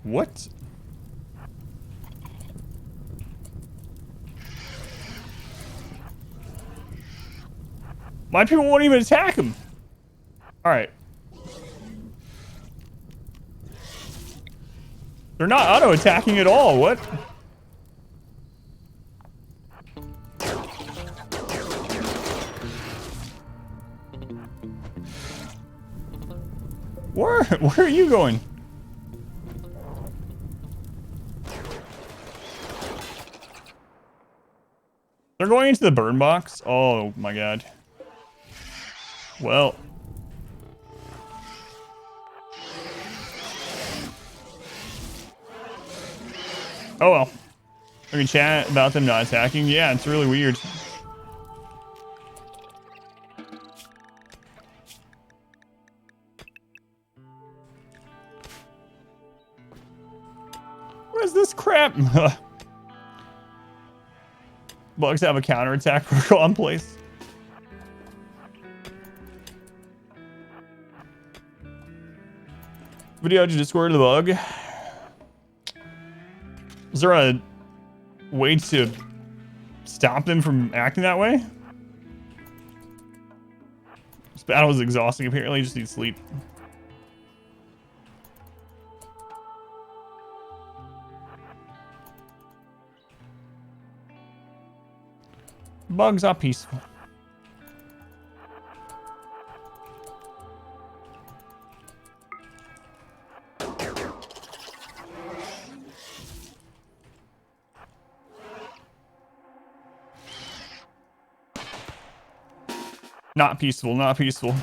[SPEAKER 2] What? My people won't even attack him. All right. They're not auto-attacking at all. What? Where are you going? They're going into the burn box? Oh my god. Well. Oh well. We can chat about them not attacking. Yeah, it's really weird. What is this crap? Bugs have a counterattack protocol in place. Video to Discord the bug. Is there a way to stop them from acting that way? This battle is exhausting. Apparently, you just need sleep. Bugs are peaceful. Not peaceful, not peaceful.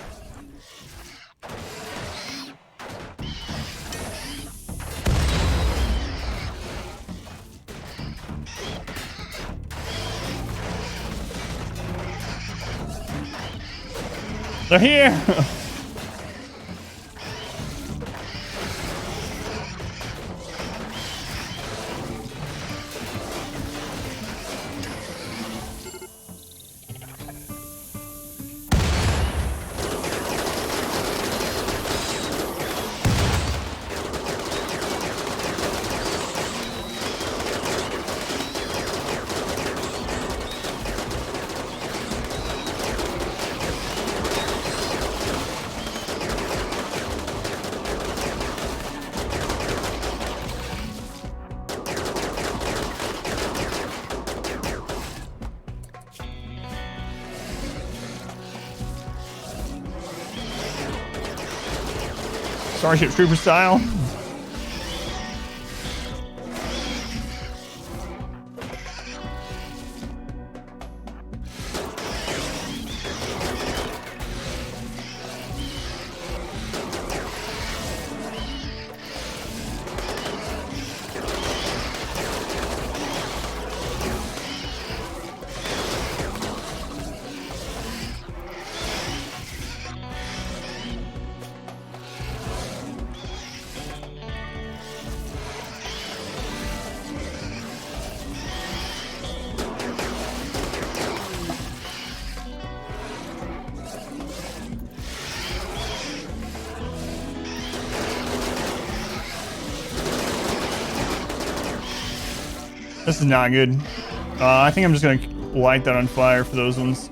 [SPEAKER 2] They're here! Starship Trooper style. This is not good. I think I'm just gonna light that on fire for those ones.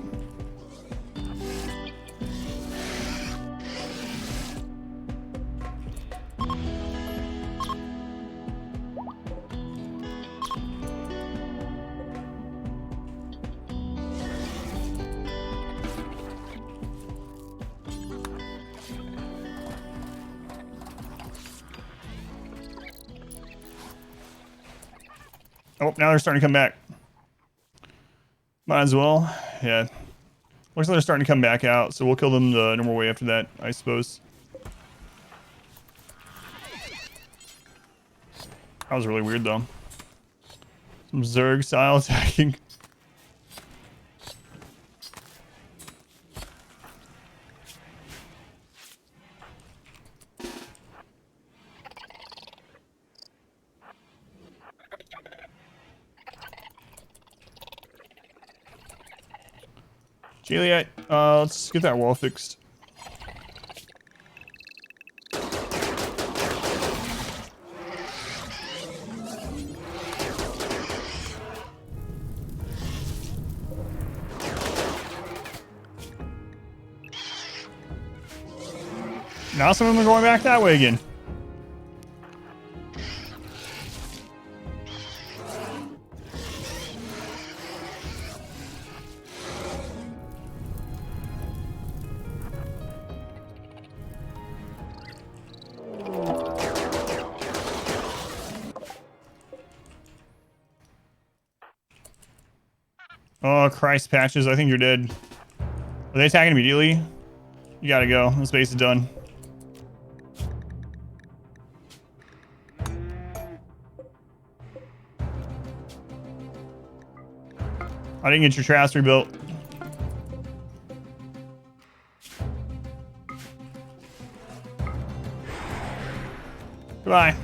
[SPEAKER 2] Oh, now they're starting to come back. Might as well. Yeah. Looks like they're starting to come back out, so we'll kill them the normal way after that, I suppose. That was really weird, though. Some Zerg style attacking. Juliet, let's get that wall fixed. Now some of them are going back that way again. Oh, Christ, Patches, I think you're dead. Are they attacking immediately? You gotta go. This base is done. I didn't get your traps rebuilt. Goodbye.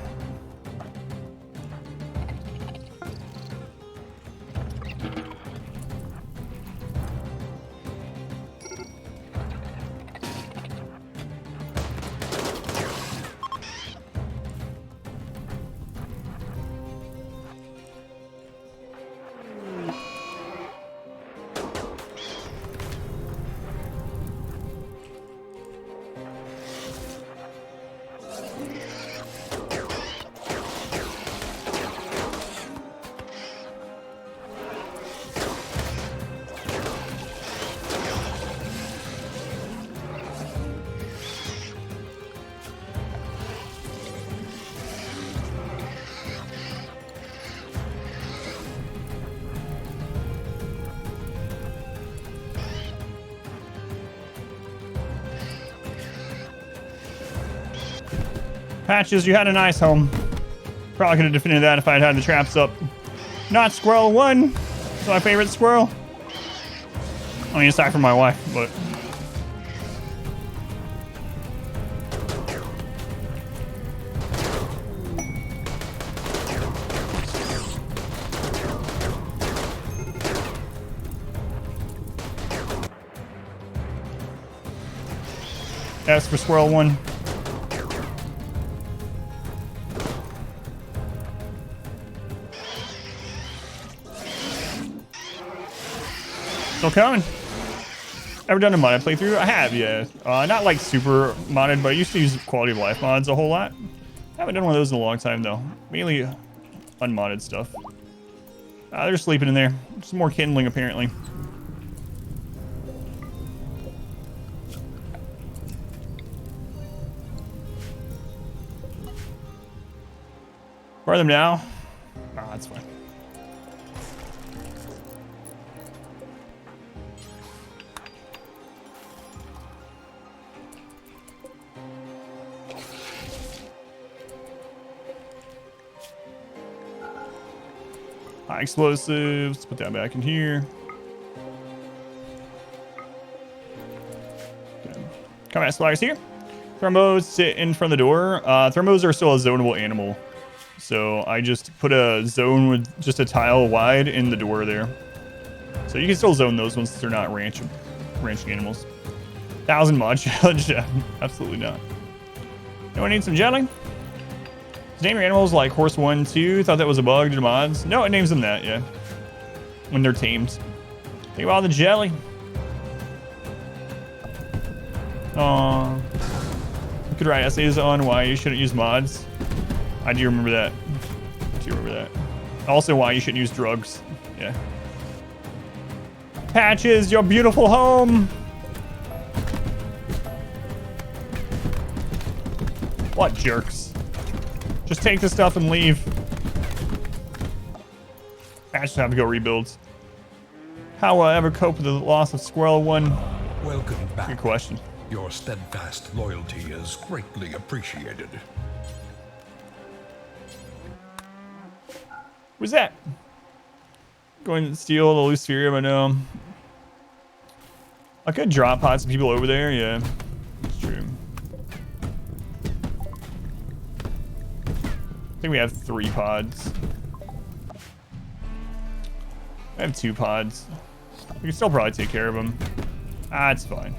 [SPEAKER 2] Patches, you had a nice home. Probably could have defended that if I had the traps up. Not Squirrel 1. It's my favorite squirrel. I mean, aside from my wife, but... S for Squirrel 1. Still coming. Ever done a modded playthrough? I have, yeah. Not like super modded, but I used to use quality of life mods a whole lot. Haven't done one of those in a long time though. Mainly unmodded stuff. They're sleeping in there. Some more kindling apparently. Fire them now. Oh, that's fine. High explosives. Let's put that back in here. Okay. Combat supplies here. Thermos sit in front of the door. Thermos are still a zonable animal. So I just put a zone with just a tile wide in the door there. So you can still zone those ones since they're not ranching animals. 1,000 mod challenge? Absolutely not. Anyone need some jelly? Name your animals like horse 1, 2. Thought that was a bug to the mods. No, it names them that, yeah. When they're tamed. Think about the jelly. Aww. You could write essays on why you shouldn't use mods. I do remember that. Also, why you shouldn't use drugs. Yeah. Patches, your beautiful home. What jerks. Just take the stuff and leave. Patches have to go rebuilds. How will I ever cope with the loss of Squirrel 1?
[SPEAKER 1] Welcome back.
[SPEAKER 2] Good question.
[SPEAKER 1] Your steadfast loyalty is greatly appreciated.
[SPEAKER 2] Who's that? Going to steal the Lucerium, I know. I could drop pods of people over there, yeah. That's true. I think we have 3 pods. I have 2 pods. We can still probably take care of them. Ah, it's fine.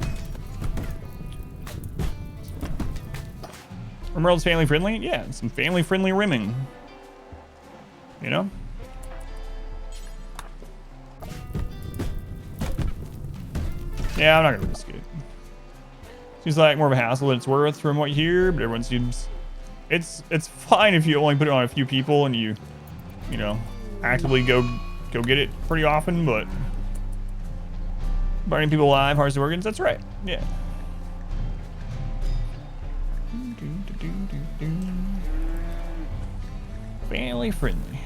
[SPEAKER 2] Emerald's family friendly? Yeah, some family friendly rimming. You know? Yeah, I'm not gonna risk it. Seems like more of a hassle than it's worth from what you hear, but everyone seems... It's fine if you only put it on a few people and you know, actively go get it pretty often, but... Burning people alive, hearts and organs, that's right. Yeah. Family friendly.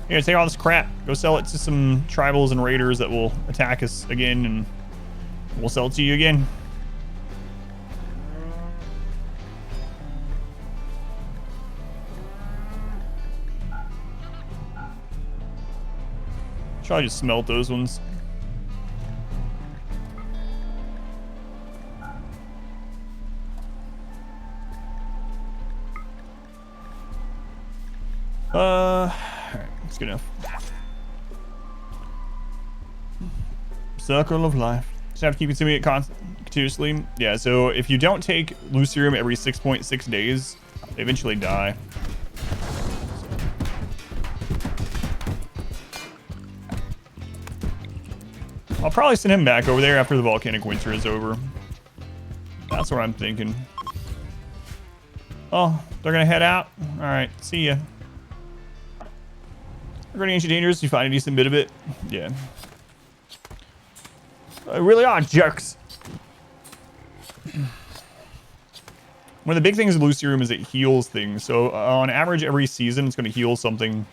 [SPEAKER 2] Here, take all this crap. Go sell it to some tribals and raiders that will attack us again, and we'll sell it to you again. Should I just smelt those ones? Alright, that's good enough. Circle of life. Just have to keep consuming it continuously. Yeah, so if you don't take Lucerium every 6.6 days, they eventually die. I'll probably send him back over there after the volcanic winter is over. That's what I'm thinking. Oh, they're gonna head out? Alright, see ya. Regarding Ancient Dangers, you find a decent bit of it? Yeah. They really are jerks. One of the big things with Lucerium is it heals things. So on average, every season, it's going to heal something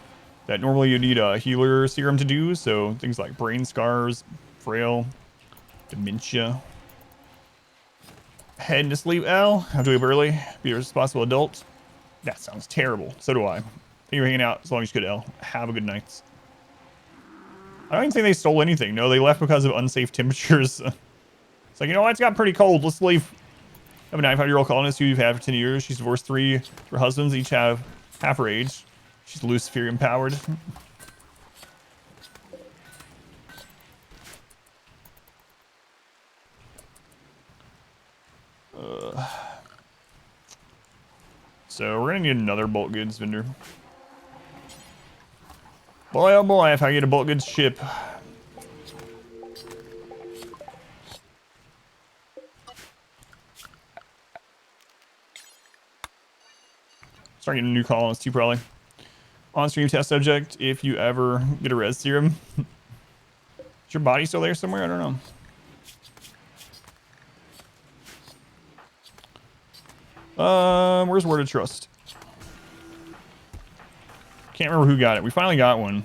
[SPEAKER 2] that normally you need a healer serum to do. So things like brain scars, frail, dementia. Heading to sleep, Al. Have to wake up early. Be a responsible adult. That sounds terrible. So do I. Thank you for hanging out as long as you could, Al. Have a good night. I don't even think they stole anything. No, they left because of unsafe temperatures. It's like, you know what? It's got pretty cold. Let's leave. I have a 95-year-old colonist who you've had for 10 years. She's divorced 3 of her husbands. Each have half her age. She's Luciferian powered. So we're gonna need another bulk goods vendor. Boy, oh boy, if I get a bulk goods ship. Start getting a new colonist too, probably. On-stream test subject, if you ever get a res serum. Is your body still there somewhere? I don't know. Where's Word of Trust? Can't remember who got it. We finally got one.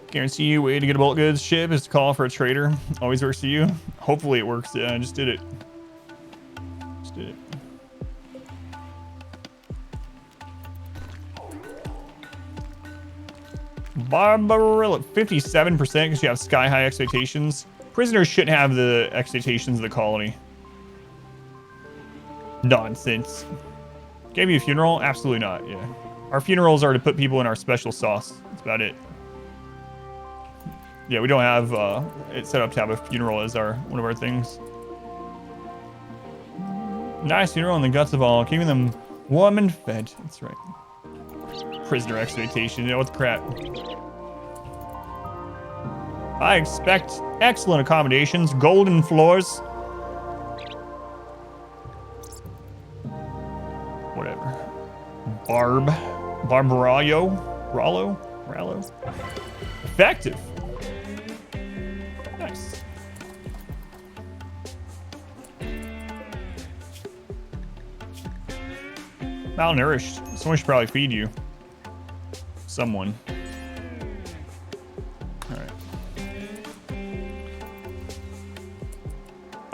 [SPEAKER 2] Guarantee you way to get a bulk goods ship is to call for a trader. Always works for you. Hopefully it works. Yeah, I just did it. Just did it. Barbarilla, 57% because you have sky high expectations. Prisoners shouldn't have the expectations of the colony. Nonsense. Gave you a funeral? Absolutely not, yeah. Our funerals are to put people in our special sauce. That's about it. Yeah, we don't have it set up to have a funeral as one of our things. Nice funeral in the guts of all, keeping them warm and fed. That's right. Prisoner expectation, you know what the crap. I expect excellent accommodations, golden floors. Whatever. Rallo. Effective. Nice. Malnourished. Someone should probably feed you. Someone.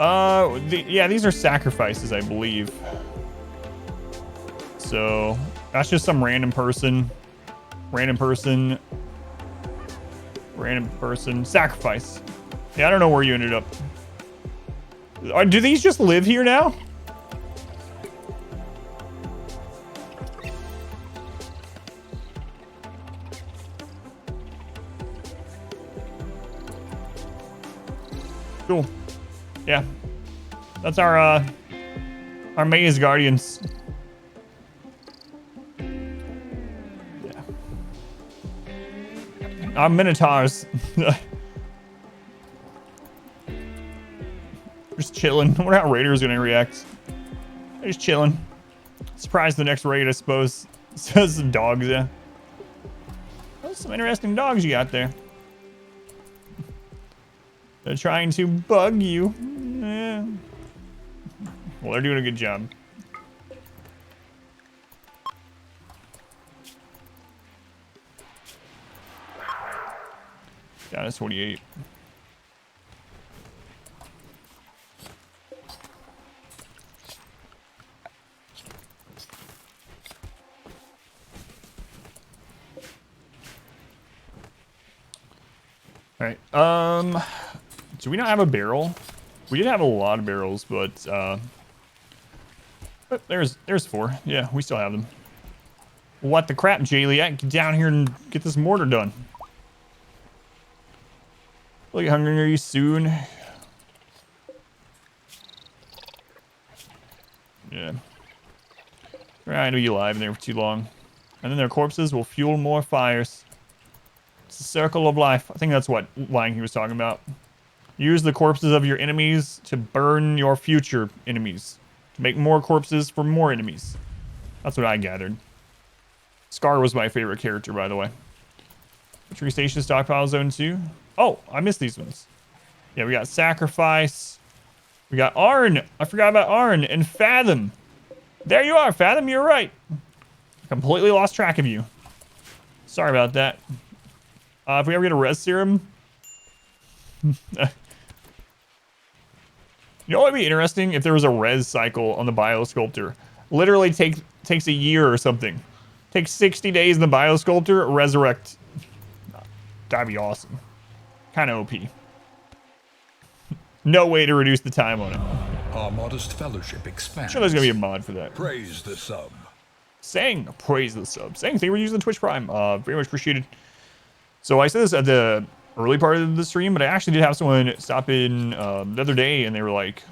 [SPEAKER 2] All right. Yeah, these are sacrifices, I believe. So that's just some random person. Sacrifice. Yeah, I don't know where you ended up. Do these just live here now? Cool. Yeah. That's our maze guardians. Yeah. Our minotaurs. Just chilling. I wonder how Raider's gonna react. They're just chilling. Surprise the next raid, I suppose. Says some dogs, yeah. Those some interesting dogs you got there. They're trying to bug you. Yeah. Well, they're doing a good job. Down to 28. All right. Do we not have a barrel? We did have a lot of barrels, but there's 4. Yeah, we still have them. What the crap, Jaylee? Get down here and get this mortar done. Will you hungry soon? Yeah. I know you alive in there for too long. And then their corpses will fuel more fires. It's the circle of life. I think that's what line he was talking about. Use the corpses of your enemies to burn your future enemies. To make more corpses for more enemies. That's what I gathered. Scar was my favorite character, by the way. Tree Station Stockpile Zone 2. Oh, I missed these ones. Yeah, we got Sacrifice. We got Arn. I forgot about Arn and Fathom. There you are, Fathom. You're right. I completely lost track of you. Sorry about that. If we ever get a res serum. You know what would be interesting if there was a res cycle on the biosculptor? Literally takes a year or something. Takes 60 days in the biosculptor, resurrect. That'd be awesome. Kind of OP. No way to reduce the time on it.
[SPEAKER 1] Our modest fellowship expands.
[SPEAKER 2] I'm sure there's gonna be a mod for that.
[SPEAKER 1] Praise the sub.
[SPEAKER 2] Sang, praise the sub. Sang, thank you for using Twitch Prime. Very much appreciated. So I said this at the early part of the stream, but I actually did have someone stop in the other day, and they were like,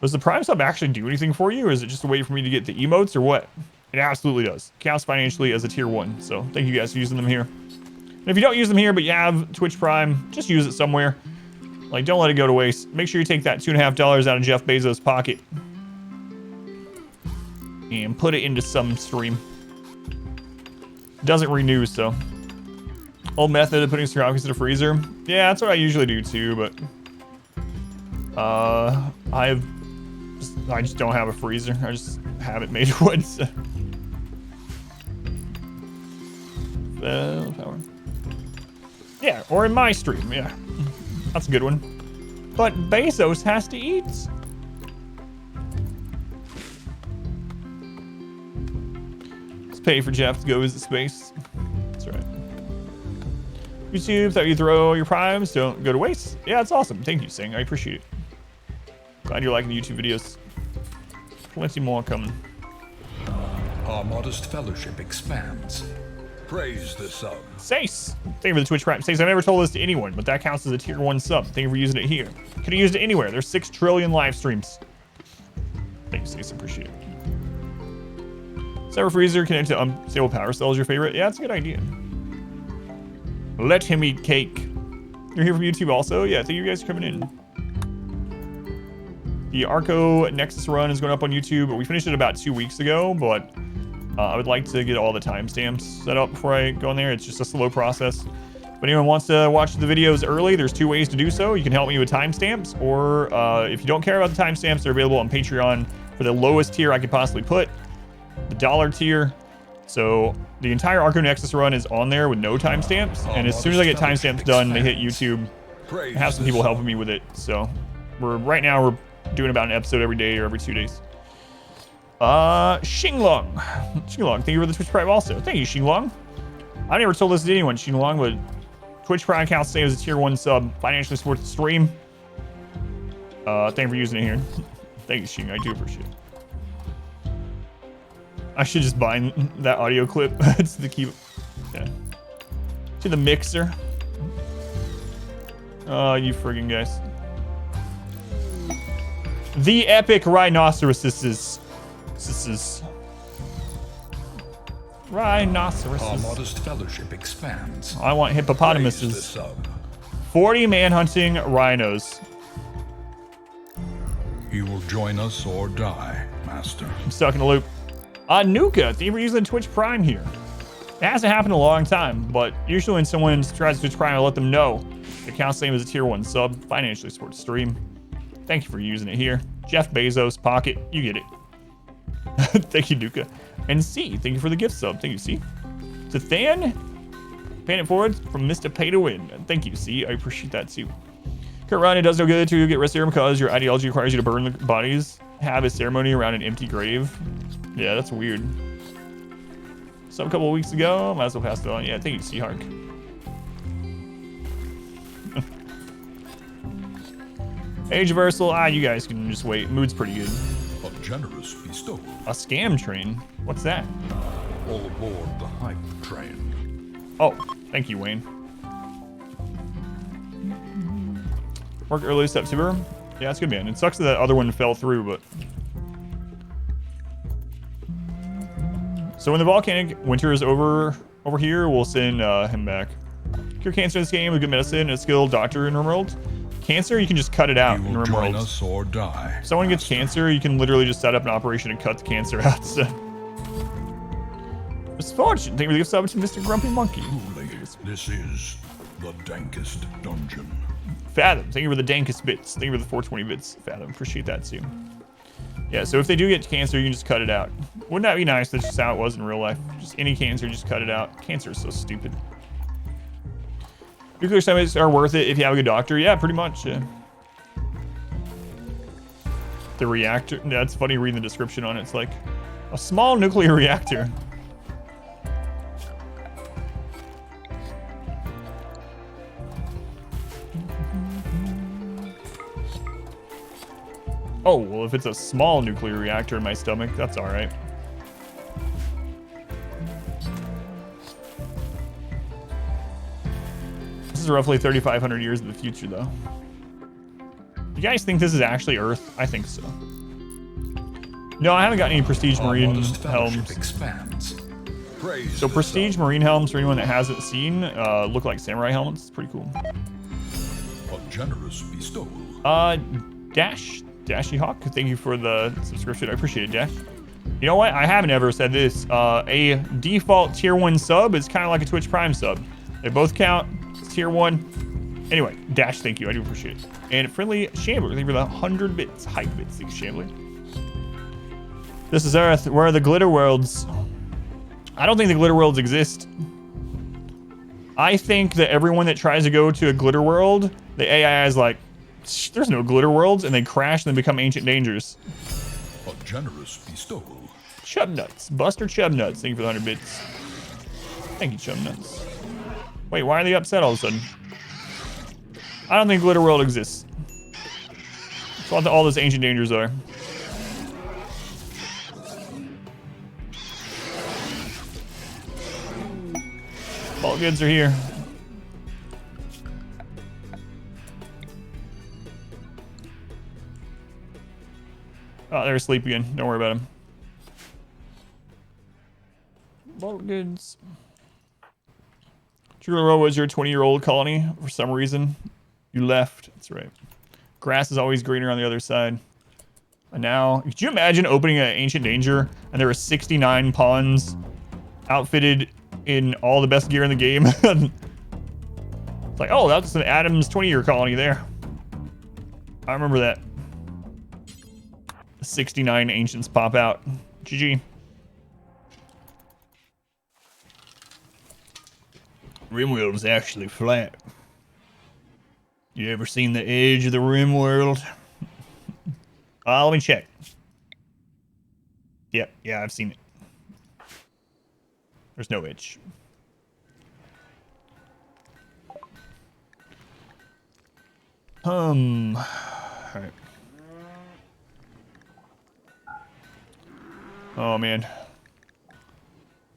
[SPEAKER 2] does the Prime sub actually do anything for you, or is it just a way for me to get the emotes, or what? It absolutely does. Counts financially as a tier 1. So thank you guys for using them here. And if you don't use them here, but you have Twitch Prime, just use it somewhere. Like, don't let it go to waste. Make sure you take that $2.50 out of Jeff Bezos' pocket and put it into some stream. Doesn't renew, so. Old method of putting ceramics in a freezer. Yeah, that's what I usually do too, but I just don't have a freezer. I just have it made of wood. So. Power. Yeah, or in my stream. Yeah, that's a good one. But Bezos has to eat. Let's pay for Jeff to go visit space. That's right. YouTube, that you throw your primes don't go to waste. Yeah, that's awesome. Thank you, Sing. I appreciate it. Glad you're liking the YouTube videos. Plenty more coming.
[SPEAKER 1] Our modest fellowship expands. Praise the sub.
[SPEAKER 2] Sace, thank you for the Twitch Prime. Sace, I've never told this to anyone, but that counts as a tier 1 sub. Thank you for using it here. Could have used it anywhere. There's 6 trillion live streams. Thank you, Sace. Appreciate it. Server freezer connected to unstable power cell is your favorite? Yeah, that's a good idea. Let him eat cake. You're here from YouTube also? Yeah, thank you guys for coming in. The Arco Nexus run is going up on YouTube. We finished it about 2 weeks ago, but I would like to get all the timestamps set up before I go in there. It's just a slow process. If anyone wants to watch the videos early, there's 2 ways to do so. You can help me with timestamps, or if you don't care about the timestamps, they're available on Patreon for the lowest tier I could possibly put, the $1 tier. So the entire Arco Nexus run is on there with no timestamps, and as soon as I get timestamps done, they hit YouTube. I have some people helping me with it, so right now we're doing about an episode every day or every 2 days. Xinglong, thank you for the Twitch Prime also. Thank you, Xinglong. I never told this to anyone, Xinglong, but Twitch Prime counts same as a tier 1 sub. Financially supports the stream. Thank you for using it here. Thank you, Xing. I do appreciate it. I should just bind that audio clip to the key. Yeah. To the mixer. Oh, you friggin' guys. The epic rhinoceroses. Rhinoceroses.
[SPEAKER 1] Our modest fellowship expands.
[SPEAKER 2] I want hippopotamuses. 40 man-hunting rhinos.
[SPEAKER 1] You will join us or die, Master.
[SPEAKER 2] I'm stuck in a loop. Nuka, thank you for using Twitch Prime here. It hasn't happened in a long time, but usually when someone tries Twitch Prime, I let them know. It counts same as a tier 1 sub. Financially supports the stream. Thank you for using it here. Jeff Bezos, pocket, you get it. Thank you, Nuka. And C, thank you for the gift sub. Thank you, C. To Than, paying it forward from Mr. Pay to Win. Thank you, C. I appreciate that too. Kurt Ryan, it does no good to get rest serum because your ideology requires you to burn the bodies. Have a ceremony around an empty grave. Yeah, that's weird. So a couple of weeks ago, might as well pass it on. Yeah, thank you, Seahark. Age Versal, you guys can just wait. Mood's pretty good.
[SPEAKER 1] A generous bestowal.
[SPEAKER 2] A scam train? What's that?
[SPEAKER 1] All aboard the hype train.
[SPEAKER 2] Oh, thank you, Wayne. Work early September. Yeah, that's good, man. It sucks that that other one fell through, but... So when the volcanic winter is over here, we'll send him back. Cure cancer in this game with good medicine and a skilled doctor in RimWorld. Cancer, you can just cut it out in RimWorld.
[SPEAKER 1] Join us or die.
[SPEAKER 2] If someone gets cancer, you can literally just set up an operation and cut the cancer out. So. Misfortune, thank you for the gift sub to Mr. Grumpy Monkey.
[SPEAKER 1] Truly, this is the dankest dungeon.
[SPEAKER 2] Fathom, thank you for the dankest bits. Thank you for the 420 bits, Fathom. Appreciate that too. Yeah, so if they do get cancer, you can just cut it out. Wouldn't that be nice? That's just how it was in real life. Just any cancer, just cut it out. Cancer is so stupid. Nuclear stomachs are worth it if you have a good doctor. Yeah, pretty much. Yeah. The reactor. That's funny reading the description on it. It's like a small nuclear reactor. Oh, well, if it's a small nuclear reactor in my stomach, that's all right. This is roughly 3,500 years in the future, though. You guys think this is actually Earth? I think so. No, I haven't got any prestige
[SPEAKER 1] Our
[SPEAKER 2] marine
[SPEAKER 1] modest fellowship
[SPEAKER 2] helms.
[SPEAKER 1] expands. Praise
[SPEAKER 2] So
[SPEAKER 1] the
[SPEAKER 2] prestige
[SPEAKER 1] sun.
[SPEAKER 2] marine helms, for anyone that hasn't seen, look like samurai helmets. It's pretty cool.
[SPEAKER 1] A generous bestowal.
[SPEAKER 2] Dashy Hawk, thank you for the subscription. I appreciate it, Jack. You know what? I haven't ever said this. A default tier 1 sub is kind of like a Twitch Prime sub. They both count. It's tier 1. Anyway, Dash, thank you. I do appreciate it. And friendly Shambler, thank you for the 100 bits. Hype bits, thank you, Shambler. This is Earth. Where are the glitter worlds? I don't think the glitter worlds exist. I think that everyone that tries to go to a glitter world, the AI is like, there's no glitter worlds, and they crash and then become ancient dangers.
[SPEAKER 1] A generous bestowal.
[SPEAKER 2] Chubnuts. Buster Chubnuts. Thank you for the 100 bits. Thank you, Chubnuts. Wait, why are they upset all of a sudden? I don't think glitter world exists. That's what all those ancient dangers are. All goods are here. Oh, they're asleep again. Don't worry about them. Vault goods. Sugar Row was your 20-year-old colony for some reason. You left. That's right. Grass is always greener on the other side. And now, could you imagine opening an ancient danger and there were 69 pawns outfitted in all the best gear in the game? It's like, oh, that's an Adam's 20-year colony there. I remember that. 69 ancients pop out. GG. RimWorld is actually flat. You ever seen the edge of the RimWorld? Let me check. Yep, yeah, I've seen it. There's no edge. Alright. Oh man.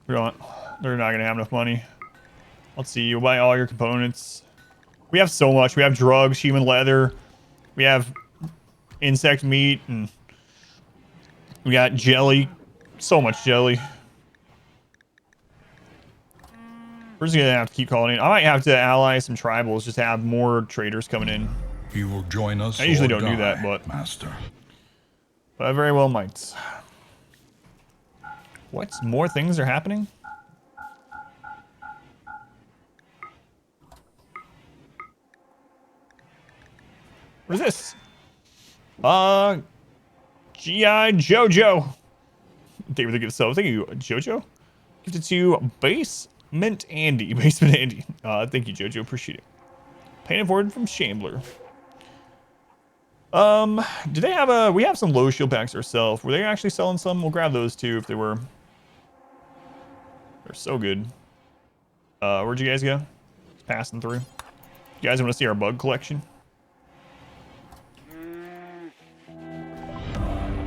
[SPEAKER 2] They're not gonna have enough money. Let's see, you'll buy all your components. We have so much. We have drugs, human leather. We have insect meat, and we got jelly. So much jelly. We're just gonna have to keep calling in. I might have to ally some tribals just to have more traders coming in.
[SPEAKER 1] You will join us.
[SPEAKER 2] I usually
[SPEAKER 1] or
[SPEAKER 2] don't do
[SPEAKER 1] die,
[SPEAKER 2] that, but
[SPEAKER 1] Master.
[SPEAKER 2] I very well might. What? More things are happening? What is this? G.I. Jojo. David the good self. Thank you, Jojo. Gifted to Basement Andy. Basement Andy. Thank you, Jojo. Appreciate it. Painted forward from Shambler. Do they have we have some low shield packs ourselves. Were they actually selling some? We'll grab those too if they were. They're so good. Where'd you guys go? Just passing through. You guys want to see our bug collection?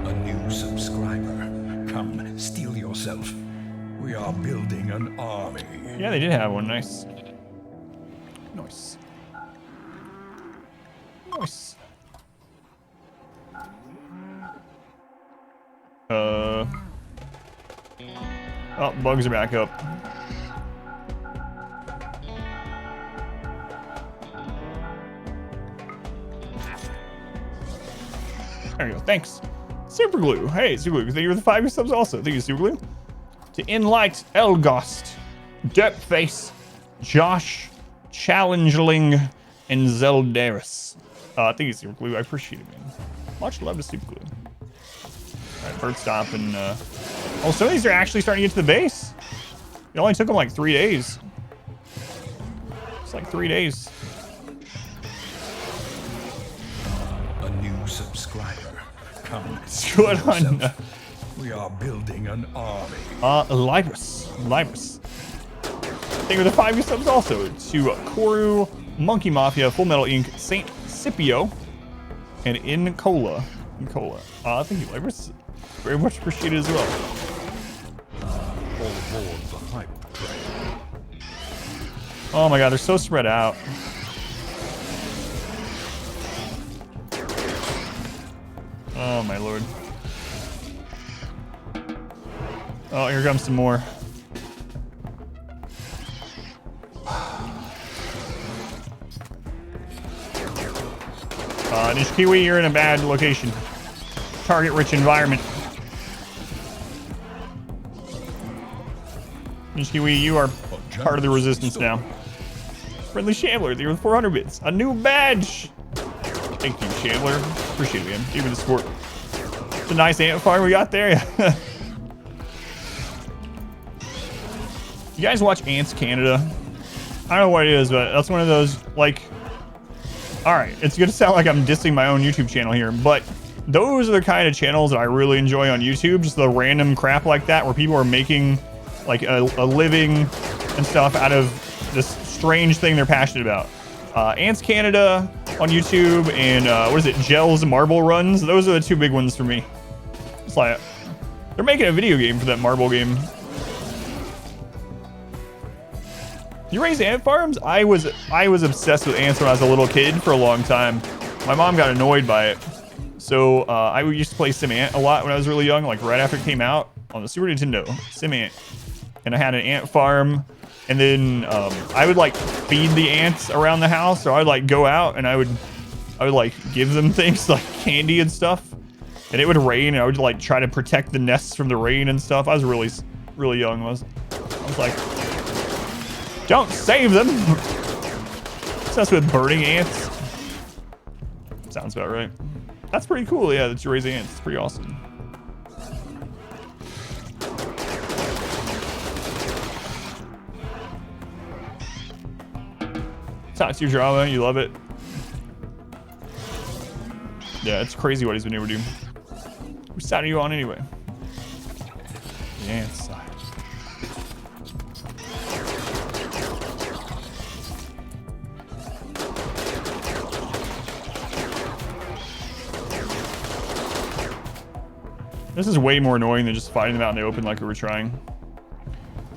[SPEAKER 1] A new subscriber. Come, steel yourself. We are building an army.
[SPEAKER 2] Yeah, they did have one. Nice. Nice. Nice. Oh, bugs are back up. There you go. Thanks. Super Glue. Hey, Super Glue. Thank you for the 5 subs also. Thank you, Super Glue. To Inlight, Elgost, Dirtface, Josh, Challengeling, and Zeldaris. Thank you, Super Glue. I appreciate it, man. Much love to Super Glue. Alright, bird stop and oh, some of these are actually starting to get to the base. It only took them like 3 days. It's like 3 days.
[SPEAKER 1] A new subscriber. Come,
[SPEAKER 2] What's going on?
[SPEAKER 1] We are building an army.
[SPEAKER 2] Libris. Thank you for the 5 subs also to Koru, Monkey Mafia, Full Metal Inc., Saint Scipio, and Incola. Thank you, Libris. Very much appreciated as well.
[SPEAKER 1] All aboard the hype train.
[SPEAKER 2] Oh my god, they're so spread out. Oh my lord. Oh, here comes some more. Nishkiwi, you're in a bad location. Target-rich environment. Nishkiwi, you are part of the resistance now. Friendly Shambler, you're with 400 bits. A new badge! Thank you, Shambler. Appreciate it, man. Give me the support. It's a nice ant farm we got there. You guys watch Ants Canada? I don't know what it is, but that's one of those, like... Alright, it's gonna sound like I'm dissing my own YouTube channel here, but those are the kind of channels that I really enjoy on YouTube. Just the random crap like that, where people are making, like, a living and stuff out of this strange thing they're passionate about. Ants Canada on YouTube, and what is it, Gels Marble Runs? Those are the two big ones for me. It's like, they're making a video game for that marble game. You raise ant farms? I was obsessed with ants when I was a little kid for a long time. My mom got annoyed by it. So I used to play Sim Ant a lot when I was really young, like right after it came out on the Super Nintendo, Sim Ant. And I had an ant farm, and then I would like feed the ants around the house, or I'd like go out and I would like give them things like candy and stuff. And it would rain, and I would like try to protect the nests from the rain and stuff. I was really young. I was like, don't save them. Obsessed with burning ants. Sounds about right. That's pretty cool, yeah, that you raise ants. It's pretty awesome. Talk to your drama, you love it. Yeah, it's crazy what he's been able to do. Which side are you on anyway? The ants side. This is way more annoying than just fighting them out in the open like we were trying.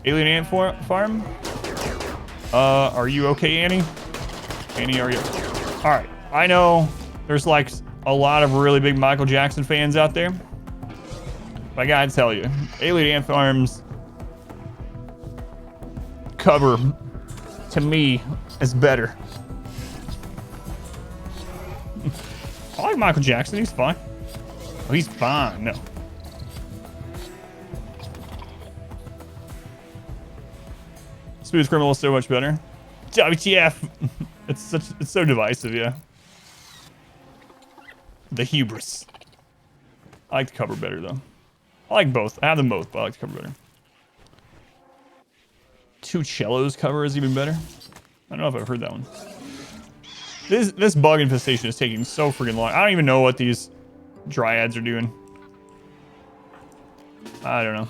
[SPEAKER 2] Alien ant farm? Are you okay, Annie? Annie, are you? All right, I know there's like a lot of really big Michael Jackson fans out there. But I gotta tell you, Alien Ant Farm's cover, to me, is better. I like Michael Jackson, he's fine. Oh, he's fine, no. Smooth Criminal is so much better. WTF! It's so divisive, yeah. The hubris. I like the cover better though. I like both. I have them both, but I like the cover better. Two Cellos cover is even better. I don't know if I've heard that one. This bug infestation is taking so freaking long. I don't even know what these dryads are doing. I don't know.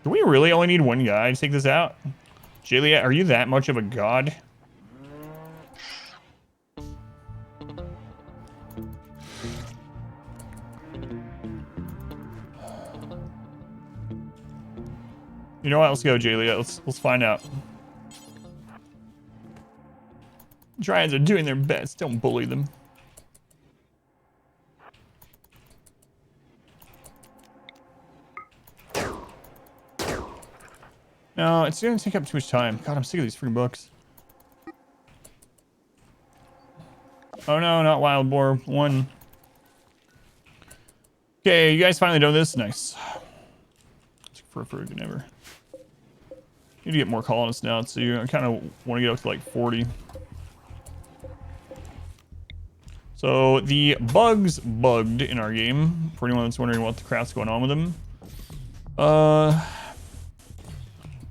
[SPEAKER 2] Do we really only need one guy to take this out? Juliet, are you that much of a god? You know what? Let's go, Juliet. Let's find out. Dryads are doing their best. Don't bully them. No, it's gonna take up too much time. God, I'm sick of these freaking books. Oh no, not Wild Boar 1. Okay, you guys finally done this? Nice. For friggin' ever. Need to get more colonists now too. I kind of want to get up to like 40. So the bugs bugged in our game. For anyone that's wondering what the crap's going on with them.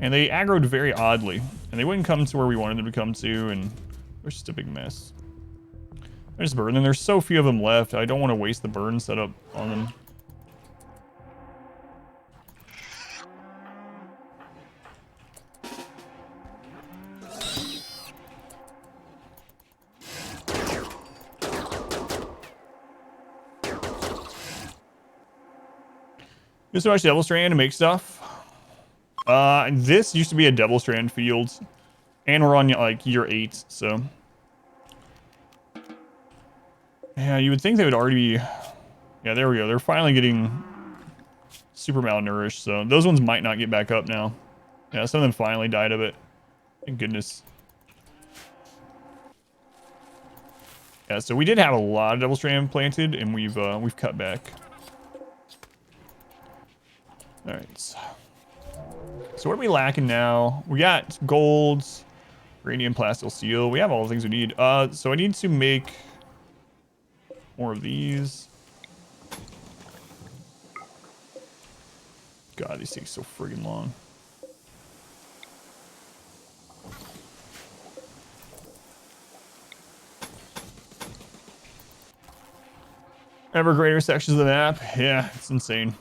[SPEAKER 2] And they aggroed very oddly. And they wouldn't come to where we wanted them to come to, and it was just a big mess. I just burned them. There's so few of them left. I don't want to waste the burn setup on them. Use so much Devil Strand to make stuff. This used to be a Devil Strand field. And we're on like year 8, so. Yeah, you would think they would already be... Yeah, there we go. They're finally getting super malnourished, so those ones might not get back up now. Yeah, some of them finally died of it. Thank goodness. Yeah, so we did have a lot of double strand planted, and we've cut back. All right. So what are we lacking now? We got golds, radium plastic steel. We have all the things we need. So I need to make more of these. God, these take so friggin' long. Ever greater sections of the map. Yeah, it's insane.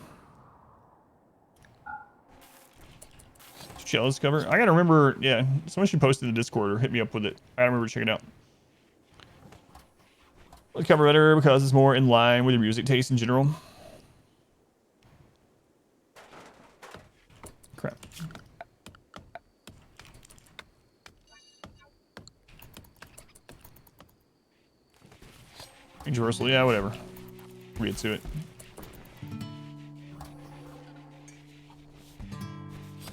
[SPEAKER 2] Shells cover. I gotta remember. Yeah, someone should post in the Discord or hit me up with it. I gotta remember to check it out. The cover better because it's more in line with your music taste in general. Crap. Universal, yeah, whatever. We'll get to it.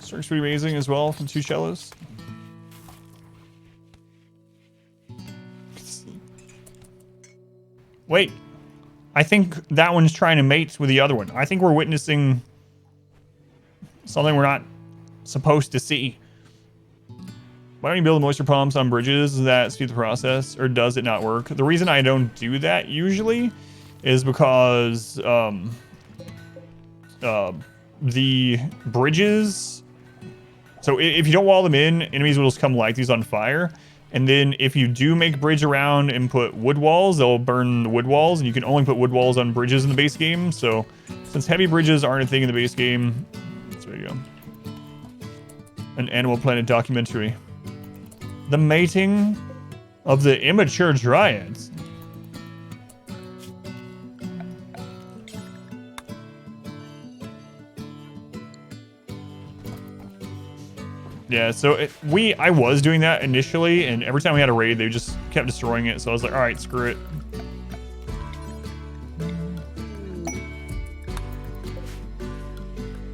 [SPEAKER 2] Stark's pretty amazing as well from 2 cellos. Wait. I think that one's trying to mate with the other one. I think we're witnessing something we're not supposed to see. Why don't you build moisture pumps on bridges? Does that speed the process, or does it not work? The reason I don't do that usually is because the bridges... So if you don't wall them in, enemies will just come light these on fire. And then if you do make bridge around and put wood walls, they'll burn the wood walls. And you can only put wood walls on bridges in the base game. So since heavy bridges aren't a thing in the base game, there you go. An Animal Planet documentary. The mating of the immature dryads. Yeah, so I was doing that initially, and every time we had a raid, they just kept destroying it. So I was like, all right, screw it.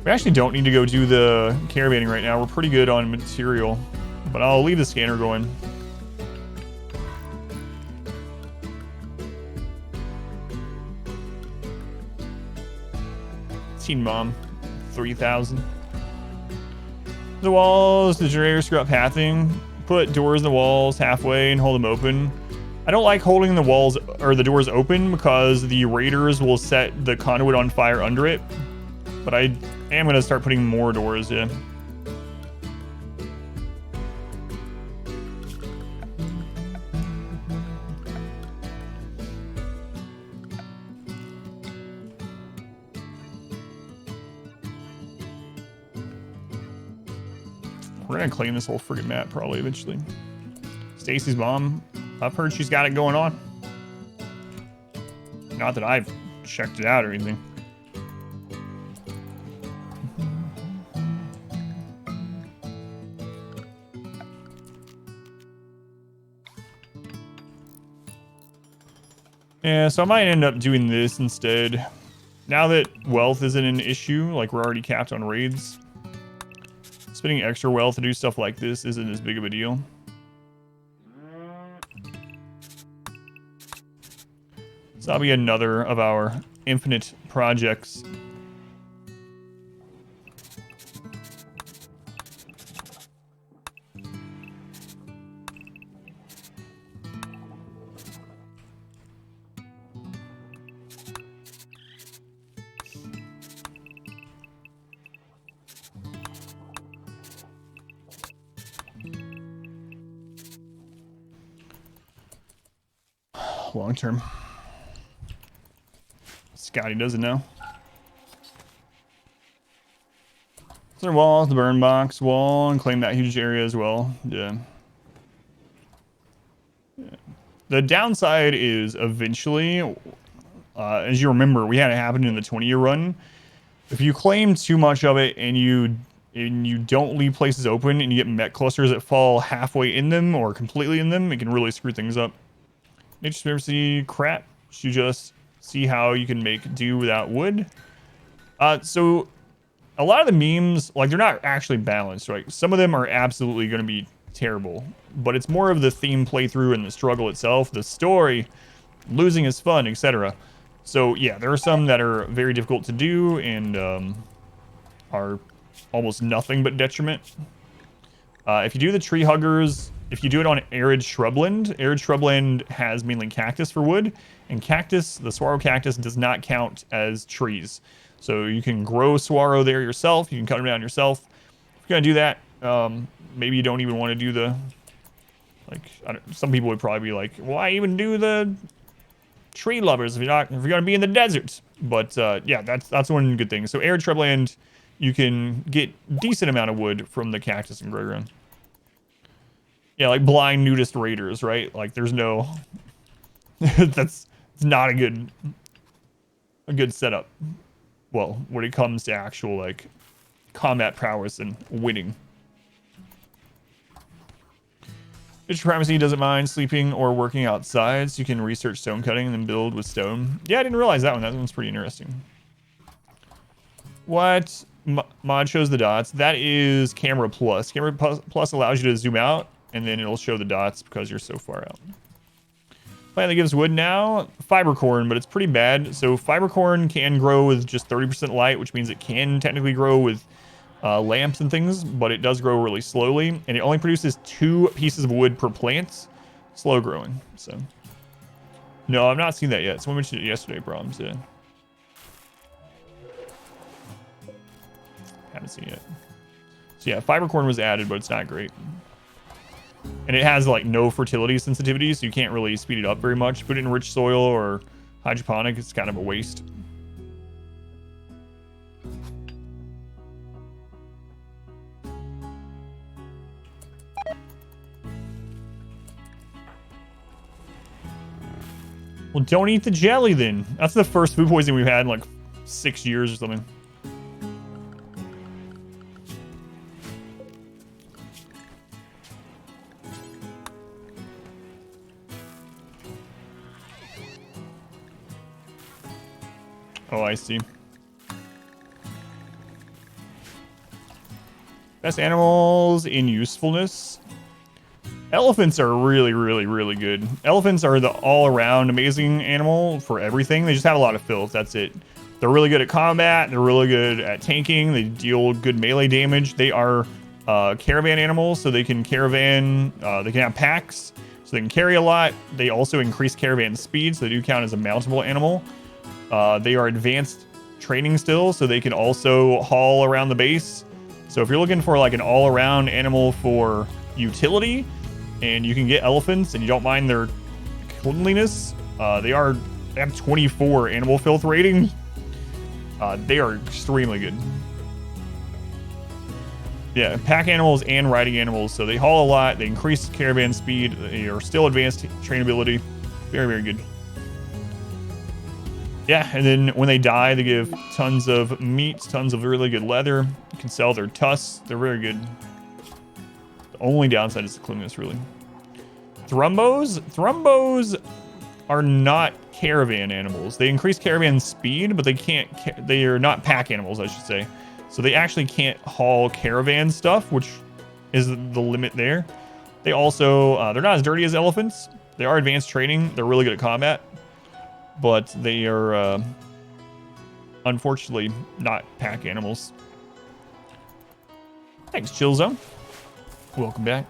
[SPEAKER 2] We actually don't need to go do the caravanning right now. We're pretty good on material, but I'll leave the scanner going. Teen Mom, 3,000. The walls, the generator screw up pathing. Put doors in the walls halfway and hold them open. I don't like holding the walls or the doors open because the raiders will set the conduit on fire under it. But I am gonna start putting more doors in. We're gonna claim this whole friggin' map probably eventually. Stacy's mom, I've heard she's got it going on. Not that I've checked it out or anything. Yeah, so I might end up doing this instead. Now that wealth isn't an issue, like we're already capped on raids, spending extra wealth to do stuff like this isn't as big of a deal. So that'll be another of our infinite projects. Long term. Scotty doesn't know. So walls, the burn box wall, and claim that huge area as well. Yeah. The downside is eventually, as you remember, we had it happen in the 20-year run. If you claim too much of it and you don't leave places open and you get met clusters that fall halfway in them or completely in them, it can really screw things up. Nature's Mercy crap. to just see how you can make do without wood. So a lot of the memes, like, they're not actually balanced, right? Some of them are absolutely going to be terrible, but it's more of the theme playthrough and the struggle itself, the story, losing is fun, etc. So yeah, there are some that are very difficult to do and are almost nothing but detriment. If you do the tree huggers, if you do it on arid shrubland has mainly cactus for wood, and cactus, the saguaro cactus, does not count as trees. So you can grow saguaro there yourself. You can cut them down yourself. If you're gonna do that, maybe you don't even want to do the, like, some people would probably be like, why even do the tree lovers if you're gonna be in the desert? But yeah, that's one good thing. So arid shrubland, you can get decent amount of wood from the cactus and gray ground. Yeah, like blind nudist raiders, right? Like there's no it's not a good setup. Well, when it comes to actual like combat prowess and winning. Bitch Primacy doesn't mind sleeping or working outside, so you can research stone cutting and then build with stone. Yeah, I didn't realize that one. That one's pretty interesting. What? Mod shows the dots. That is Camera Plus. Camera Plus allows you to zoom out, and then it'll show the dots because you're so far out. Plant that gives wood now, fiber corn, but it's pretty bad. So fiber corn can grow with just 30% light, which means it can technically grow with lamps and things, but it does grow really slowly, and it only produces 2 pieces of wood per plant. Slow growing. So no, I've not seen that yet. Someone mentioned it yesterday, Brahms. Yeah. Haven't seen it yet. So yeah, fiber corn was added, but it's not great. And it has like no fertility sensitivity, so you can't really speed it up very much. Put it in rich soil or hydroponic, it's kind of a waste. Well, don't eat the jelly then. That's the first food poisoning we've had in like 6 years or something. Oh, I see. Best animals in usefulness. Elephants are really, really, really good. Elephants are the all-around amazing animal for everything. They just have a lot of filth. That's it. They're really good at combat. They're really good at tanking. They deal good melee damage. They are caravan animals, so they can caravan. They can have packs, so they can carry a lot. They also increase caravan speed, so they do count as a mountable animal. They are advanced training still, so they can also haul around the base. So if you're looking for like an all-around animal for utility, and you can get elephants and you don't mind their cleanliness, they have 24 animal filth rating. They are extremely good. Yeah, pack animals and riding animals, so they haul a lot. They increase caravan speed. They are still advanced trainability. Very, very good. Yeah, and then when they die, they give tons of meat, tons of really good leather. You can sell their tusks. They're very good. The only downside is the cleanliness, really. Thrumbos are not caravan animals. They increase caravan speed, but they can't. They are not pack animals, I should say. So they actually can't haul caravan stuff, which is the limit there. They also they're not as dirty as elephants. They are advanced training. They're really good at combat. But they are, unfortunately, not pack animals. Thanks, Chillzone. Welcome back.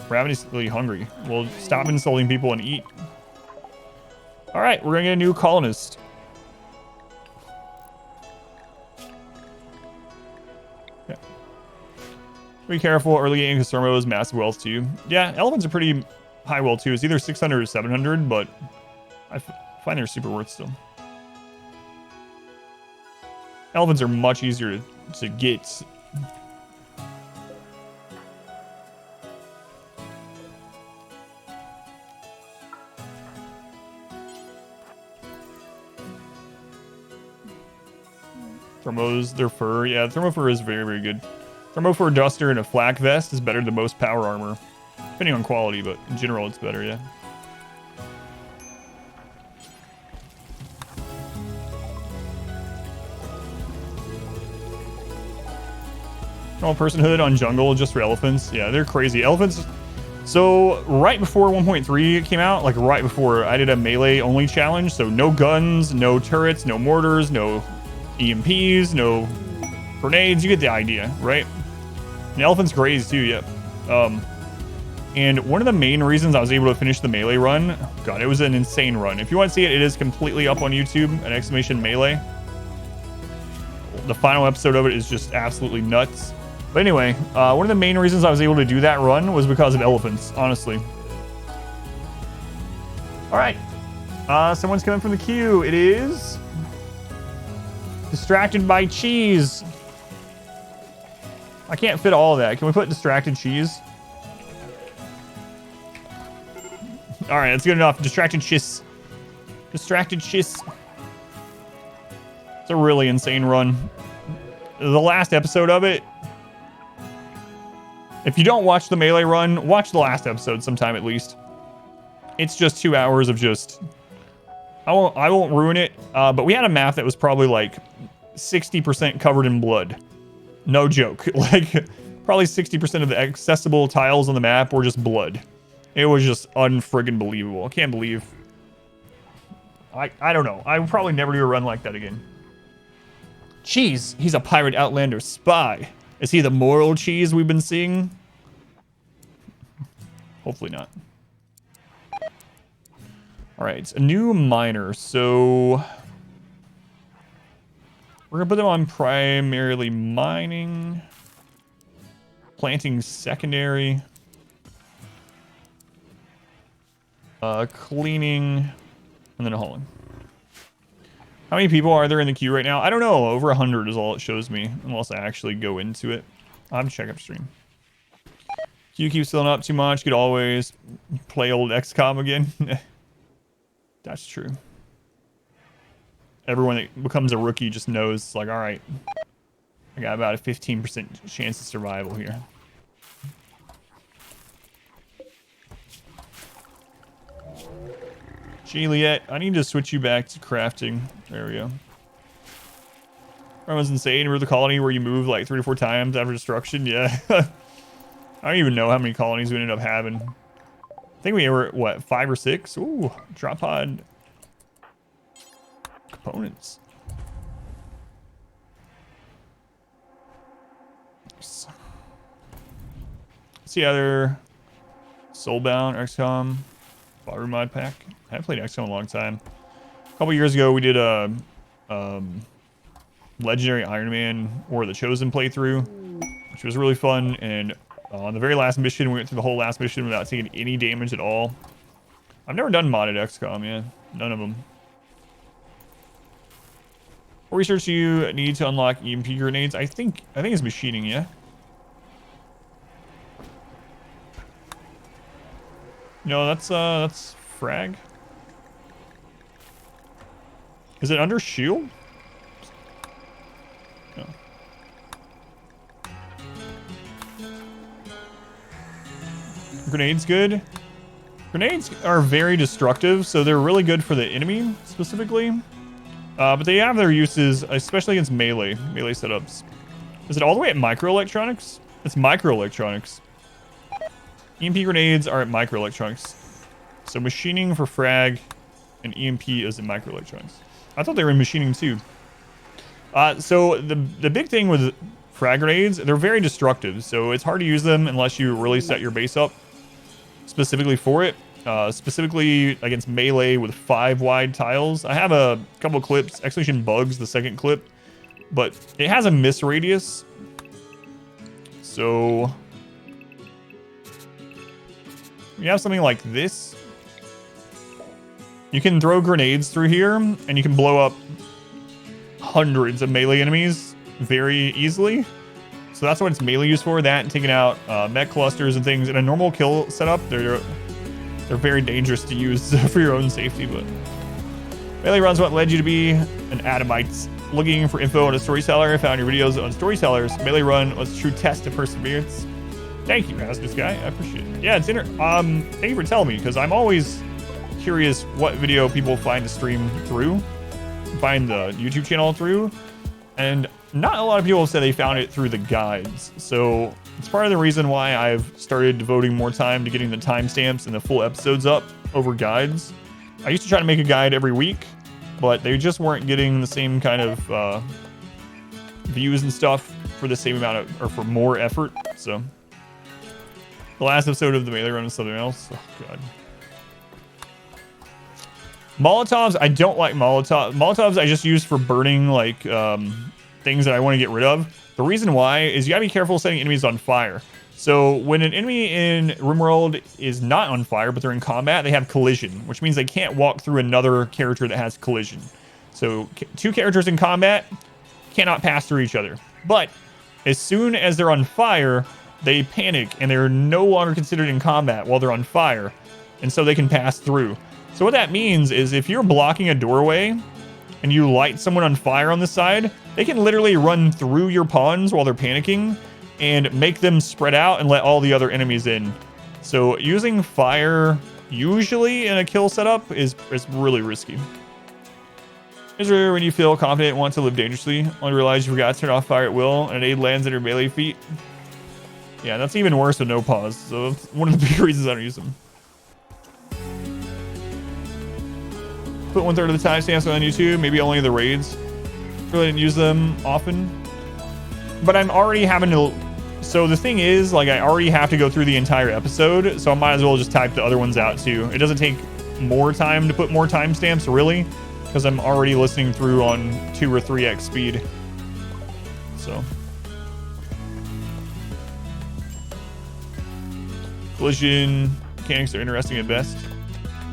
[SPEAKER 2] Ravenously hungry. Well, stop insulting people and eat. All right, we're gonna get a new colonist. Be careful, early game because thermo is massive wealth too. Yeah, elephants are pretty high wealth too. It's either 600 or 700, but I find they're super worth still. Elephants are much easier to get. Thermos, their fur. Yeah, thermo fur is very, very good. Thermo for a duster and a flak vest is better than most power armor. Depending on quality, but in general it's better, yeah. Normal personhood on jungle just for elephants. Yeah, they're crazy. Elephants. So right before 1.3 came out, like right before, I did a melee only challenge. So no guns, no turrets, no mortars, no EMPs, no grenades. You get the idea, right? And elephants graze too, yeah. And one of the main reasons I was able to finish the melee run, God, it was an insane run. If you want to see it, it is completely up on YouTube, an exclamation melee. The final episode of it is just absolutely nuts. But anyway, one of the main reasons I was able to do that run was because of elephants, honestly. All right. Someone's coming from the queue. It is Distracted by Cheese. I can't fit all of that. Can we put Distracted Cheese? All right, that's good enough. Distracted Chiss. Distracted Chiss. It's a really insane run. The last episode of it, if you don't watch the melee run, watch the last episode sometime at least. It's just 2 hours of just... I won't ruin it, but we had a map that was probably like 60% covered in blood. No joke. Like, probably 60% of the accessible tiles on the map were just blood. It was just unfriggin' believable. I can't believe... I don't know. I would probably never do a run like that again. Cheese. He's a pirate outlander spy. Is he the moral cheese we've been seeing? Hopefully not. All right, a new miner. So we're gonna put them on primarily mining, planting secondary, cleaning, and then hauling. How many people are there in the queue right now? I don't know. Over 100 is all it shows me, unless I actually go into it. I'll have to check upstream. Queue keeps filling up too much. Could always play old XCOM again. That's true. Everyone that becomes a rookie just knows, it's like, all right, I got about a 15% chance of survival here. Juliet, I need to switch you back to crafting. There we go. Everyone's insane. We're the colony where you move like 3 to 4 times after destruction. Yeah. I don't even know how many colonies we ended up having. I think we were at, what, 5 or 6? Ooh, drop pod components. See other Soulbound, XCOM, Fire mod pack. I haven't played XCOM in a long time. A couple years ago, we did a Legendary Iron Man or the Chosen playthrough, which was really fun. And on the very last mission, we went through the whole last mission without taking any damage at all. I've never done modded XCOM, yeah. None of them. What research do you need to unlock EMP grenades? I think it's machining, yeah. No, that's frag. Is it under shield? No. Grenades good. Grenades are very destructive, so they're really good for the enemy specifically. But they have their uses, especially against melee setups. Is it all the way at microelectronics? It's microelectronics. EMP grenades are at microelectronics. So machining for frag and EMP is in microelectronics. I thought they were in machining too. So the big thing with frag grenades, they're very destructive. So it's hard to use them unless you really set your base up specifically for it. Specifically against melee with 5 wide tiles. I have a couple clips. Exclamation bugs, the second clip. But it has a miss radius. So you have something like this. You can throw grenades through here, and you can blow up hundreds of melee enemies very easily. So that's what it's mainly used for. That and taking out mech clusters and things. In a normal kill setup, they're very dangerous to use for your own safety. But melee run's what led you to be an Adamite looking for info on a storyteller. I found your videos on storytellers. Melee Run was a true test of perseverance. Thank you, Asmus Guy. I appreciate it. Yeah, it's thank you for telling me, because I'm always curious what video people find the stream through, find the YouTube channel through, and not a lot of people have said they found it through the guides. So it's part of the reason why I've started devoting more time to getting the timestamps and the full episodes up over guides. I used to try to make a guide every week, but they just weren't getting the same kind of views and stuff for the same amount of, or for more effort. So the last episode of the Melee Run was something else. Oh god. Molotovs, I don't like Molotovs I just use for burning like things that I want to get rid of. The reason why is you gotta be careful setting enemies on fire. So when an enemy in RimWorld is not on fire, but they're in combat, they have collision, which means they can't walk through another character that has collision. So two characters in combat cannot pass through each other. But as soon as they're on fire, they panic and they're no longer considered in combat while they're on fire. And so they can pass through. So what that means is if you're blocking a doorway and you light someone on fire on the side, they can literally run through your pawns while they're panicking and make them spread out and let all the other enemies in. So using fire usually in a kill setup is really risky. Is there when you feel confident and want to live dangerously, only realize you forgot to turn off fire at will and an aid lands at your melee feet? Yeah, that's even worse with no pause. So that's one of the big reasons I don't use them. Put 1/3 of the timestamps on YouTube, maybe only the raids. Really didn't use them often. But I'm already having to... So the thing is, like, I already have to go through the entire episode, so I might as well just type the other ones out too. It doesn't take more time to put more timestamps, really, because I'm already listening through on 2 or 3x speed. So... Collision mechanics are interesting at best.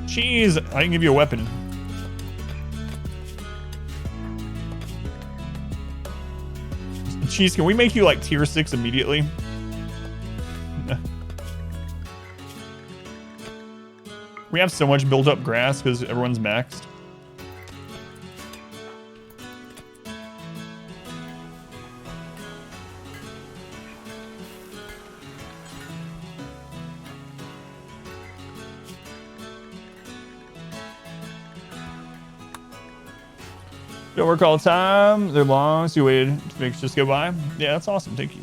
[SPEAKER 2] Cheese, I can give you a weapon. Cheese, can we make you like tier 6 immediately? We have so much built up grass because everyone's maxed. Don't work all the time. They're long, so you waited to make it just go by. Yeah, that's awesome. Thank you.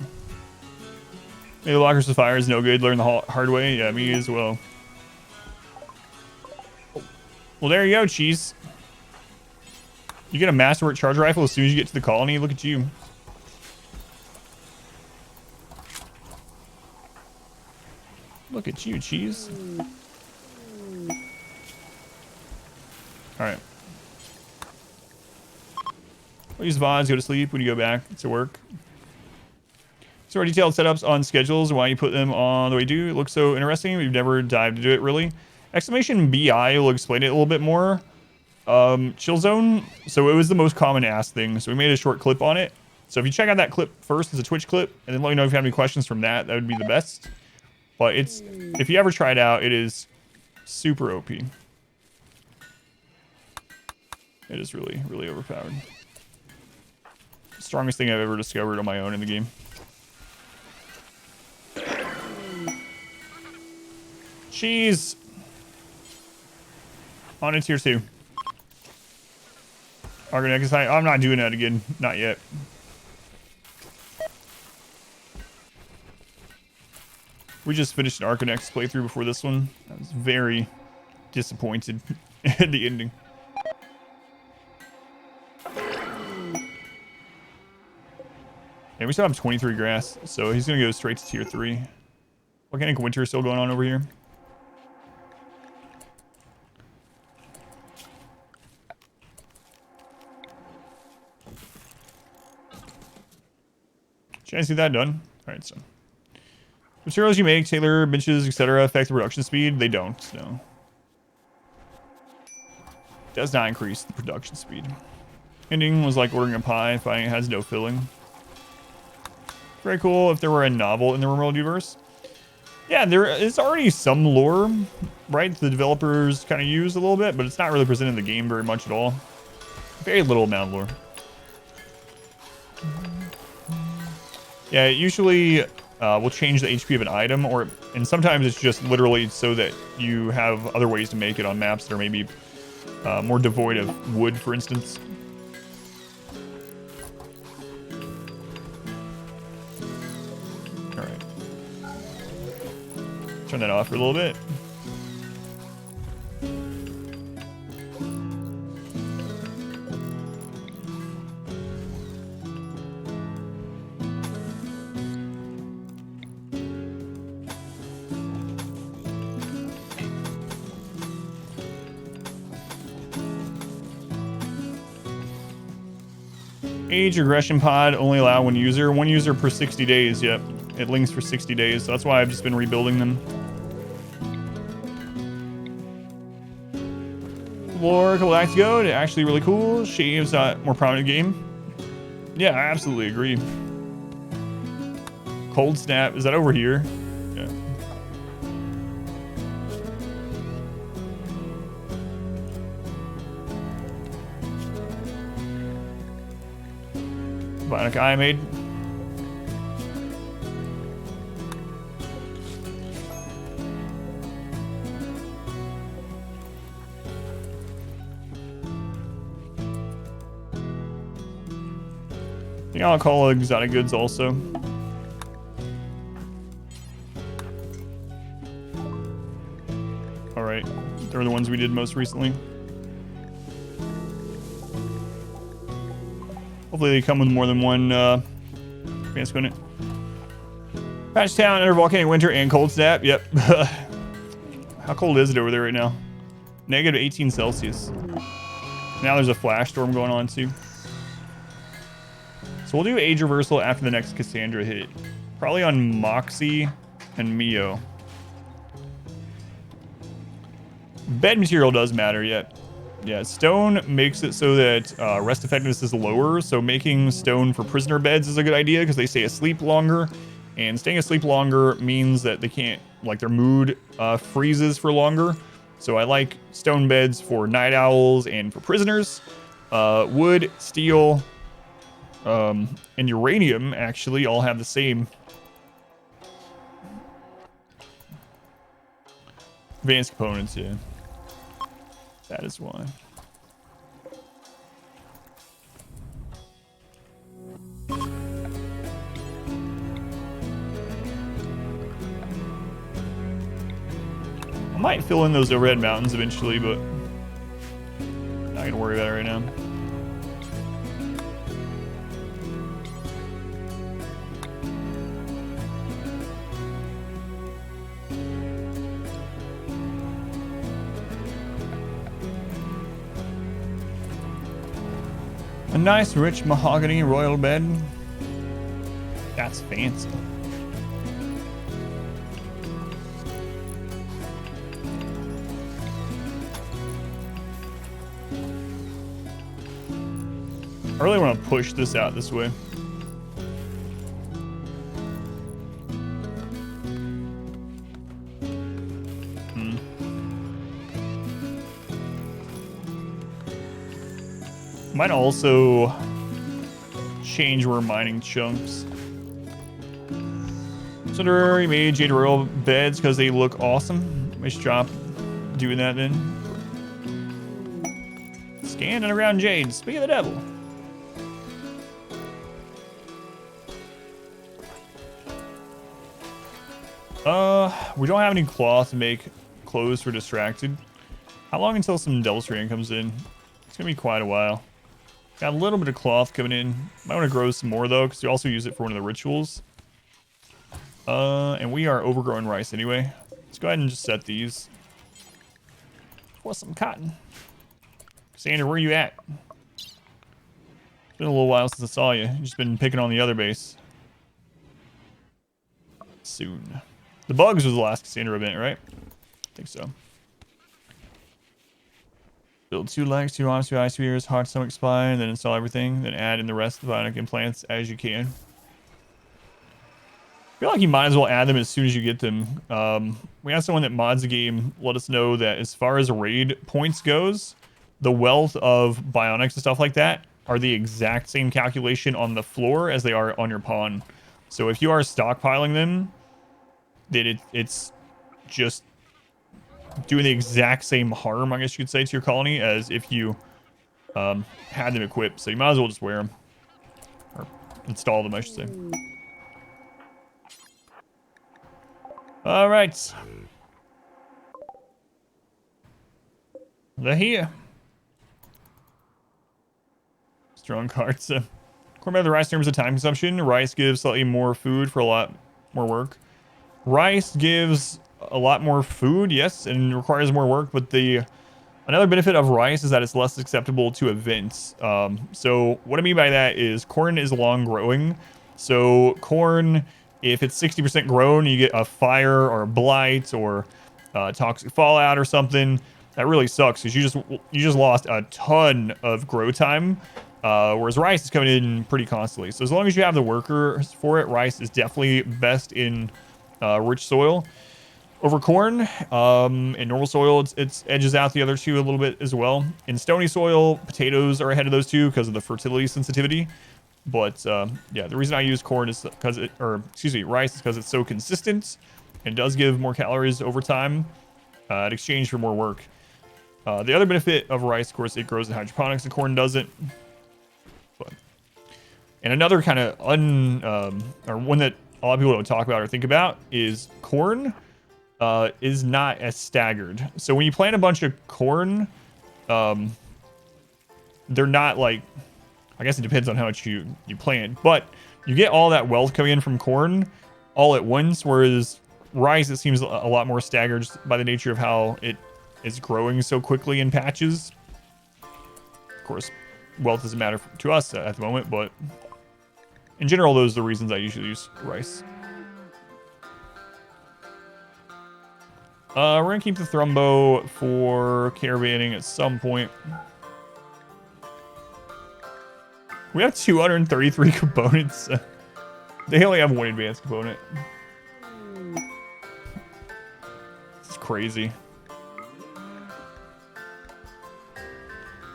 [SPEAKER 2] Maybe the blockers with fire is no good. Learn the hard way. Yeah, me as well. Well, there you go, Cheese. You get a masterwork charge rifle as soon as you get to the colony. Look at you. Look at you, Cheese. All right. We'll use VODs, go to sleep when you go back to work. So our detailed setups on schedules and why you put them on the way you do. It looks so interesting. We've never dived into it really. Exclamation BI will explain it a little bit more. Chill zone. So it was the most common asked thing. So we made a short clip on it. So if you check out that clip first, it's a Twitch clip, and then let me know if you have any questions from that. That would be the best. But it's, if you ever try it out, it is super OP. It is really, really overpowered. Strongest thing I've ever discovered on my own in the game. Cheese. On to tier 2. Argonex, I'm not doing that again. Not yet. We just finished an Argonex playthrough before this one. I was very disappointed at the ending. And we still have 23 grass, so he's gonna go straight to tier 3. Volcanic winter is still going on over here. Should I see that done? Alright, so. Materials you make, tailor, benches, etc. affect the production speed? They don't, no. Does not increase the production speed. Ending was like ordering a pie, finding it has no filling. Very cool if there were a novel in the RimWorld universe. Yeah, there is already some lore, right? The developers kind of use a little bit, but it's not really presented in the game very much at all. Very little amount of lore. Yeah, usually will change the HP of an item, and sometimes it's just literally so that you have other ways to make it on maps that are maybe more devoid of wood, for instance. All right. Turn that off for a little bit. Age regression pod only allow one user per 60 days. Yep, it links for 60 days. So that's why I've just been rebuilding them. Lore a couple acts ago, it's actually really cool. Shave's more prominent game. Yeah, I absolutely agree. Cold snap, is that over here? Yeah. Bionic eye made. I think I'll call exotic goods also. All right, they're the ones we did most recently. Hopefully they come with more than one advanced equipment. Patch Town, under volcanic winter and cold snap. Yep. How cold is it over there right now? Negative 18 Celsius. Now there's a flash storm going on too. So we'll do age reversal after the next Cassandra hit. Probably on Moxie and Mio. Bed material does matter, yet. Yeah, stone makes it so that rest effectiveness is lower. So making stone for prisoner beds is a good idea because they stay asleep longer. And staying asleep longer means that they can't, like their mood freezes for longer. So I like stone beds for night owls and for prisoners. Wood, steel, and uranium actually all have the same advanced components, yeah. That is why. I might fill in those overhead mountains eventually, but not gonna worry about it right now. A nice rich mahogany royal bed. That's fancy. I really want to push this out this way. Might also change where we're mining chunks. Cinder made jade royal beds because they look awesome. Nice job doing that then. Scan underground jade. Speak of the devil. We don't have any cloth to make clothes for distracted. How long until some devil strand comes in? It's gonna be quite a while. Got a little bit of cloth coming in. Might want to grow some more though, because you also use it for one of the rituals. And we are overgrowing rice anyway. Let's go ahead and just set these. For some cotton. Cassandra, where you at? It's been a little while since I saw you. You've just been picking on the other base. Soon. The bugs was the last Cassandra event, right? I think so. Build 2 legs, 2 arms, 2 eye spheres, heart, stomach, spine, then install everything, then add in the rest of the bionic implants as you can. I feel like you might as well add them as soon as you get them. We have someone that mods the game let us know that as far as raid points goes, the wealth of bionics and stuff like that are the exact same calculation on the floor as they are on your pawn. So if you are stockpiling them, then it's just doing the exact same harm, I guess you could say, to your colony as if you had them equipped. So you might as well just wear them. Or install them, I should say. All right. They're here. Strong cards. According to the rice terms of time consumption, rice gives slightly more food for a lot more work. Rice gives a lot more food, yes, and requires more work, but another benefit of rice is that it's less susceptible to events. So what I mean by that is corn is long growing. So corn, if it's 60% grown, you get a fire or a blight or toxic fallout or something. That really sucks because you just lost a ton of grow time. Whereas rice is coming in pretty constantly. So as long as you have the workers for it, rice is definitely best in rich soil. Over corn, in normal soil, it's edges out the other two a little bit as well. In stony soil, potatoes are ahead of those two because of the fertility sensitivity. But yeah, the reason I use corn is because rice is because it's so consistent and does give more calories over time in exchange for more work. The other benefit of rice, of course, it grows in hydroponics and corn doesn't. And another kind of or one that a lot of people don't talk about or think about is corn is not as staggered. So when you plant a bunch of corn, they're not like, I guess it depends on how much you plant, but you get all that wealth coming in from corn all at once, whereas rice, it seems a lot more staggered just by the nature of how it is growing so quickly in patches. Of course, wealth doesn't matter to us at the moment, but in general, those are the reasons I usually use rice. We're gonna keep the Thrumbo for caravanning at some point. We have 233 components. They only have one advanced component. It's crazy.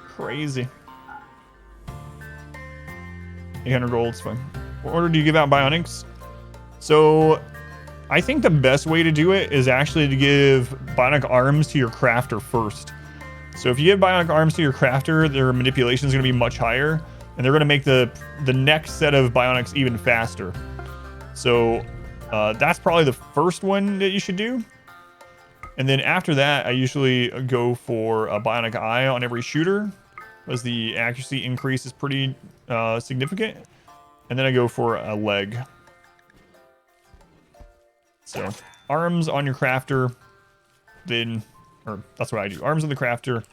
[SPEAKER 2] Crazy. 800 gold, it's fine. What order do you give out bionics? So I think the best way to do it is actually to give bionic arms to your crafter first. So if you give bionic arms to your crafter, their manipulation is going to be much higher, and they're going to make the next set of bionics even faster. So that's probably the first one that you should do. And then after that, I usually go for a bionic eye on every shooter, because the accuracy increase is pretty significant. And then I go for a leg. So arms on your crafter, then, or that's what I do. Arms on the crafter,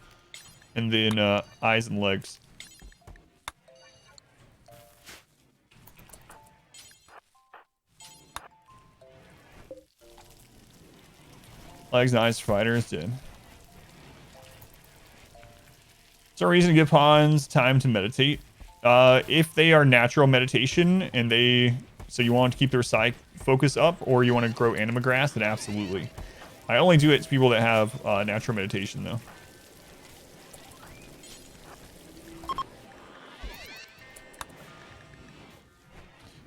[SPEAKER 2] and then eyes and legs. Legs and eyes for fighters, yeah. Is there a reason to give pawns time to meditate? If they are natural meditation and so you want to keep their psych focus up, or you want to grow anima grass, then absolutely. I only do it to people that have natural meditation, though.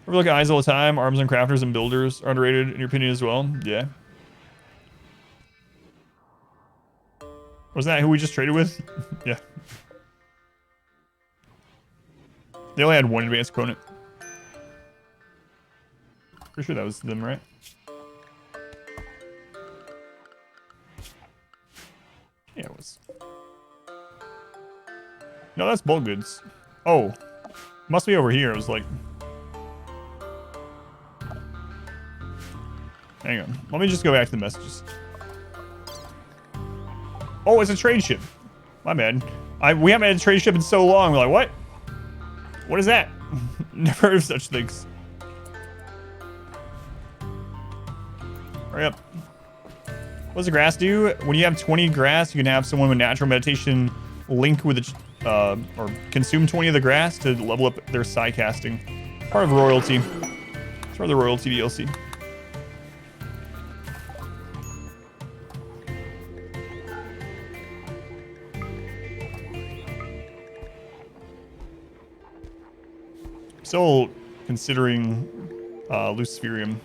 [SPEAKER 2] We look at eyes all the time. Arms and crafters and builders are underrated, in your opinion, as well. Yeah. Wasn't that who we just traded with? Yeah. They only had one advanced component. Pretty sure that was them, right? Yeah, it was. No, that's bulk goods. Oh. Must be over here. It was like... Hang on. Let me just go back to the messages. Oh, it's a trade ship. My bad. We haven't had a trade ship in so long. We're like, what? What is that? Never heard of such things. Hurry up. What does the grass do? When you have 20 grass, you can have someone with natural meditation link with the, or consume 20 of the grass to level up their psi casting. Part of royalty. It's part of the royalty DLC. Still considering Luciferium.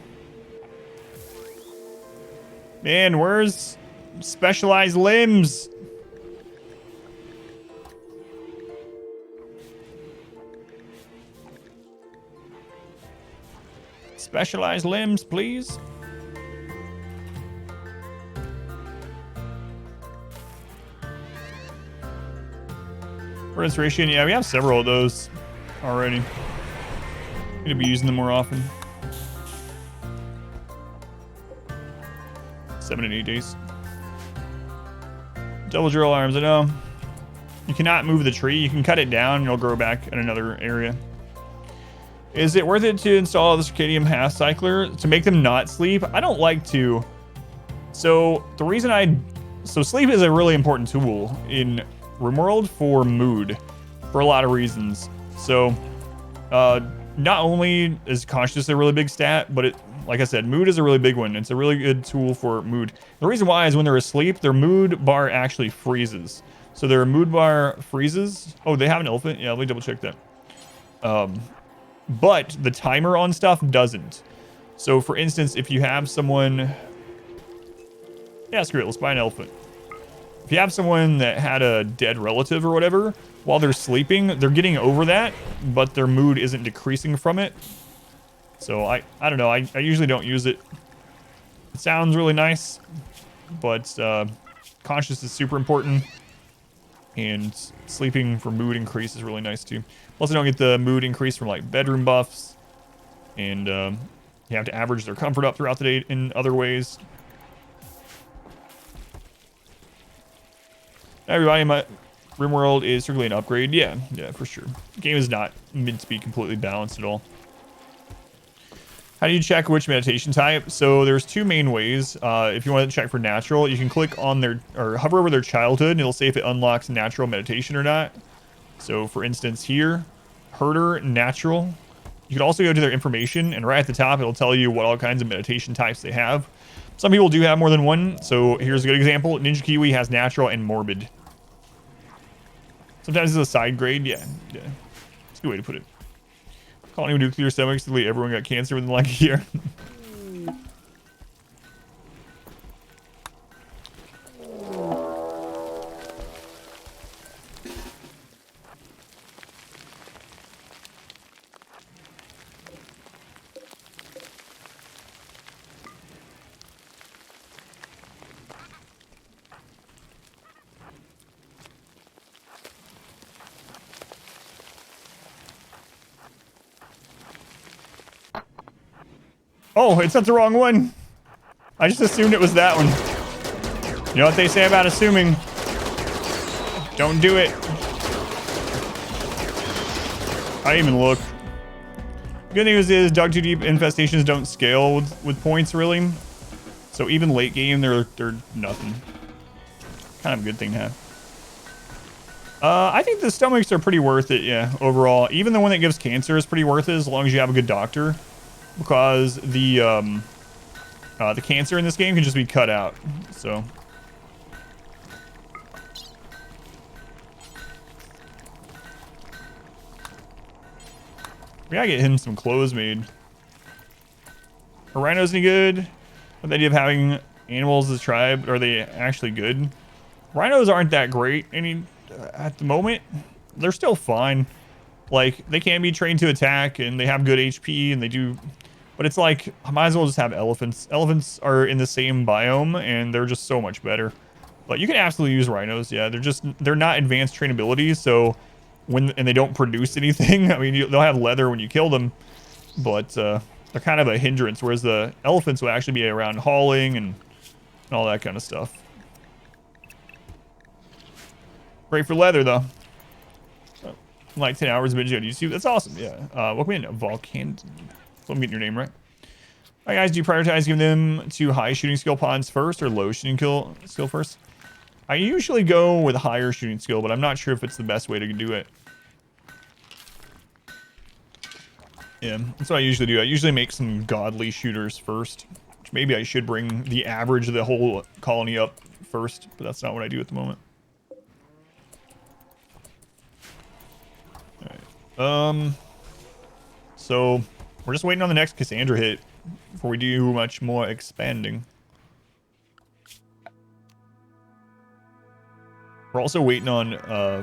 [SPEAKER 2] Man, where's specialized limbs? Specialized limbs, please. Restoration, yeah, we have several of those already. Need to be using them more often. 7 and 8 days. Double drill arms, I know. You cannot move the tree. You can cut it down and it'll grow back in another area. Is it worth it to install the circadian half cycler to make them not sleep? I don't like to. So the reason sleep is a really important tool in RimWorld for mood for a lot of reasons. So not only is consciousness a really big stat, but like I said, mood is a really big one. It's a really good tool for mood. The reason why is when they're asleep, their mood bar actually freezes. So their mood bar freezes. Oh, they have an elephant? Yeah, let me double check that. But the timer on stuff doesn't. So for instance, if you have someone... Yeah, screw it, let's buy an elephant. If you have someone that had a dead relative or whatever, while they're sleeping, they're getting over that, but their mood isn't decreasing from it. So I don't know, I usually don't use it. It sounds really nice, but conscious is super important. And sleeping for mood increase is really nice too. Plus I don't get the mood increase from like bedroom buffs. And you have to average their comfort up throughout the day in other ways. Everybody, my RimWorld is certainly an upgrade. Yeah, for sure. The game is not meant to be completely balanced at all. How do you check which meditation type? So there's two main ways. If you want to check for natural, you can click on their, or hover over their childhood, and it'll say if it unlocks natural meditation or not. So for instance here, herder, natural. You can also go to their information, and right at the top, it'll tell you what all kinds of meditation types they have. Some people do have more than one, so here's a good example. Ninja Kiwi has natural and morbid. Sometimes it's a side grade, yeah. It's a good way to put it. Colony with nuclear stomachs, literally everyone got cancer within like a year. Oh, it sent the wrong one. I just assumed it was that one. You know what they say about assuming? Don't do it. I didn't even look. Good news is dug too deep infestations don't scale with points really. So even late game, they're nothing. Kind of a good thing to have. I think the stomachs are pretty worth it, yeah, overall. Even the one that gives cancer is pretty worth it as long as you have a good doctor. Because the cancer in this game can just be cut out, so. We gotta get him some clothes made. Are rhinos any good? With the idea of having animals as a tribe, are they actually good? Rhinos aren't that great at the moment. They're still fine. Like, they can be trained to attack, and they have good HP, and they do... But it's like, I might as well just have elephants. Elephants are in the same biome, and they're just so much better. But you can absolutely use rhinos, yeah. They're not advanced trainability, so... And they don't produce anything. I mean, they'll have leather when you kill them. But they're kind of a hindrance, whereas the elephants will actually be around hauling and all that kind of stuff. Great for leather, though. Like 10 hours of video on YouTube. That's awesome, yeah. Welcome in, Volcan. I'm getting your name right. Alright, guys, do you prioritize giving them to high shooting skill pawns first or low shooting skill first? I usually go with higher shooting skill, but I'm not sure if it's the best way to do it. Yeah, that's what I usually do. I usually make some godly shooters first. Which maybe I should bring the average of the whole colony up first, but that's not what I do at the moment. Alright. So We're just waiting on the next Cassandra hit before we do much more expanding. We're also waiting on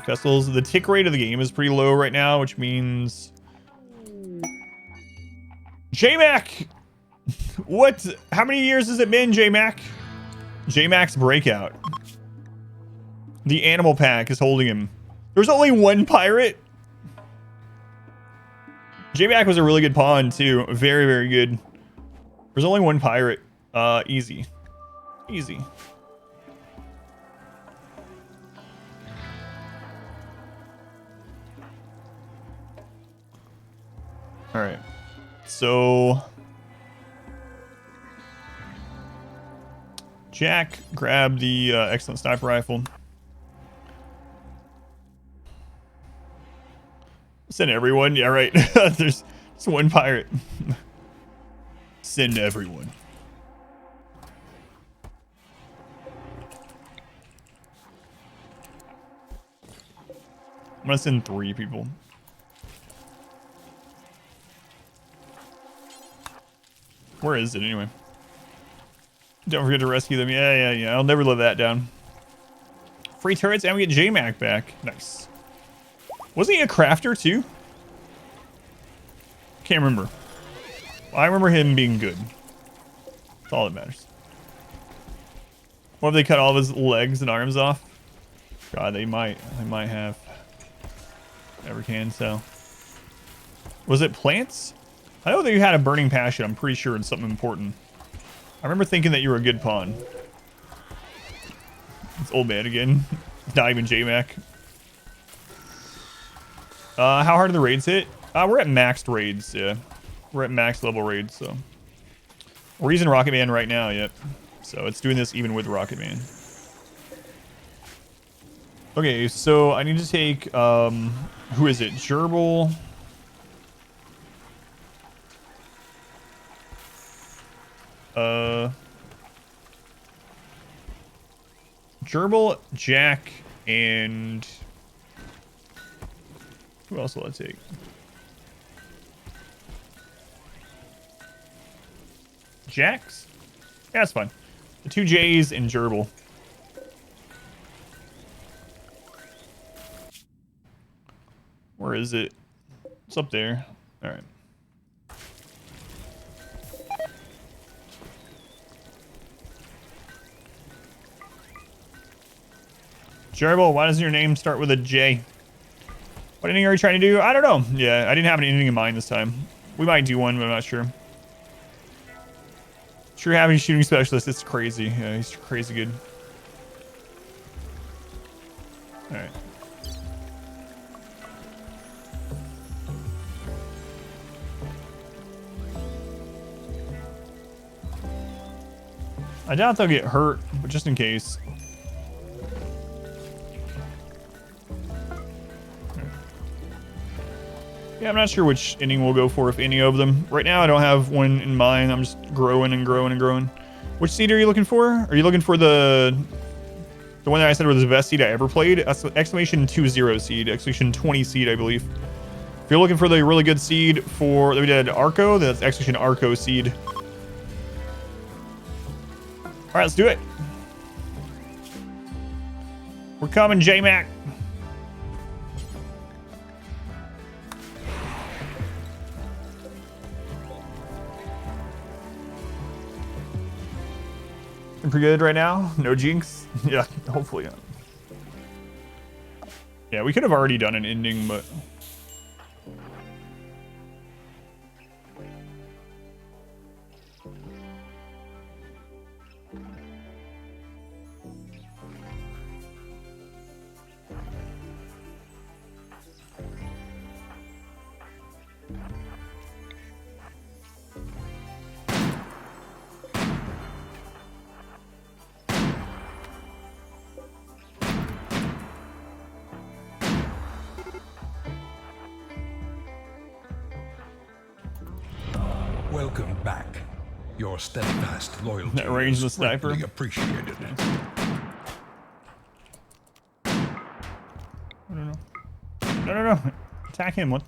[SPEAKER 2] festivals. The tick rate of the game is pretty low right now, which means J-Mac! What? How many years has it been, J-Mac? J-Mac's breakout. The animal pack is holding him. There's only one pirate. J-Mac was a really good pawn too. Very, very good. There's only one pirate. Easy. Easy. All right. So Jack grabbed the excellent sniper rifle. Send everyone. Yeah, right. There's one pirate. Send everyone. I'm gonna send 3 people. Where is it anyway? Don't forget to rescue them. Yeah. I'll never let that down. Free turrets and we get J-Mac back. Nice. Wasn't he a crafter too? Can't remember. I remember him being good. That's all that matters. What if they cut all of his legs and arms off? God, they might. They might have. Never can tell. Was it plants? I know that you had a burning passion. I'm pretty sure it's something important. I remember thinking that you were a good pawn. It's old man again. Not even J-Mac. How hard do the raids hit? We're at maxed raids, yeah. We're at max level raids, so. We're using Rocket Man right now, yep. So it's doing this even with Rocket Man. Okay, so I need to take, who is it? Gerbil. Gerbil, Jack, and who else will I take? Jax? Yeah, that's fine. The 2 J's and Gerbil. Where is it? It's up there. All right. Gerbil, why doesn't your name start with a J? What ending are you trying to do? I don't know. Yeah, I didn't have an ending in mind this time. We might do one, but I'm not sure. Sure, having shooting specialist, it's crazy. Yeah, he's crazy good. All right. I doubt they'll get hurt, but just in case. Yeah, I'm not sure which ending we'll go for, if any of them. Right now, I don't have one in mind. I'm just growing and growing and growing. Which seed are you looking for? Are you looking for the one that I said was the best seed I ever played? That's the exclamation 20 seed, exclamation 20 seed, I believe. If you're looking for the really good seed for that we did Arco, that's exclamation Arco seed. All right, let's do it. We're coming, J-Mac. Pretty good right now. No jinx. Yeah, hopefully not. Yeah, we could have already done an ending, but
[SPEAKER 1] Welcome back. Your steadfast loyalty
[SPEAKER 2] that range the
[SPEAKER 1] is
[SPEAKER 2] sniper.
[SPEAKER 1] greatly appreciated.
[SPEAKER 2] No. No. Attack him. What?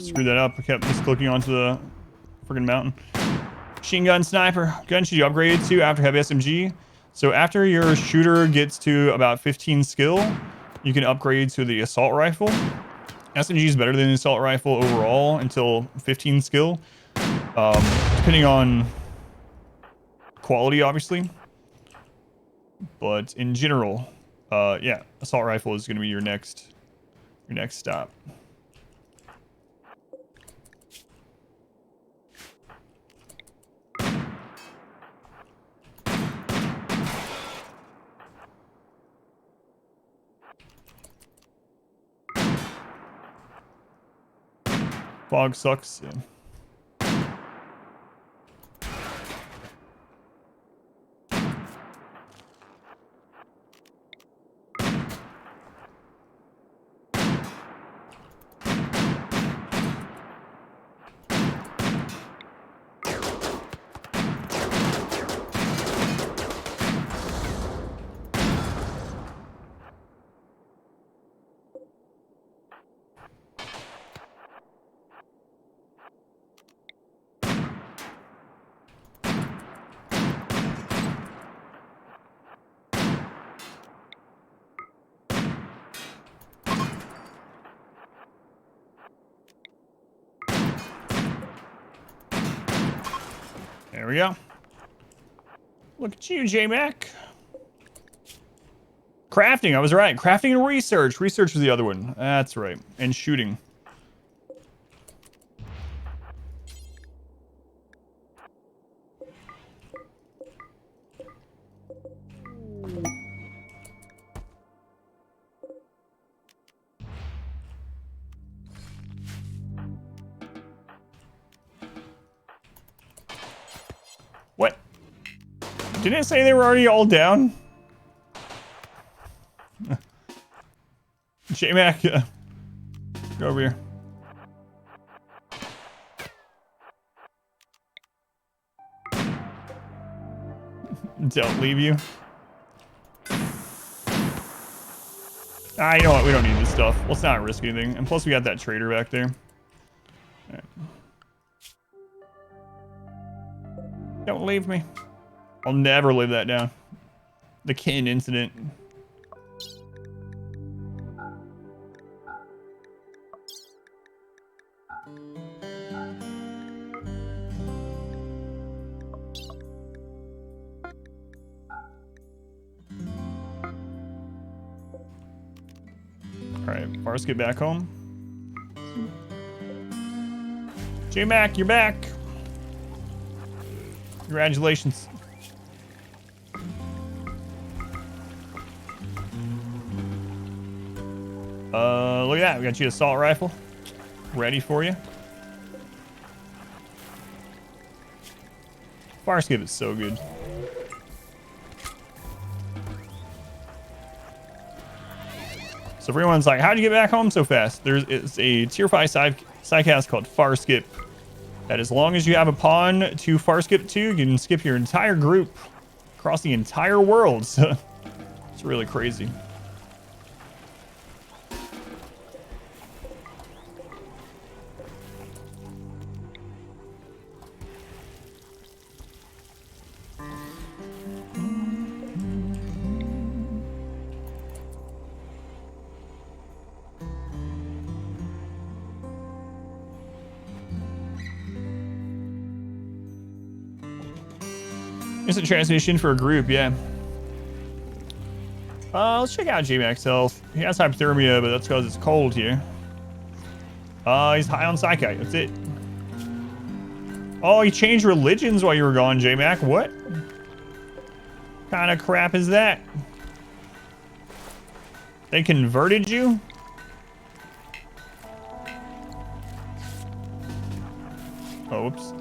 [SPEAKER 2] screwed that up. I kept just clicking onto the friggin' mountain. Machine gun sniper. Gun should you upgrade to after heavy SMG? So after your shooter gets to about 15 skill, you can upgrade to the assault rifle. SMG is better than the assault rifle overall until 15 skill. Depending on quality, obviously. But in general, yeah, assault rifle is going to be your next stop. Fog sucks. Yeah. There we go. Look at you, J-Mac. Crafting, I was right. Crafting and research. Research was the other one. That's right. And shooting. What? Didn't it say they were already all down? J-Mac, go over here. Don't leave you. Ah, you know what? We don't need this stuff. Let's not risk anything. And plus, we got that trader back there. All right. Don't leave me. I'll never live that down. The Kin incident. Alright, let's get back home. J-Mac, you're back. Congratulations. Look at that. We got you an assault rifle. Ready for you. Fire skip is so good. So if anyone's like, how'd you get back home so fast? It's a tier 5 sidecast called Far Skip. That as long as you have a pawn to Far Skip 2, you can skip your entire group across the entire world. So it's really crazy. Instant transmission for a group, yeah. Let's check out J-Mac's health. He has hypothermia, but that's because it's cold here. He's high on psychite. That's it. Oh, he changed religions while you were gone, J-Mac. What kind of crap is that? They converted you? Oh, whoops.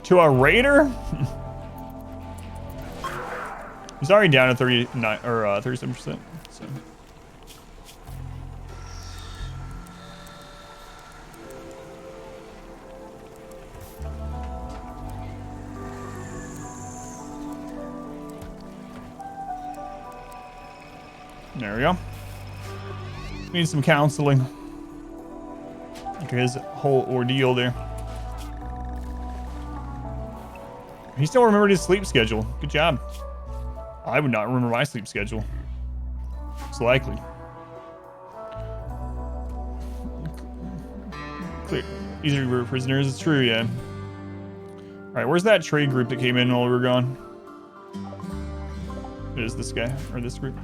[SPEAKER 2] To a raider? He's already down to 39 or 37%. So. There we go. Need some counseling. After his whole ordeal there. He still remembered his sleep schedule. Good job. I would not remember my sleep schedule. It's likely. Clear. Easier for prisoners. It's true, yeah. Alright, where's that trade group that came in while we were gone? It is this guy, or this group.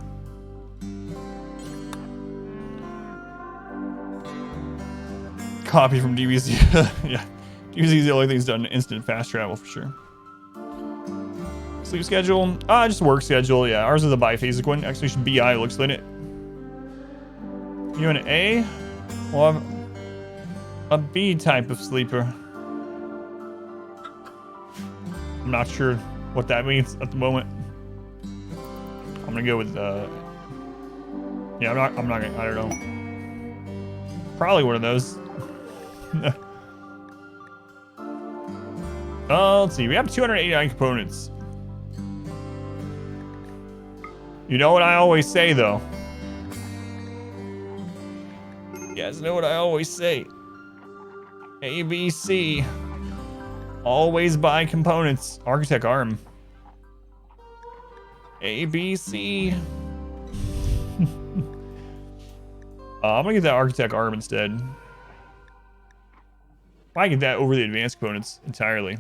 [SPEAKER 2] Copy from DBZ. Yeah. DBZ is the only thing that's done instant fast travel for sure. Sleep schedule. Just work schedule. Yeah, ours is a biphasic one. Exclamation BI looks like it. You an A? Well, I'm a B type of sleeper. I'm not sure what that means at the moment. I'm gonna go with yeah, I'm not gonna, I don't know. Probably one of those. Let's see. We have 289 components. You know what I always say, though? You guys know what I always say. A, B, C. Always buy components. Architect arm. A, B, C. I'm gonna get that architect arm instead. I get that over the advanced components entirely.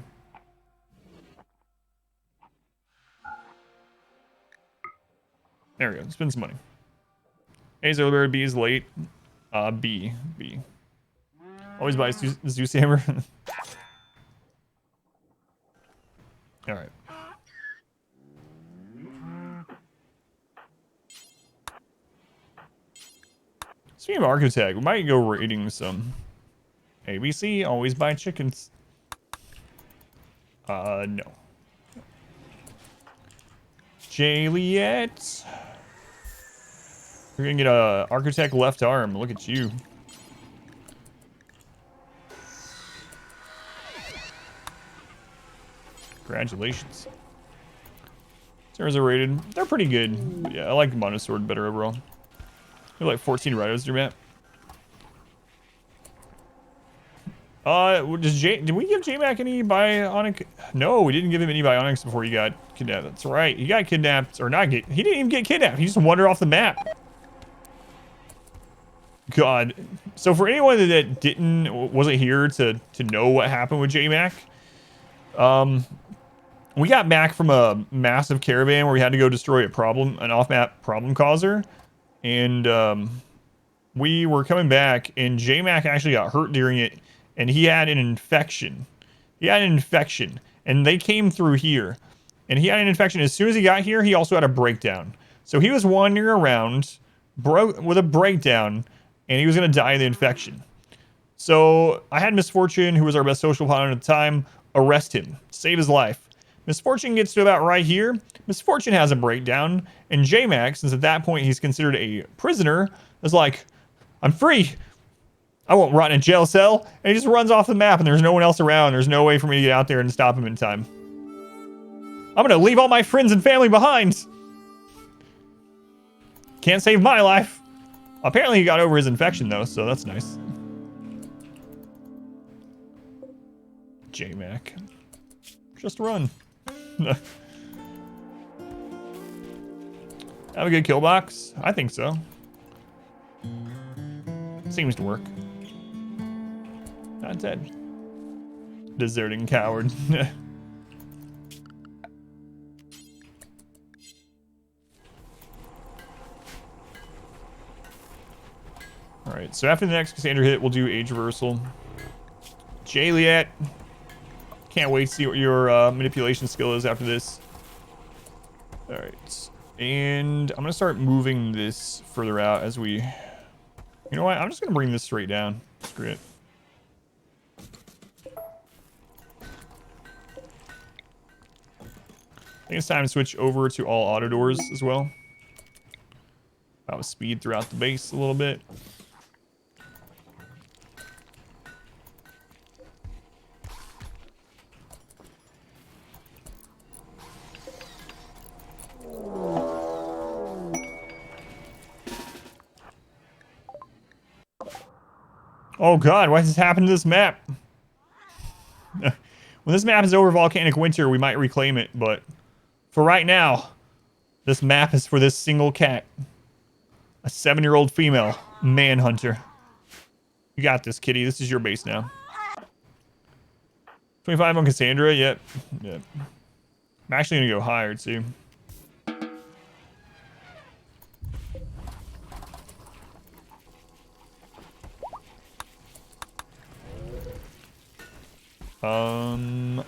[SPEAKER 2] There we go. Spend some money. A's earlier, B is late. B. Always buy Zeus Hammer. Alright. Speaking of architect, we might go raiding some. ABC, always buy chickens. No. Jaliet. We're gonna get a architect left arm. Look at you. Congratulations. Servers are rated. They're pretty good. But yeah, I like Monosword better overall. They're like 14 Rhinos to your map. Did we give J-Mac any bionic? No, we didn't give him any bionics before he got kidnapped. That's right. He got kidnapped, or not get. He didn't even get kidnapped. He just wandered off the map. God. So for anyone that wasn't here to know what happened with J-Mac, we got back from a massive caravan where we had to go destroy an off-map problem causer, and we were coming back, and J-Mac actually got hurt during it. And he had an infection. And they came through here. And he had an infection. As soon as he got here, he also had a breakdown. So he was wandering around with a breakdown, and he was going to die of the infection. So I had Misfortune, who was our best social opponent at the time, arrest him, save his life. Misfortune gets to about right here. Misfortune has a breakdown. And J-Mac, since at that point he's considered a prisoner, is like, I'm free. I won't rot in a jail cell. And he just runs off the map, and there's no one else around. There's no way for me to get out there and stop him in time. I'm gonna leave all my friends and family behind. Can't save my life. Apparently he got over his infection, though, so that's nice. J-Mac. Just run. Have a good kill box? I think so. Seems to work. Not dead. Deserting coward. Alright, so after the next Cassandra hit, we'll do age reversal. Jaliet. Can't wait to see what your manipulation skill is after this. Alright. And I'm going to start moving this further out as we... You know what? I'm just going to bring this straight down. Screw it. I think it's time to switch over to all auto doors as well. About speed throughout the base a little bit. Oh god, why does this happen to this map? When this map is over volcanic winter, we might reclaim it, but for right now, this map is for this single cat. A 7-year-old female manhunter. You got this, kitty. This is your base now. 25 on Cassandra. Yep. Yep. I'm actually gonna go higher too.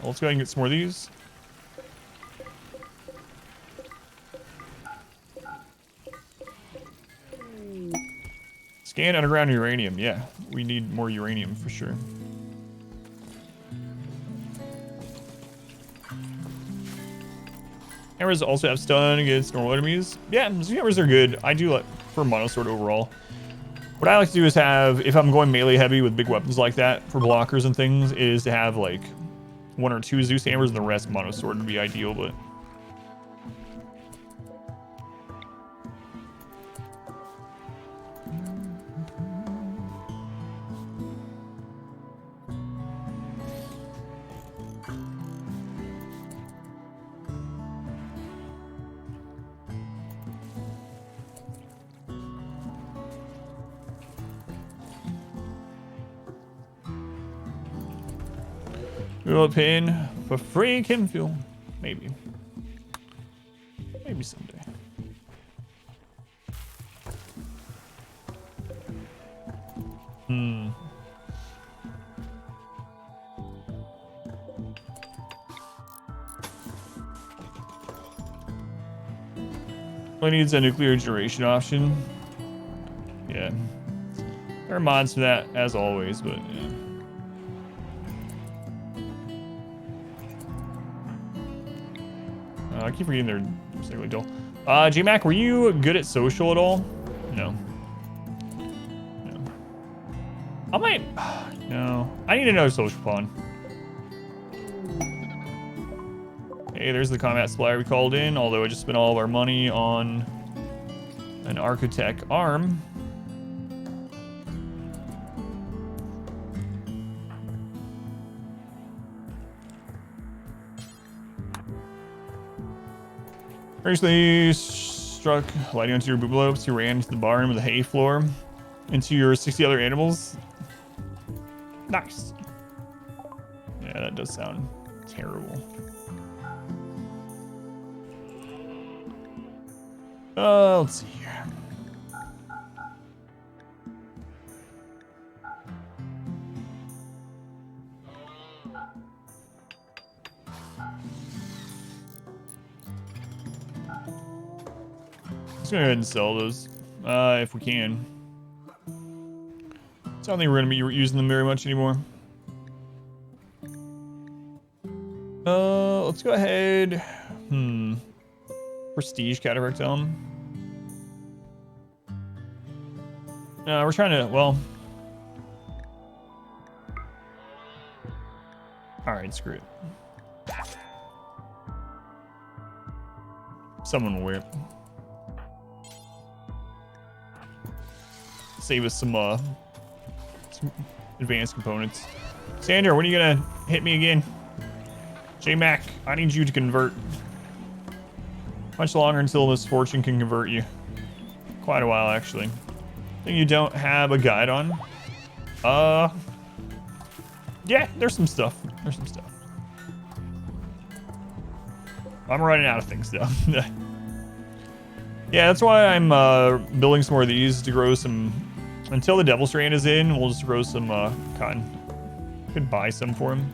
[SPEAKER 2] Let's go ahead and get some more of these. Scan underground uranium. Yeah, we need more uranium for sure. Hammers also have stun against normal enemies. Yeah, hammers are good. I do like for monosword overall. What I like to do is have, if I'm going melee heavy with big weapons like that for blockers and things, is to have like 1 or 2 Zeus hammers and the rest monosword would be ideal, but we'll pin for free chem fuel. Maybe. Maybe someday. Only needs a nuclear generation option. Yeah. There are mods for that, as always, but yeah. I keep forgetting they're particularly dull. J-Mac, were you good at social at all? No. No. I might... No. I need another social pawn. Hey, there's the combat supplier we called in, although I just spent all of our money on an Architect arm. Recently struck lighting onto your booblopes. You ran into the barn with the hay floor into your 60 other animals. Nice. Yeah, that does sound terrible. Let's see here. Let's go ahead and sell those, if we can. I don't think we're going to be using them very much anymore. Let's go ahead. Prestige cataract elm. We're trying to, well. Alright, screw it. Someone will wear it. Save us some advanced components. Sander, when are you gonna hit me again? J-Mac, I need you to convert. Much longer until misfortune can convert you. Quite a while, actually. Thing you don't have a guide on. Yeah, there's some stuff. There's some stuff. I'm running out of things, though. Yeah, that's why I'm building some more of these to grow some. Until the Devil Strand is in, we'll just grow some cotton. Could buy some for him.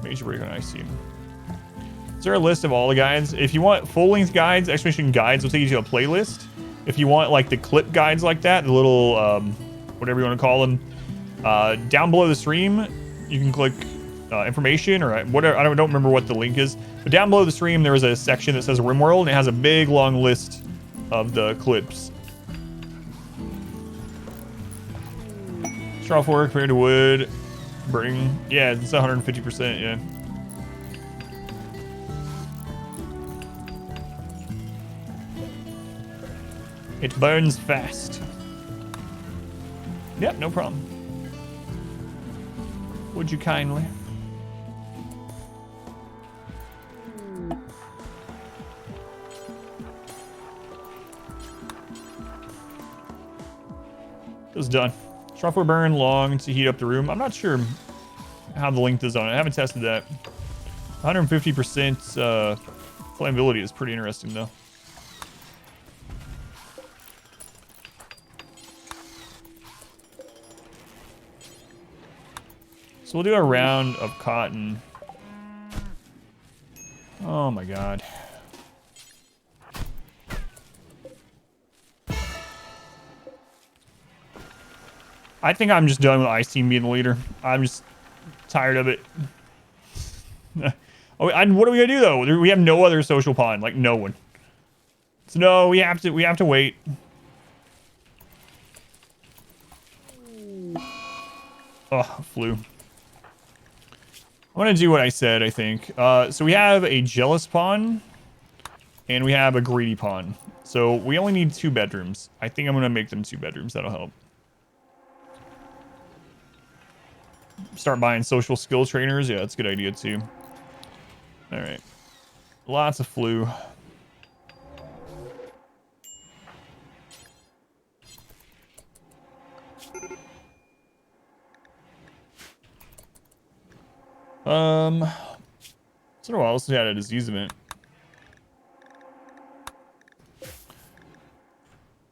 [SPEAKER 2] Major break on IC. Is there a list of all the guides? If you want full-length guides, expedition guides will take you to a playlist. If you want like the clip guides like that, the little whatever you want to call them, down below the stream, you can click information or whatever. I don't remember what the link is, but down below the stream there is a section that says RimWorld, and it has a big long list of the clips. Straw fork compared to wood. Bring, yeah, it's 150%, yeah. It burns fast. Yep, no problem. Would you kindly? It was done. Software burn long to heat up the room. I'm not sure how the length is on it. I haven't tested that. 150% flammability is pretty interesting though. So we'll do a round of cotton. Oh my god. I think I'm just done with Ice Team being the leader. I'm just tired of it. Oh, what are we gonna do though? We have no other social pond, like no one. So no, we have to wait. Oh, flew. I'm gonna do what I said, I think. So we have a jealous pawn and we have a greedy pawn. So we only need 2 bedrooms. I think I'm gonna make them 2 bedrooms. That'll help. Start buying social skill trainers. Yeah, that's a good idea too. All right. Lots of flu. It's been a while since we had a disease event.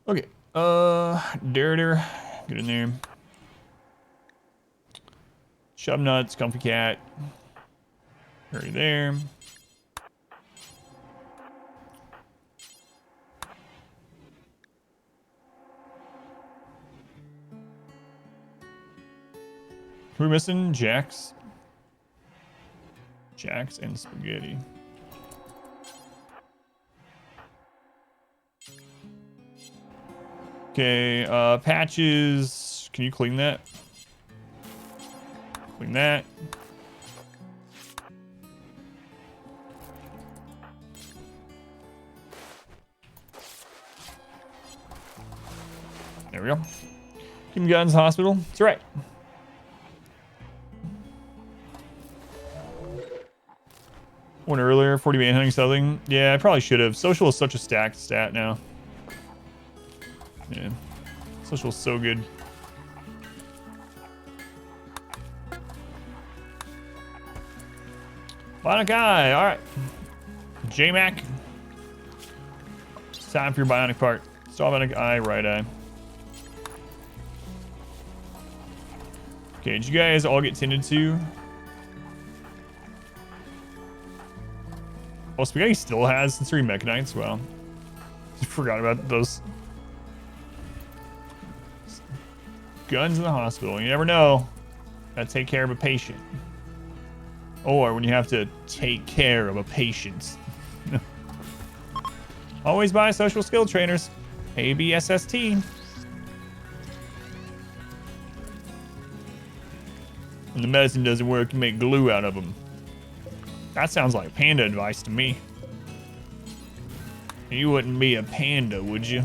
[SPEAKER 2] Okay. Dare. Get in there. Shove nuts, comfy cat. Already there. Who are we missing? Jax. Jax and spaghetti. Okay, patches. Can you clean that? Clean that. There we go. Keep guns hospital. That's right. One earlier, 40 man hunting something. Yeah, I probably should have. Social is such a stacked stat now. Yeah. Social is so good. Bionic Eye. Alright. J-Mac. It's time for your bionic part. Stop bionic eye, right eye. Okay, did you guys all get tended to? Oh, Spaghetti still has sensory mechanites. Wow. Forgot about those. Guns in the hospital. You never know. Gotta take care of a patient. Or when you have to take care of a patient. Always buy social skill trainers. ABSST. When the medicine doesn't work, you make glue out of them. That sounds like panda advice to me. You wouldn't be a panda, would you?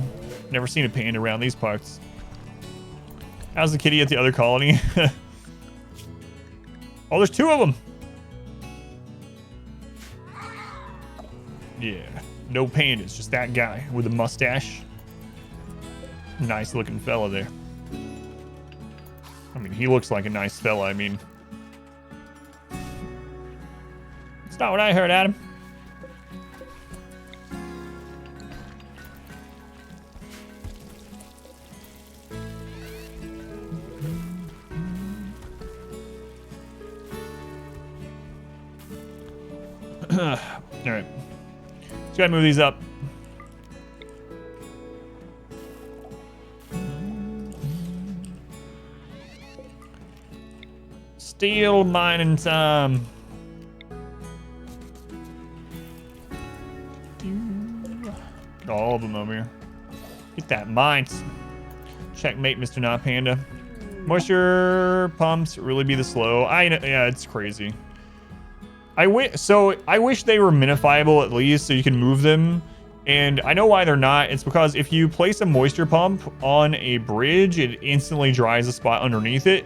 [SPEAKER 2] Never seen a panda around these parts. How's the kitty at the other colony? Oh, there's 2 of them. Yeah, no pandas, just that guy with a mustache. Nice looking fella there. I mean, he looks like a nice fella, I mean. It's not what I heard, Adam. All right. Let's go ahead and move these up. Steel mining time. Get all of them over here. Get that mines. Checkmate, Mr. Not Panda. Moisture pumps really be the slow. I know, yeah, it's crazy. I wish they were minifiable at least, so you can move them And I know why they're not. It's because if you place a moisture pump on a bridge, it instantly dries the spot underneath it.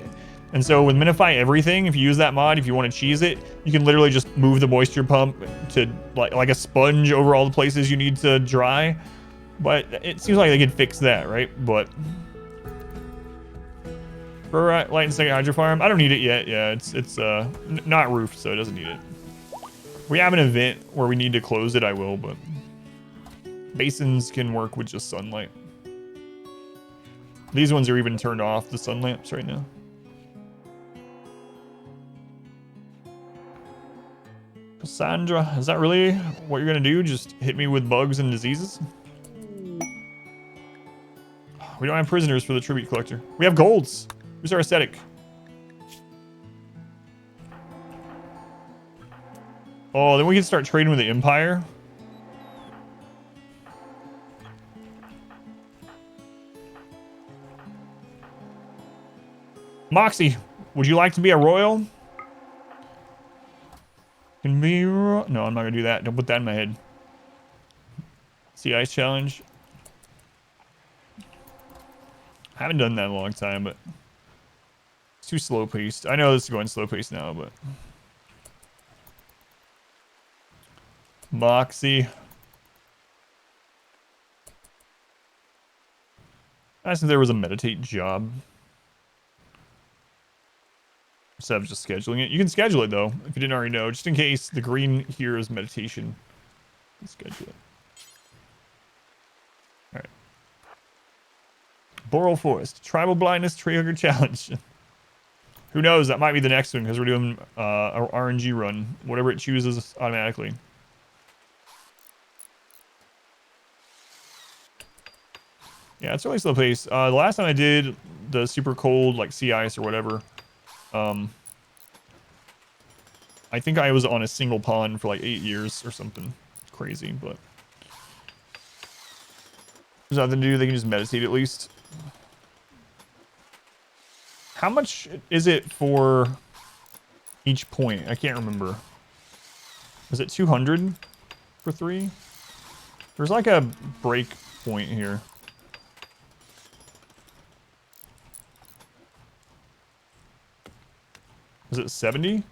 [SPEAKER 2] And so with Minify Everything, if you use that mod, if you want to cheese it, you can literally just move the moisture pump to like a sponge over all the places you need to dry. But it seems like they could fix that, right? But for light and second hydro farm, I don't need it yet. Yeah, it's not roofed, so it doesn't need it. If we have an event where we need to close it, I will, but basins can work with just sunlight. These ones are even turned off, the sun lamps right now. Cassandra, is that really what you're gonna do? Just hit me with bugs and diseases? We don't have prisoners for the tribute collector. We have golds. Who's our aesthetic? Oh, then we can start trading with the Empire. Moxie, would you like to be a royal? Can be no, I'm not gonna do that. Don't put that in my head. Sea ice challenge. I haven't done that in a long time, but it's too slow paced. I know this is going slow paced now, but Moxie. I asked if there was a meditate job. Instead of just scheduling it. You can schedule it though, if you didn't already know, just in case the green here is meditation. Schedule it. Alright. Boral Forest. Tribal Blindness Tree Hugger Challenge. Who knows? That might be the next one because we're doing our RNG run. Whatever it chooses automatically. Yeah, it's really slow pace. The last time I did the super cold, like sea ice or whatever, I think I was on a single pond for like 8 years or something crazy, but there's nothing to do. They can just meditate at least. How much is it for each point? I can't remember. Is it 200 for 3? There's like a break point here. Is it 70?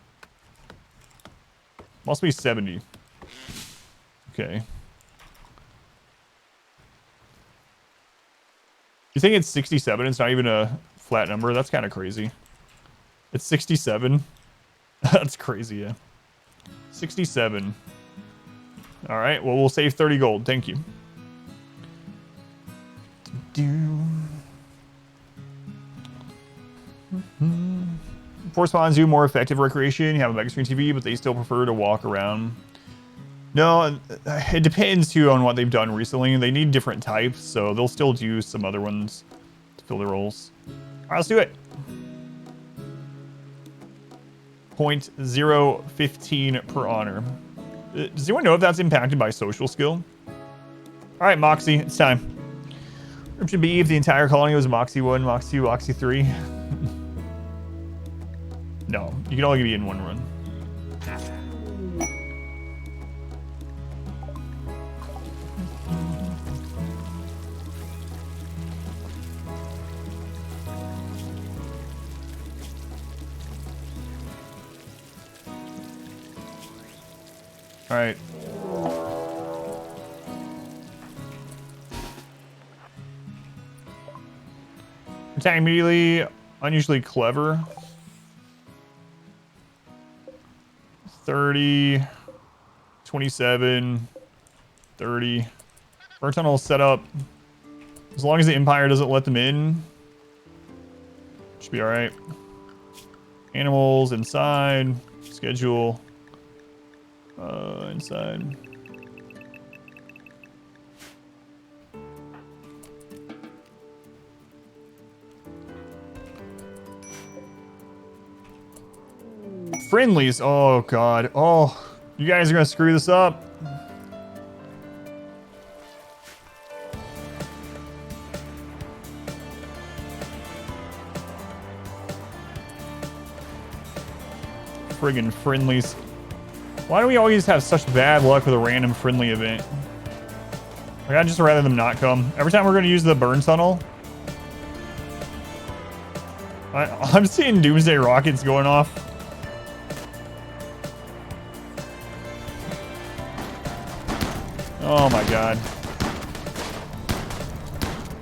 [SPEAKER 2] Must be 70. Okay. You think it's 67? It's not even a flat number? That's kind of crazy. It's 67. That's crazy, yeah. 67. All right, well, we'll save 30 gold. Thank you. Force spawns do more effective recreation. You have a mega screen TV, but they still prefer to walk around. No, it depends too on what they've done recently. They need different types, so they'll still do some other ones to fill their roles. All right, let's do it. 0.015 per honor. Does anyone know if that's impacted by social skill? All right, Moxie, it's time. It should be if the entire colony was Moxie 1, Moxie 2, Moxie 3. No, you can only be in one run. All right. Attack immediately. Unusually clever. 30, 27, 30. Burn tunnel set up. As long as the Empire doesn't let them in, should be all right. Animals inside. Schedule. Inside. Friendlies. Oh, God. Oh, you guys are going to screw this up. Friggin' friendlies. Why do we always have such bad luck with a random friendly event? Like, I'd just rather them not come. Every time we're going to use the burn tunnel, I'm seeing doomsday rockets going off. Oh my god.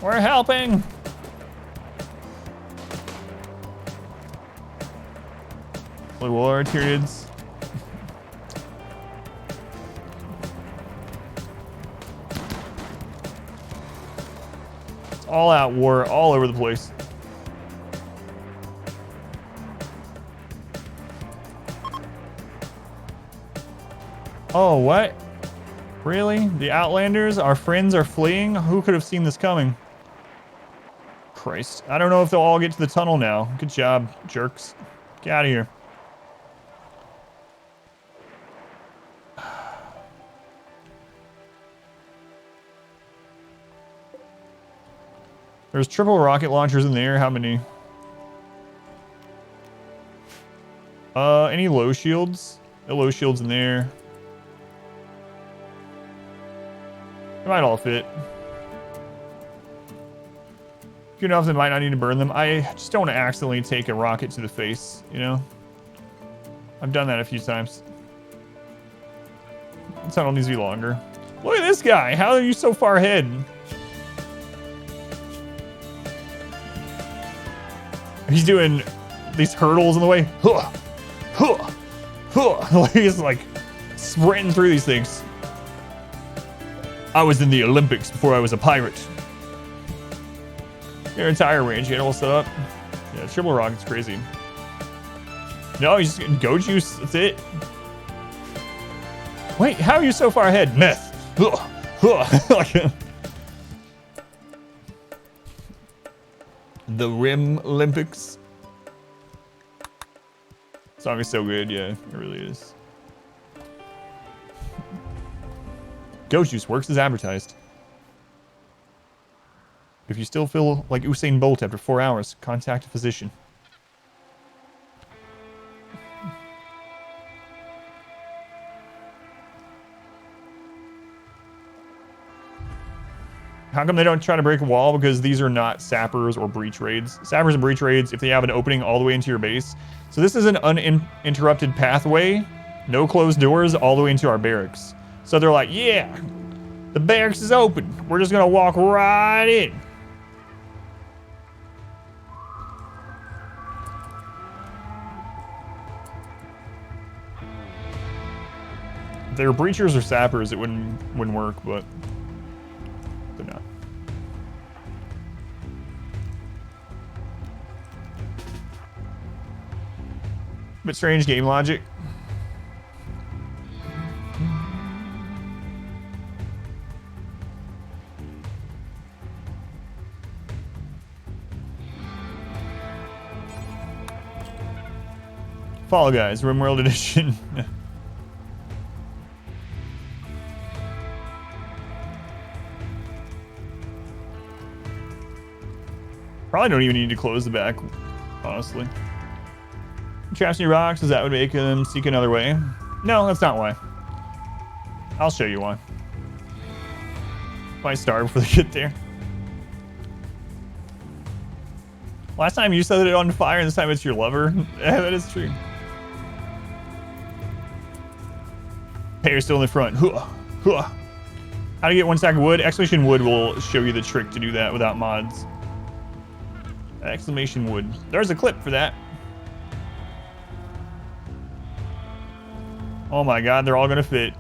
[SPEAKER 2] We're helping! Blue war periods. It's all out war all over the place. Oh, what? Really? The Outlanders? Our friends are fleeing? Who could have seen this coming? Christ. I don't know if they'll all get to the tunnel now. Good job, jerks. Get out of here. There's triple rocket launchers in the air. How many? Any low shields? No low shields in there. They might all fit. Good enough, they might not need to burn them. I just don't want to accidentally take a rocket to the face, you know? I've done that a few times. The tunnel needs to be longer. Look at this guy. How are you so far ahead? He's doing these hurdles in the way. Huh, huh, huh. He's like sprinting through these things. I was in the Olympics before I was a pirate. Your entire range, you get all set up. Yeah, triple rocket's crazy. No, he's just getting go juice. That's it. Wait, how are you so far ahead? Meth. The Rim Olympics. Song is so good, yeah, it really is. Go juice works as advertised. If you still feel like Usain Bolt after 4 hours, contact a physician. How come they don't try to break a wall? Because these are not sappers or breach raids. Sappers and breach raids, if they have an opening all the way into your base. So this is an uninterrupted pathway, no closed doors, all the way into our barracks. So they're like, yeah, the barracks is open. We're just gonna walk right in. If they were breachers or sappers, it wouldn't work, but they're not. Bit strange game logic. Fall Guys, RimWorld Edition. Probably don't even need to close the back, honestly. Traps new rocks, because that would make them seek another way. No, that's not why. I'll show you why. Might starve before they get there. Last time you set it on fire, and this time it's your lover. Yeah, that is true. Hey, you're still in the front. How to get 1 stack of wood? Exclamation wood will show you the trick to do that without mods. Exclamation wood. There's a clip for that. Oh my god, they're all gonna fit.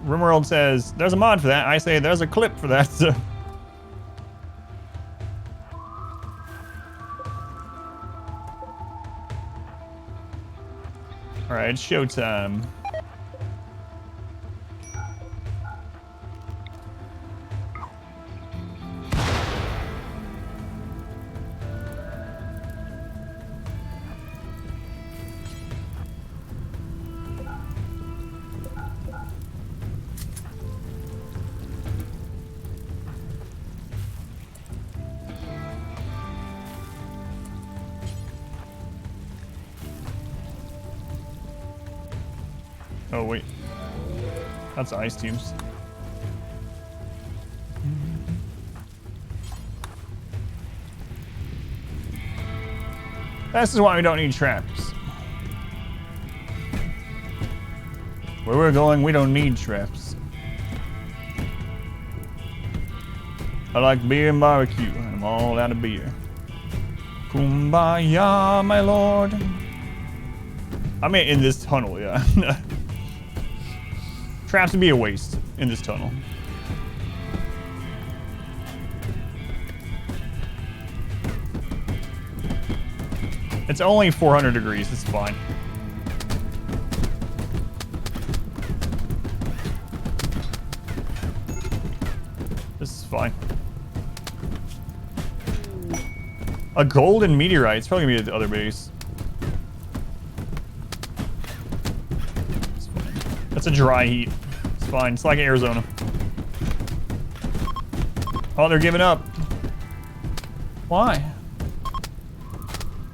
[SPEAKER 2] RimWorld says, there's a mod for that. I say, there's a clip for that. Alright, it's showtime. Oh, wait. That's ice tubes. This is why we don't need traps. Where we're going, we don't need traps. I like beer and barbecue, and I'm all out of beer. Kumbaya, my lord. I mean, in this tunnel, yeah. Traps would be a waste in this tunnel. It's only 400 degrees, it's fine. This is fine. A golden meteorite. It's probably gonna be at the other base. It's fine. That's a dry heat. It's fine. It's like Arizona. Oh, they're giving up. Why?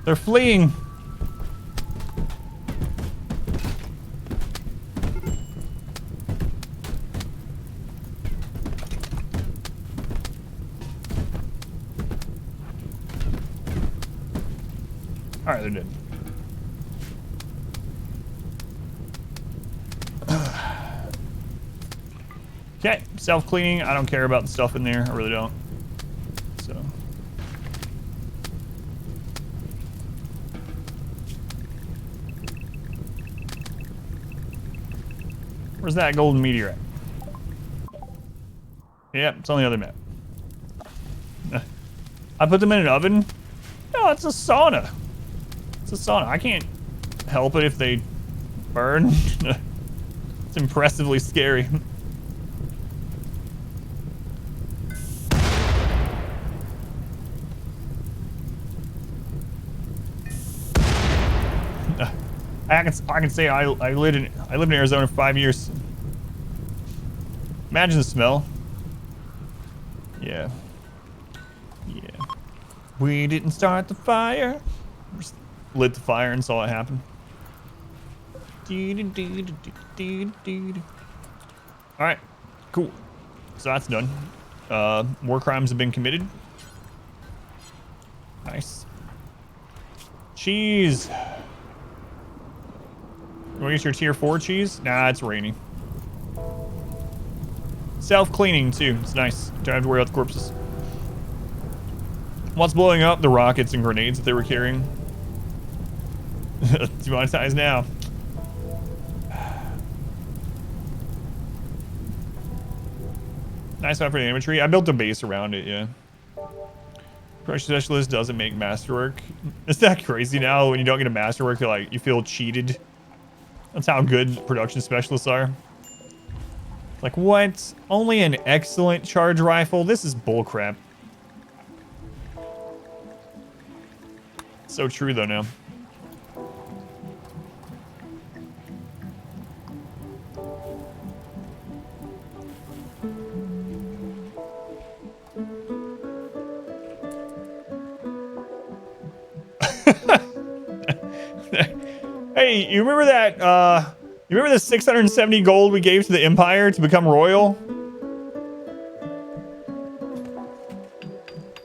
[SPEAKER 2] They're fleeing. All right, they're dead. Okay, self-cleaning. I don't care about the stuff in there. I really don't. So. Where's that golden meteorite? Yep, it's on the other map. I put them in an oven? No, it's a sauna. It's a sauna. I can't help it if they burn. It's impressively scary. I can say I lived in Arizona for 5 years. Imagine the smell. Yeah. Yeah. We didn't start the fire. Just lit the fire and saw it happen. All right. Cool. So that's done. War crimes have been committed. Nice. Cheese. You want to get your tier 4 cheese? Nah, it's raining. Self-cleaning, too. It's nice. Don't have to worry about the corpses. What's blowing up? The rockets and grenades that they were carrying. Demonetized now. Nice one for the imagery. I built a base around it, yeah. Production specialist doesn't make masterwork. Is that crazy now? When you don't get a masterwork, you're like, you feel cheated. That's how good production specialists are. Like, what? Only an excellent charge rifle? This is bullcrap. So true, though, now. Hey, you remember that, you remember the 670 gold we gave to the Empire to become royal?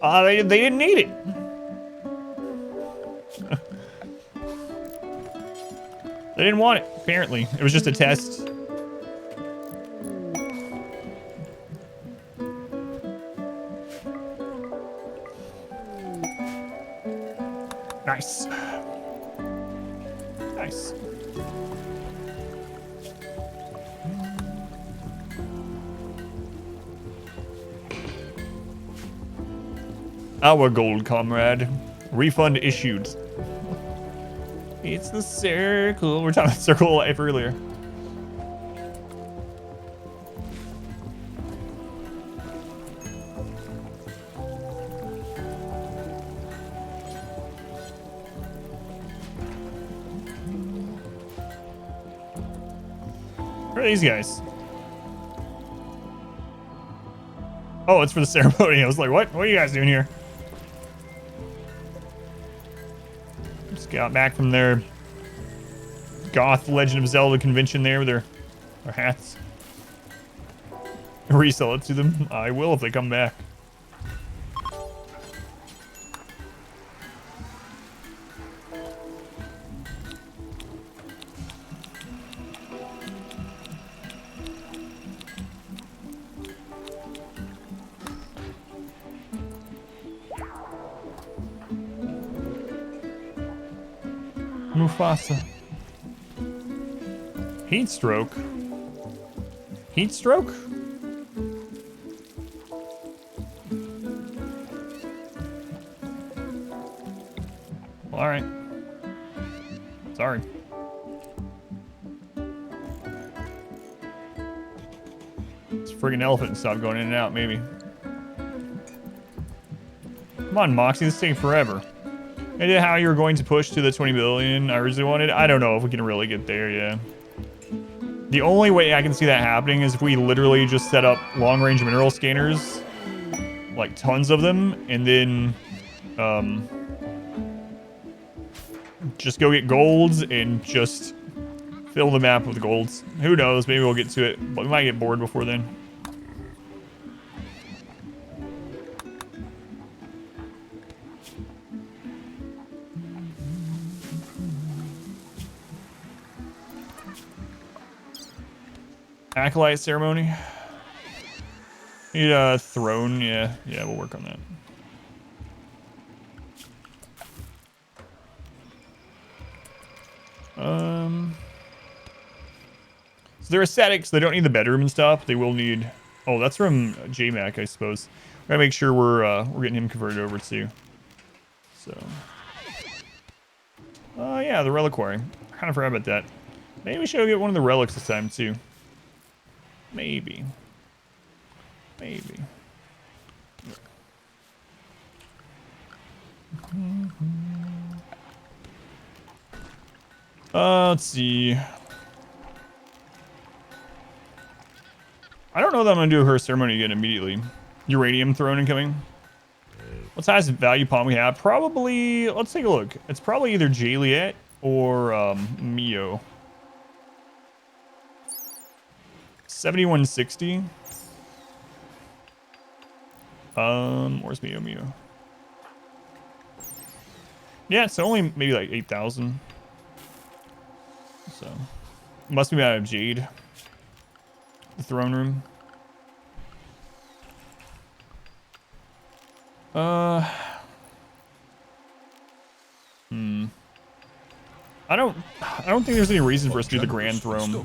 [SPEAKER 2] They didn't need it. They didn't want it, apparently. It was just a test. Nice. Nice. Our gold, comrade. Refund issued. It's the circle. We're talking about circle of life earlier. Where are these guys? Oh, it's for the ceremony. I was like, what? What are you guys doing here? Just got back from their Goth Legend of Zelda convention there with their Or hats. Resell it to them. I will if they come back. Mufasa. Heat stroke. Heat stroke? Well, all right. Sorry. This friggin' elephant stop going in and out, maybe. Come on, Moxie, this is taking forever. And how you're going to push to the 20 billion I originally wanted? I don't know if we can really get there, yeah. The only way I can see that happening is if we literally just set up long-range mineral scanners, like tons of them, and then just go get golds and just fill the map with golds. Who knows? Maybe we'll get to it, but we might get bored before then. Acolyte ceremony. Need a throne. Yeah, we'll work on that. So they're ascetics. They don't need the bedroom and stuff. They will need. Oh, that's from JMac, I suppose. Gotta make sure we're getting him converted over too. So. Yeah, the reliquary. I kind of forgot about that. Maybe we should go get one of the relics this time too. Maybe. Let's see. I don't know that I'm gonna do her ceremony again immediately. Uranium throne incoming. What's the highest value pawn we have? Probably, let's take a look. It's probably either Jaliet or Mio. 7160. Where's Mio? Yeah, it's only maybe like 8,000. So, must be out of Jade. The throne room. I don't think there's any reason for us to do the Grand Throne.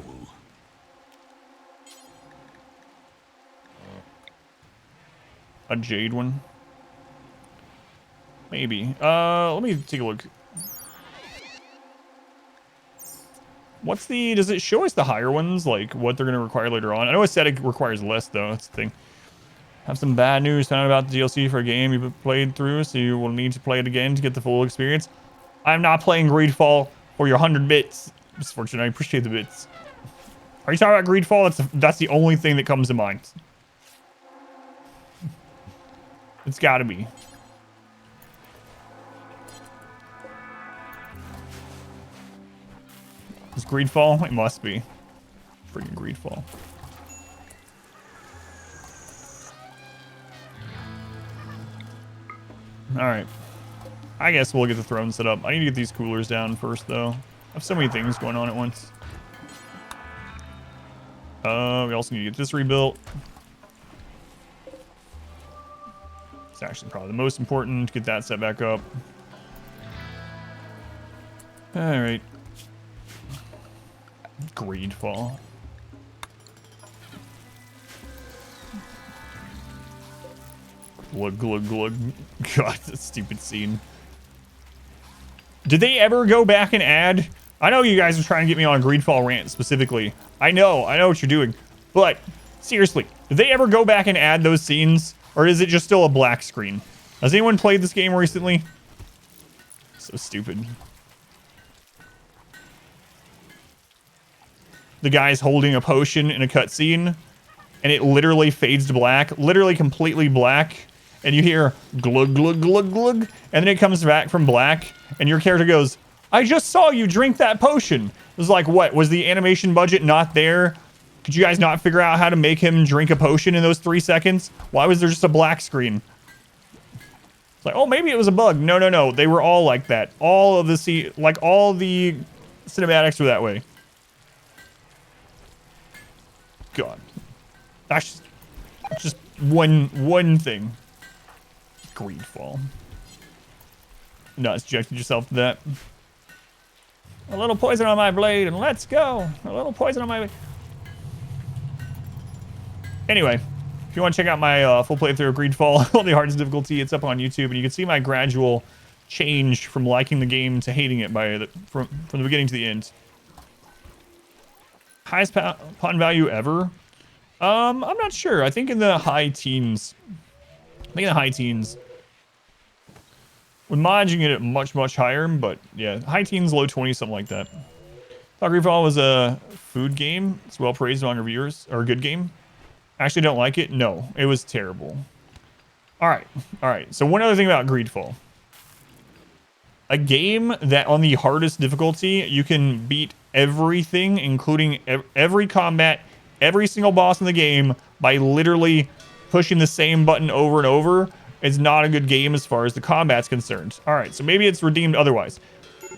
[SPEAKER 2] A Jade one? Maybe. Let me take a look. What's the... Does it show us the higher ones? Like, what they're going to require later on? I know Aesthetic requires less, though. That's the thing. Have some bad news. Found out about the DLC for a game you've played through, so you will need to play it again to get the full experience. I'm not playing Greedfall for your 100 bits. Misfortune, I appreciate the bits. Are you talking about Greedfall? That's the only thing that comes to mind. It's gotta be. Is Greedfall? It must be. Freaking Greedfall. Alright. I guess we'll get the throne set up. I need to get these coolers down first, though. I have so many things going on at once. We also need to get this rebuilt. It's actually probably the most important to get that set back up. Alright. Greedfall. Glug, glug, glug. God, that stupid scene. Did they ever go back and add... I know you guys are trying to get me on a Greedfall rant specifically. I know what you're doing. But, seriously, did they ever go back and add those scenes? Or is it just still a black screen? Has anyone played this game recently? So stupid. The guy's holding a potion in a cutscene, and it literally fades to black. Literally completely black. And you hear glug, glug, glug, glug. And then it comes back from black, and your character goes, I just saw you drink that potion. It was like, what? Was the animation budget not there Could you guys not figure out how to make him drink a potion in those 3 seconds? Why was there just a black screen? It's like, oh, maybe it was a bug. No, no, no. They were all like that. All the cinematics were that way. God. That's just one thing. Greedfall. Not subjected yourself to that. A little poison on my blade and let's go. A little poison on my blade. Anyway, if you want to check out my full playthrough of Greedfall on the hardest difficulty, it's up on YouTube, and you can see my gradual change from liking the game to hating it from the beginning to the end. Highest pawn value ever? I'm not sure. I think in the high teens. With mods, you can get it much, much higher, but yeah, high teens, low 20s, something like that. Thought Greedfall was a food game. It's well praised among reviewers, or a good game. Actually don't like it. No, it was terrible. All right. So one other thing about Greedfall. A game that on the hardest difficulty, you can beat everything, including every combat, every single boss in the game by literally pushing the same button over and over. Is not a good game as far as the combat's concerned. All right, so maybe it's redeemed otherwise.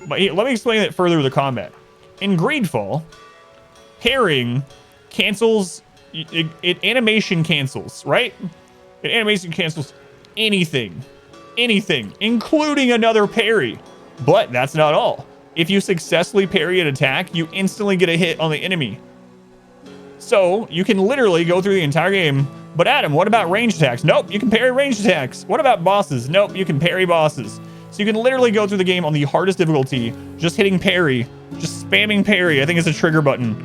[SPEAKER 2] But let me explain it further with the combat. In Greedfall, parrying cancels, it animation cancels, right? It animation cancels anything, including another parry. But that's not all. If you successfully parry an attack, you instantly get a hit on the enemy. So you can literally go through the entire game. But Adam, what about ranged attacks? Nope, you can parry ranged attacks. What about bosses? Nope, you can parry bosses. So you can literally go through the game on the hardest difficulty, just hitting parry, just spamming parry. I think it's a trigger button.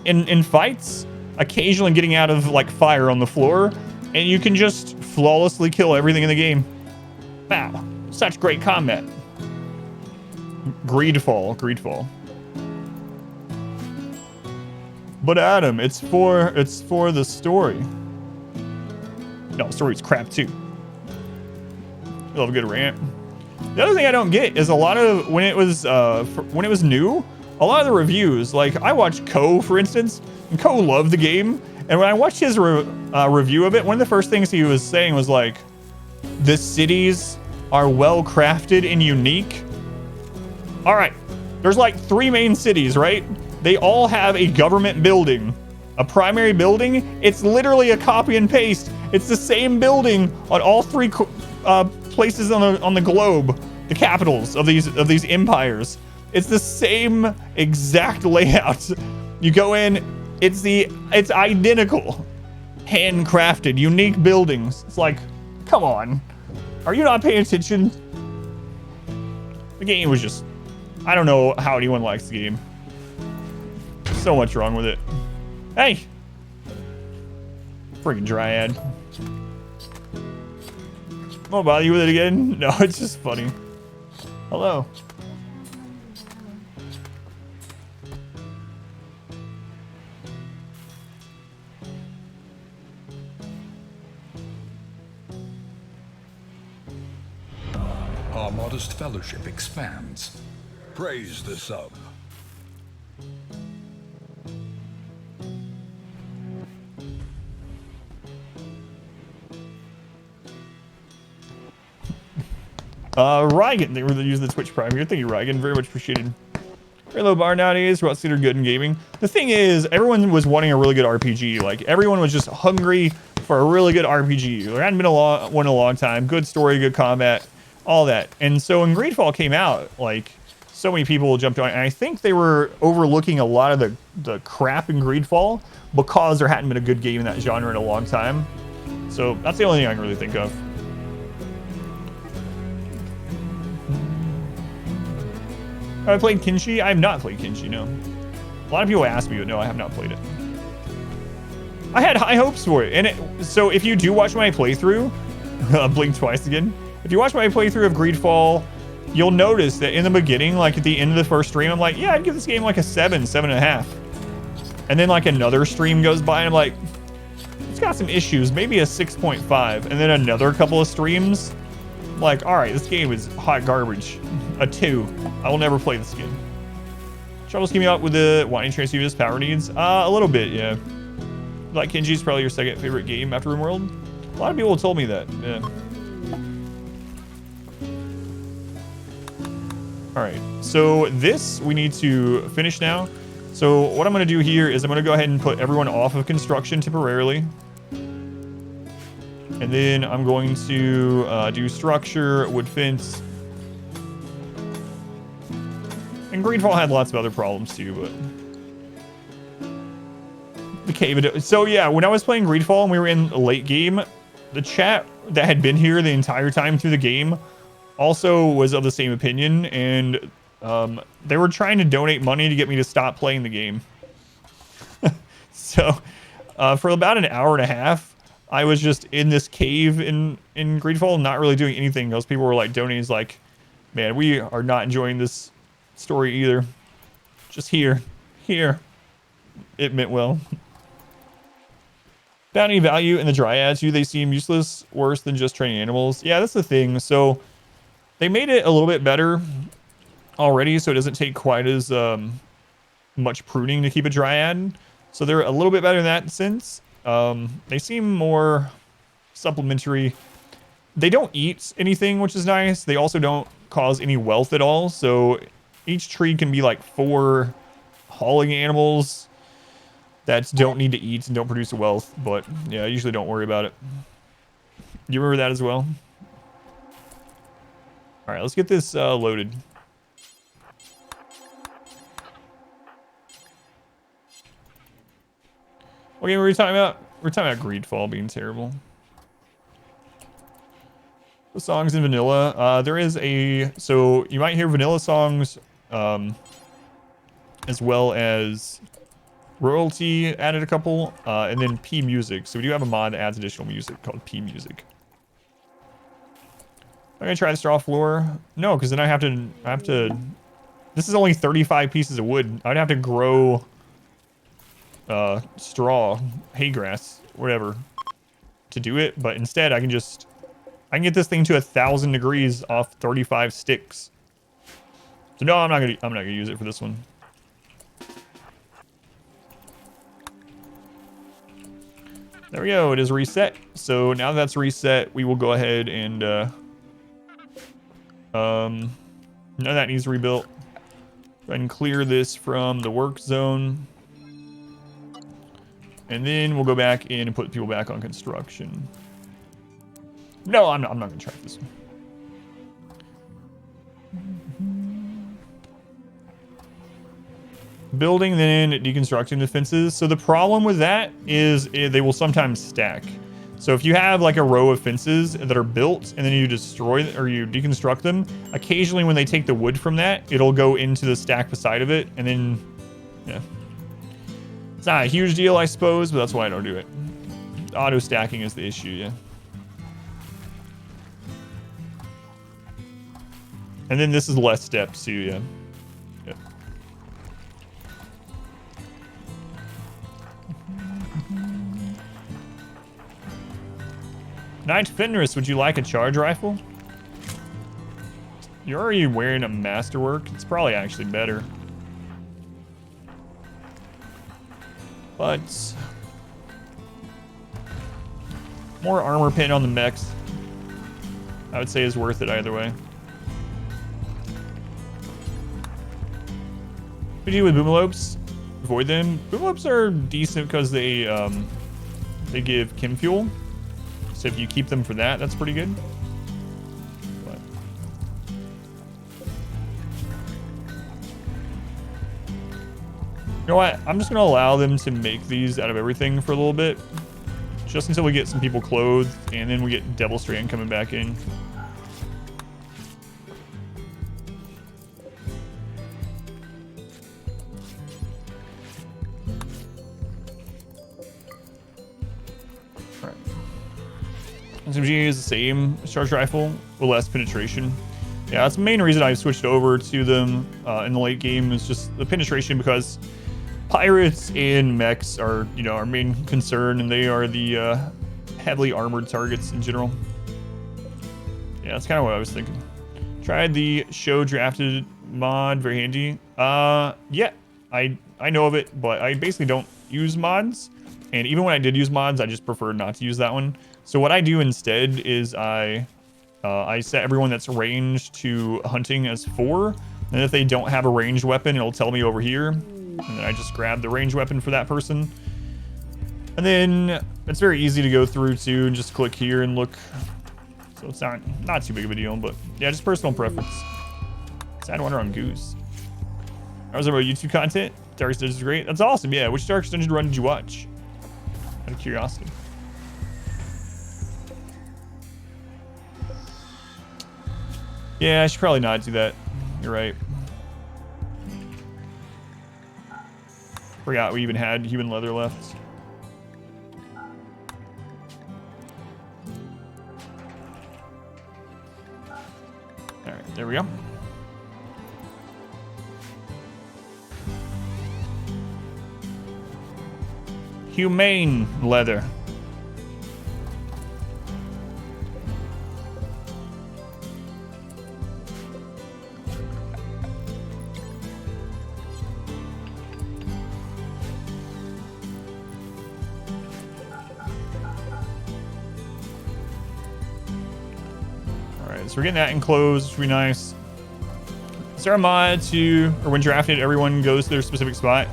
[SPEAKER 2] In fights, occasionally getting out of like fire on the floor, and you can just flawlessly kill everything in the game. Wow, such great combat. Greedfall. But Adam, it's for the story. No, story's crap too. I love a good rant. The other thing I don't get is a lot of when it was new, a lot of the reviews, like I watched Ko, for instance, and Ko loved the game, and when I watched his review of it, one of the first things he was saying was like, the cities are well crafted and unique. All right, there's like 3 main cities, right? They all have a government building, a primary building. It's literally a copy and paste. It's the same building on all 3 places on the globe, the capitals of these empires. It's the same exact layout. You go in, it's identical, handcrafted, unique buildings. It's like, come on, are you not paying attention? The game was just, I don't know how anyone likes the game. So much wrong with it. Hey, freaking Dryad. Won't bother you with it again? No, it's just funny. Hello.
[SPEAKER 1] Our modest fellowship expands. Praise the sub.
[SPEAKER 2] Rygan, they were using the Twitch Prime here. Thank you, Rygan. Very much appreciated. Very low bar nowadays. We're considered good in gaming. The thing is, everyone was wanting a really good RPG. Like, everyone was just hungry for a really good RPG. There hadn't been one in a long time. Good story, good combat, all that. And so when Greedfall came out, like, so many people jumped on it. And I think they were overlooking a lot of the crap in Greedfall because there hadn't been a good game in that genre in a long time. So that's the only thing I can really think of. Have I played Kinshi? I have not played Kinshi, no. A lot of people ask me, but no, I have not played it. I had high hopes for it. And so if you do watch my playthrough, blink twice again. If you watch my playthrough of Greedfall, you'll notice that in the beginning, like at the end of the first stream, I'm like, yeah, I'd give this game like a 7.5. And then like another stream goes by and I'm like, it's got some issues, maybe a 6.5. And then another couple of streams, I'm like, all right, this game is hot garbage. A 2. I will never play this game. Troubles keeping up with the wanting to transfer his power needs? A little bit, yeah. Like Kenji's probably your second favorite game after RimWorld. A lot of people told me that. Yeah. All right, so this we need to finish now. So what I'm going to do here is I'm going to go ahead and put everyone off of construction temporarily. And then I'm going to do structure, wood fence. And Greenfall had lots of other problems too, but... The cave... So yeah, when I was playing Greedfall and we were in a late game, the chat that had been here the entire time through the game also was of the same opinion, and they were trying to donate money to get me to stop playing the game. So for about an hour and a half, I was just in this cave in Greedfall, not really doing anything. Those people were like donating, like, man, we are not enjoying this story either. Just here. It meant well. Bounty value in the dryads, do they seem useless, worse than just training animals? Yeah, that's the thing. So they made it a little bit better already, so it doesn't take quite as much pruning to keep a dryad. So they're a little bit better in that sense. They seem more supplementary. They don't eat anything, which is nice. They also don't cause any wealth at all. So each tree can be like 4 hauling animals that don't need to eat and don't produce wealth. But yeah, I usually don't worry about it. You remember that as well? All right, let's get this loaded. Okay, what were we talking about? We're talking about Greedfall being terrible. The songs in vanilla. There is a... So you might hear vanilla songs as well as royalty added a couple, and then P music. So we do have a mod that adds additional music called P music. I'm gonna try the straw floor. No, because then I have to. This is only 35 pieces of wood. I'd have to grow straw, hay grass, whatever, to do it. But instead, I can get this thing to 1,000 degrees off 35 sticks. So no, I'm not gonna use it for this one. There we go. It is reset. So now that's reset, we will go ahead and none of that needs rebuilt. Go ahead and clear this from the work zone. And then we'll go back in and put people back on construction. No, I'm not going to track this one. Building, then deconstructing the fences. So the problem with that is they will sometimes stack. So if you have like a row of fences that are built and then you destroy or you deconstruct them, occasionally when they take the wood from that, it'll go into the stack beside of it. And then, yeah. It's not a huge deal, I suppose, but that's why I don't do it. Auto stacking is the issue, yeah. And then this is less steps too, yeah. Yeah. Knight Fenris, would you like a charge rifle? You're already wearing a masterwork. It's probably actually better. But more armor pin on the mechs, I would say, is worth it either way. What do you do with boomalopes? Avoid them. Boomalopes are decent because they give chem fuel. So if you keep them for that, that's pretty good. But you know what? I'm just going to allow them to make these out of everything for a little bit. Just until we get some people clothed, and then we get Devil Strand coming back in. SMG is the same charge rifle with less penetration. Yeah, that's the main reason I switched over to them in the late game. Is just the penetration, because pirates and mechs are, you know, our main concern, and they are the heavily armored targets in general. Yeah, that's kind of what I was thinking. Tried the show drafted mod, very handy. Yeah, I know of it, but I basically don't use mods. And even when I did use mods, I just preferred not to use that one. So what I do instead is I set everyone that's ranged to hunting as 4. And if they don't have a ranged weapon, it'll tell me over here. And then I just grab the ranged weapon for that person. And then it's very easy to go through too and just click here and look. So it's not too big of a deal, but yeah, just personal preference. Sad wonder on Goose. I was about YouTube content. Darkest Dungeon is great. That's awesome. Yeah, which Darkest Dungeon run did you watch? Out of curiosity. Yeah, I should probably not do that. You're right. Forgot we even had human leather left. All right, there we go. Humane leather. So we're getting that enclosed, which would be nice. Is there a mod to, or when drafted, everyone goes to their specific spot?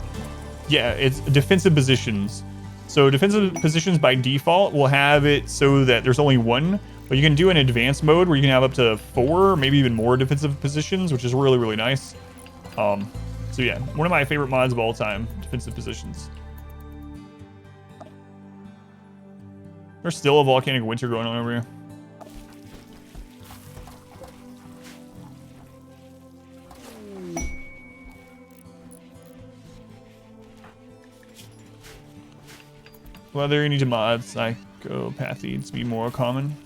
[SPEAKER 2] Yeah, it's defensive positions. So defensive positions by default will have it so that there's only 1, but you can do an advanced mode where you can have up to 4, maybe even more defensive positions, which is really, really nice. So yeah, one of my favorite mods of all time, defensive positions. There's still a volcanic winter going on over here. Whether you need to mod psychopathy to be more common.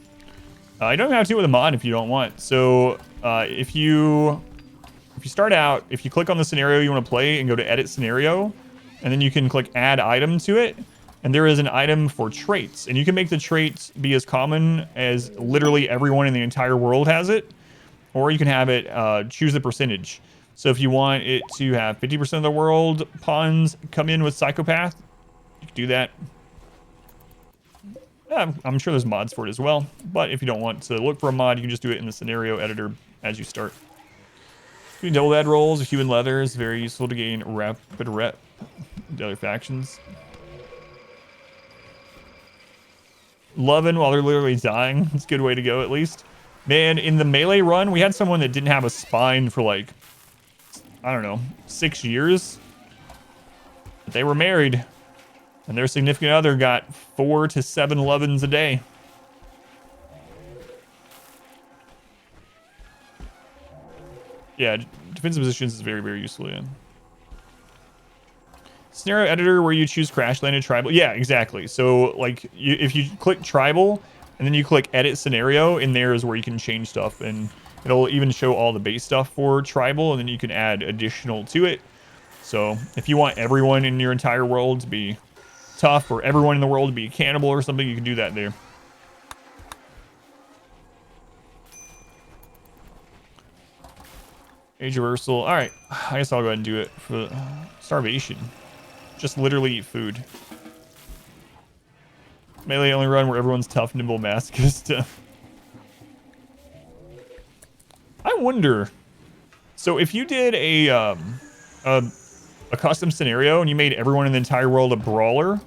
[SPEAKER 2] You don't have to with a mod if you don't want. So if you start out, if you click on the scenario you want to play and go to edit scenario, and then you can click add item to it, and there is an item for traits, and you can make the traits be as common as literally everyone in the entire world has it, or you can have it choose the percentage. So if you want it to have 50% of the world pawns come in with psychopath, you can do that. I'm sure there's mods for it as well, but if you don't want to look for a mod, you can just do it in the scenario editor as you start. Doing double bad rolls with human leather is very useful to gain rapid rep the other factions. Loving while they're literally dying. It's a good way to go, at least. Man, in the melee run, we had someone that didn't have a spine for like, I don't know, 6 years. But they were married. And their significant other got 4 to 7 lovins a day. Yeah, defensive positions is very, very useful, yeah. Scenario editor where you choose crash landed tribal. Yeah, exactly. So, like, if you click tribal and then you click edit scenario, in there is where you can change stuff. And it'll even show all the base stuff for tribal, and then you can add additional to it. So, if you want everyone in your entire world to be tough, or everyone in the world to be a cannibal or something, you can do that there. Age reversal. All right, I guess I'll go ahead and do it for starvation. Just literally eat food. Melee only run where everyone's tough, nimble, masochist. I wonder. So if you did a custom scenario and you made everyone in the entire world a brawler,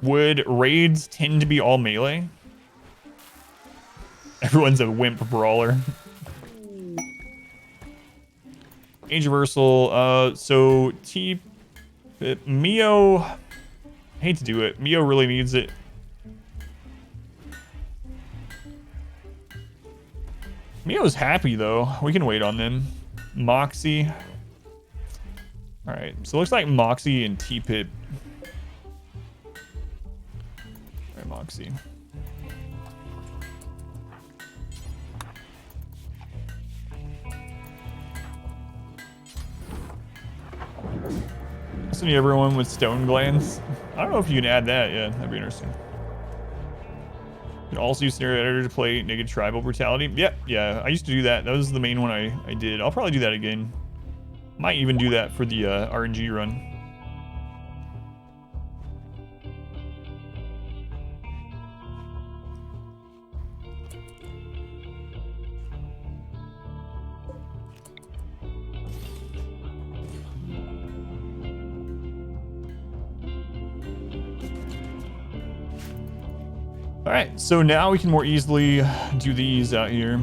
[SPEAKER 2] would raids tend to be all melee? Everyone's a wimp brawler. Age reversal. So Mio, I hate to do it. Mio really needs it. Mio's happy though. We can wait on them. Moxie. All right. So it looks like Moxie and T-Pip. All right, Moxie. So need everyone with stone glands. I don't know if you can add that. Yeah, that'd be interesting. You can also use scenario editor to play naked tribal brutality. Yep, yeah, I used to do that. That was the main one I did. I'll probably do that again. Might even do that for the RNG run. All right, so now we can more easily do these out here.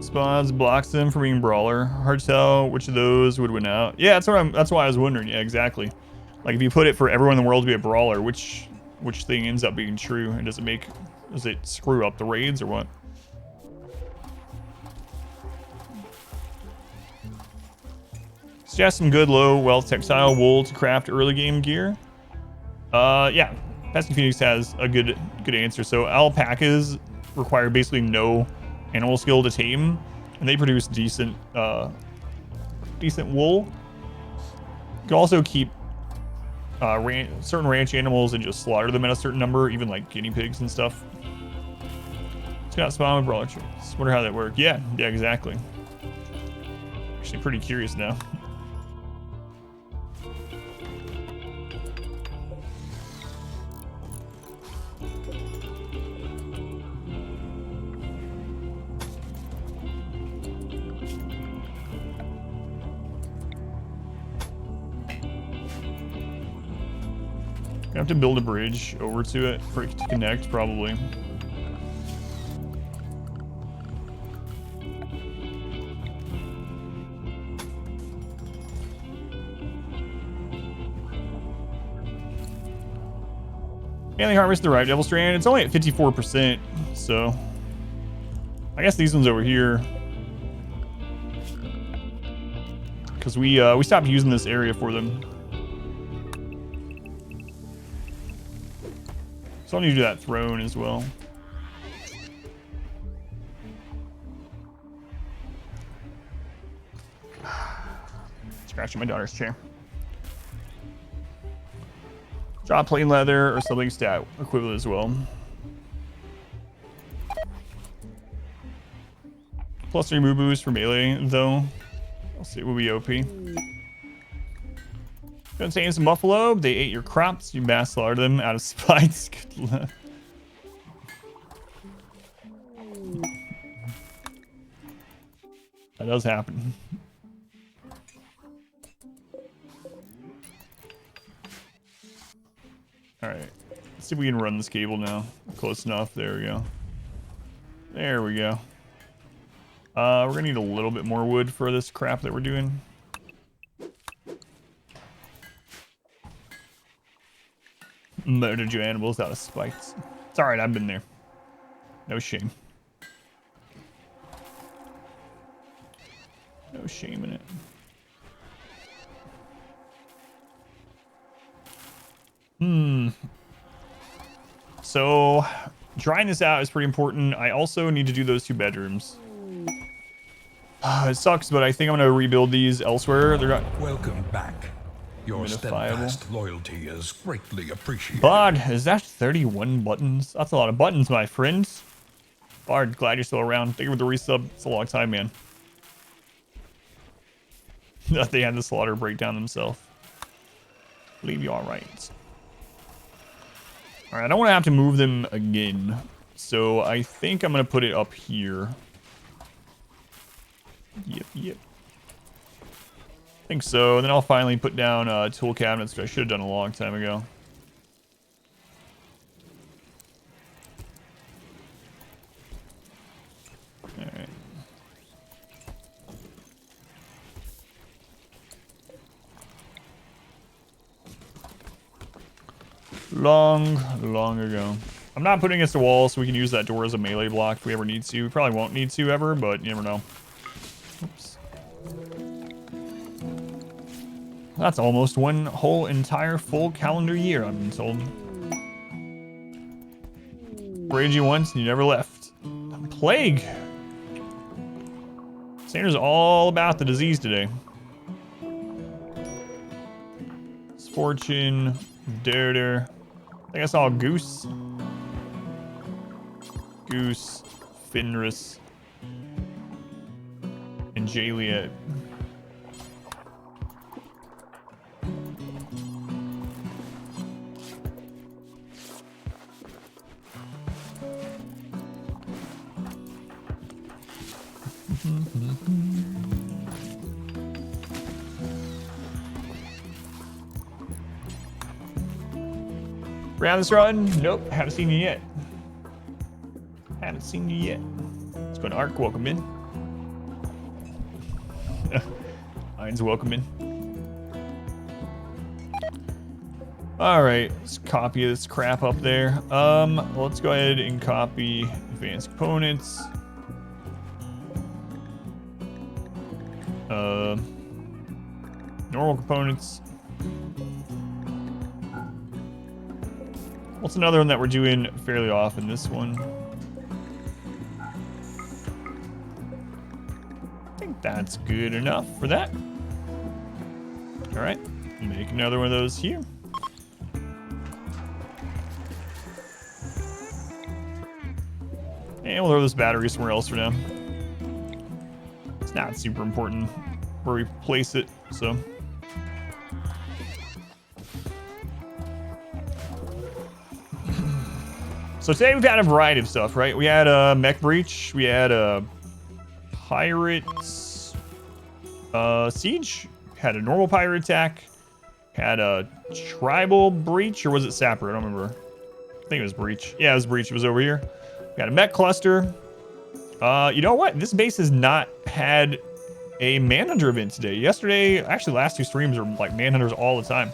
[SPEAKER 2] Spawns blocks them from being brawler. Hard to tell which of those would win out. Yeah, that's why I was wondering. Yeah, exactly. Like if you put it for everyone in the world to be a brawler, which thing ends up being true, and does it screw up the raids or what? Suggest some good low wealth textile wool to craft early game gear. Yeah, Pesky Phoenix has a good answer. So alpacas require basically no animal skill to tame, and they produce decent wool. You can also keep certain ranch animals and just slaughter them at a certain number, even like guinea pigs and stuff. It's got spawn with brawler traits. Wonder how that works. Yeah, exactly. Actually, pretty curious now. I have to build a bridge over to it for it to connect, probably. And they harvest the right devil strand. It's only at 54%, so I guess these ones over here, because we stopped using this area for them. So I need to do that throne as well. Scratching my daughter's chair. Drop plain leather or something stat equivalent as well. +3 move boost for melee though. I'll see it will be OP. Contains some buffalo. They ate your crops. You mass slaughter them out of spite. Good luck. That does happen. Alright. Let's see if we can run this cable now. Close enough. There we go. There we go. We're gonna need a little bit more wood for this crap that we're doing. Murdered your animals out of spikes. It's alright, I've been there. No shame. No shame in it. So, drying this out is pretty important. I also need to do those 2 bedrooms. It sucks, but I think I'm going to rebuild these elsewhere. They're not...
[SPEAKER 1] Welcome back. Your steadfast loyalty is greatly appreciated.
[SPEAKER 2] Bard, is that 31 buttons? That's a lot of buttons, my friends. Bard, glad you're still around. Thank you for the resub. It's a long time, man. They had the slaughter breakdown themselves. Believe you all right. All right, I don't want to have to move them again. So I think I'm going to put it up here. Yep. I think so. And then I'll finally put down tool cabinets, which I should have done a long time ago. All right. Long ago. I'm not putting against the wall, so we can use that door as a melee block if we ever need to. We probably won't need to ever, but you never know. Oops. That's almost one whole entire full calendar year, I'm told. Raid you once and you never left. Plague! Sanders all about the disease today. Misfortune, Dare. I think I saw a goose. Goose, Finrus, and Jaliet. Around this run? Nope, haven't seen you yet. Haven't seen you yet. Let's go to Ark, welcome in. Mine's welcome in. Alright, let's copy this crap up there. Let's go ahead and copy advanced components. Normal components. What's another one that we're doing fairly often? This one. I think that's good enough for that. All right, make another one of those here. And we'll throw this battery somewhere else for now. It's not super important where we place it, so. So today we've had a variety of stuff, right? We had a mech breach, we had a pirates siege, had a normal pirate attack, had a tribal breach, or was it sapper? I don't remember. I think it was breach. Yeah, it was breach. It was over here. We got a mech cluster. You know what? This base has not had a manhunter event today. Yesterday, actually, the last two streams are like manhunters all the time.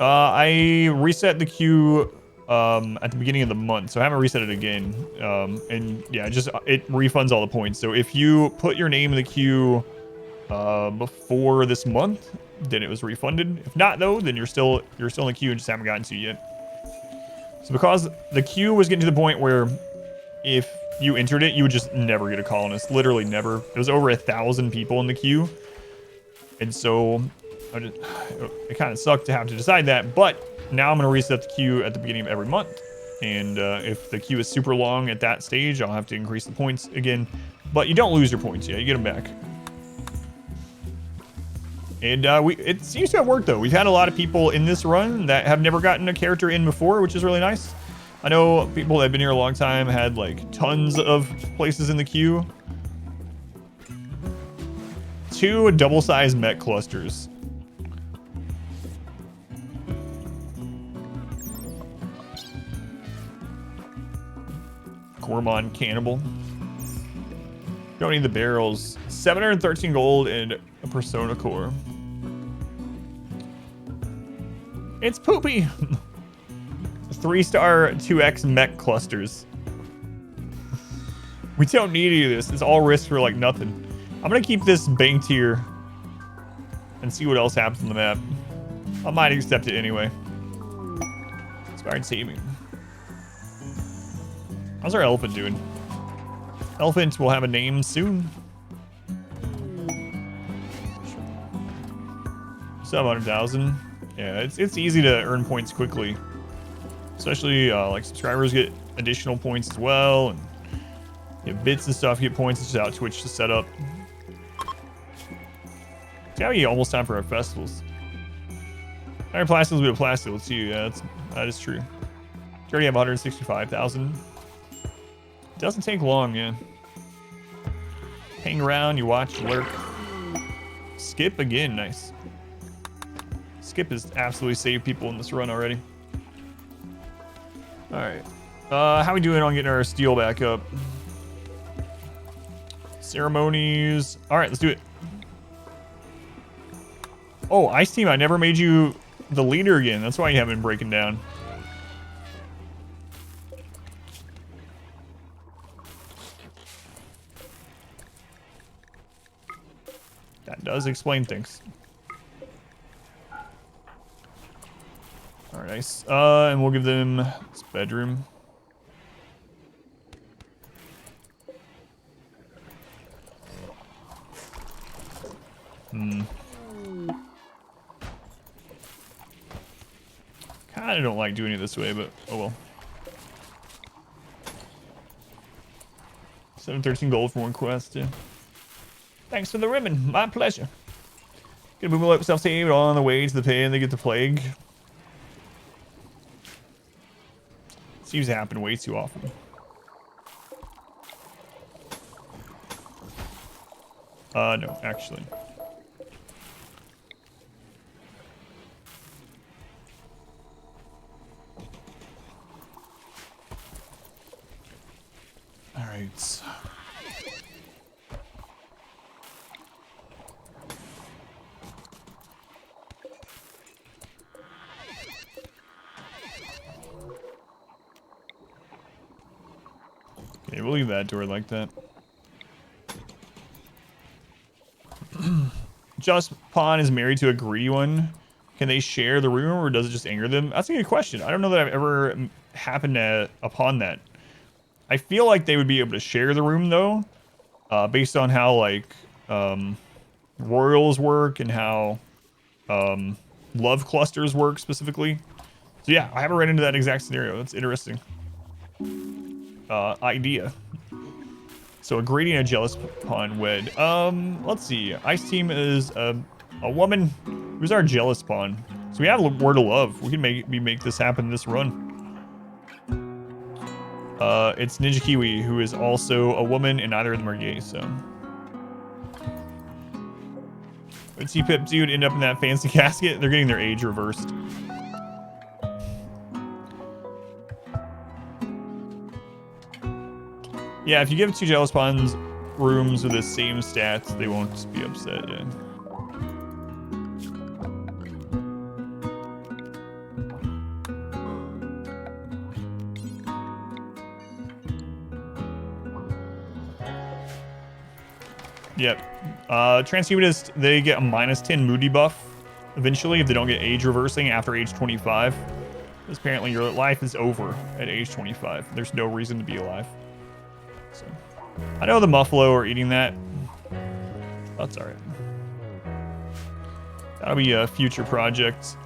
[SPEAKER 2] I reset the queue at the beginning of the month, so I haven't reset it again. And yeah, it refunds all the points. So if you put your name in the queue before this month, then it was refunded. If not, though, then you're still in the queue and just haven't gotten to it yet. So because the queue was getting to the point where if you entered it, you would just never get a colonist. Literally never. It was over 1,000 people in the queue, and so it kind of sucked to have to decide that, but now I'm going to reset the queue at the beginning of every month. And if the queue is super long at that stage, I'll have to increase the points again. But you don't lose your points, yeah, you get them back. And it seems to have worked, though. We've had a lot of people in this run that have never gotten a character in before, which is really nice. I know people that have been here a long time had like tons of places in the queue. 2 double-sized mech clusters. Gormon Cannibal. Don't need the barrels. 713 gold and a Persona core. It's poopy. 3-star 2x mech clusters. We don't need any of this. It's all risk for like nothing. I'm gonna keep this banked here and see what else happens on the map. I might accept it anyway. Inspired saving. How's our elephant doing? Elephant will have a name soon. 700,000. Yeah, it's easy to earn points quickly. Especially like subscribers get additional points as well, and you have bits and stuff, you get points. It's just out Twitch to set up. It's gotta be almost time for our festivals. Iron Plastic will be a Plastic too. Yeah, that is true. You already have 165,000. Doesn't take long, yeah. Hang around, you watch, lurk. Skip again, nice. Skip has absolutely saved people in this run already. Alright. How we doing on getting our steel back up? Ceremonies. Alright, let's do it. Oh, Ice Team, I never made you the leader again. That's why you haven't been breaking down. That does explain things. All right, nice. And we'll give them this bedroom. Kind kind of don't like doing it this way, but oh well. 713 gold for one quest. Yeah. Thanks for the ribbon. My pleasure. Gonna move up self-save on the way to the pay and they get the plague. Seems to happen way too often. No, actually. All right. Okay, we'll leave that door like that. Just Pawn is married to a greedy one. Can they share the room or does it just anger them? That's a good question. I don't know that I've ever happened upon that. I feel like they would be able to share the room though, based on how like royals work and how love clusters work specifically. So yeah, I haven't run into that exact scenario. That's interesting. Idea. So a greedy and a jealous pawn wed. Let's see. Ice team is a woman. Who's our jealous pawn? So we have a word of love. We can make this happen this run. It's Ninja Kiwi, who is also a woman, and neither of them are gay. So, would T-Pip dude end up in that fancy casket? They're getting their age reversed. Yeah, if you give two jealous pawns rooms with the same stats, they won't be upset. Yeah. Yep. Transhumanist, they get a -10 moody buff eventually if they don't get age reversing after age 25. Because apparently your life is over at age 25. There's no reason to be alive. So, I know the Muffalo are eating that. That's alright. That'll be a future project.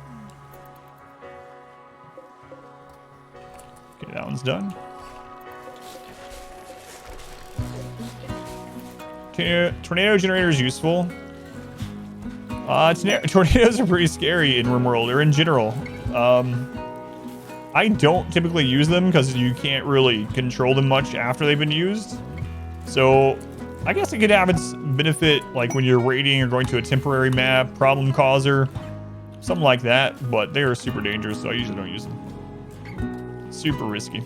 [SPEAKER 2] Okay, that one's done. Tornado generator is useful. Tornadoes are pretty scary in RimWorld, or in general. I don't typically use them because you can't really control them much after they've been used. So I guess it could have its benefit like when you're raiding or going to a temporary map, problem causer, something like that, but they are super dangerous, so I usually don't use them. Super risky.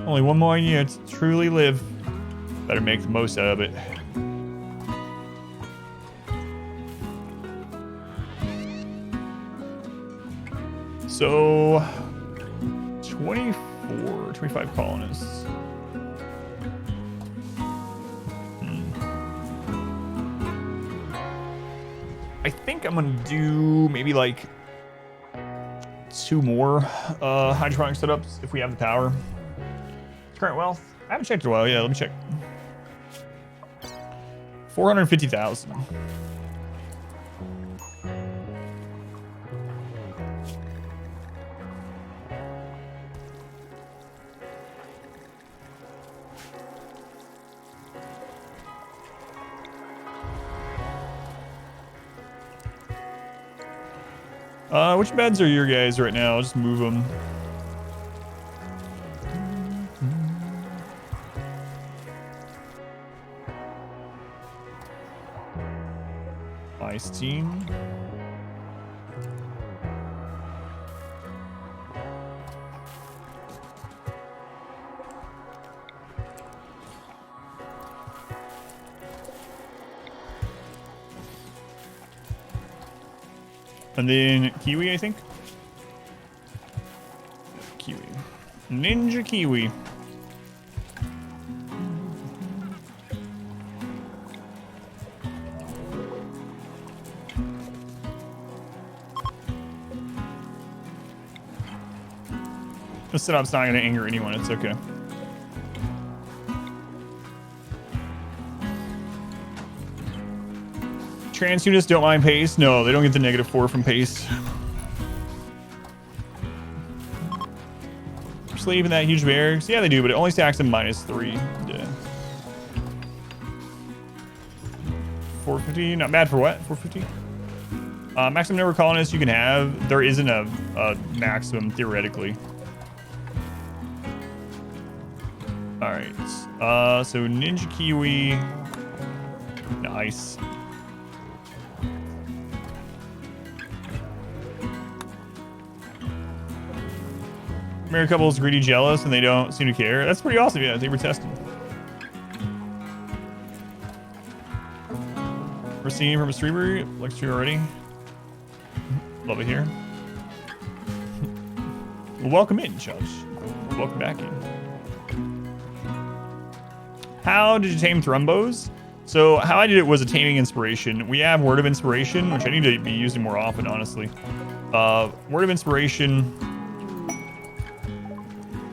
[SPEAKER 2] Only one more year to truly live. Better make the most out of it. So, 25 colonists. I think I'm gonna do maybe like 2 more hydroponic setups if we have the power. Current wealth? I haven't checked in a while. Yeah, let me check. 450,000. Which beds are your guys right now? I'll just move them. Ice team. And then Kiwi, I think. Kiwi. Ninja Kiwi. The setup's not gonna anger anyone, it's okay. Transhumanists don't mind pace. No, they don't get the -4 from pace. sleeve in that huge barracks? Yeah, they do, but it only stacks them -3. Yeah. 450, not bad for what? 450? Maximum number of colonists you can have. There isn't a maximum, theoretically. All right. So Ninja Kiwi. Nice. Married couple's greedy, jealous, and they don't seem to care. That's pretty awesome. Yeah, they were tested. We're seeing from a streamer. Looks you already. Love it here. Well, welcome in, Josh. Welcome back in. How did you tame Thrumbos? So how I did it was a taming inspiration. We have Word of Inspiration, which I need to be using more often, honestly. Word of Inspiration.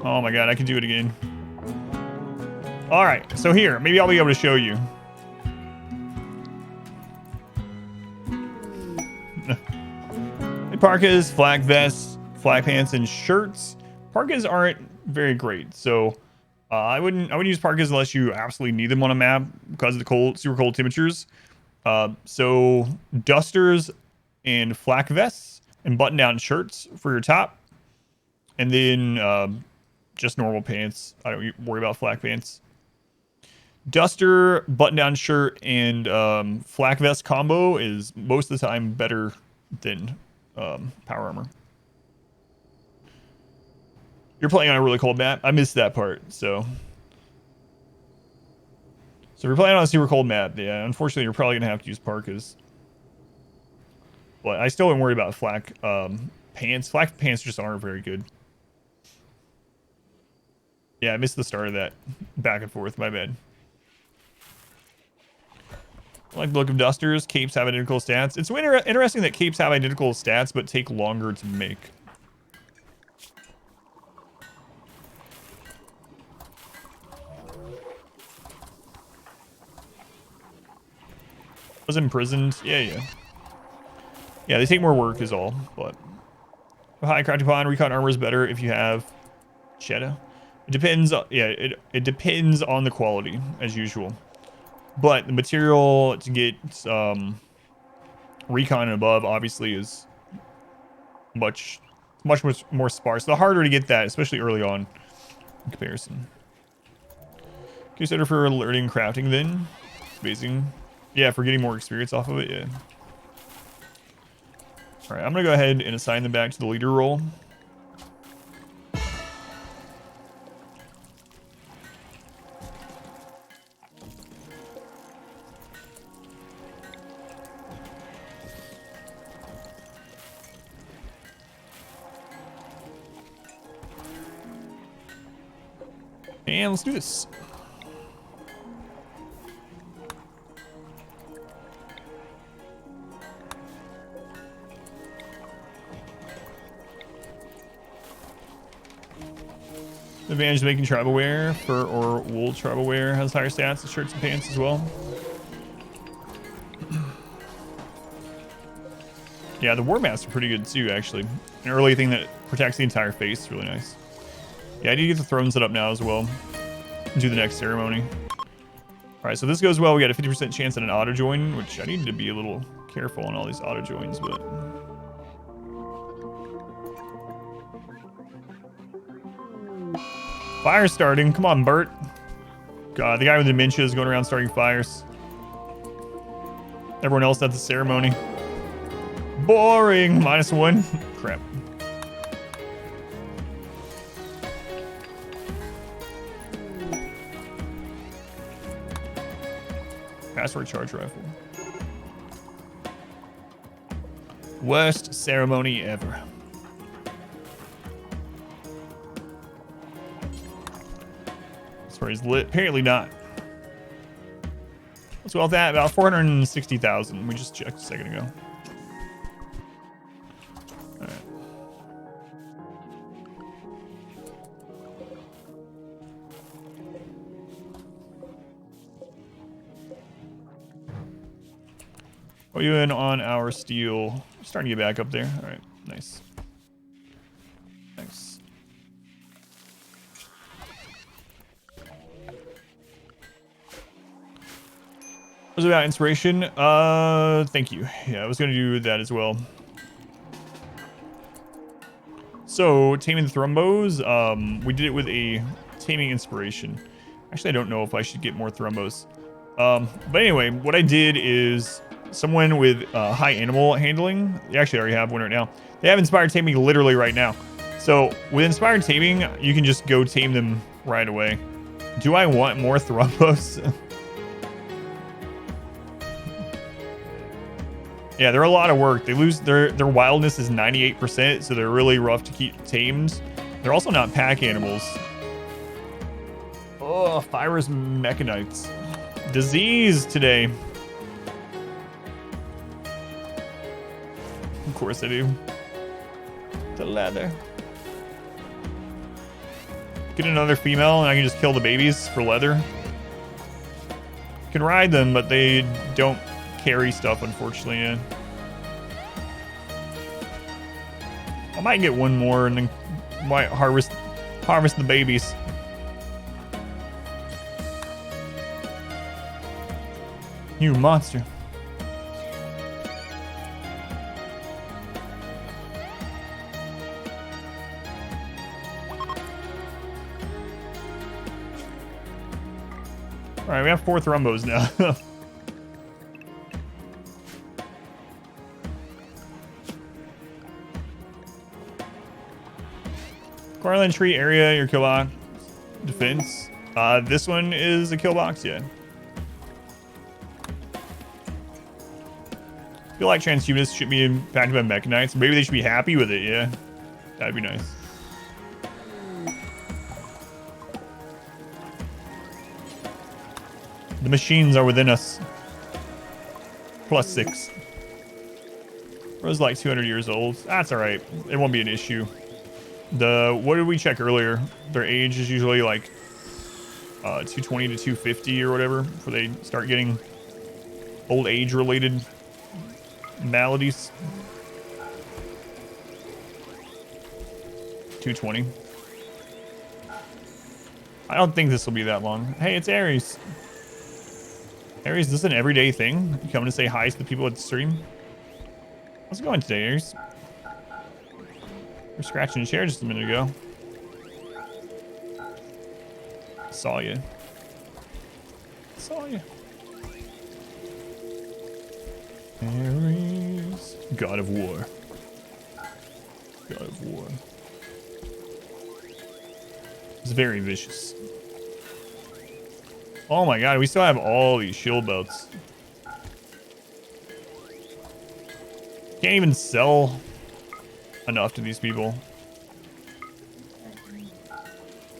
[SPEAKER 2] Oh my god, I can do it again. All right, so here, maybe I'll be able to show you. Parkas, flak vests, flak pants, and shirts. Parkas aren't very great, so I wouldn't use parkas unless you absolutely need them on a map because of the cold, super cold temperatures. So dusters and flak vests and button-down shirts for your top, and then just normal pants. I don't worry about flak pants. Duster, button-down shirt, and flak vest combo is most of the time better than power armor. You're playing on a really cold map. I missed that part. So if you're playing on a super cold map, yeah, unfortunately you're probably gonna have to use parkas. But I still don't worry about flak pants. Flak pants just aren't very good. Yeah, I missed the start of that back and forth. My bad. I like the look of dusters. Capes have identical stats. It's interesting that capes have identical stats, but take longer to make. Was imprisoned. Yeah. Yeah, they take more work is all, but high crafting pond, recon armor is better if you have Shadow. It depends. Yeah, it depends on the quality as usual. But the material to get recon and above obviously is much more sparse. The harder to get that, especially early on in comparison. Consider for alerting crafting then. Amazing. Yeah, for getting more experience off of it, yeah. Alright, I'm gonna go ahead and assign them back to the leader role. And let's do this. The advantage of making tribal wear, fur or wool tribal wear has higher stats than shirts and pants as well. Yeah, the war masks are pretty good too, actually. An early thing that protects the entire face is really nice. Yeah, I need to get the throne set up now as well. Do the next ceremony. Alright, so if this goes well, we got a 50% chance at an auto join, which I need to be a little careful on all these auto joins, but fire starting. Come on, Bert. God, the guy with dementia is going around starting fires. Everyone else at the ceremony. Boring. -1. Crap. Password charge rifle. Worst ceremony ever. As far as lit, apparently not. What's well that? About 460,000. We just checked a second ago. All right. What are you in on our steel? Starting to get back up there. All right, nice. Nice. Was about inspiration. Thank you. Yeah, I was gonna do that as well. So taming the thrumbos, we did it with a taming inspiration. Actually, I don't know if I should get more thrumbos. But anyway, what I did is someone with high animal handling. They actually already have one right now. They have inspired taming literally right now. So with inspired taming, you can just go tame them right away. Do I want more thrumbos? Yeah, they're a lot of work. They lose their wildness is 98%, so they're really rough to keep tamed. They're also not pack animals. Oh, Fires Mechanites. Disease today. Of course I do. The leather. Get another female and I can just kill the babies for leather. You can ride them, but they don't carry stuff, unfortunately. Yeah. I might get one more and then might harvest the babies. You monster. All right, we have 4 thrumbos now. Garland tree area, your kill box. Defense. This one is a kill box, yeah. I feel like transhumanists should be impacted by mechanites. Maybe they should be happy with it, yeah. That'd be nice. The machines are within us. +6. Rose like 200 years old. That's alright. It won't be an issue. What did we check earlier? Their age is usually like 220 to 250 or whatever before they start getting old age related maladies. 220. I don't think this will be that long. Hey, it's Aries. Aries, this is an everyday thing? You coming to say hi to the people at the stream? How's it going today, Aries? We're scratching a chair just a minute ago. Saw you. Saw you. Aries. God of War. God of War. It's very vicious. Oh my god, we still have all these shield belts. Can't even sell enough to these people.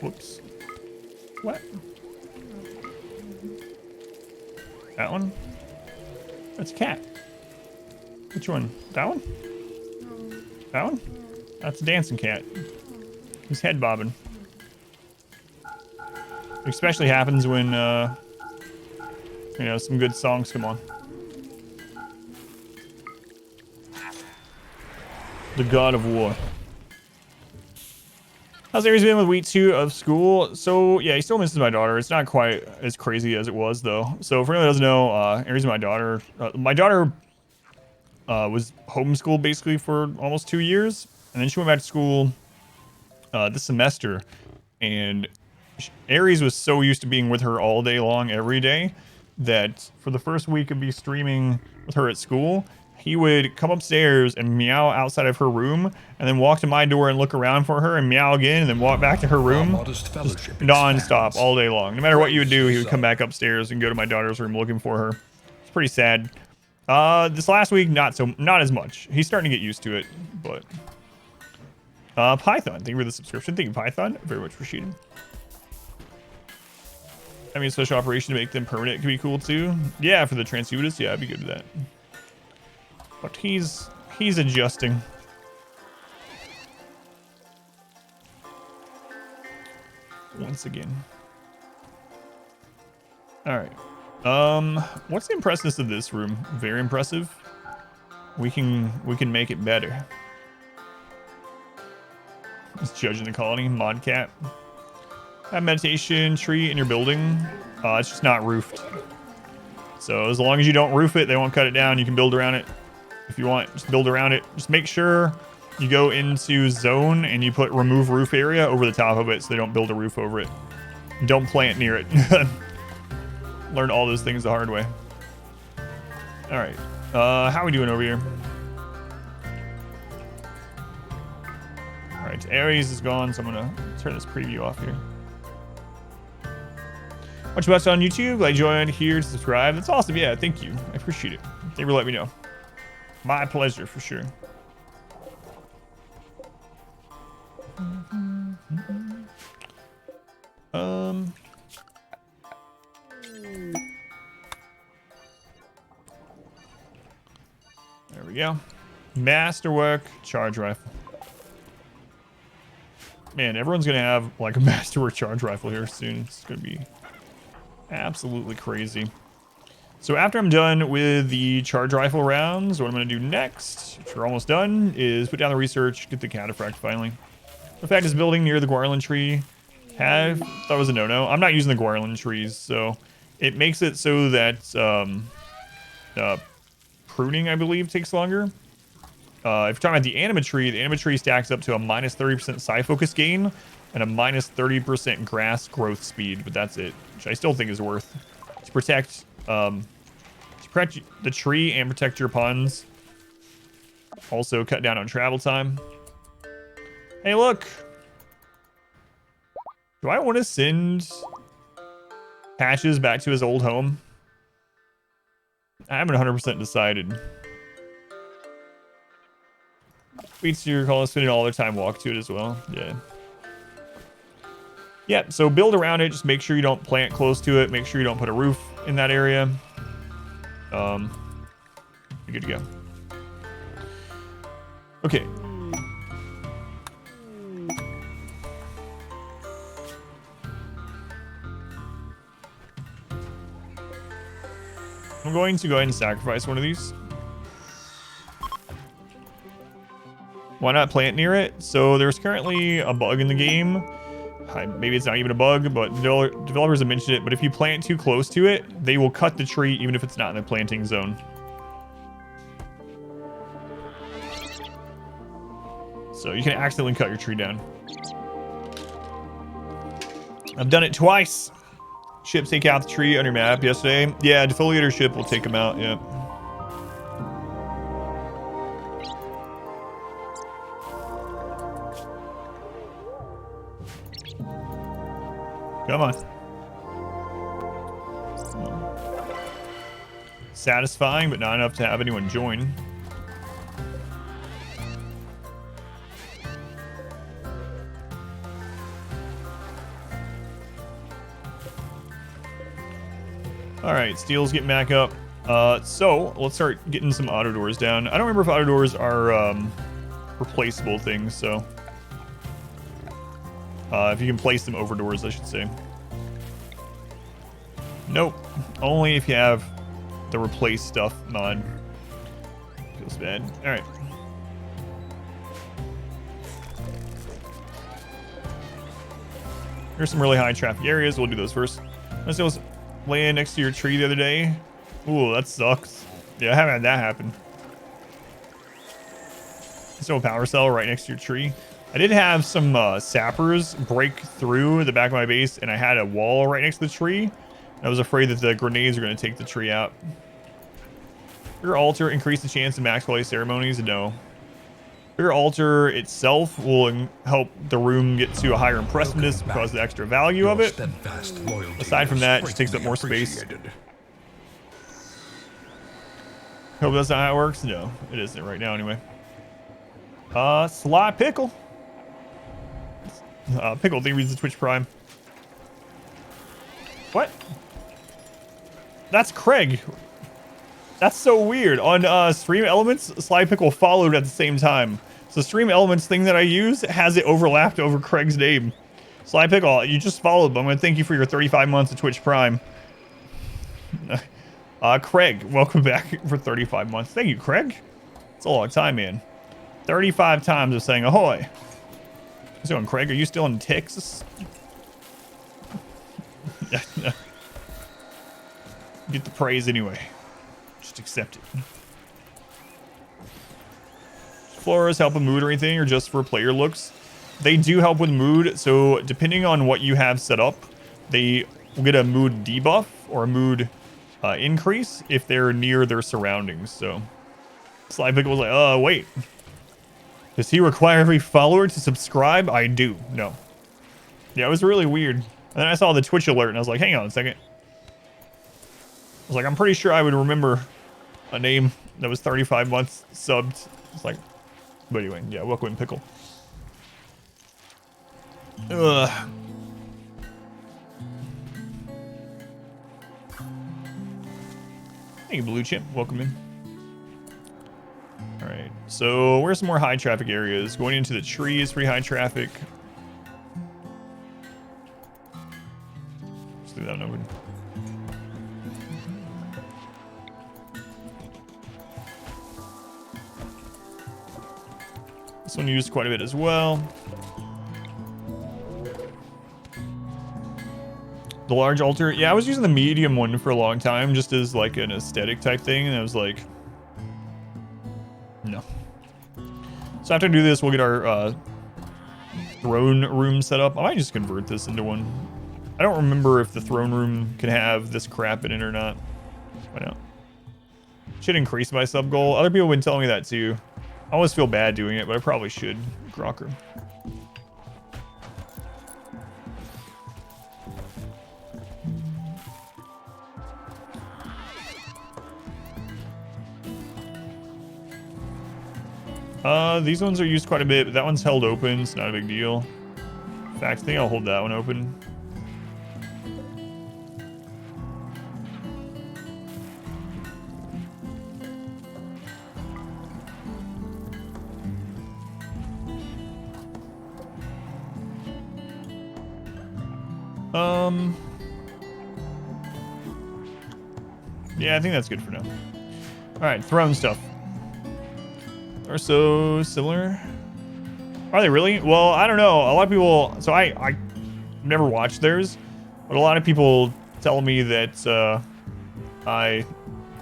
[SPEAKER 2] Whoops. What? That one? That's a cat. Which one? That one? That one? That's a dancing cat. He's head bobbing. It especially happens when, you know, some good songs come on. The God of War. How's Aries been with week 2 of school? So, yeah, he still misses my daughter. It's not quite as crazy as it was, though. So, for anyone who doesn't know, Aries and my daughter... was homeschooled, basically, for almost 2 years. And then she went back to school this semester. And Aries was so used to being with her all day long, every day, that for the first week of me streaming with her at school... he would come upstairs and meow outside of her room and then walk to my door and look around for her and meow again and then walk back to her room non-stop all day long. No matter what you would do, he would come back upstairs and go to my daughter's room looking for her. It's pretty sad. This last week, not as much. He's starting to get used to it, but... Python, thank you for the subscription. Thank you, Python. Very much appreciated. I mean, a special operation to make them permanent could be cool too. Yeah, for the transhumanists, yeah, I'd be good with that. But he's adjusting. Once again. All right. What's the impressiveness of this room? Very impressive. We can make it better. Just judging the colony. Mod cat. Have meditation tree in your building. It's just not roofed. So as long as you don't roof it, they won't cut it down. You can build around it if you want. Just build around it. Just make sure you go into zone and you put remove roof area over the top of it so they don't build a roof over it. Don't plant near it. Learned all those things the hard way. All right. How are we doing over here? All right. Aries is gone, so I'm going to turn this preview off here. Watch best on YouTube. Glad you joined here to subscribe. That's awesome. Yeah, thank you. I appreciate it. Thank you for letting me know. My pleasure, for sure. There we go. Masterwork charge rifle. Man, everyone's gonna have like a masterwork charge rifle here soon. It's gonna be absolutely crazy. So after I'm done with the charge rifle rounds, what I'm going to do next, which we're almost done, is put down the research, get the cataphract finally. The fact is building near the Guarlin tree. Thought it was a no-no. I'm not using the Guarlin trees, so it makes it so that pruning, I believe, takes longer. If you're talking about the anima tree stacks up to a minus 30% psi focus gain and a minus 30% grass growth speed, but that's it, which I still think is worth to protect the tree and protect your puns. Also cut down on travel time. Hey, look. Do I want to send Patches back to his old home? I haven't 100% decided. Beats your call, spending all their time walk to it as well. Yeah. Yeah, so build around it. Just make sure you don't plant close to it. Make sure you don't put a roof in that area. You're good to go. Okay. I'm going to go ahead and sacrifice one of these. Why not plant near it? So there's currently a bug in the game. Maybe it's not even a bug, but developers have mentioned it. But if you plant too close to it, they will cut the tree even if it's not in the planting zone. So you can accidentally cut your tree down. I've done it twice. Ships take out the tree on your map yesterday. Yeah, defoliator ship will take them out. Yeah. Come on. Satisfying, but not enough to have anyone join. All right, steel's getting back up. So let's start getting some auto doors down. I don't remember if auto doors are replaceable things, so if you can place them over doors, I should say. Nope, only if you have the replace stuff mod. Feels bad. All right. Here's some really high traffic areas. We'll do those first. I was laying next to your tree the other day. Ooh, that sucks. Yeah, I haven't had that happen. So a power cell right next to your tree. I did have some sappers break through the back of my base, and I had a wall right next to the tree. I was afraid that the grenades were going to take the tree out. Your altar increase the chance of max quality ceremonies? No. Your altar itself will help the room get to a higher impressiveness because of the extra value of it. Aside from that, it just takes up more space. Hope that's not how it works. No, it isn't right now anyway. Sly Pickle. Pickle, they reads the Twitch Prime. What? That's Craig. That's so weird. On Stream Elements, Sly Pickle followed at the same time. So Stream Elements thing that I use has it overlapped over Craig's name. Sly Pickle, you just followed, but I'm going to thank you for your 35 months of Twitch Prime. Craig, welcome back for 35 months. Thank you, Craig. It's a long time, man. 35 times of saying ahoy. What's going, Craig? Are you still in Texas? Get the praise anyway. Just accept it. Floras help with mood or anything, or just for player looks? They do help with mood, so depending on what you have set up, they will get a mood debuff or a mood increase if they're near their surroundings. So Sly Pickle was like, oh, wait. Does he require every follower to subscribe? I do. No. Yeah, it was really weird. And then I saw the Twitch alert, and I was like, hang on a second. I was like, I'm pretty sure I would remember a name that was 35 months subbed. It's like, but anyway, yeah, welcome in Pickle. Ugh. Hey, Blue Chimp, welcome in. All right, so where's some more high traffic areas? Going into the trees, pretty high traffic. Just leave that one open. This one used quite a bit as well. The large altar. Yeah, I was using the medium one for a long time just as like an aesthetic type thing. And I was like, no. So after I do this, we'll get our throne room set up. I might just convert this into one. I don't remember if the throne room can have this crap in it or not. Why not? Should increase my sub goal. Other people have been telling me that too. I always feel bad doing it, but I probably should. Grocker. These ones are used quite a bit, but that one's held open. It's not a big deal. In fact, I think I'll hold that one open. Yeah, I think that's good for now. All right, throne stuff. Are so similar. Are they really? Well, I don't know. A lot of people. So I never watched theirs, but a lot of people tell me that I,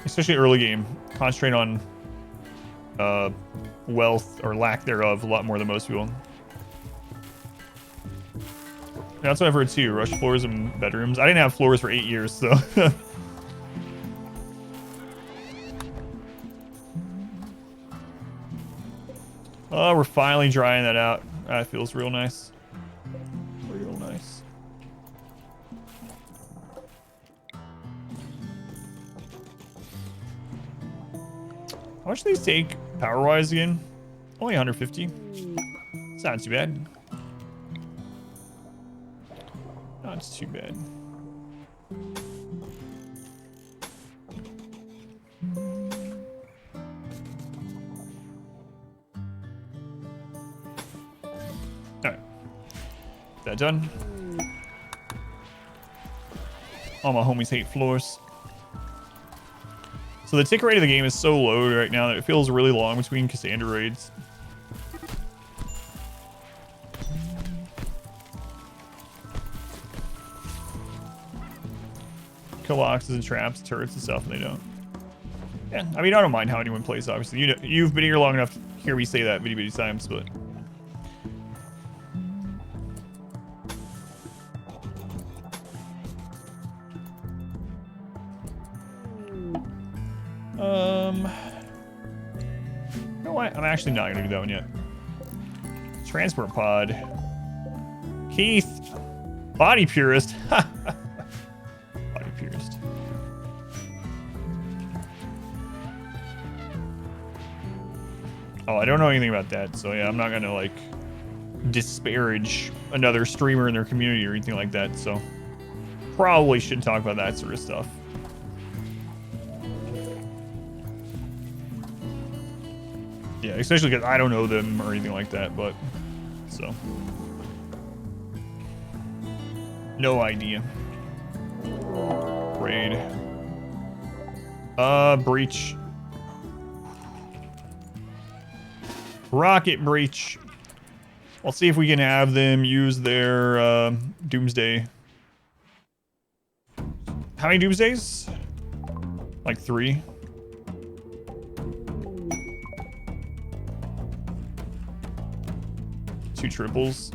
[SPEAKER 2] especially early game, concentrate on wealth or lack thereof a lot more than most people. That's what I've heard too. Rush floors and bedrooms. I didn't have floors for 8 years, so. Oh, we're finally drying that out. That feels real nice. Real nice. How much do these take power-wise again? Only 150. It's not too bad. Not too bad. Alright. That done. All my homies hate floors. So the tick rate of the game is so low right now that it feels really long between Cassandra raids. Kill boxes and traps, turrets and stuff, and they don't. Yeah, I mean, I don't mind how anyone plays, obviously. You know, you've been here long enough to hear me say that many times, but... You know what? I'm actually not gonna do that one yet. Transport pod. Keith! Body purist. Body purist. Oh, I don't know anything about that, so yeah, I'm not gonna like disparage another streamer in their community or anything like that, so probably shouldn't talk about that sort of stuff. Yeah, especially because I don't know them or anything like that, but so no idea. Raid. Breach. Rocket breach. I'll see if we can have them use their doomsday. How many doomsdays? Like 3. Two triples.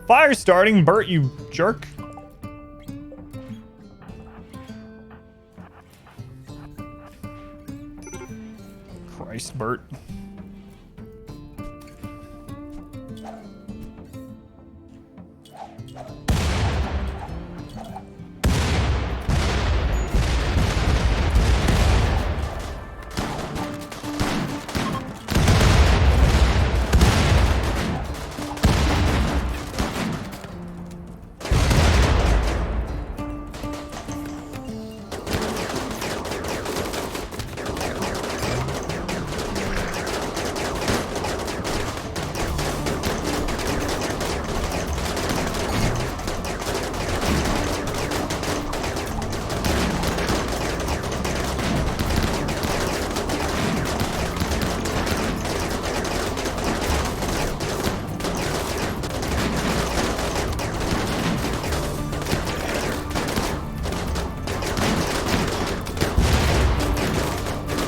[SPEAKER 2] Fire starting, Bert, you jerk. Christ, Bert.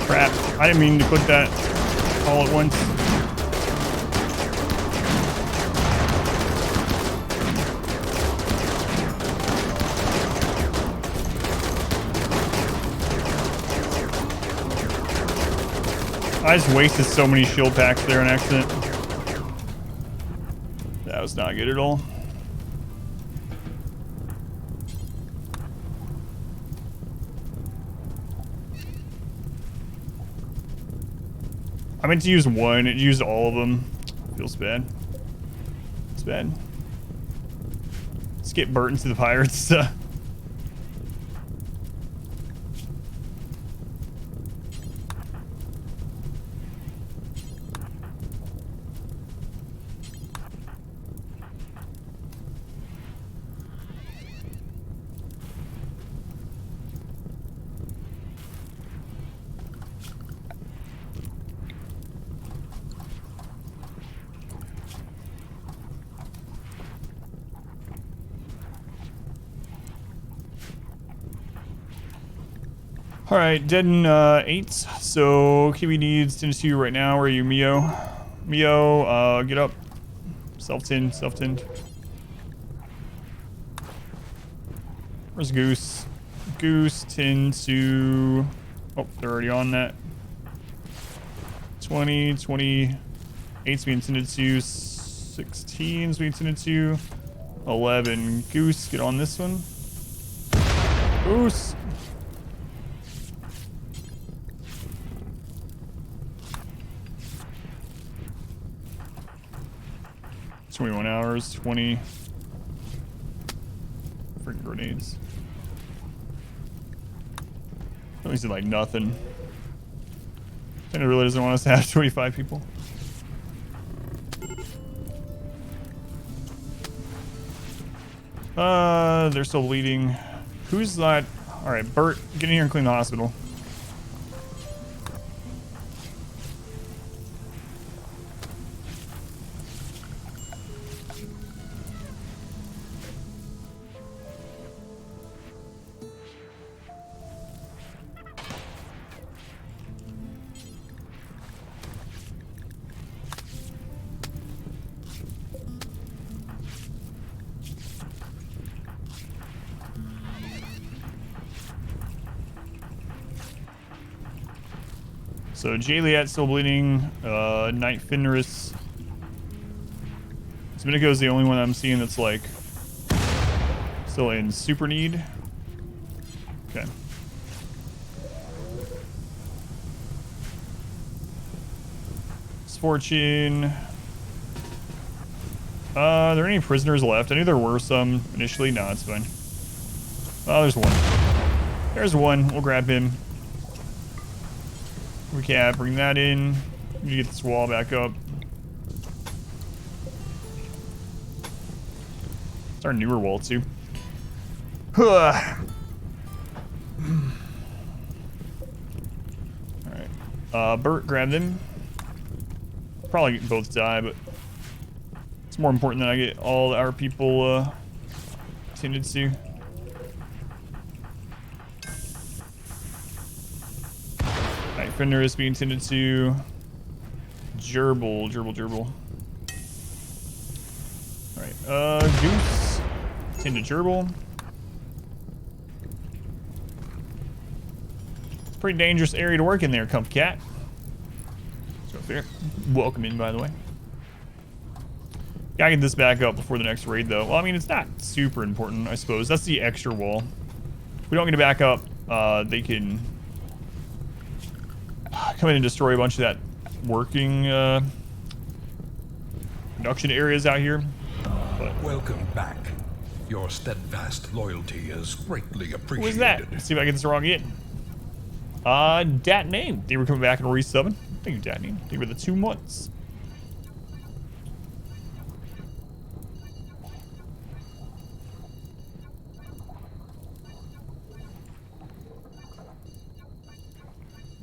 [SPEAKER 2] Crap. I didn't mean to put that all at once. I just wasted so many shield packs there on accident. That was not good at all. I meant to use one. It used all of them. Feels bad. It's bad. Let's get Bert into the pirates. All right, dead in 8. So KB needs tend to you right now. Where are you, Mio? Mio, get up. Self-tinned, self-tinned. Where's Goose? Goose, tin to... Oh, they're already on that. 20, 28's being tended to. 16's being tended to. 11. Goose, get on this one. Goose. 21 hours, 20 freaking grenades. At least did like nothing. Kinda really doesn't want us to have 25 people. They're still bleeding. Who's that? Alright, Bert, get in here and clean the hospital. So Jaliat still bleeding. Knight Fenris. Domenico's the only one I'm seeing that's like still in super need. Okay. Misfortune. Are there any prisoners left? I knew there were some initially. No, it's fine. Oh, there's one. There's one. We'll grab him. We can't bring that in. We need to get this wall back up. It's our newer wall too. Alright. Bert, grab them. Probably both die, but It's more important that I get all our people tended to. Night Fender is being tended to. Gerbil. Alright, Goose. Tend to Gerbil. It's a pretty dangerous area to work in there, Comp Cat. So fair. Welcome in, by the way. Gotta get this back up before the next raid, though. Well, I mean, it's not super important, I suppose. That's the extra wall. If we don't get it back up, they can come in and destroy a bunch of that working production areas out here. But
[SPEAKER 1] Welcome back. Your steadfast loyalty is greatly appreciated.
[SPEAKER 2] who is that? Let's see if I get this wrong again. Dat name. They were coming back and resubbing. Thank you, Dat name. Thank you for the 2 months.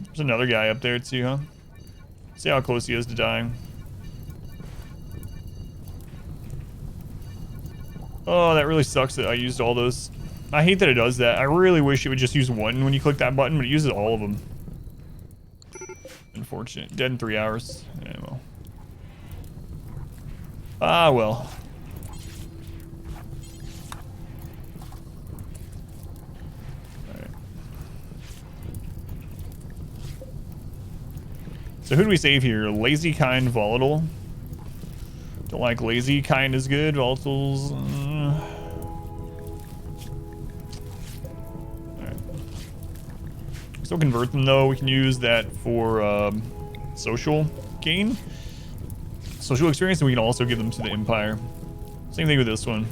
[SPEAKER 2] There's another guy up there too, huh? See how close he is to dying. Oh, that really sucks that I used all those. I hate that it does that. I really wish it would just use one when you click that button, but it uses all of them. Unfortunate. Dead in 3 hours. Yeah, well. Ah, well. Alright. So who do we save here? Lazy, kind, volatile. Don't like lazy, kind is good. Volatiles. Alright. Still convert them though. We can use that for social gain. Social experience, and we can also give them to the Empire. Same thing with this one.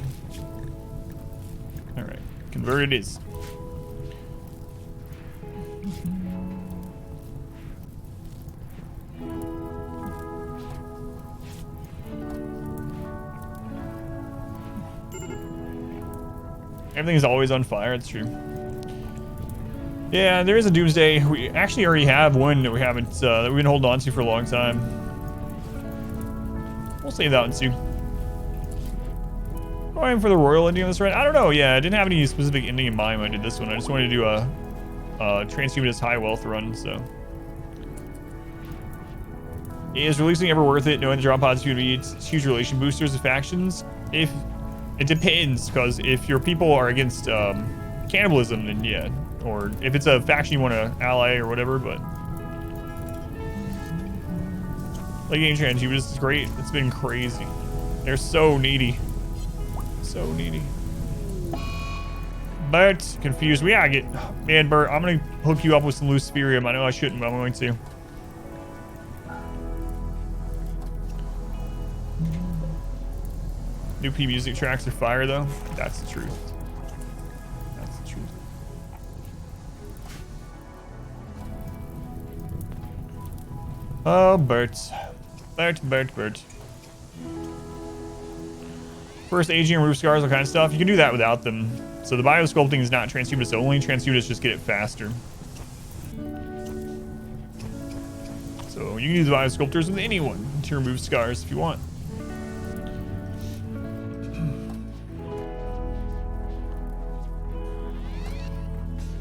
[SPEAKER 2] Alright. Convert it is. Everything's always on fire, it's true. Yeah, there is a Doomsday. We actually already have one that we haven't, that we've been holding on to for a long time. We'll save that one too. Going for the royal ending on this run? I don't know, yeah, I didn't have any specific ending in mind when I did this one. I just wanted to do a transhumanist high wealth run, so. Is releasing ever worth it? Knowing the drop pods would be huge relation boosters of factions? If it depends, because if your people are against cannibalism, then yeah. Or if it's a faction you want to ally or whatever, but like getting transhumanists is great. It's been crazy. They're so needy. So needy. Bert, confused. We gotta get, man, Bert, I'm gonna hook you up with some Luciferium. I know I shouldn't, but I'm going to. New P music tracks are fire though. That's the truth. That's the truth. Oh, Bert. Bert. First aging and roof scars, all kind of stuff. You can do that without them. So the biosculpting is not transhumanist only. Transhumanists just get it faster. So you can use biosculptors with anyone to remove scars if you want.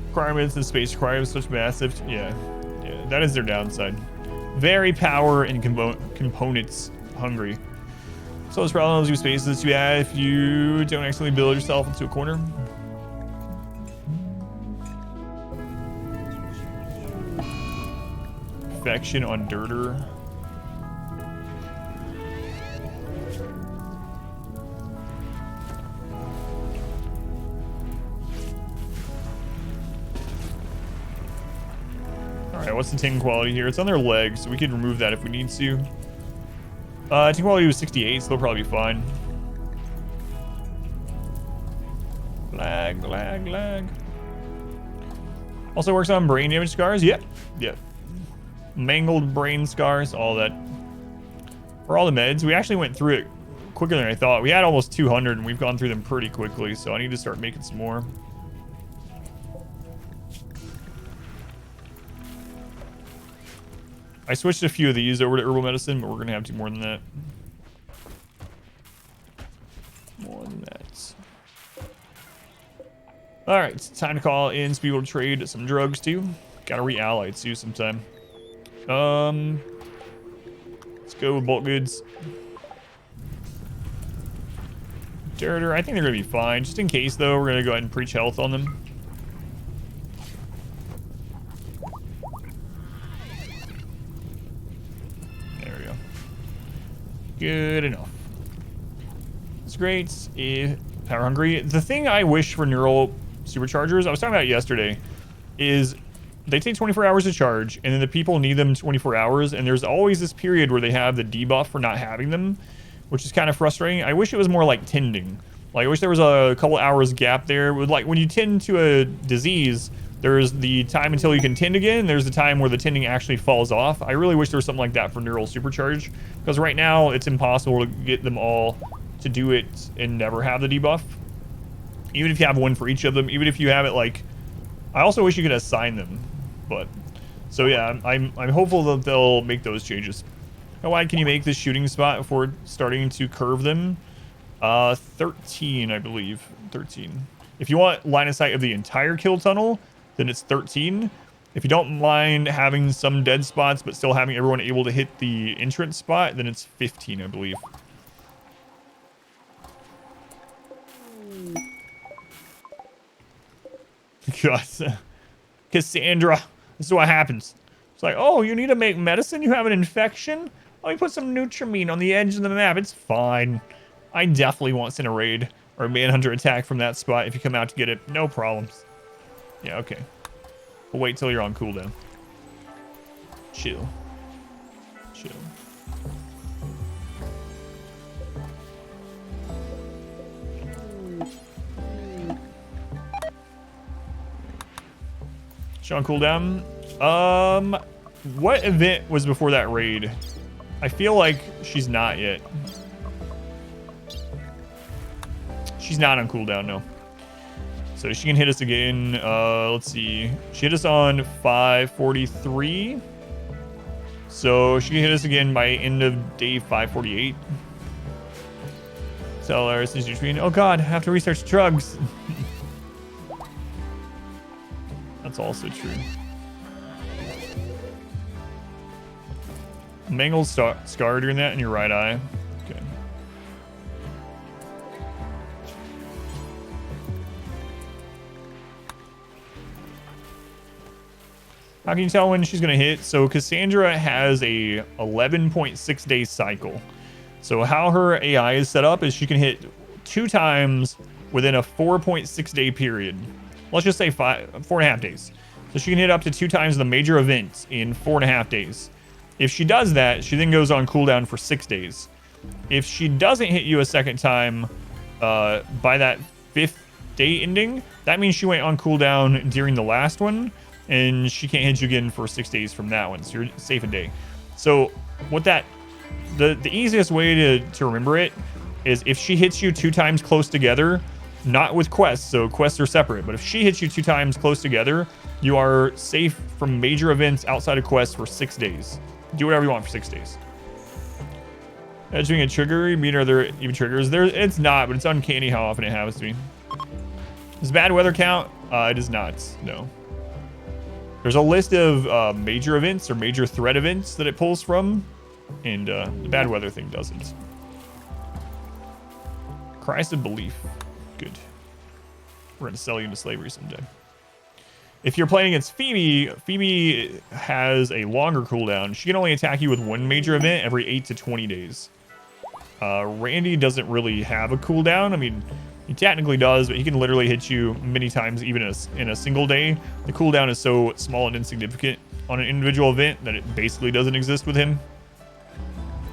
[SPEAKER 2] Requirements and space requirements such massive. Yeah, that is their downside. Very power and components hungry. So it's problems with spaces you have if you don't accidentally build yourself into a corner. Affection on Dirter. Alright, what's the ting quality here? It's on their legs, so we can remove that if we need to. Ting quality was 68, so they'll probably be fine. Lag. Also works on brain damage scars. Yep. Mangled brain scars, all that. For all the meds, we actually went through it quicker than I thought. We had almost 200, and we've gone through them pretty quickly, so I need to start making some more. I switched a few of these over to herbal medicine, but we're going to have to do more than that. More than that. All right, it's time to call in some people to trade some drugs too. Gotta re-ally too sometime. Let's go with bulk goods. Dirter, I think they're gonna be fine. Just in case though, we're gonna go ahead and preach health on them. There we go. Good enough. It's great. Power hungry. The thing I wish for neural superchargers, I was talking about it yesterday, is they take 24 hours to charge, and then the people need them 24 hours, and there's always this period where they have the debuff for not having them, which is kind of frustrating. I wish it was more like tending. Like, I wish there was a couple hours gap there. With, like, when you tend to a disease, there's the time until you can tend again. There's the time where the tending actually falls off. I really wish there was something like that for neural supercharge, because right now it's impossible to get them all to do it and never have the debuff. Even if you have one for each of them, even if you have it like, I also wish you could assign them. But so yeah, I'm hopeful that they'll make those changes. How wide can you make this shooting spot before starting to curve them? 13, I believe. 13. If you want line of sight of the entire kill tunnel, then it's 13. If you don't mind having some dead spots but still having everyone able to hit the entrance spot, then it's 15, I believe. God. Cassandra. This is what happens. It's like, oh, you need to make medicine? You have an infection? Let me put some Nutrimine on the edge of the map. It's fine. I definitely won't send a raid or a manhunter attack from that spot if you come out to get it. No problems. Yeah, okay. We'll wait till you're on cooldown. Chill. Chill. She on cooldown? What event was before that raid? I feel like she's not yet. She's not on cooldown, no. So she can hit us again. Let's see. She hit us on 543. So she can hit us again by end of day 548. Tell her since you're oh god, I have to research drugs. That's also true. Mangled scar during that in your right eye. Okay. How can you tell when she's going to hit? So Cassandra has a 11.6 day cycle. So how her AI is set up is she can hit 2 times within a 4.6 day period. Let's just say 4.5 days. So she can hit up to 2 times the major events in 4.5 days. If she does that, she then goes on cooldown for 6 days. If she doesn't hit you a second time by that 5th day ending, that means she went on cooldown during the last one, and she can't hit you again for 6 days from that one. So you're safe a day. So what that, the easiest way to remember it is if she hits you 2 times close together, not with quests, so quests are separate, but if she hits you 2 times close together, you are safe from major events outside of quests for 6 days. Do whatever you want for 6 days. Edging a trigger, you mean are there even triggers? It's not, but it's uncanny how often it happens to me. Does bad weather count? It does not, no. There's a list of major events or major threat events that it pulls from, and the bad weather thing doesn't. Christ of belief. Good. We're gonna sell you into slavery someday. If you're playing against Phoebe, Phoebe has a longer cooldown. She can only attack you with 1 major event every 8 to 20 days. Randy doesn't really have a cooldown. I mean, he technically does, but he can literally hit you many times, even in a single day. The cooldown is so small and insignificant on an individual event that it basically doesn't exist with him.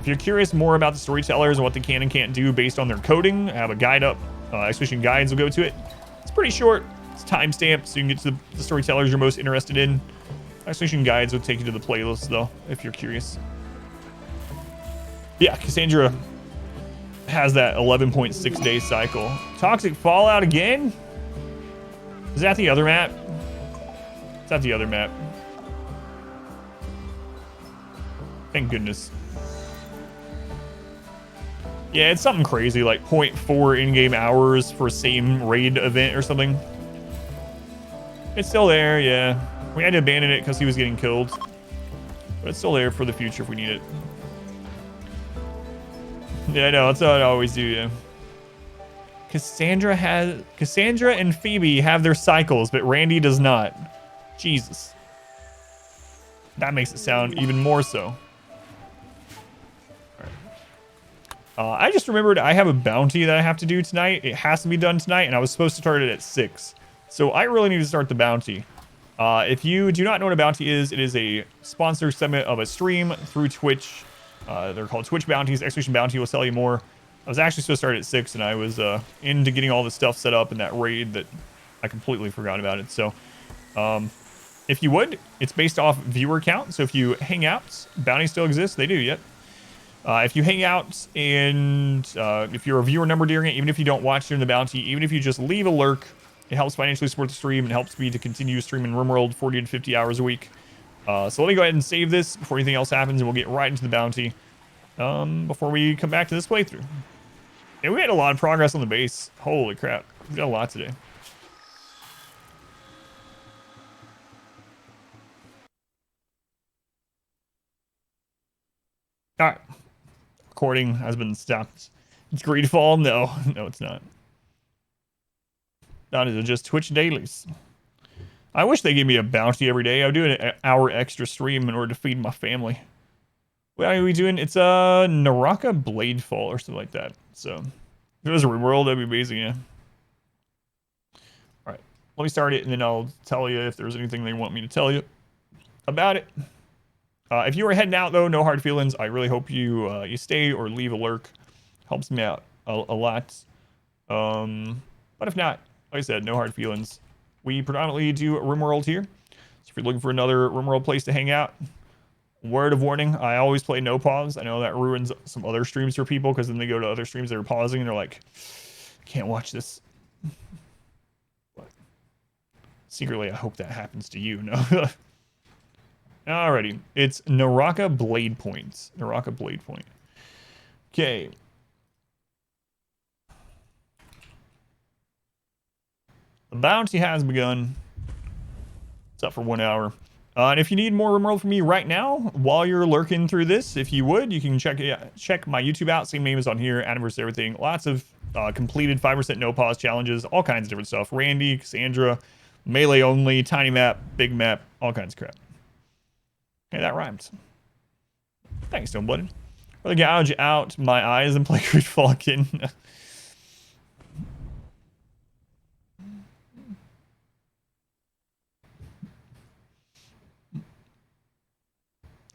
[SPEAKER 2] If you're curious more about the storytellers and what they can and can't do based on their coding, I have a guide up. Execution Guides will go to it. It's pretty short. It's timestamped, so you can get to the storytellers you're most interested in. Execution Guides will take you to the playlist, though, if you're curious. Yeah, Cassandra has that 11.6 day cycle. Toxic Fallout again? Is that the other map? Is that the other map? Thank goodness. Yeah, it's something crazy, like 0.4 in-game hours for same raid event or something. It's still there, yeah. We had to abandon it because he was getting killed. But it's still there for the future if we need it. Yeah, I know, that's what I always do, yeah. Cassandra and Phoebe have their cycles, but Randy does not. Jesus. That makes it sound even more so. I just remembered I have a bounty that I have to do tonight. It has to be done tonight, and I was supposed to start it at 6. So I really need to start the bounty. If you do not know what a bounty is, it is a sponsor segment of a stream through Twitch. They're called Twitch bounties. Exclamation bounty will tell you more. I was actually supposed to start at 6, and I was into getting all the stuff set up in that raid that I completely forgot about it. So if you would, it's based off viewer count. So if you hang out, bounties still exist. They do, yep. If you hang out and if you're a viewer number during it, even if you don't watch during the bounty, even if you just leave a lurk, it helps financially support the stream and helps me to continue streaming RimWorld 40 to 50 hours a week. So let me go ahead and save this before anything else happens, and we'll get right into the bounty before we come back to this playthrough. And we had a lot of progress on the base. Holy crap. We got a lot today. All right. Recording has been stopped. It's Greedfall? No. No, it's not. Not is it just Twitch dailies. I wish they gave me a bounty every day. I would do an hour extra stream in order to feed my family. What are we doing? It's a Naraka Bladefall or something like that. So if it was a RimWorld, that'd be amazing, yeah. Alright. Let me start it and then I'll tell you if there's anything they want me to tell you about it. If you are heading out though, no hard feelings. I really hope you you stay or leave a lurk. Helps me out a lot. But if not, like I said, no hard feelings. We predominantly do RimWorld here. So if you're looking for another RimWorld place to hang out, word of warning, I always play no pause. I know that ruins some other streams for people because then they go to other streams that are pausing and they're like, can't watch this. But secretly, I hope that happens to you. No. Alrighty. It's Naraka Blade Points. Naraka Blade Point. Okay. The bounty has begun. It's up for 1 hour. And if you need more RimWorld from me right now, while you're lurking through this, if you would, you can check my YouTube out. Same name is on here. Anniversary, everything. Lots of completed 5% no pause challenges. All kinds of different stuff. Randy, Cassandra, melee only, tiny map, big map, all kinds of crap. Hey, that rhymes. Thanks, Stoneblooded. Rather gouge out my eyes and play Greedfall again.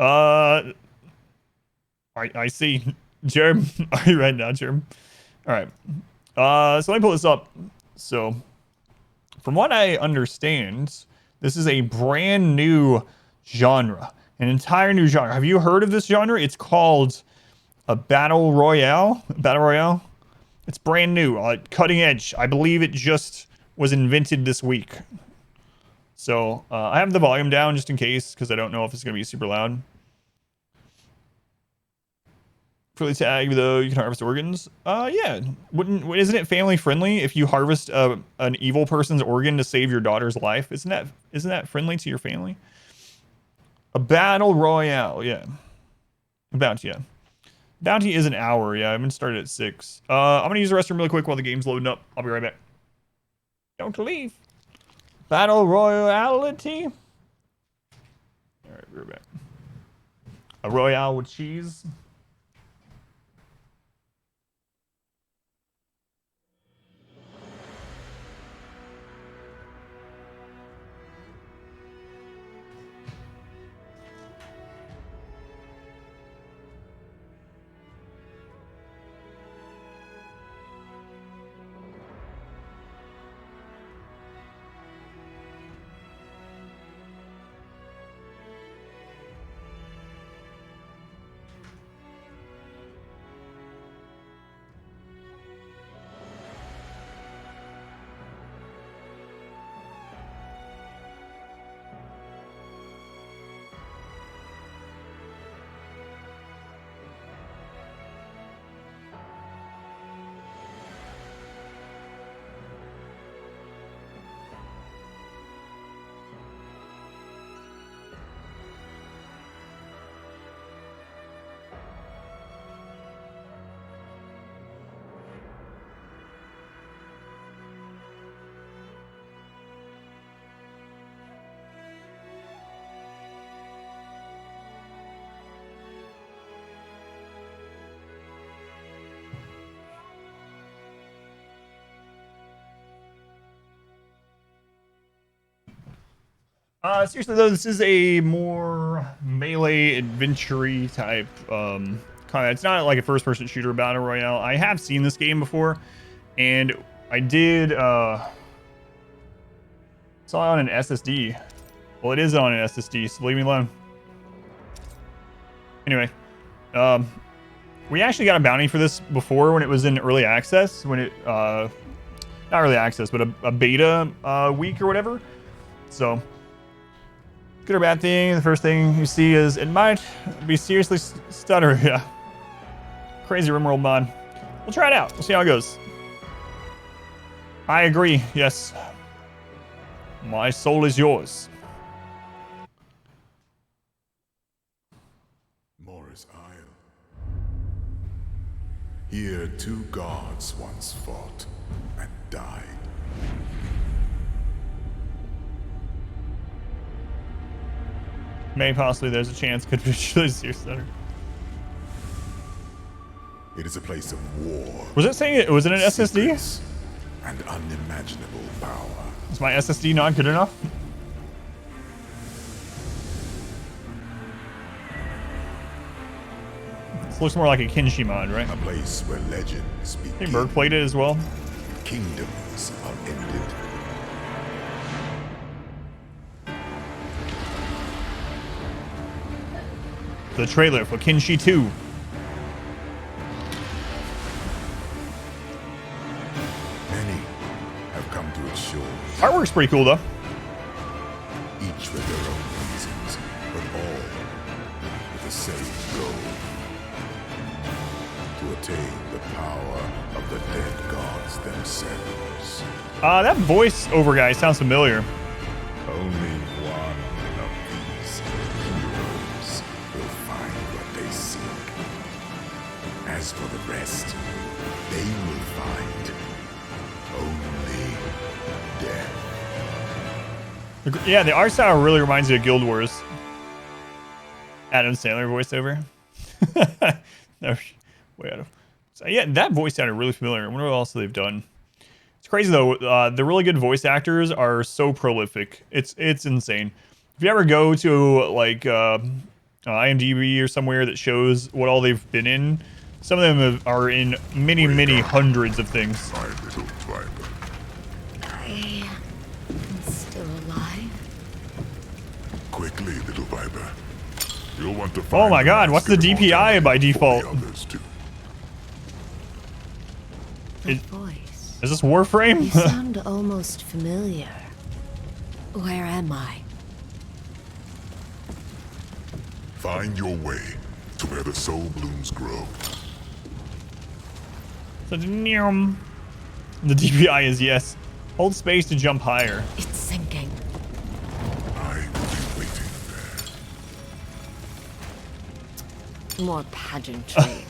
[SPEAKER 2] I see. Jerm, are you right now, Jerm? All right. So let me pull this up. So, from what I understand, this is a brand new genre, an entire new genre. Have you heard of this genre? It's called a battle royale. Battle royale. It's brand new, cutting edge. I believe it just was invented this week. So I have the volume down just in case, because I don't know if it's going to be super loud. For the tag, though, you can harvest organs. Yeah. Isn't it family friendly if you harvest an evil person's organ to save your daughter's life? Isn't that friendly to your family? A battle royale, yeah. Bounty, yeah. Bounty is an hour, yeah. I'm gonna start at 6. I'm gonna use the restroom really quick while the game's loading up. I'll be right back. Don't leave. Battle royality. All right, we're back. A royale with cheese. Seriously though, this is a more melee adventure-y type combat. It's not like a first-person shooter battle royale. I have seen this game before, and I did saw it on an SSD. Well, it is on an SSD, so leave me alone. Anyway, we actually got a bounty for this before when it was in early access. When it not early access, but a beta week or whatever. So. Good or bad thing, the first thing you see is it might be seriously stutter. Yeah. Crazy rimworld mod. We'll try it out. We'll see how it goes. I agree. Yes. My soul is yours.
[SPEAKER 3] Morris Isle. Here 2 gods once fought and died.
[SPEAKER 2] Maybe possibly there's a chance could be serious stutter.
[SPEAKER 3] It is a place of war.
[SPEAKER 2] Was it saying it was in an SSD?
[SPEAKER 3] secrets, and unimaginable power.
[SPEAKER 2] Is my SSD not good enough? This looks more like a Kenshi mod, right?
[SPEAKER 3] A place where legends begin.
[SPEAKER 2] I think Berg played it as well.
[SPEAKER 3] Kingdoms are ended.
[SPEAKER 2] The trailer for Kenshi 2.
[SPEAKER 3] Many have come to its shores,
[SPEAKER 2] Artwork's pretty cool though.
[SPEAKER 3] each with their own reasons, but all with the same goal. To attain the power of the dead gods themselves.
[SPEAKER 2] That voice-over guy sounds familiar.
[SPEAKER 3] Only one of these heroes will find what they seek. As for the rest, they will find only death.
[SPEAKER 2] Yeah, the art style really reminds me of Guild Wars. Adam Sandler voiceover. No, way out of. So yeah, that voice sounded really familiar. I wonder what else they've done. It's crazy though. The really good voice actors are so prolific. It's insane. If you ever go to like IMDb or somewhere that shows what all they've been in, some of them are in many hundreds of things.
[SPEAKER 3] My little viper.
[SPEAKER 4] I am still alive.
[SPEAKER 3] Quickly, little viper. You'll want to
[SPEAKER 2] Oh
[SPEAKER 3] find
[SPEAKER 2] my God! What's the DPI by default?
[SPEAKER 3] others too.
[SPEAKER 4] The
[SPEAKER 2] It-
[SPEAKER 4] voice.
[SPEAKER 2] Is this Warframe?
[SPEAKER 4] You sound almost familiar. Where am I?
[SPEAKER 3] Find your way to where the soul blooms grow.
[SPEAKER 2] The DPI is yes. Hold space to jump higher.
[SPEAKER 4] It's sinking.
[SPEAKER 3] I will be waiting there.
[SPEAKER 4] More pageantry.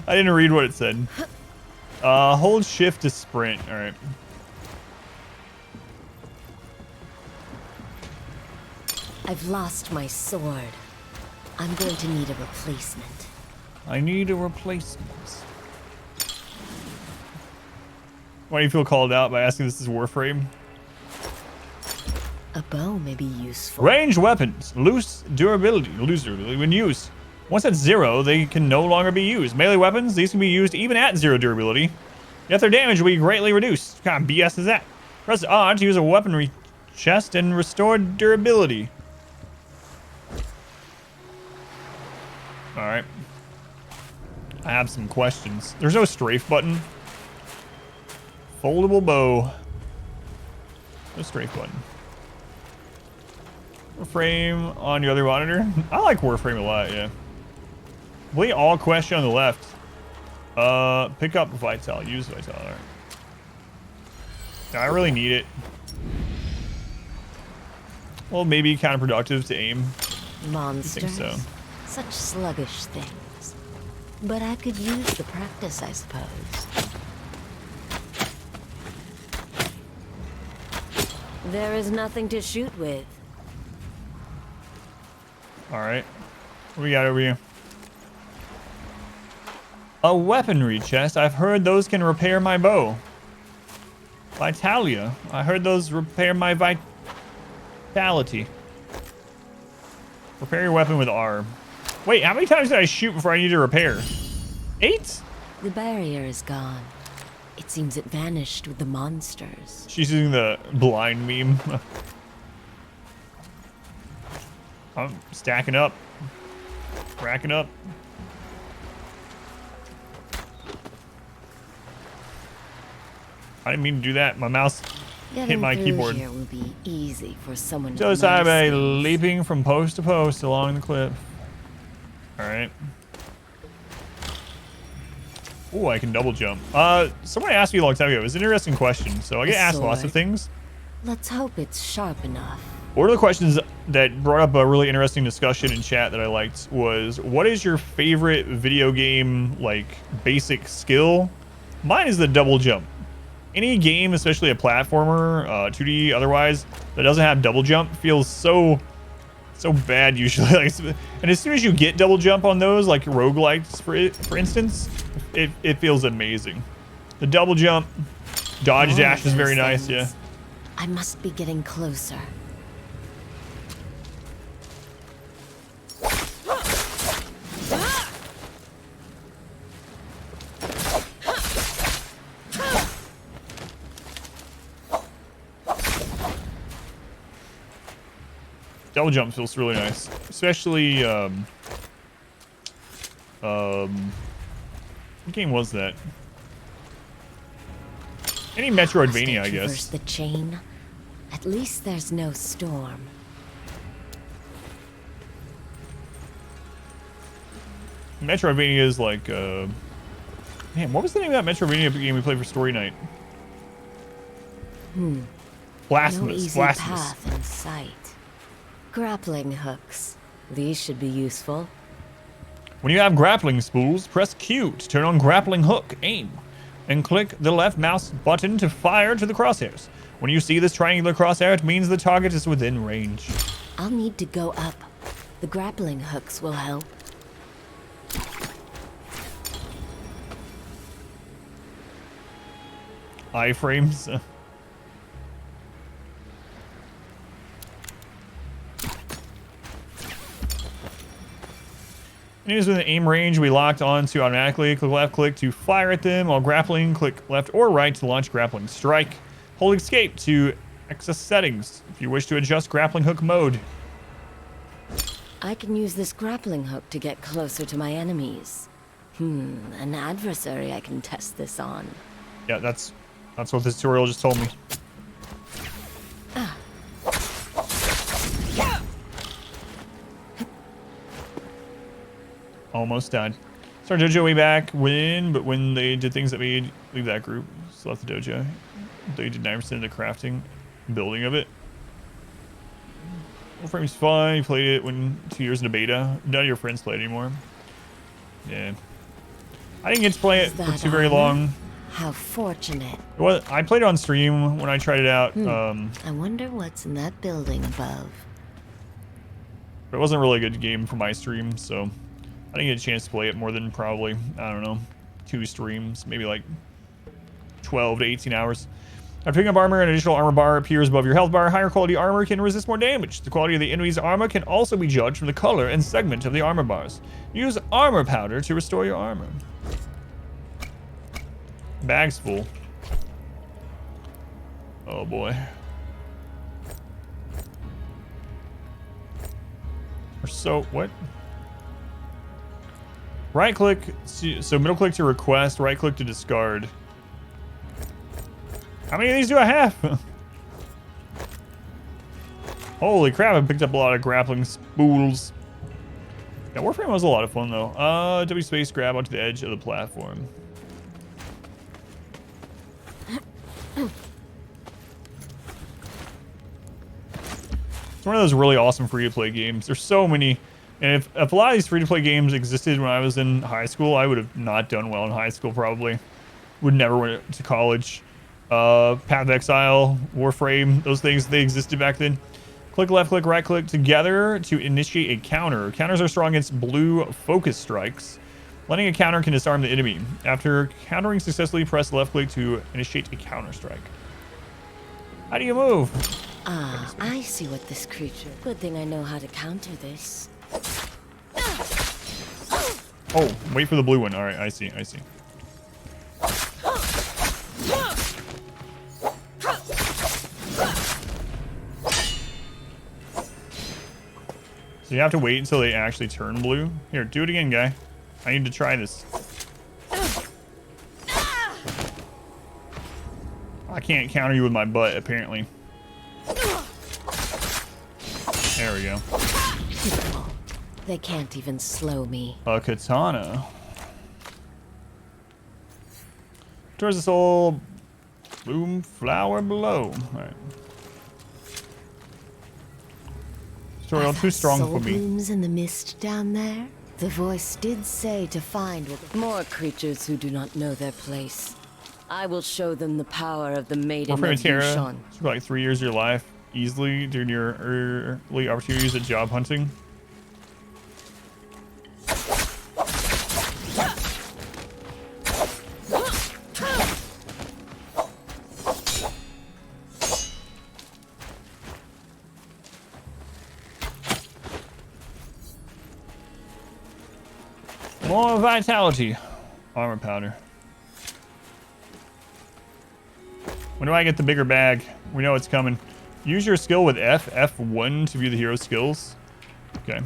[SPEAKER 2] I didn't read what it said. Hold shift to sprint. All right.
[SPEAKER 4] I've lost my sword. I'm going to need a replacement.
[SPEAKER 2] I need a replacement. Why do you feel called out by asking this is Warframe?
[SPEAKER 4] A bow may be useful.
[SPEAKER 2] Ranged weapons. Lose durability when used. Once at 0, they can no longer be used. Melee weapons, these can be used even at 0 durability. Yet their damage will be greatly reduced. What kind of BS is that? Press R to use a weaponry chest and restore durability. Alright. I have some questions. There's no strafe button. Foldable bow. No strafe button. Warframe on your other monitor. I like Warframe a lot, yeah. Complete all question on the left. Pick up Vital. Use Vital. Alright. I really need it. Well, maybe counterproductive to aim.
[SPEAKER 4] Monsters.
[SPEAKER 2] so.
[SPEAKER 4] Such sluggish things. But I could use the practice, I suppose. There is nothing to shoot with.
[SPEAKER 2] Alright. What we got over here? A weaponry chest. I've heard those can repair my bow. Vitalia. I heard those repair my Fatality. Repair your weapon with R. Wait, how many times did I shoot before I need to repair? 8?
[SPEAKER 4] The barrier is gone. It seems it vanished with the monsters.
[SPEAKER 2] She's using the blind meme. I'm stacking up. Racking up. I didn't mean to do that. My mouse hit my keyboard.
[SPEAKER 4] Here will be easy for someone
[SPEAKER 2] So
[SPEAKER 4] with my
[SPEAKER 2] I'm
[SPEAKER 4] skills.
[SPEAKER 2] leaping from post to post along the cliff. Alright. Ooh, I can double jump. Someone asked me a long time ago. It was an interesting question. So I get asked lots of
[SPEAKER 4] sword.
[SPEAKER 2] things.
[SPEAKER 4] Let's hope it's sharp enough.
[SPEAKER 2] One of the questions that brought up a really interesting discussion in chat that I liked was, what is your favorite video game, like, basic skill? Mine is the double jump. Any game, especially a platformer, 2D otherwise, that doesn't have double jump feels so bad usually. Like, and as soon as you get double jump on those, like roguelikes for instance, it feels amazing. The double jump, dodge
[SPEAKER 4] More
[SPEAKER 2] dash
[SPEAKER 4] of
[SPEAKER 2] is very
[SPEAKER 4] those
[SPEAKER 2] nice, yeah.
[SPEAKER 4] things. I must be getting closer.
[SPEAKER 2] Double jump feels really nice, especially what game was that? Any Metroidvania, I
[SPEAKER 4] Traverse
[SPEAKER 2] guess.
[SPEAKER 4] the chain. At least there's no storm.
[SPEAKER 2] Metroidvania is like, man, what was the name of that Metroidvania game we played for story night?
[SPEAKER 4] No
[SPEAKER 2] Blasphemous.
[SPEAKER 4] easy
[SPEAKER 2] Blasphemous.
[SPEAKER 4] path in sight. Grappling hooks. These should be useful.
[SPEAKER 2] When you have grappling spools, press Q to turn on grappling hook, aim, and click the left mouse button to fire to the crosshairs. When you see this triangular crosshair, it means the target is within range.
[SPEAKER 4] I'll need to go up. The grappling hooks will help.
[SPEAKER 2] Iframes. Enemies within aim range we locked onto automatically. Click left click to fire at them while grappling. Click left or right to launch grappling strike. Hold escape to access settings if you wish to adjust grappling hook mode.
[SPEAKER 4] I can use this grappling hook to get closer to my enemies. An adversary I can test this on.
[SPEAKER 2] Yeah, that's what this tutorial just told me. Almost died. Started dojo way back when they did things that made leave that group. Still left the dojo. They did 9% of the crafting, building of it. Warframe's fun. You played it when 2 years into beta. None of your friends play it anymore. Yeah. I didn't get to play it for too very long.
[SPEAKER 4] How fortunate.
[SPEAKER 2] Well, I played it on stream when I tried it out.
[SPEAKER 4] I wonder what's in that building above.
[SPEAKER 2] But it wasn't really a good game for my stream, so I didn't get a chance to play it more than probably, I don't know, 2 streams, maybe like 12 to 18 hours. After picking up armor, an additional armor bar appears above your health bar. Higher quality armor can resist more damage. The quality of the enemy's armor can also be judged from the color and segment of the armor bars. Use armor powder to restore your armor. Bag's full. Oh boy. What? Right click, so middle click to request, right click to discard. How many of these do I have? Holy crap, I picked up a lot of grappling spools. Yeah, Warframe was a lot of fun though. W space grab onto the edge of the platform. It's one of those really awesome free-to-play games. There's so many. And if a lot of these free-to-play games existed when I was in high school, I would have not done well in high school probably. Would never went to college. Path of Exile, Warframe, those things, they existed back then. Click left click, right click together to initiate a counter. Counters are strong against blue focus strikes. Letting a counter can disarm the enemy. After countering successfully, press left click to initiate a counter strike. How do you move?
[SPEAKER 4] Ah, I see what this creature. Good thing I know how to counter this.
[SPEAKER 2] Oh, wait for the blue one. All right, I see. I see. So you have to wait until they actually turn blue. Here, do it again, guy. I need to try this. I can't counter you with my butt, apparently. There we go.
[SPEAKER 4] They can't even slow me.
[SPEAKER 2] A katana. Towards this old bloom flower below. All right. Tutorial too strong
[SPEAKER 4] soul
[SPEAKER 2] for me.
[SPEAKER 4] blooms in the mist down there. The voice did say to find more creatures who do not know their place. I will show them the power of the maiden of Yushan.
[SPEAKER 2] It's like 3 years of your life easily during your early opportunities at job hunting. More vitality. Armor powder. When do I get the bigger bag? We know it's coming. Use your skill with F1 to view the hero's skills. Okay.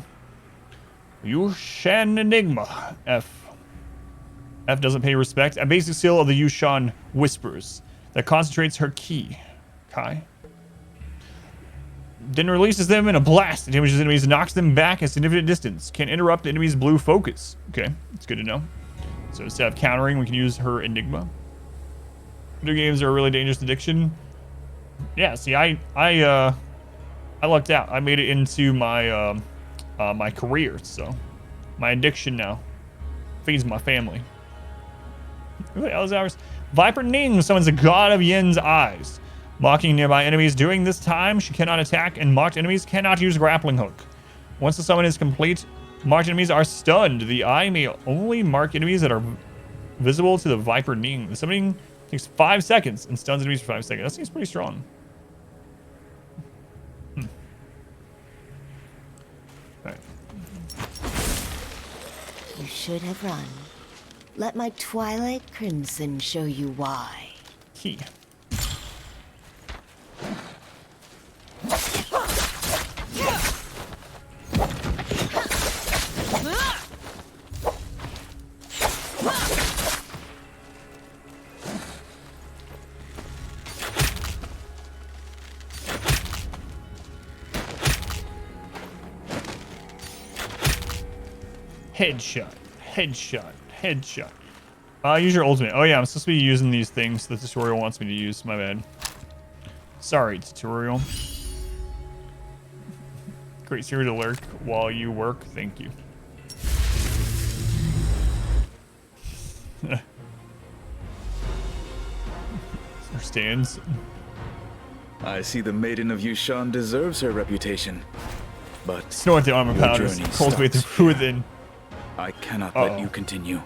[SPEAKER 2] Yushan Enigma. F doesn't pay respect. A basic skill of the Yushan Whispers that concentrates her ki. Kai. Then releases them in a blast. It damages enemies and knocks them back a significant distance. Can interrupt the enemy's blue focus. Okay, that's good to know. So instead of countering, we can use her Enigma. Video games are a really dangerous addiction. Yeah, see, I lucked out. I made it into my my career, so my addiction now feeds my family. What the hell is ours? Viper Ning summons the god of Yen's eyes, mocking nearby enemies. During this time, she cannot attack, and mocked enemies cannot use grappling hook. Once the summon is complete, marked enemies are stunned. The eye may only mark enemies that are visible to the Viper Ning. The summoning takes 5 seconds and stuns enemies for 5 seconds. That seems pretty strong. Alright.
[SPEAKER 4] You should have run. Let my Twilight Crimson show you why.
[SPEAKER 2] Key. Headshot, headshot, headshot. Use your ultimate. Oh yeah, I'm supposed to be using these things the tutorial wants me to use. My bad. Sorry, tutorial. Great series to lurk while you work. Thank you. Understands.
[SPEAKER 5] I see the Maiden of Yushan deserves her reputation. But
[SPEAKER 2] Snort the armor
[SPEAKER 5] your
[SPEAKER 2] powders.
[SPEAKER 5] journey
[SPEAKER 2] Cultivate the
[SPEAKER 5] stops
[SPEAKER 2] brew
[SPEAKER 5] here.
[SPEAKER 2] within.
[SPEAKER 5] I cannot let you continue.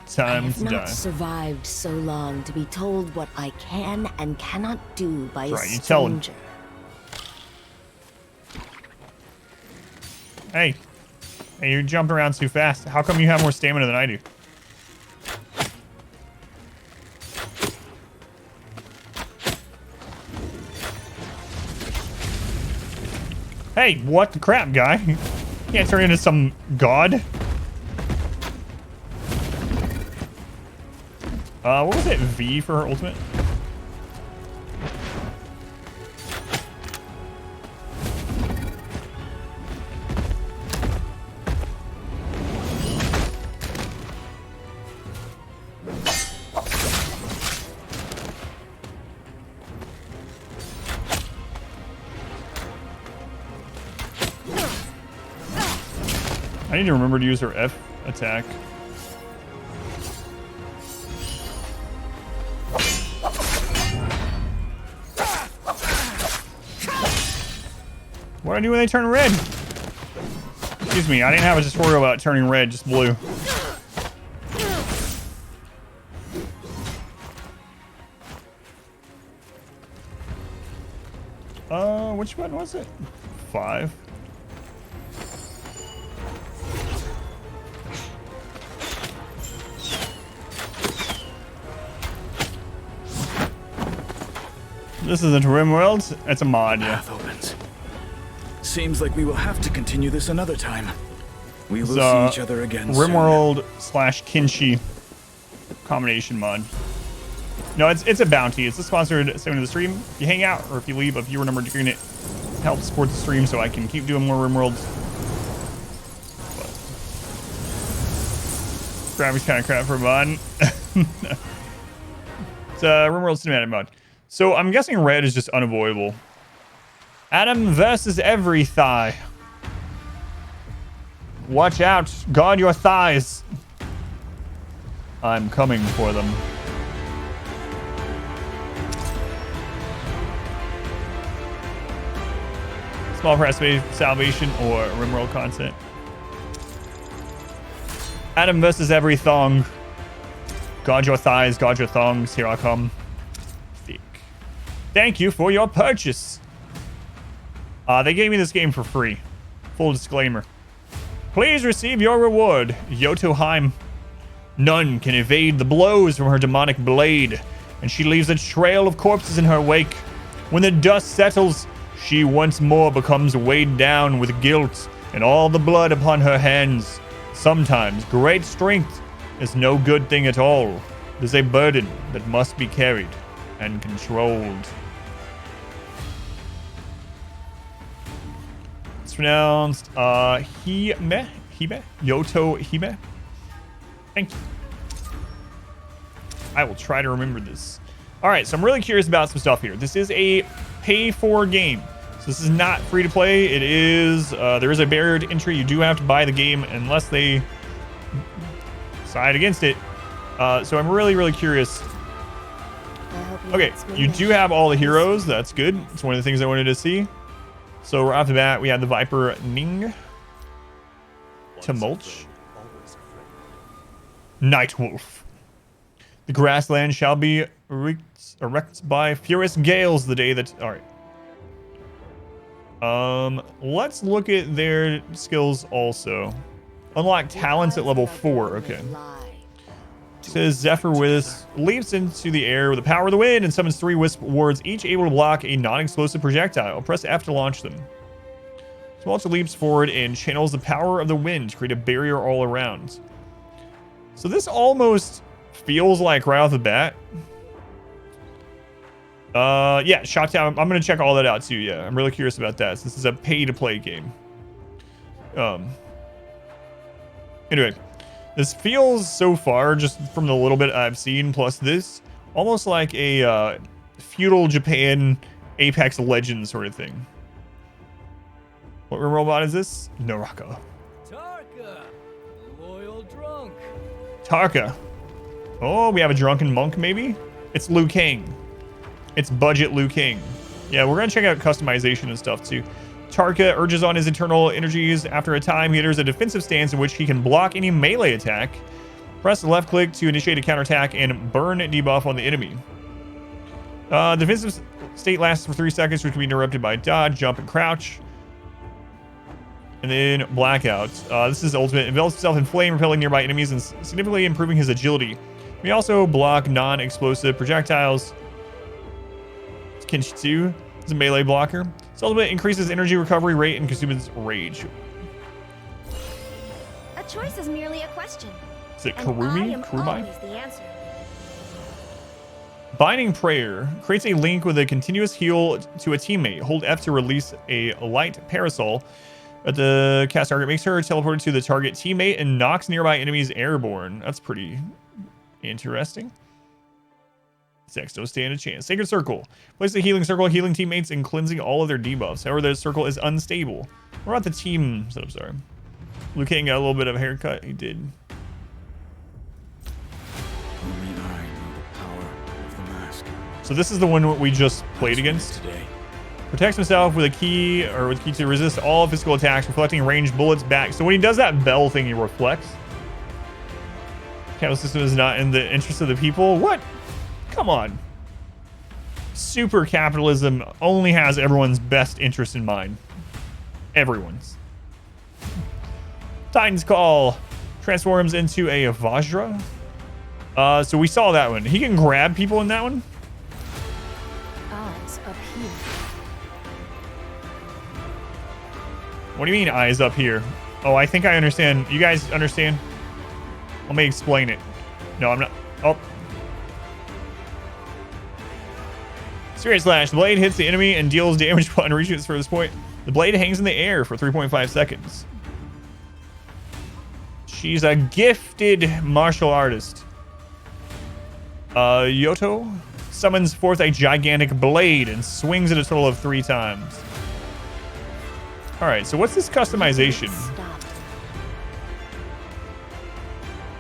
[SPEAKER 4] I
[SPEAKER 2] Time
[SPEAKER 4] have
[SPEAKER 2] to
[SPEAKER 4] not
[SPEAKER 2] die.
[SPEAKER 4] survived so long to be told what I can and cannot do by
[SPEAKER 2] Right,
[SPEAKER 4] a
[SPEAKER 2] you tell him.
[SPEAKER 4] stranger.
[SPEAKER 2] Hey. Hey, you're jumping around too fast. How come you have more stamina than I do? Hey, what the crap, guy? You can't turn into some god. What was it? V for her ultimate? I need to remember to use her F attack. What do I do when they turn red? Excuse me, I didn't have a tutorial about turning red, just blue. which button was it? 5. This isn't RimWorld. It's a mod, yeah.
[SPEAKER 5] Path opens. Seems like we will have to continue this another time. We will
[SPEAKER 2] So,
[SPEAKER 5] see each other again soon.
[SPEAKER 2] RimWorld / Kinshi combination mod. No, it's a bounty. It's a sponsored segment of the stream. If you hang out or if you leave a viewer number, you're gonna help support the stream so I can keep doing more RimWorlds. Graphic's kind of crap for a mod. It's a RimWorld cinematic mod. So I'm guessing red is just unavoidable. Adam versus every thigh. Watch out. Guard your thighs. I'm coming for them. Small price salvation or RimWorld content. Adam versus every thong. Guard your thighs, guard your thongs. Here I come. Thick. Thank you for your purchase. They gave me this game for free. Full disclaimer. Please receive your reward, Jotunheim. None can evade the blows from her demonic blade, and she leaves a trail of corpses in her wake. When the dust settles, she once more becomes weighed down with guilt and all the blood upon her hands. Sometimes great strength is no good thing at all. It is a burden that must be carried and controlled. It's pronounced Hime? Yoto Hime? Thank you. I will try to remember this. All right, so I'm really curious about some stuff here. This is a pay-for game. So this is not free to play. It is, there is a barrier to entry. You do have to buy the game unless they decide against it. So I'm really, really curious. Okay, you do have all the heroes. That's good. It's one of the things I wanted to see. So right off the bat, we have the Viper Ning. Tumulch. Nightwolf. The grassland shall be wrecked by furious gales the day that... Alright. Let's look at their skills also. Unlock talents at level 4. Okay. It says Zephyr Wisp leaps into the air with the power of the wind and summons 3 wisp wards, each able to block a non-explosive projectile. Press F to launch them. Tumulch leaps forward and channels the power of the wind to create a barrier all around. So this almost feels like right off the bat. Yeah, shot down. I'm gonna check all that out too. Yeah, I'm really curious about that. So this is a pay-to-play game. Anyway, this feels so far, just from the little bit I've seen, plus this, almost like a feudal Japan Apex Legends sort of thing. What robot is this? Naraka.
[SPEAKER 6] Tarka, loyal drunk.
[SPEAKER 2] Tarka. Oh, we have a drunken monk, maybe? It's Liu Kang. It's budget Liu Kang. Yeah, we're gonna check out customization and stuff too. Tarka urges on his internal energies. After a time, he enters a defensive stance in which he can block any melee attack. Press the left click to initiate a counterattack and burn debuff on the enemy. Defensive state lasts for 3 seconds, which can be interrupted by dodge, jump, and crouch. And then blackout. This is ultimate. Envelops himself in flame, repelling nearby enemies and significantly improving his agility. We also block non-explosive projectiles. Kinshitsu is a melee blocker. This ultimate increases energy recovery rate and consumes rage.
[SPEAKER 7] A choice is merely a question.
[SPEAKER 2] Is it
[SPEAKER 7] And
[SPEAKER 2] Karumi?
[SPEAKER 7] I am
[SPEAKER 2] Kurumai?
[SPEAKER 7] always the answer.
[SPEAKER 2] Binding Prayer creates a link with a continuous heal to a teammate. Hold F to release a light parasol at the cast target. Makes her teleported to the target teammate and knocks nearby enemies airborne. That's pretty interesting. Sex, don't stand a chance. Sacred Circle. Place the healing circle, healing teammates, and cleansing all of their debuffs. However, the circle is unstable. What about the team setup? Sorry. Liu Kang got a little bit of a haircut. He did.
[SPEAKER 5] Only I know the power of the mask.
[SPEAKER 2] So this is the one we just played against.
[SPEAKER 5] Today.
[SPEAKER 2] Protects himself with a key, or with key to resist all physical attacks, reflecting ranged bullets back. So when he does that bell thing, he reflects. Capital system is not in the interest of the people. What? Come on. super capitalism only has everyone's best interest in mind. Everyone's. Titan's Call transforms into a Vajra. So we saw that one. He can grab people in that one.
[SPEAKER 4] Eyes up here.
[SPEAKER 2] What do you mean eyes up here? Oh, I think I understand. You guys understand? Let me explain it. No, I'm not. Oh. Spirit Slash. The blade hits the enemy and deals damage upon reaching its furthest point. The blade hangs in the air for 3.5 seconds. She's a gifted martial artist. Yoto summons forth a gigantic blade and swings it a total of 3 times. Alright, so what's this customization?
[SPEAKER 4] Stop.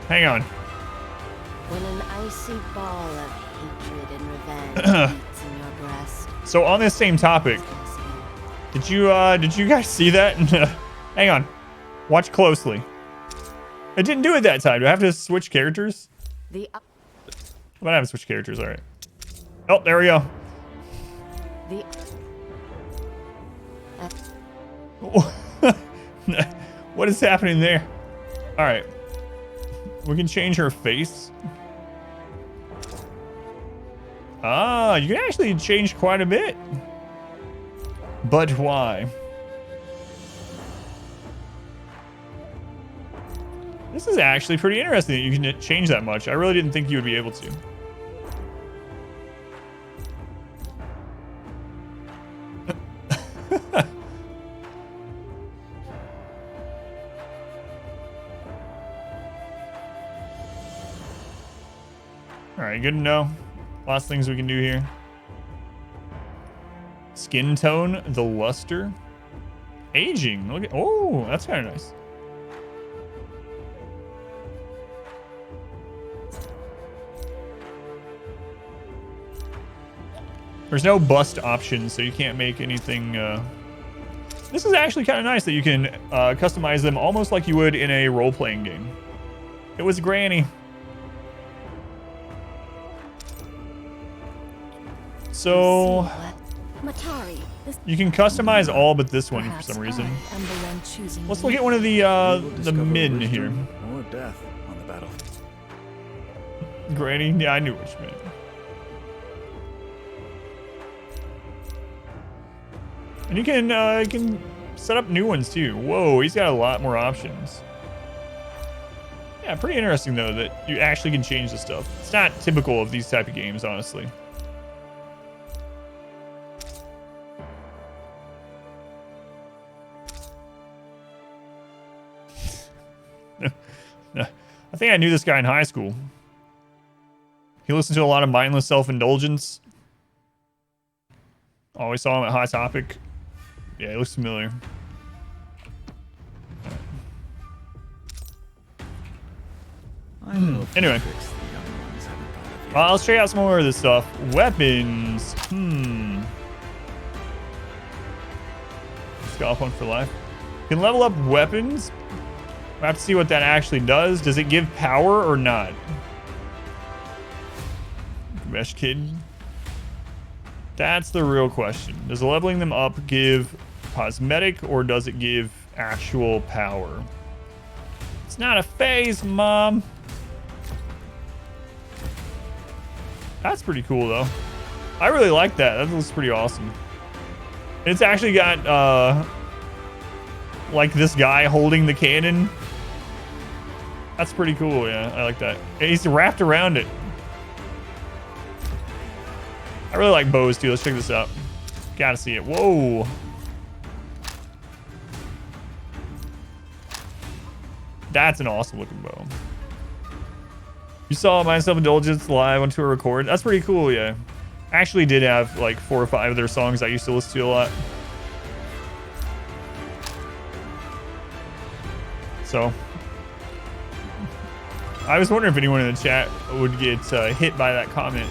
[SPEAKER 2] Hang on.
[SPEAKER 4] When an icy ball of hatred and revenge beats in your breast.
[SPEAKER 2] So on this same topic, did you guys see that? Hang on. Watch closely. It didn't do it that time. Do I have to switch characters?
[SPEAKER 4] The
[SPEAKER 2] I'm gonna have to switch characters, alright. Oh, there we go.
[SPEAKER 4] the
[SPEAKER 2] What is happening there? Alright. We can change her face. Ah, you can actually change quite a bit. But why? This is actually pretty interesting that you can change that much. I really didn't think you would be able to. Alright, good to know. Lots of things we can do here. Skin tone, the luster. Aging. Look at, oh, that's kind of nice. There's no bust option, so you can't make anything. This is actually kind of nice that you can customize them almost like you would in a role-playing game. It was Granny. So
[SPEAKER 4] Matari.
[SPEAKER 2] you can customize all but this one for some reason. Let's look at one of the men here.
[SPEAKER 5] Or death on the battle.
[SPEAKER 2] Granny? Yeah, I knew what you meant. And you can set up new ones too. Whoa, he's got a lot more options. Yeah, pretty interesting though that you actually can change the stuff. It's not typical of these type of games, honestly. I think I knew this guy in high school. He listened to a lot of mindless self-indulgence. Always saw him at Hot Topic. Yeah, he looks familiar. Anyway. Let's check out some more of this stuff. Weapons. Scalp one for life. You can level up weapons. I have to see what that actually does. Does it give power or not? Mesh Kid. That's the real question. Does leveling them up give cosmetic or does it give actual power? It's not a phase, Mom. That's pretty cool, though. I really like that. That looks pretty awesome. It's actually got, like this guy holding the cannon. That's pretty cool, yeah. I like that. And he's wrapped around it. I really like bows, too. Let's check this out. Gotta see it. Whoa. That's an awesome looking bow. You saw my self-indulgence live onto a record. That's pretty cool, yeah. I actually did have like 4 or 5 of their songs I used to listen to a lot. So I was wondering if anyone in the chat would get hit by that comment.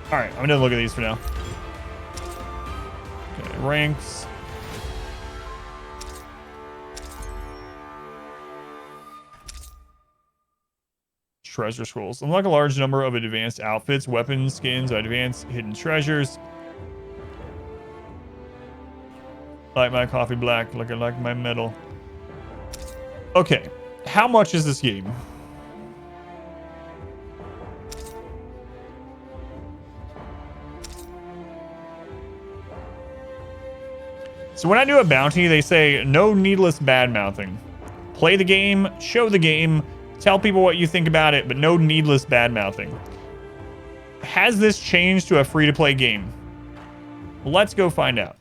[SPEAKER 2] All right, I'm gonna look at these for now. Okay, ranks. treasure scrolls. Unlock a large number of advanced outfits, weapons, skins, advanced hidden treasures. Like my coffee black, like I like my metal. Okay, how much is this game? So when I do a bounty, they say no needless bad mouthing. Play the game, show the game, tell people what you think about it, but no needless bad mouthing. Has this changed to a free-to-play game? Let's go find out.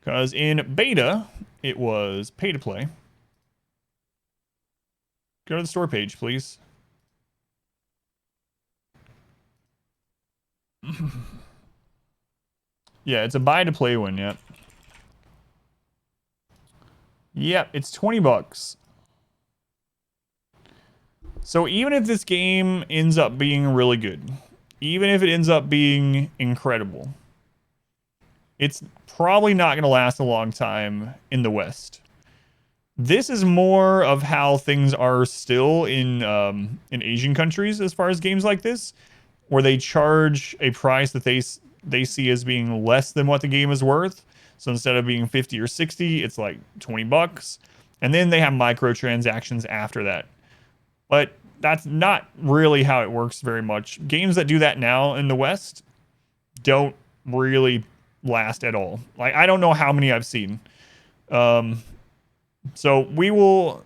[SPEAKER 2] Because in beta, it was pay to play. Go to the store page, please. Yeah, it's a buy to play one, yep. Yep, it's 20 bucks. So even if this game ends up being really good, even if it ends up being incredible, it's probably not going to last a long time in the West. This is more of how things are still in Asian countries as far as games like this, where they charge a price that they see as being less than what the game is worth. So instead of being 50 or 60, it's like 20 bucks. And then they have microtransactions after that. But that's not really how it works very much. Games that do that now in the West don't really last at all. Like, I don't know how many I've seen. So we will...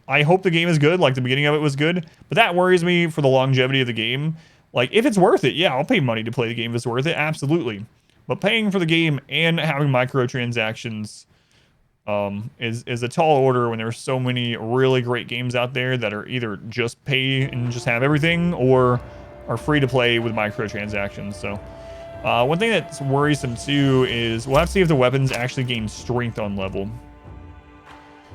[SPEAKER 2] I hope the game is good, like the beginning of it was good. But that worries me for the longevity of the game. Like, if it's worth it, yeah, I'll pay money to play the game if it's worth it, absolutely. But paying for the game and having microtransactions is a tall order when there's so many really great games out there that are either just pay and just have everything or are free to play with microtransactions. So one thing that's worrisome too is we'll have to see if the weapons actually gain strength on level.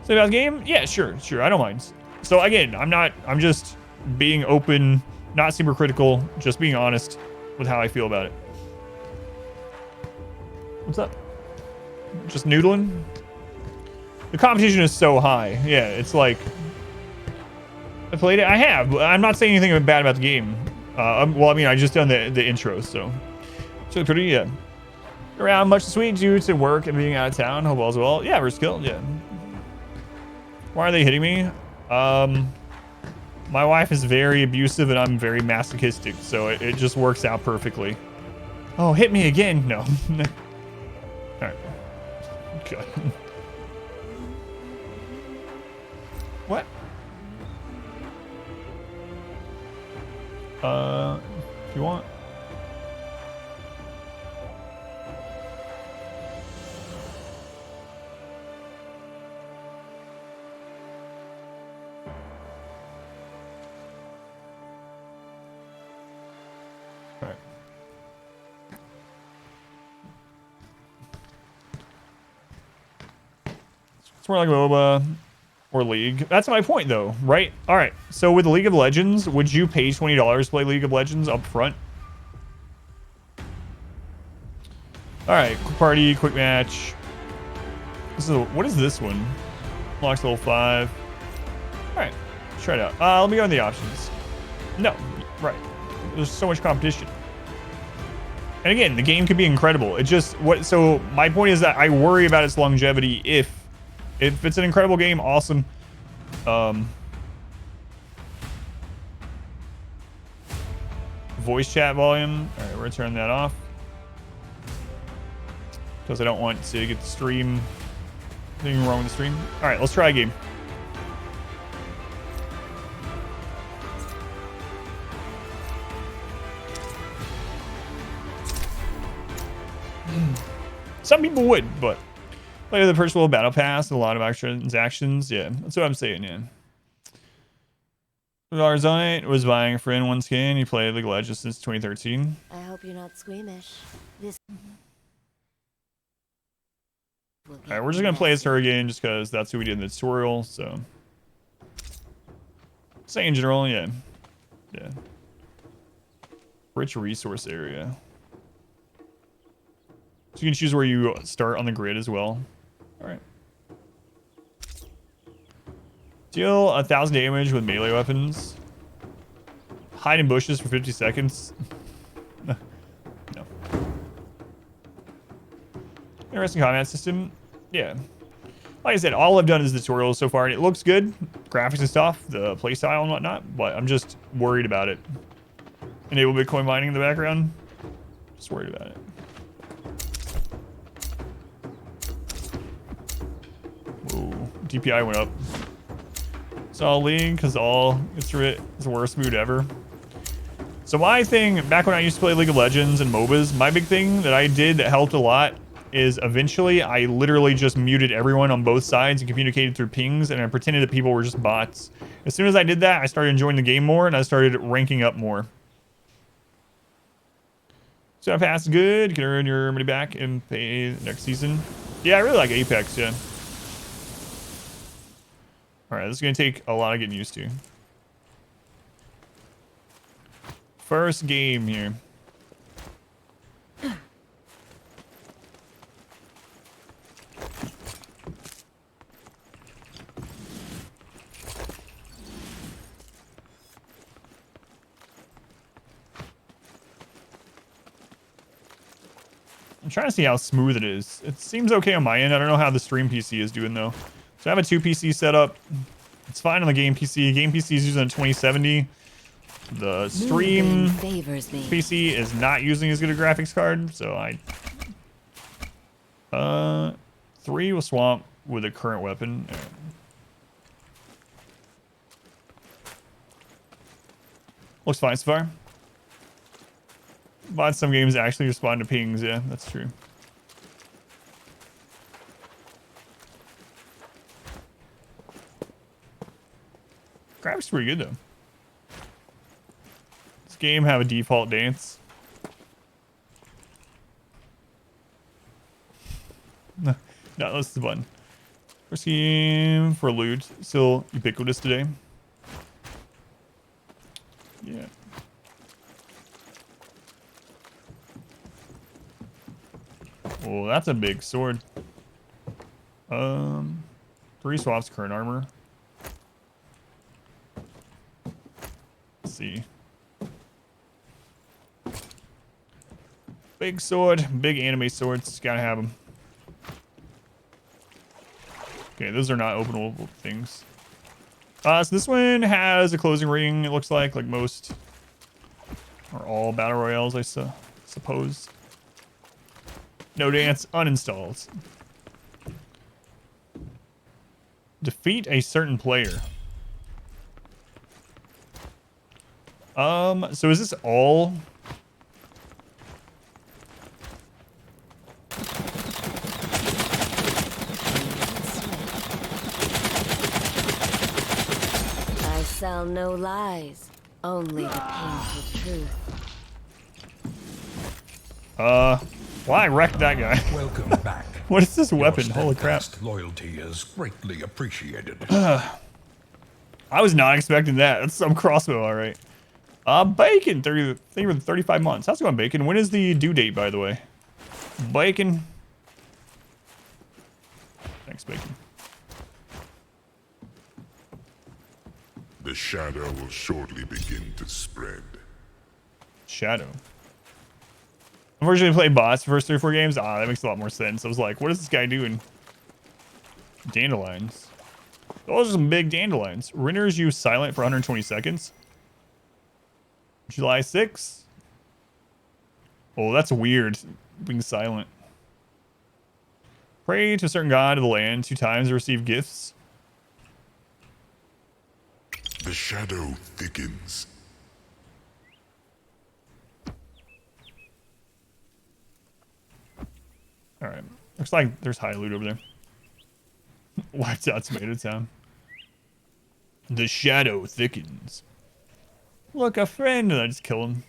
[SPEAKER 2] So about the game? Yeah, sure, I don't mind. So again, I'm just being open, not super critical, just being honest with how I feel about it. What's up? Just noodling? The competition is so high. Yeah, it's like... I played it? I have. I'm not saying anything bad about the game. Well, I mean, I just done the intro, so... So pretty, yeah. Around much sweet due to work and being out of town. Hope all's well. Yeah, we're skilled, yeah. Why are they hitting me? My wife is very abusive and I'm very masochistic, so it just works out perfectly. Oh, hit me again? No. Alright. God. What? If you want. Alright. It's more like MOBA or League. That's my point, though, right? All right. So with League of Legends, would you pay $20 to play League of Legends up front? All right. Quick party, quick match. What is this one? Locks level 5. All right. Let's try it out. Let me go in the options. No. Right. There's so much competition. And again, the game could be incredible. It just... So my point is that I worry about its longevity if it's an incredible game, awesome. Voice chat volume. All right, we're gonna turn that off because I don't want to get the stream. Anything wrong with the stream? All right, let's try a game. Some people would, but like the personal battle pass, a lot of extra transactions. Yeah, that's what I'm saying. Yeah. Larzonite was buying a friend one skin. He played League of Legends since 2013.
[SPEAKER 4] I hope you're not squeamish. This.
[SPEAKER 2] All right, we're just gonna play as her again, just because that's who we did in the tutorial. So, say in general, yeah. Rich resource area. So you can choose where you start on the grid as well. All right. Deal 1,000 damage with melee weapons. Hide in bushes for 50 seconds. No. Interesting combat system. Yeah. Like I said, all I've done is the tutorials so far, and it looks good. Graphics and stuff, the playstyle and whatnot, but I'm just worried about it. Enable Bitcoin mining in the background. Just worried about it. Whoa. DPI went up. Saw League, because all gets through it. It's the worst mood ever. So my thing, back when I used to play League of Legends and MOBAs, my big thing that I did that helped a lot is eventually I literally just muted everyone on both sides and communicated through pings, and I pretended that people were just bots. As soon as I did that, I started enjoying the game more, and I started ranking up more. So I passed good. You can earn your money back and pay next season. Yeah, I really like Apex, yeah. Alright, this is going to take a lot of getting used to. First game here. I'm trying to see how smooth it is. It seems okay on my end. I don't know how the stream PC is doing though. So I have a 2 PC setup. It's fine on the game PC. Game PC is using a 2070. The stream PC is not using as good a graphics card, so I 3 will swamp with a current weapon. Looks fine so far. But some games actually respond to pings, yeah, that's true. Graphics pretty good though. This game have a default dance. No, that's the button. First game for loot, still ubiquitous today. Yeah. Oh, that's a big sword. 3 swaps current armor. Let's see. Big sword, big anime swords. Gotta have them. Okay, those are not openable things. So this one has a closing ring, it looks like most or all battle royales, I suppose. No dance, uninstalled. Defeat a certain player. So is this all?
[SPEAKER 4] I sell no lies, only the painful truth.
[SPEAKER 2] Well, I wrecked that guy.
[SPEAKER 1] Welcome back.
[SPEAKER 2] What is this
[SPEAKER 1] Your
[SPEAKER 2] weapon? Holy crap.
[SPEAKER 1] steadfast loyalty is greatly appreciated.
[SPEAKER 2] I was not expecting that. That's some crossbow, all right. Bacon, 35 months. How's it going, Bacon? When is the due date, by the way? Bacon. Thanks, Bacon.
[SPEAKER 3] The shadow will shortly begin to spread.
[SPEAKER 2] Shadow. Unfortunately, played bots the first 3 or 4 games. That makes a lot more sense. I was like, what is this guy doing? Dandelions. Those are some big dandelions. Renders you silent for 120 seconds. July 6th. Oh, that's weird. Being silent. Pray to a certain god of the land 2 times to receive gifts.
[SPEAKER 3] The shadow thickens.
[SPEAKER 2] Alright. Looks like there's high loot over there. Wiped out Tomato Town. The shadow thickens. Look, a friend, and I just kill him.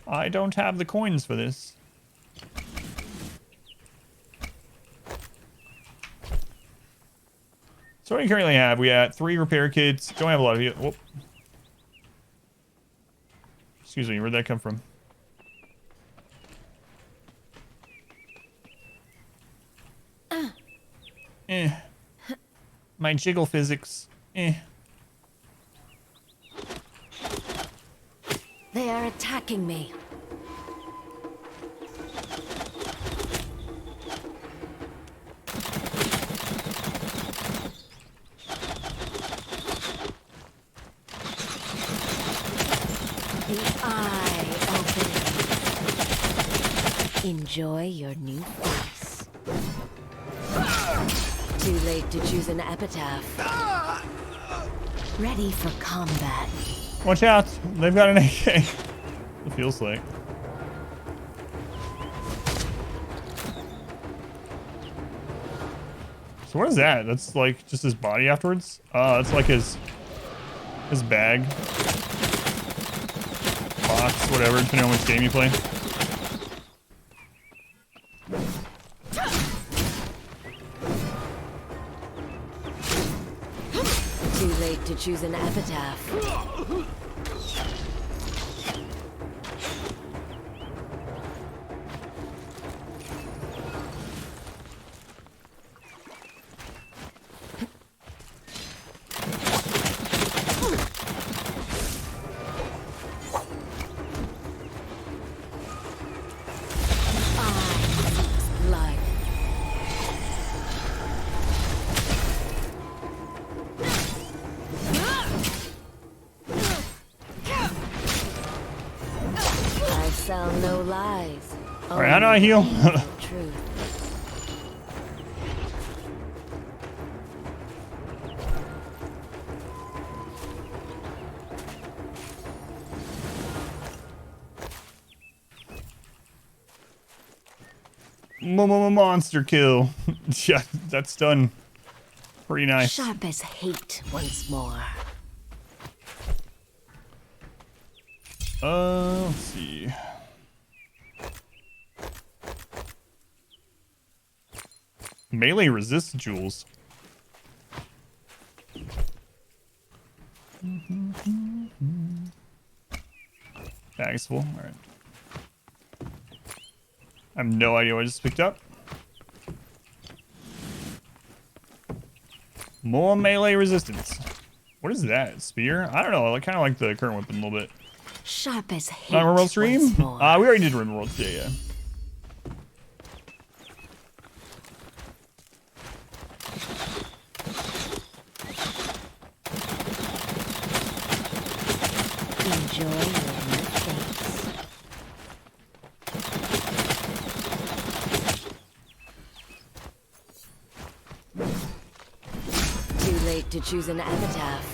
[SPEAKER 2] I don't have the coins for this. So what do we currently have? We got 3 repair kits. Don't have a lot of you. Whoop. Excuse me, where'd that come from? My jiggle physics.
[SPEAKER 4] They are attacking me. The eye open. Enjoy your new face. Too late to choose an epitaph. Ready for combat.
[SPEAKER 2] Watch out. They've got an AK. It feels like. So what is that? That's like just his body afterwards? It's like his bag. Box, whatever, depending on which game you play.
[SPEAKER 4] Too late to choose an epitaph. Blood. I sell no lies.
[SPEAKER 2] Alright, how do I heal?
[SPEAKER 4] Truth.
[SPEAKER 2] Monster kill. Yeah, that's done. Pretty nice.
[SPEAKER 4] Sharp as hate once more.
[SPEAKER 2] Let's see. Melee resist jewels. Bag's full. All right. I have no idea what I just picked up. More melee resistance. What is that? Spear? I don't know. I kind of like the current weapon a little bit.
[SPEAKER 4] Sharp as hate.
[SPEAKER 2] Not Rimworld stream?
[SPEAKER 4] once more.
[SPEAKER 2] We already did Rimworld today, yeah.
[SPEAKER 4] Enjoy your new face. Too late to choose an epitaph.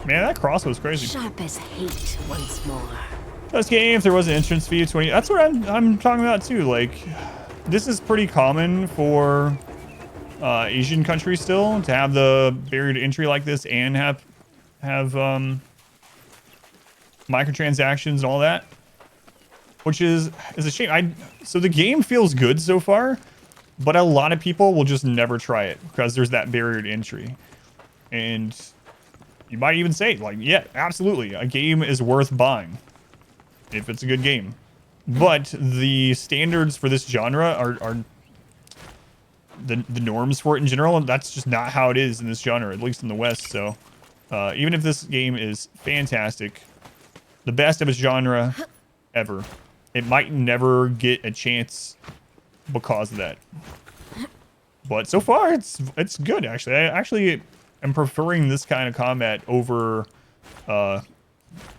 [SPEAKER 2] Man, that crossbow's crazy.
[SPEAKER 4] Sharp as hate once more.
[SPEAKER 2] This game, if there was an entrance fee of 20, that's what I'm talking about too. Like, this is pretty common for Asian countries still to have the barrier to entry like this and have microtransactions and all that, which is a shame. So the game feels good so far, but a lot of people will just never try it because there's that barrier to entry. And you might even say, like, yeah, absolutely, a game is worth buying if it's a good game. But the standards for this genre are the norms for it in general, and that's just not how it is in this genre, at least in the West. So even if this game is fantastic, the best of its genre ever, it might never get a chance because of that. But so far, it's good, actually. I actually am preferring this kind of combat over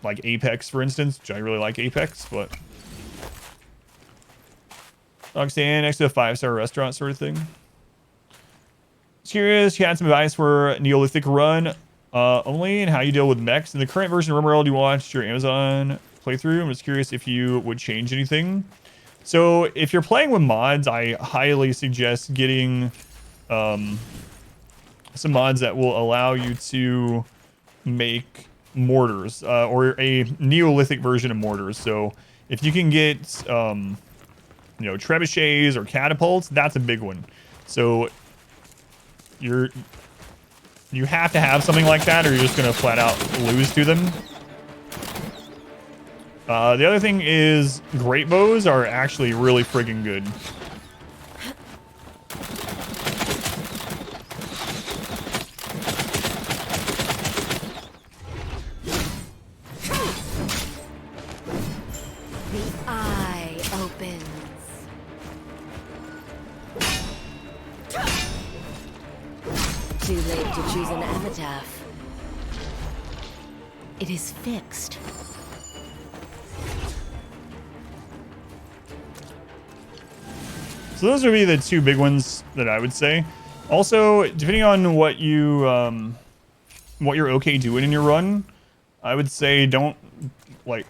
[SPEAKER 2] like Apex, for instance, which I really like Apex, but dog stand next to a 5-star restaurant sort of thing. Curious, you had some advice for Neolithic run only and how you deal with mechs. In the current version of RimWorld, you watched your Amazon playthrough. I'm just curious if you would change anything. So if you're playing with mods, I highly suggest getting some mods that will allow you to make mortars or a Neolithic version of mortars. So if you can get trebuchets or catapults, that's a big one. So you have to have something like that, or you're just gonna flat out lose to them. The other thing is great bows are actually really friggin' good.
[SPEAKER 4] to choose an epitaph. It is fixed.
[SPEAKER 2] So those would be the two big ones that I would say. Also, depending on what you're okay doing in your run, I would say don't be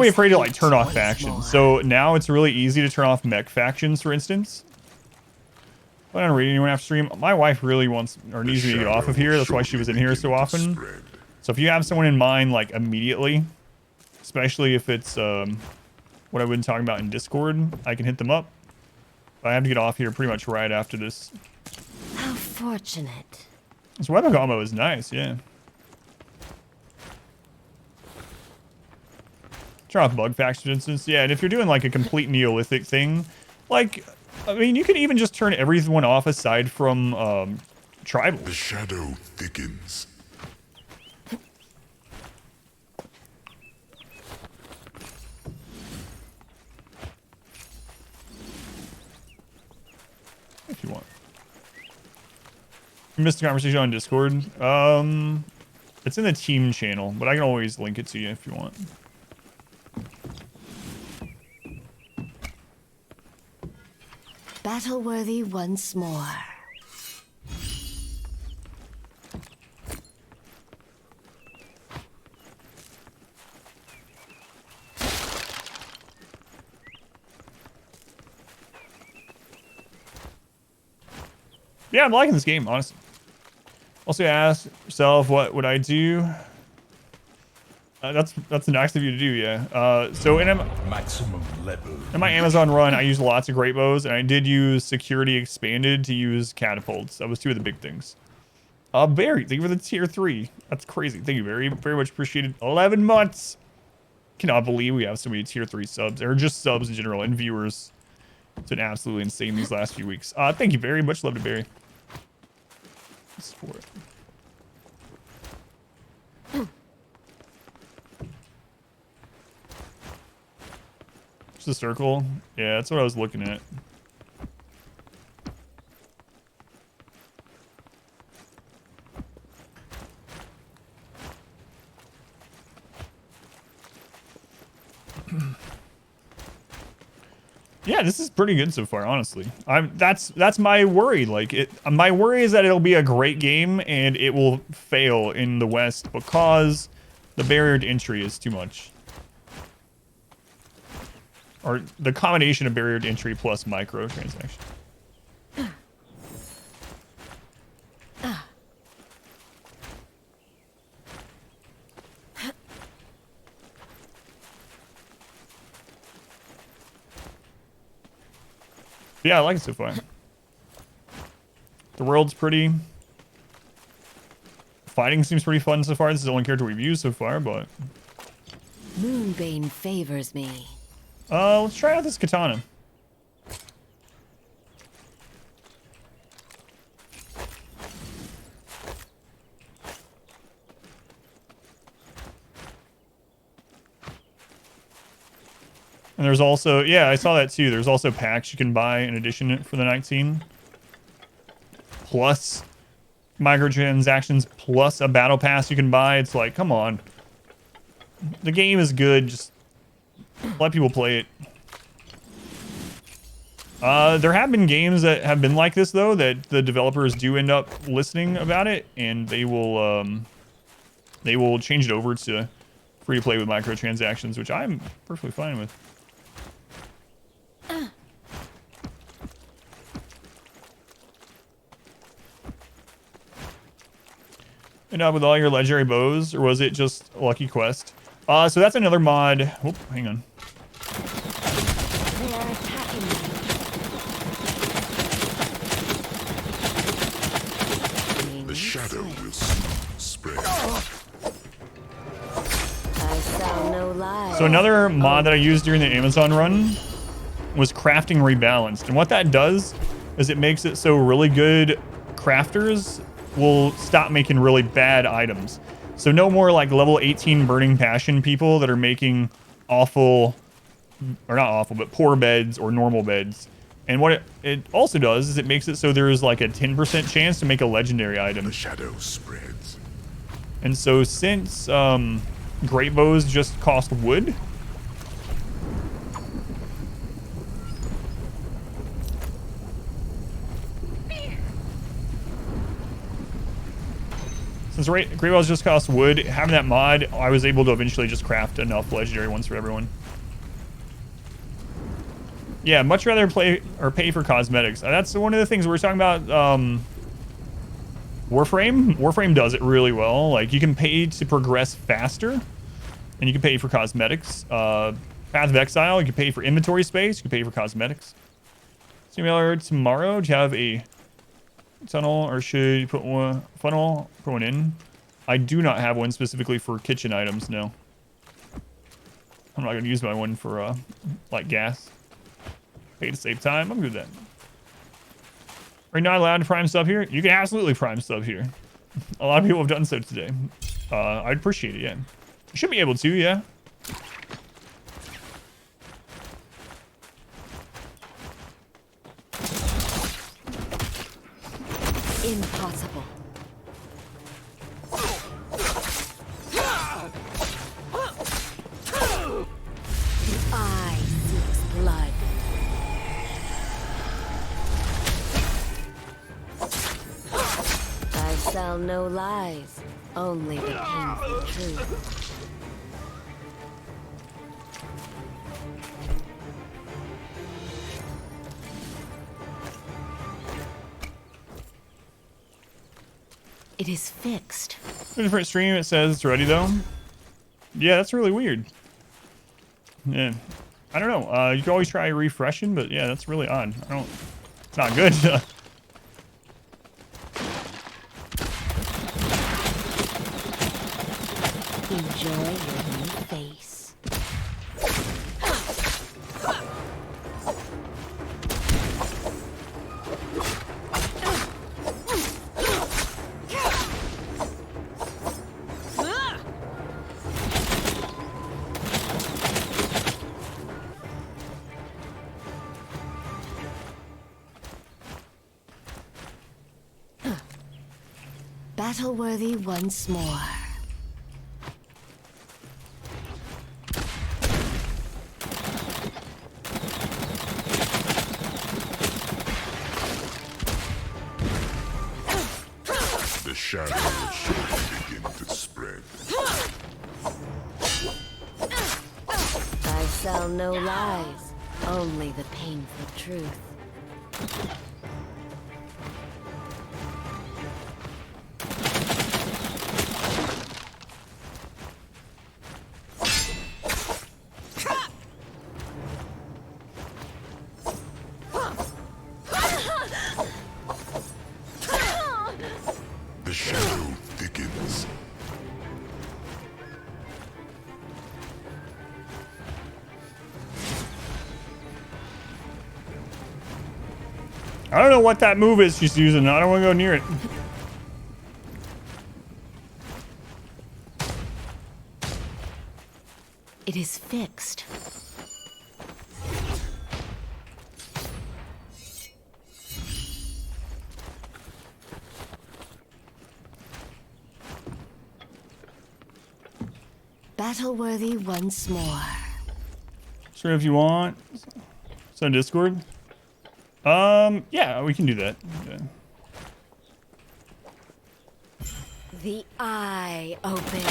[SPEAKER 2] afraid to like turn off factions. So now it's really easy to turn off mech factions, for instance. I don't read anyone after stream. My wife really wants or needs me to get off of here. That's why she was in here so often. So if you have someone in mind, like immediately, especially if it's what I've been talking about in Discord, I can hit them up. I have to get off here pretty much right after this.
[SPEAKER 4] How fortunate.
[SPEAKER 2] This weapon combo is nice, yeah. Turn off bug faction, for instance. Yeah, and if you're doing like a complete Neolithic thing, like, I mean, you can even just turn everyone off aside from tribal.
[SPEAKER 3] The shadow thickens.
[SPEAKER 2] If you want. You missed the conversation on Discord. It's in the team channel, but I can always link it to you if you want.
[SPEAKER 4] Battle worthy once more.
[SPEAKER 2] Yeah, I'm liking this game, honestly. Also ask yourself, what would I do? That's nice of you to do, yeah. So
[SPEAKER 1] Maximum level.
[SPEAKER 2] in my Amazon run, I used lots of great bows, and I did use security expanded to use catapults. That was two of the big things. Barry, thank you for the tier 3. That's crazy. Thank you very, very much appreciated. 11 months. Cannot believe we have so many tier 3 subs, or just subs in general, and viewers. It's been absolutely insane these last few weeks. Thank you very much. Love to Barry. Support. Just a circle. Yeah, that's what I was looking at. Yeah, this is pretty good so far, honestly. That's my worry. Like my worry is that it'll be a great game and it will fail in the West because the barrier to entry is too much. Or the combination of barrier to entry plus microtransaction. Yeah, I like it so far. The world's pretty. Fighting seems pretty fun so far. This is the only character we've used so far, but...
[SPEAKER 4] Moonbane favors me.
[SPEAKER 2] Let's try out this katana. And there's also, yeah, I saw that too. There's also packs you can buy in addition for the 19. Plus microtransactions, plus a battle pass you can buy. It's like, come on. The game is good. Just let people play it. There have been games that have been like this, though, that the developers do end up listening about it, and they will change it over to free to play with microtransactions, which I'm perfectly fine with. End up with all your legendary bows, or was it just Lucky Quest? So that's another mod. Oh, hang on.
[SPEAKER 4] They are attacking me.
[SPEAKER 3] The shadow will soon spread.
[SPEAKER 4] I sound no lie.
[SPEAKER 2] So another mod that I used during the Amazon run was crafting rebalanced. And what that does is it makes it so really good crafters will stop making really bad items. So no more like level 18 burning passion people that are making awful, or not awful, but poor beds or normal beds. And what it also does is it makes it so there is like a 10% chance to make a legendary item.
[SPEAKER 3] The shadow spreads.
[SPEAKER 2] And so since great bows just cost wood, great bows just cost wood, having that mod, I was able to eventually just craft enough legendary ones for everyone. Yeah, much rather play or pay for cosmetics. That's one of the things we were talking about. Warframe. Warframe does it really well. Like, you can pay to progress faster, and you can pay for cosmetics. Path of Exile, you can pay for inventory space. You can pay for cosmetics. Simulator tomorrow. Do you have a tunnel, or should you put one funnel? Put one in. I do not have one specifically for kitchen items. No. I'm not gonna use my one for like gas. Pay to save time. I'm good with that. Are you not allowed to prime sub here? You can absolutely prime sub here. A lot of people have done so today. I'd appreciate it, yeah. You should be able to, yeah.
[SPEAKER 4] Impossible. The eye seeks blood. I sell no lies, only the painful truth. It is fixed.
[SPEAKER 2] A different stream, it says it's ready though. Yeah, that's really weird. Yeah. I don't know. You can always try refreshing, but yeah, that's really odd. It's not good.
[SPEAKER 4] Enjoy your new face. Battle-worthy once more.
[SPEAKER 3] The shadow will surely begin to spread.
[SPEAKER 4] I sell no lies, only the painful truth.
[SPEAKER 3] The shadow thickens.
[SPEAKER 2] I don't know what that move is she's using. I don't want to go near it.
[SPEAKER 4] It is fixed. Battle-worthy once more.
[SPEAKER 2] Sure, if you want. Send Discord. Yeah, we can do that. Yeah.
[SPEAKER 4] The eye opens.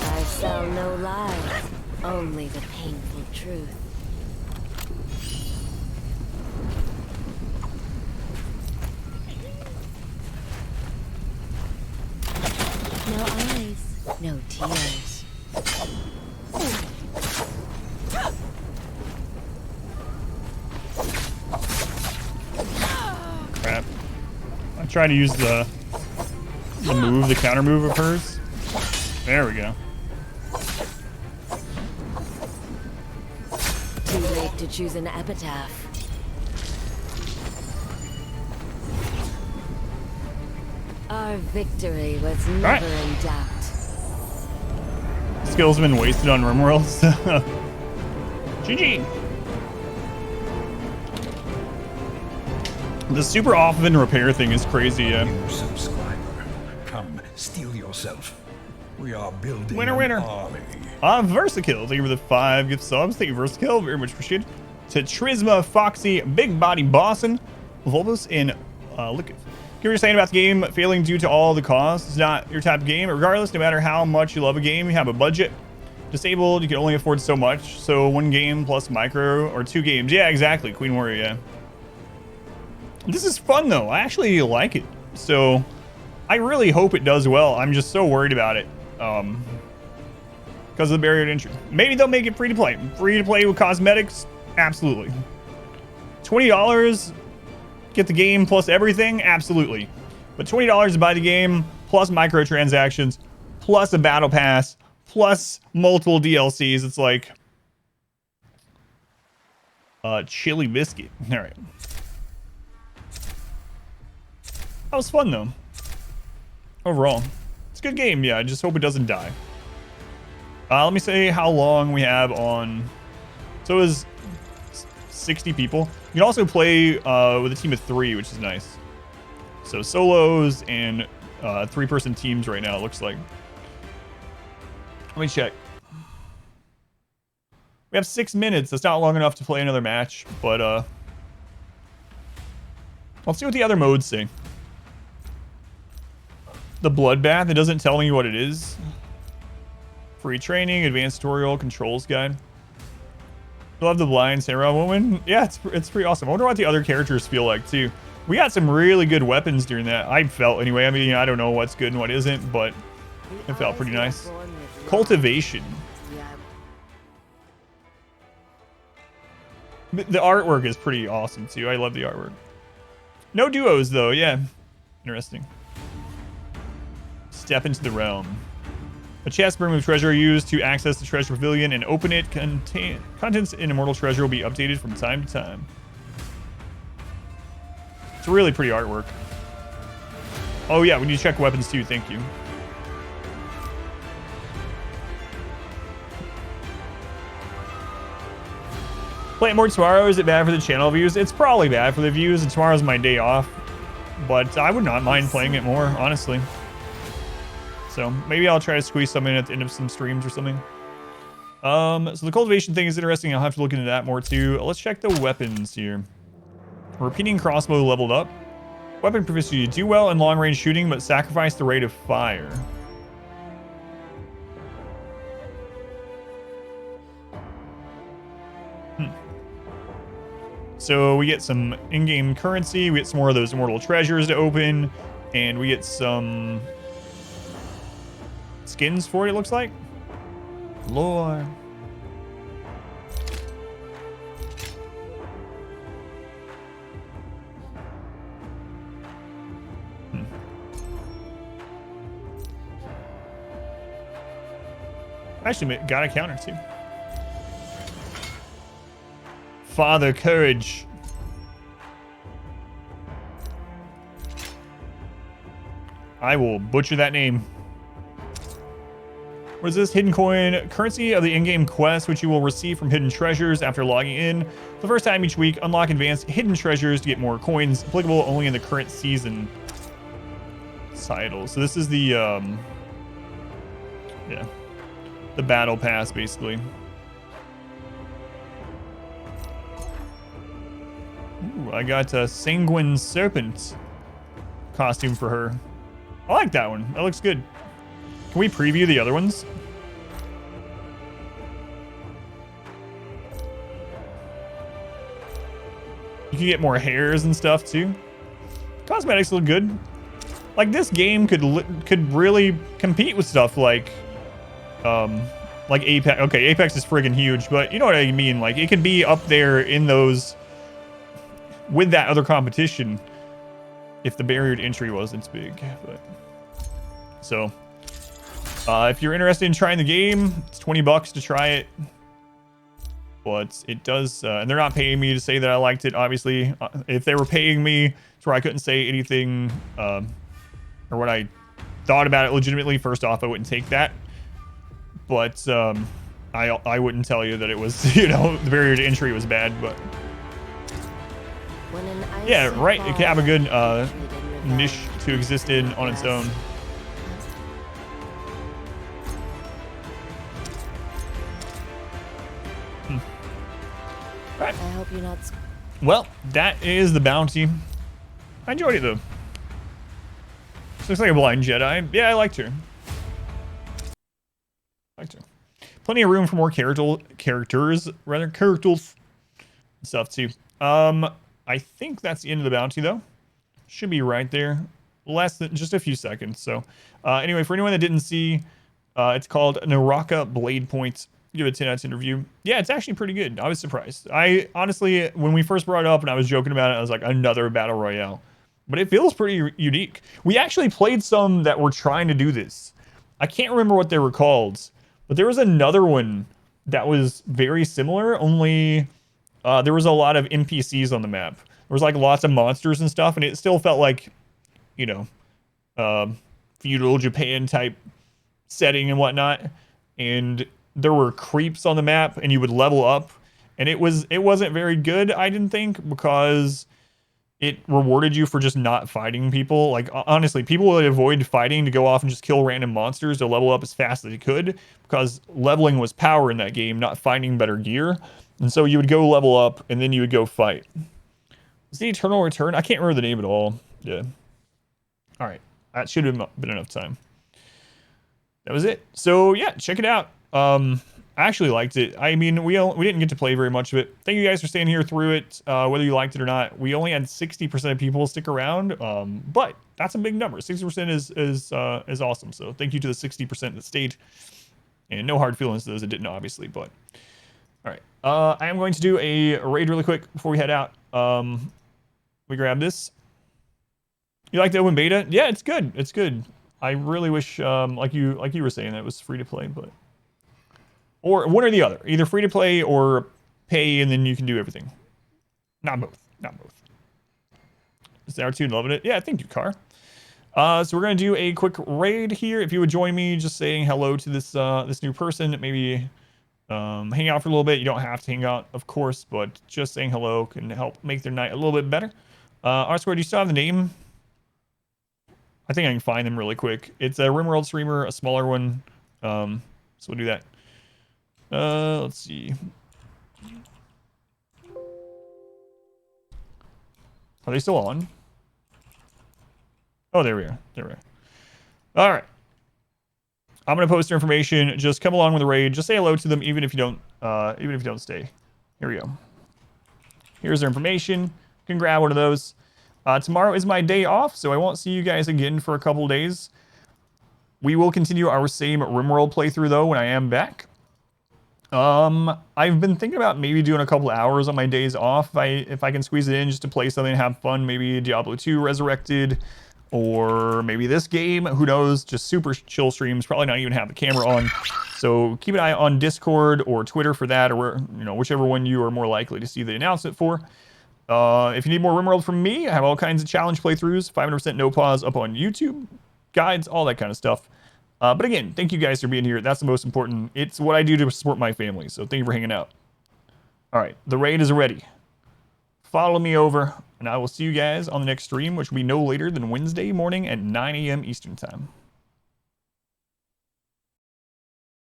[SPEAKER 4] I sell no lies, only the painful truth. No eyes, no tears.
[SPEAKER 2] Crap. I tried to use the move, the counter move of hers. There we go.
[SPEAKER 4] Too late to choose an epitaph. Our victory was never
[SPEAKER 2] right.
[SPEAKER 4] in doubt.
[SPEAKER 2] skills have been wasted on RimWorlds. GG. The super often repair thing is crazy, yeah.
[SPEAKER 1] New subscriber, come steal yourself. We are building
[SPEAKER 2] Winner,
[SPEAKER 1] an
[SPEAKER 2] winner.
[SPEAKER 1] army.
[SPEAKER 2] Versakill, thank you for the 5 gift subs. Thank you, Versakill, very much appreciated. To Trisma, Foxy, Big Body Boston, Volbus, and look at. What you're saying about the game failing due to all the costs. It's not your type of game. Regardless, no matter how much you love a game, you have a budget. Disabled, you can only afford so much. So 1 game plus micro or 2 games. Yeah, exactly. Queen Warrior, yeah. This is fun though. I actually like it. So I really hope it does well. I'm just so worried about it. Because of the barrier to entry. Maybe they'll make it free to play. Free to play with cosmetics? Absolutely. $20, get the game plus everything? Absolutely. But $20 to buy the game, plus microtransactions, plus a battle pass, plus multiple DLCs. It's like chili biscuit. All right. That was fun though. Overall, it's a good game. Yeah, I just hope it doesn't die. Let me say how long we have on. So it was 60 people. You can also play with a team of 3, which is nice. So solos and 3-person teams right now, it looks like. Let me check. We have 6 minutes. That's not long enough to play another match, but let's see what the other modes say. The Bloodbath, it doesn't tell me what it is. Free training, advanced tutorial, controls guide. Love the blind samurai woman. Yeah, it's pretty awesome. I wonder what the other characters feel like too. We got some really good weapons during that. I felt anyway. I mean, I don't know what's good and what isn't, but it felt pretty nice. Cultivation. The artwork is pretty awesome too. I love the artwork. No duos though. Yeah, interesting. Step into the realm. A chest brim of treasure used to access the treasure pavilion and open it. Contents in immortal treasure will be updated from time to time. It's really pretty artwork. Oh yeah, we need to check weapons too. Thank you. Play it more tomorrow. Is it bad for the channel views? It's probably bad for the views, and tomorrow's my day off. But I would not mind playing it more, honestly. So maybe I'll try to squeeze some in at the end of some streams or something. So the cultivation thing is interesting. I'll have to look into that more too. Let's check the weapons here. Repeating crossbow leveled up. Weapon proficiency. Do well in long range shooting, but sacrifice the rate of fire. So we get some in-game currency. We get some more of those immortal treasures to open. And we get some skins for it, it looks like. Lore. Actually, got a counter too. Father Courage. I will butcher that name. What is this? Hidden coin. Currency of the in-game quest, which you will receive from hidden treasures after logging in. The first time each week, unlock advanced hidden treasures to get more coins. Applicable only in the current season. Title. So this is the, yeah. The battle pass, basically. Ooh, I got a Sanguine Serpent costume for her. I like that one. That looks good. Can we preview the other ones? You can get more hairs and stuff too. Cosmetics look good. Like this game could really compete with stuff like Apex. Okay, Apex is friggin' huge, but you know what I mean. Like it could be up there in those with that other competition if the barrier to entry wasn't big. But so. If you're interested in trying the game, it's $20 to try it. But it does, and they're not paying me to say that I liked it, obviously. If they were paying me to where I couldn't say anything, or what I thought about it legitimately, first off, I wouldn't take that. but I wouldn't tell you that it was, you know, the barrier to entry was bad, but
[SPEAKER 4] When an icy
[SPEAKER 2] yeah, right. It can have a good
[SPEAKER 4] ball retreated in your
[SPEAKER 2] niche
[SPEAKER 4] valley,
[SPEAKER 2] to exist in on its own.
[SPEAKER 4] I hope you're not.
[SPEAKER 2] Well, that is the bounty. I enjoyed it though. She looks like a blind Jedi. Yeah, I liked her. Plenty of room for more characters and stuff too. I think that's the end of the bounty though. Should be right there. Less than just a few seconds. So, anyway, for anyone that didn't see, it's called Naraka Blade Point. Give it a 10 out of 10 review. Yeah, it's actually pretty good. I was surprised. I honestly, when we first brought it up and I was joking about it, I was like, another battle royale. But it feels pretty unique. We actually played some that were trying to do this. I can't remember what they were called, but there was another one that was very similar, only there was a lot of NPCs on the map. There was like lots of monsters and stuff, and it still felt like, you know, feudal Japan type setting and whatnot. And there were creeps on the map, and you would level up, and it wasn't very good, I didn't think, because it rewarded you for just not fighting people. Like, honestly, people would avoid fighting to go off and just kill random monsters to level up as fast as they could, because leveling was power in that game, not finding better gear. And so you would go level up, and then you would go fight. Is the Eternal Return? I can't remember the name at all. Yeah. All right. That should have been enough time. That was it. So, yeah, check it out. I actually liked it. I mean, we didn't get to play very much of it. Thank you guys for staying here through it, whether you liked it or not. We only had 60% of people stick around, but that's a big number. 60% is awesome. So thank you to the 60% that stayed, and no hard feelings to those that didn't, obviously. But all right, I am going to do a raid really quick before we head out. We grab this. You like the open beta? Yeah, it's good. It's good. I really wish, like you were saying, that it was free to play, but. Or one or the other. Either free to play or pay and then you can do everything. Not both. Not both. Is the R2 loving it? Yeah, thank you, Car. So we're going to do a quick raid here. If you would join me just saying hello to this this new person, maybe hang out for a little bit. You don't have to hang out, of course, but just saying hello can help make their night a little bit better. R-Square, do you still have the name? I think I can find them really quick. It's a RimWorld streamer, a smaller one. So we'll do that. Let's see. Are they still on? Oh, there we are. There we are. All right. I'm gonna post their information. Just come along with the raid. Just say hello to them, even if you don't stay. Here we go. Here's their information. You can grab one of those. Tomorrow is my day off, so I won't see you guys again for a couple days. We will continue our same RimWorld playthrough though when I am back. I've been thinking about maybe doing a couple hours on my days off if I can squeeze it in just to play something and have fun. Maybe Diablo 2 Resurrected, or maybe this game. Who knows? Just super chill streams. Probably not even have the camera on. So keep an eye on Discord or Twitter for that, or whichever one you are more likely to see the announcement for. If you need more RimWorld from me, I have all kinds of challenge playthroughs, 500% no pause up on YouTube, guides, all that kind of stuff. But again, thank you guys for being here. That's the most important. It's what I do to support my family. So thank you for hanging out. All right, the raid is ready. Follow me over, and I will see you guys on the next stream, which will be no later than Wednesday morning at 9 a.m. Eastern Time.